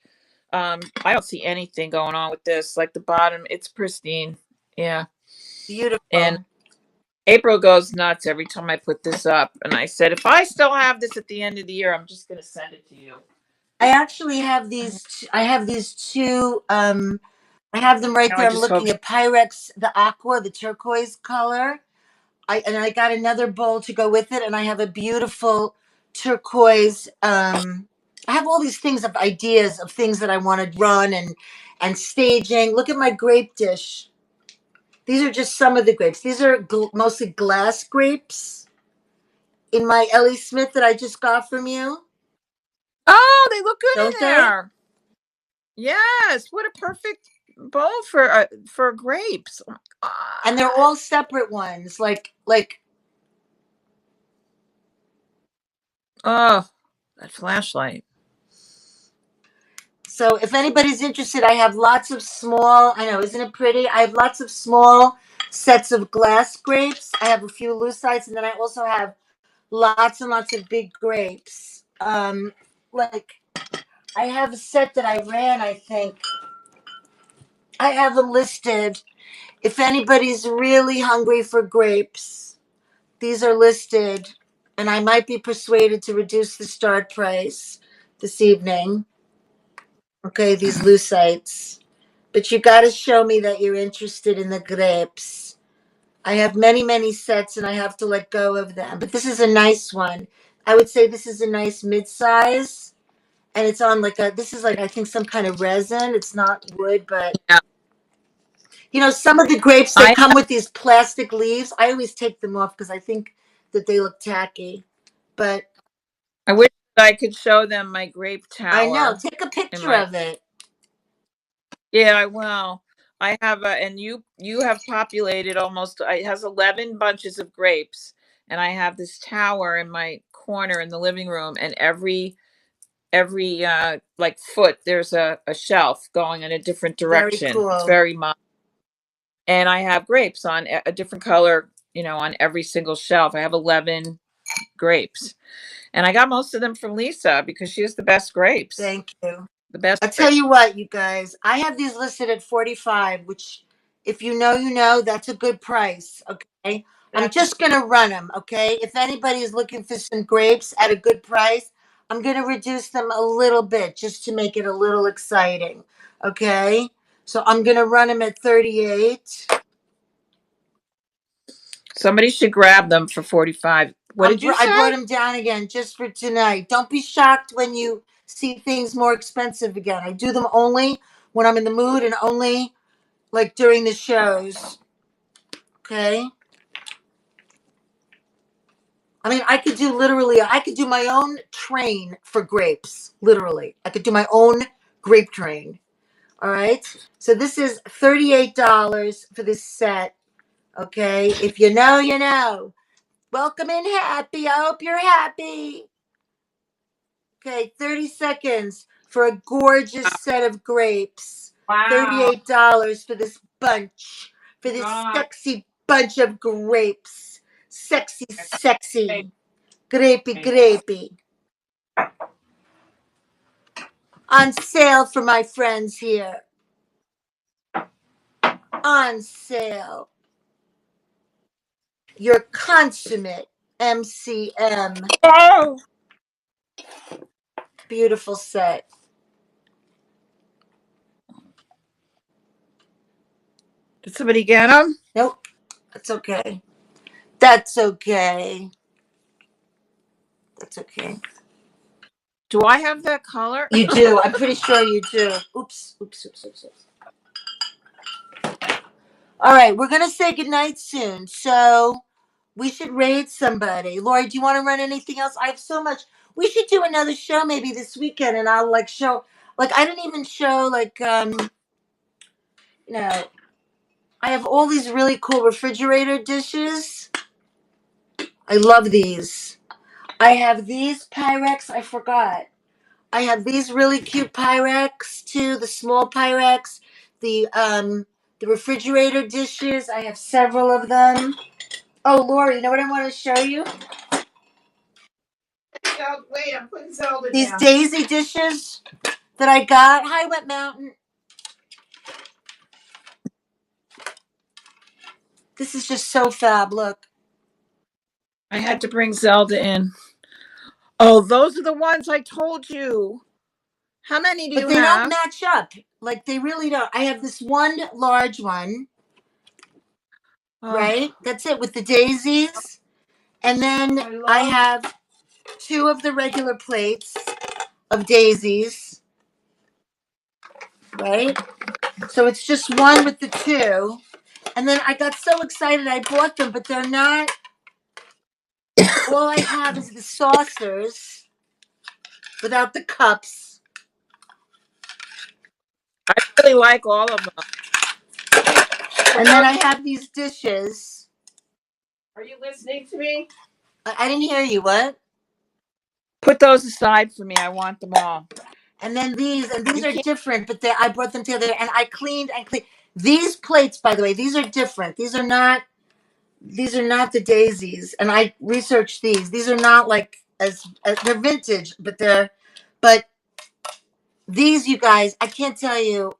[SPEAKER 2] I don't see anything going on with this. Like the bottom, it's pristine. Yeah. And
[SPEAKER 1] Beautiful.
[SPEAKER 2] April goes nuts every time I put this up. And I said, if I still have this at the end of the year, I'm just going to send it to you.
[SPEAKER 1] I actually have I have these two. I have them right
[SPEAKER 2] Now
[SPEAKER 1] there.
[SPEAKER 2] I
[SPEAKER 1] I'm
[SPEAKER 2] just hope.
[SPEAKER 1] looking at Pyrex, the aqua, the turquoise color. I got another bowl to go with it, and I have a beautiful turquoise. I have all these things of ideas of things that I want to run and staging. Look at my grape dish. These are just some of the grapes. These are mostly glass grapes in my Ellie Smith that I just got from you,
[SPEAKER 2] Oh, they look good
[SPEAKER 1] don't
[SPEAKER 2] in
[SPEAKER 1] they?
[SPEAKER 2] there. Yes. What a perfect bowl for grapes. Oh my
[SPEAKER 1] And they're
[SPEAKER 2] God.
[SPEAKER 1] all separate ones, like.
[SPEAKER 2] Oh, that flashlight.
[SPEAKER 1] So if anybody's interested, I have lots of small, I know, isn't it pretty? I have lots of small sets of glass grapes. I have a few lucite, and then I also have lots and lots of big grapes. Like I have a set that I ran, I think. I have them listed. If anybody's really hungry for grapes, these are listed, and I might be persuaded to reduce the start price this evening. Okay, these lucites. But you got to show me that you're interested in the grapes. I have many, many sets and I have to let go of them. But this is a nice one. I would say this is a nice mid-size. And it's on like this is like, I think, some kind of resin. It's not wood, but
[SPEAKER 2] Yeah.
[SPEAKER 1] some of the grapes that
[SPEAKER 2] I
[SPEAKER 1] come with these plastic leaves, I always take them off because I think that they look tacky. But
[SPEAKER 2] I wish that I could show them my grape
[SPEAKER 1] I know,
[SPEAKER 2] tower
[SPEAKER 1] take a
[SPEAKER 2] in
[SPEAKER 1] picture
[SPEAKER 2] my.
[SPEAKER 1] of it.
[SPEAKER 2] Yeah, I will. I have and you have populated almost. It has 11 bunches of grapes, and I have this tower in my corner in the living room, and every like foot there's a shelf going in a different
[SPEAKER 1] Very
[SPEAKER 2] direction. It's
[SPEAKER 1] cool.
[SPEAKER 2] very modern, and I have grapes on a different color, on every single shelf. I have 11 grapes, and I got most of them from Lisa because she has the best grapes.
[SPEAKER 1] Thank you.
[SPEAKER 2] The best
[SPEAKER 1] I tell
[SPEAKER 2] grapes.
[SPEAKER 1] you what, you guys, I have these listed at 45, which if you know, you know, that's a good price. Okay. I'm
[SPEAKER 2] That's
[SPEAKER 1] just going to run them. Okay. If anybody is looking for some grapes at a good price, I'm going to reduce them a little bit just to make it a little exciting. Okay. So I'm going to run them at 38.
[SPEAKER 2] Somebody should grab them for 45. What did you
[SPEAKER 1] I brought
[SPEAKER 2] say?
[SPEAKER 1] them down again just for tonight. Don't be shocked when you see things more expensive again. I do them only when I'm in the mood and only like during the shows. Okay. I mean, I could do my own train for grapes. Literally. I could do my own grape train. All right. So this is $38 for this set. Okay. If you know, you know. Welcome in happy. I hope you're happy. Okay. 30 seconds for a gorgeous set of grapes.
[SPEAKER 2] Wow.
[SPEAKER 1] $38 for this bunch. For this
[SPEAKER 2] God.
[SPEAKER 1] sexy bunch of grapes. Sexy,
[SPEAKER 2] Okay.
[SPEAKER 1] sexy. Grapey, grapey. On sale for my friends here. On sale. Your consummate MCM.
[SPEAKER 2] Oh,
[SPEAKER 1] Beautiful set.
[SPEAKER 2] did somebody get them?
[SPEAKER 1] Nope. That's okay. That's okay. That's okay.
[SPEAKER 2] Do I have that color?
[SPEAKER 1] You do. I'm pretty sure you do. Oops. Oops. Oops. Oops. Oops. All right. We're going to say goodnight soon. So we should raid somebody. Laurie, do you want to run anything else? I have so much. We should do another show maybe this weekend and I'll like show, like, I didn't even show, like, you know, I have all these really cool refrigerator dishes. I love these. I have these Pyrex. I forgot. I have these really cute Pyrex too. The small Pyrex. The refrigerator dishes. I have several of them. Oh, Lori, you know what I want to show you?
[SPEAKER 2] Wait, I'm putting Zelda
[SPEAKER 1] These
[SPEAKER 2] down.
[SPEAKER 1] daisy dishes that I got. Hi, Wet Mountain. This is just so fab. Look.
[SPEAKER 2] I had to bring Zelda in. Oh, those are the ones I told you. How many do
[SPEAKER 1] But
[SPEAKER 2] you
[SPEAKER 1] they don't
[SPEAKER 2] have?
[SPEAKER 1] match up. Like they really don't. I have this one large one,
[SPEAKER 2] Oh,
[SPEAKER 1] right? That's it with the daisies. And then I have two of the regular plates of daisies, right? So it's just one with the two. And then I got so excited I bought them, but they're not. All I have is the saucers without the cups.
[SPEAKER 2] I really like all of them.
[SPEAKER 1] And then I have these dishes.
[SPEAKER 2] Are you listening to me?
[SPEAKER 1] I didn't hear you. What?
[SPEAKER 2] Put those aside for me. I want them all.
[SPEAKER 1] And then these
[SPEAKER 2] You
[SPEAKER 1] are
[SPEAKER 2] can't.
[SPEAKER 1] different, but I brought them together and I cleaned and cleaned. These plates, by the way, these are different. These are not the daisies. And I researched these. These are not like as they're vintage, but these, you guys, I can't tell you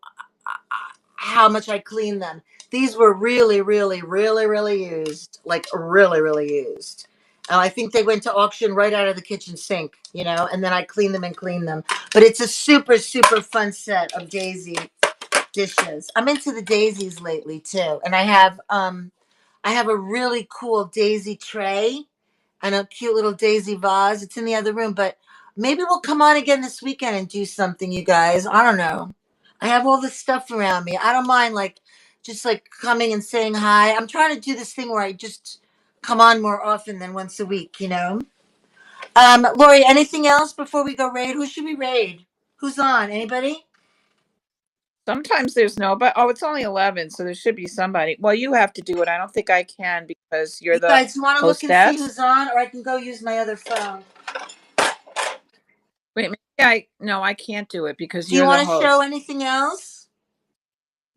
[SPEAKER 1] how much I cleaned them. These were really, really, really, really used. Like really, really used. I think they went to auction right out of the kitchen sink, and then I cleaned them and cleaned them. But it's a super, super fun set of daisy dishes. I'm into the daisies lately too. And I have a really cool daisy tray and a cute little daisy vase. It's in the other room, but maybe we'll come on again this weekend and do something, you guys. I don't know. I have all this stuff around me. I don't mind like just like coming and saying hi. I'm trying to do this thing where I just come on more often than once a week. Lori, anything else before we go raid? Who should we raid? Who's on? Anybody?
[SPEAKER 2] Sometimes there's no, but it's only 11, so there should be somebody. Well, you have to do it. I don't think I can because you're
[SPEAKER 1] You
[SPEAKER 2] the
[SPEAKER 1] guys, you want to look and see
[SPEAKER 2] hostess.
[SPEAKER 1] who's on, or I can go use my other phone.
[SPEAKER 2] Wait, maybe no, I can't do it because
[SPEAKER 1] Do you
[SPEAKER 2] you're the
[SPEAKER 1] want to show
[SPEAKER 2] host.
[SPEAKER 1] anything else?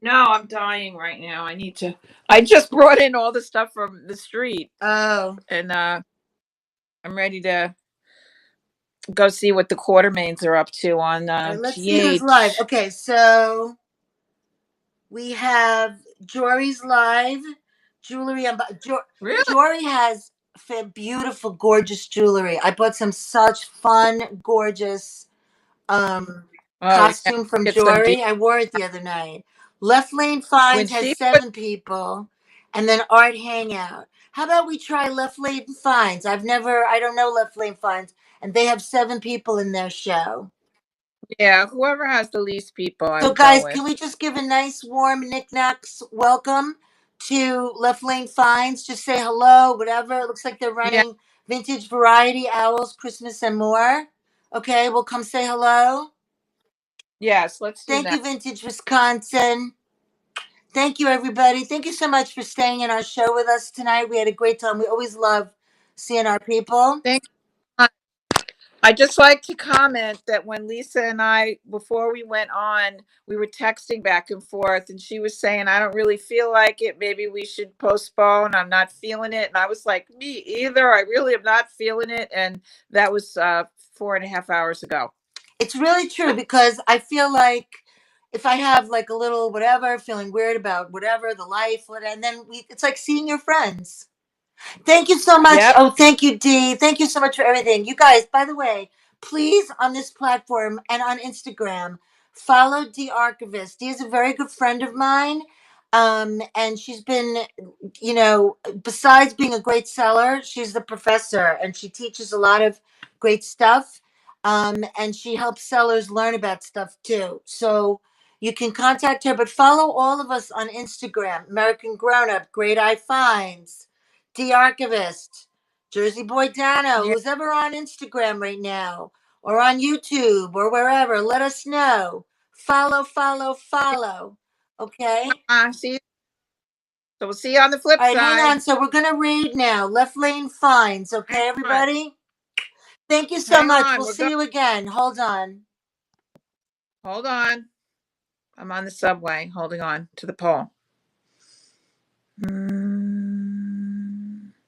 [SPEAKER 2] No, I'm dying right now. I just brought in all the stuff from the street
[SPEAKER 1] Oh,
[SPEAKER 2] and I'm ready to go see what the Quartermains are up to on
[SPEAKER 1] all right, let's see who's live.
[SPEAKER 2] GH.
[SPEAKER 1] Okay, so we have Jory's live. Jewelry.
[SPEAKER 2] Really?
[SPEAKER 1] Jory has beautiful, gorgeous jewelry. I bought some such fun, gorgeous
[SPEAKER 2] Oh, yeah.
[SPEAKER 1] costume from
[SPEAKER 2] Get some
[SPEAKER 1] Jory. I wore it the other night. Left Lane
[SPEAKER 2] when
[SPEAKER 1] Finds has
[SPEAKER 2] she
[SPEAKER 1] 7 people, and then Art Hangout. How about we try Left Lane Finds? I don't know Left Lane Finds, and they have 7 people in their show.
[SPEAKER 2] Yeah, whoever has the least people, I
[SPEAKER 1] So,
[SPEAKER 2] would go
[SPEAKER 1] guys, can
[SPEAKER 2] with.
[SPEAKER 1] we just give a nice, warm knickknacks welcome to Left Lane Finds? Just say hello, whatever. It looks like they're
[SPEAKER 2] Yeah.
[SPEAKER 1] running vintage variety, owls, Christmas, and more. Okay, we'll come say hello.
[SPEAKER 2] Yes, let's do
[SPEAKER 1] Thank
[SPEAKER 2] that.
[SPEAKER 1] you, Vintage Wisconsin. Thank you, everybody. Thank you so much for staying in our show with us tonight. We had a great time. We always love seeing our people.
[SPEAKER 2] Thank you. I just like to comment that when Lisa and I, before we went on, we were texting back and forth, and she was saying, I don't really feel like it. Maybe we should postpone. I'm not feeling it. And I was like, me either. I really am not feeling it. And that was 4.5 hours ago.
[SPEAKER 1] It's really true because I feel like if I have like a little whatever, feeling weird about whatever, the life, whatever, and then it's like seeing your friends. Thank you so much.
[SPEAKER 2] Yep.
[SPEAKER 1] Oh, thank you, Dee. Thank you so much for everything. You guys, by the way, please on this platform and on Instagram, follow Dee Archivist. Dee is a very good friend of mine. And she's been, besides being a great seller, she's the professor and she teaches a lot of great stuff. And she helps sellers learn about stuff too. So you can contact her, but follow all of us on Instagram, American Grown Up, Great Eye Finds, The Archivist, Jersey Boy Dano,
[SPEAKER 2] Yeah.
[SPEAKER 1] who's ever on Instagram right now, or on YouTube, or wherever, let us know. Follow, follow, follow. Okay?
[SPEAKER 2] See. So we'll see you on the flip
[SPEAKER 1] All right, hang
[SPEAKER 2] side.
[SPEAKER 1] on. So we're going to read now. Left Lane Finds.
[SPEAKER 2] Hang
[SPEAKER 1] Okay,
[SPEAKER 2] on.
[SPEAKER 1] everybody? Thank you so
[SPEAKER 2] Hang
[SPEAKER 1] much.
[SPEAKER 2] on.
[SPEAKER 1] We'll see you again. Hold on.
[SPEAKER 2] Hold on. I'm on the subway holding on to the pole.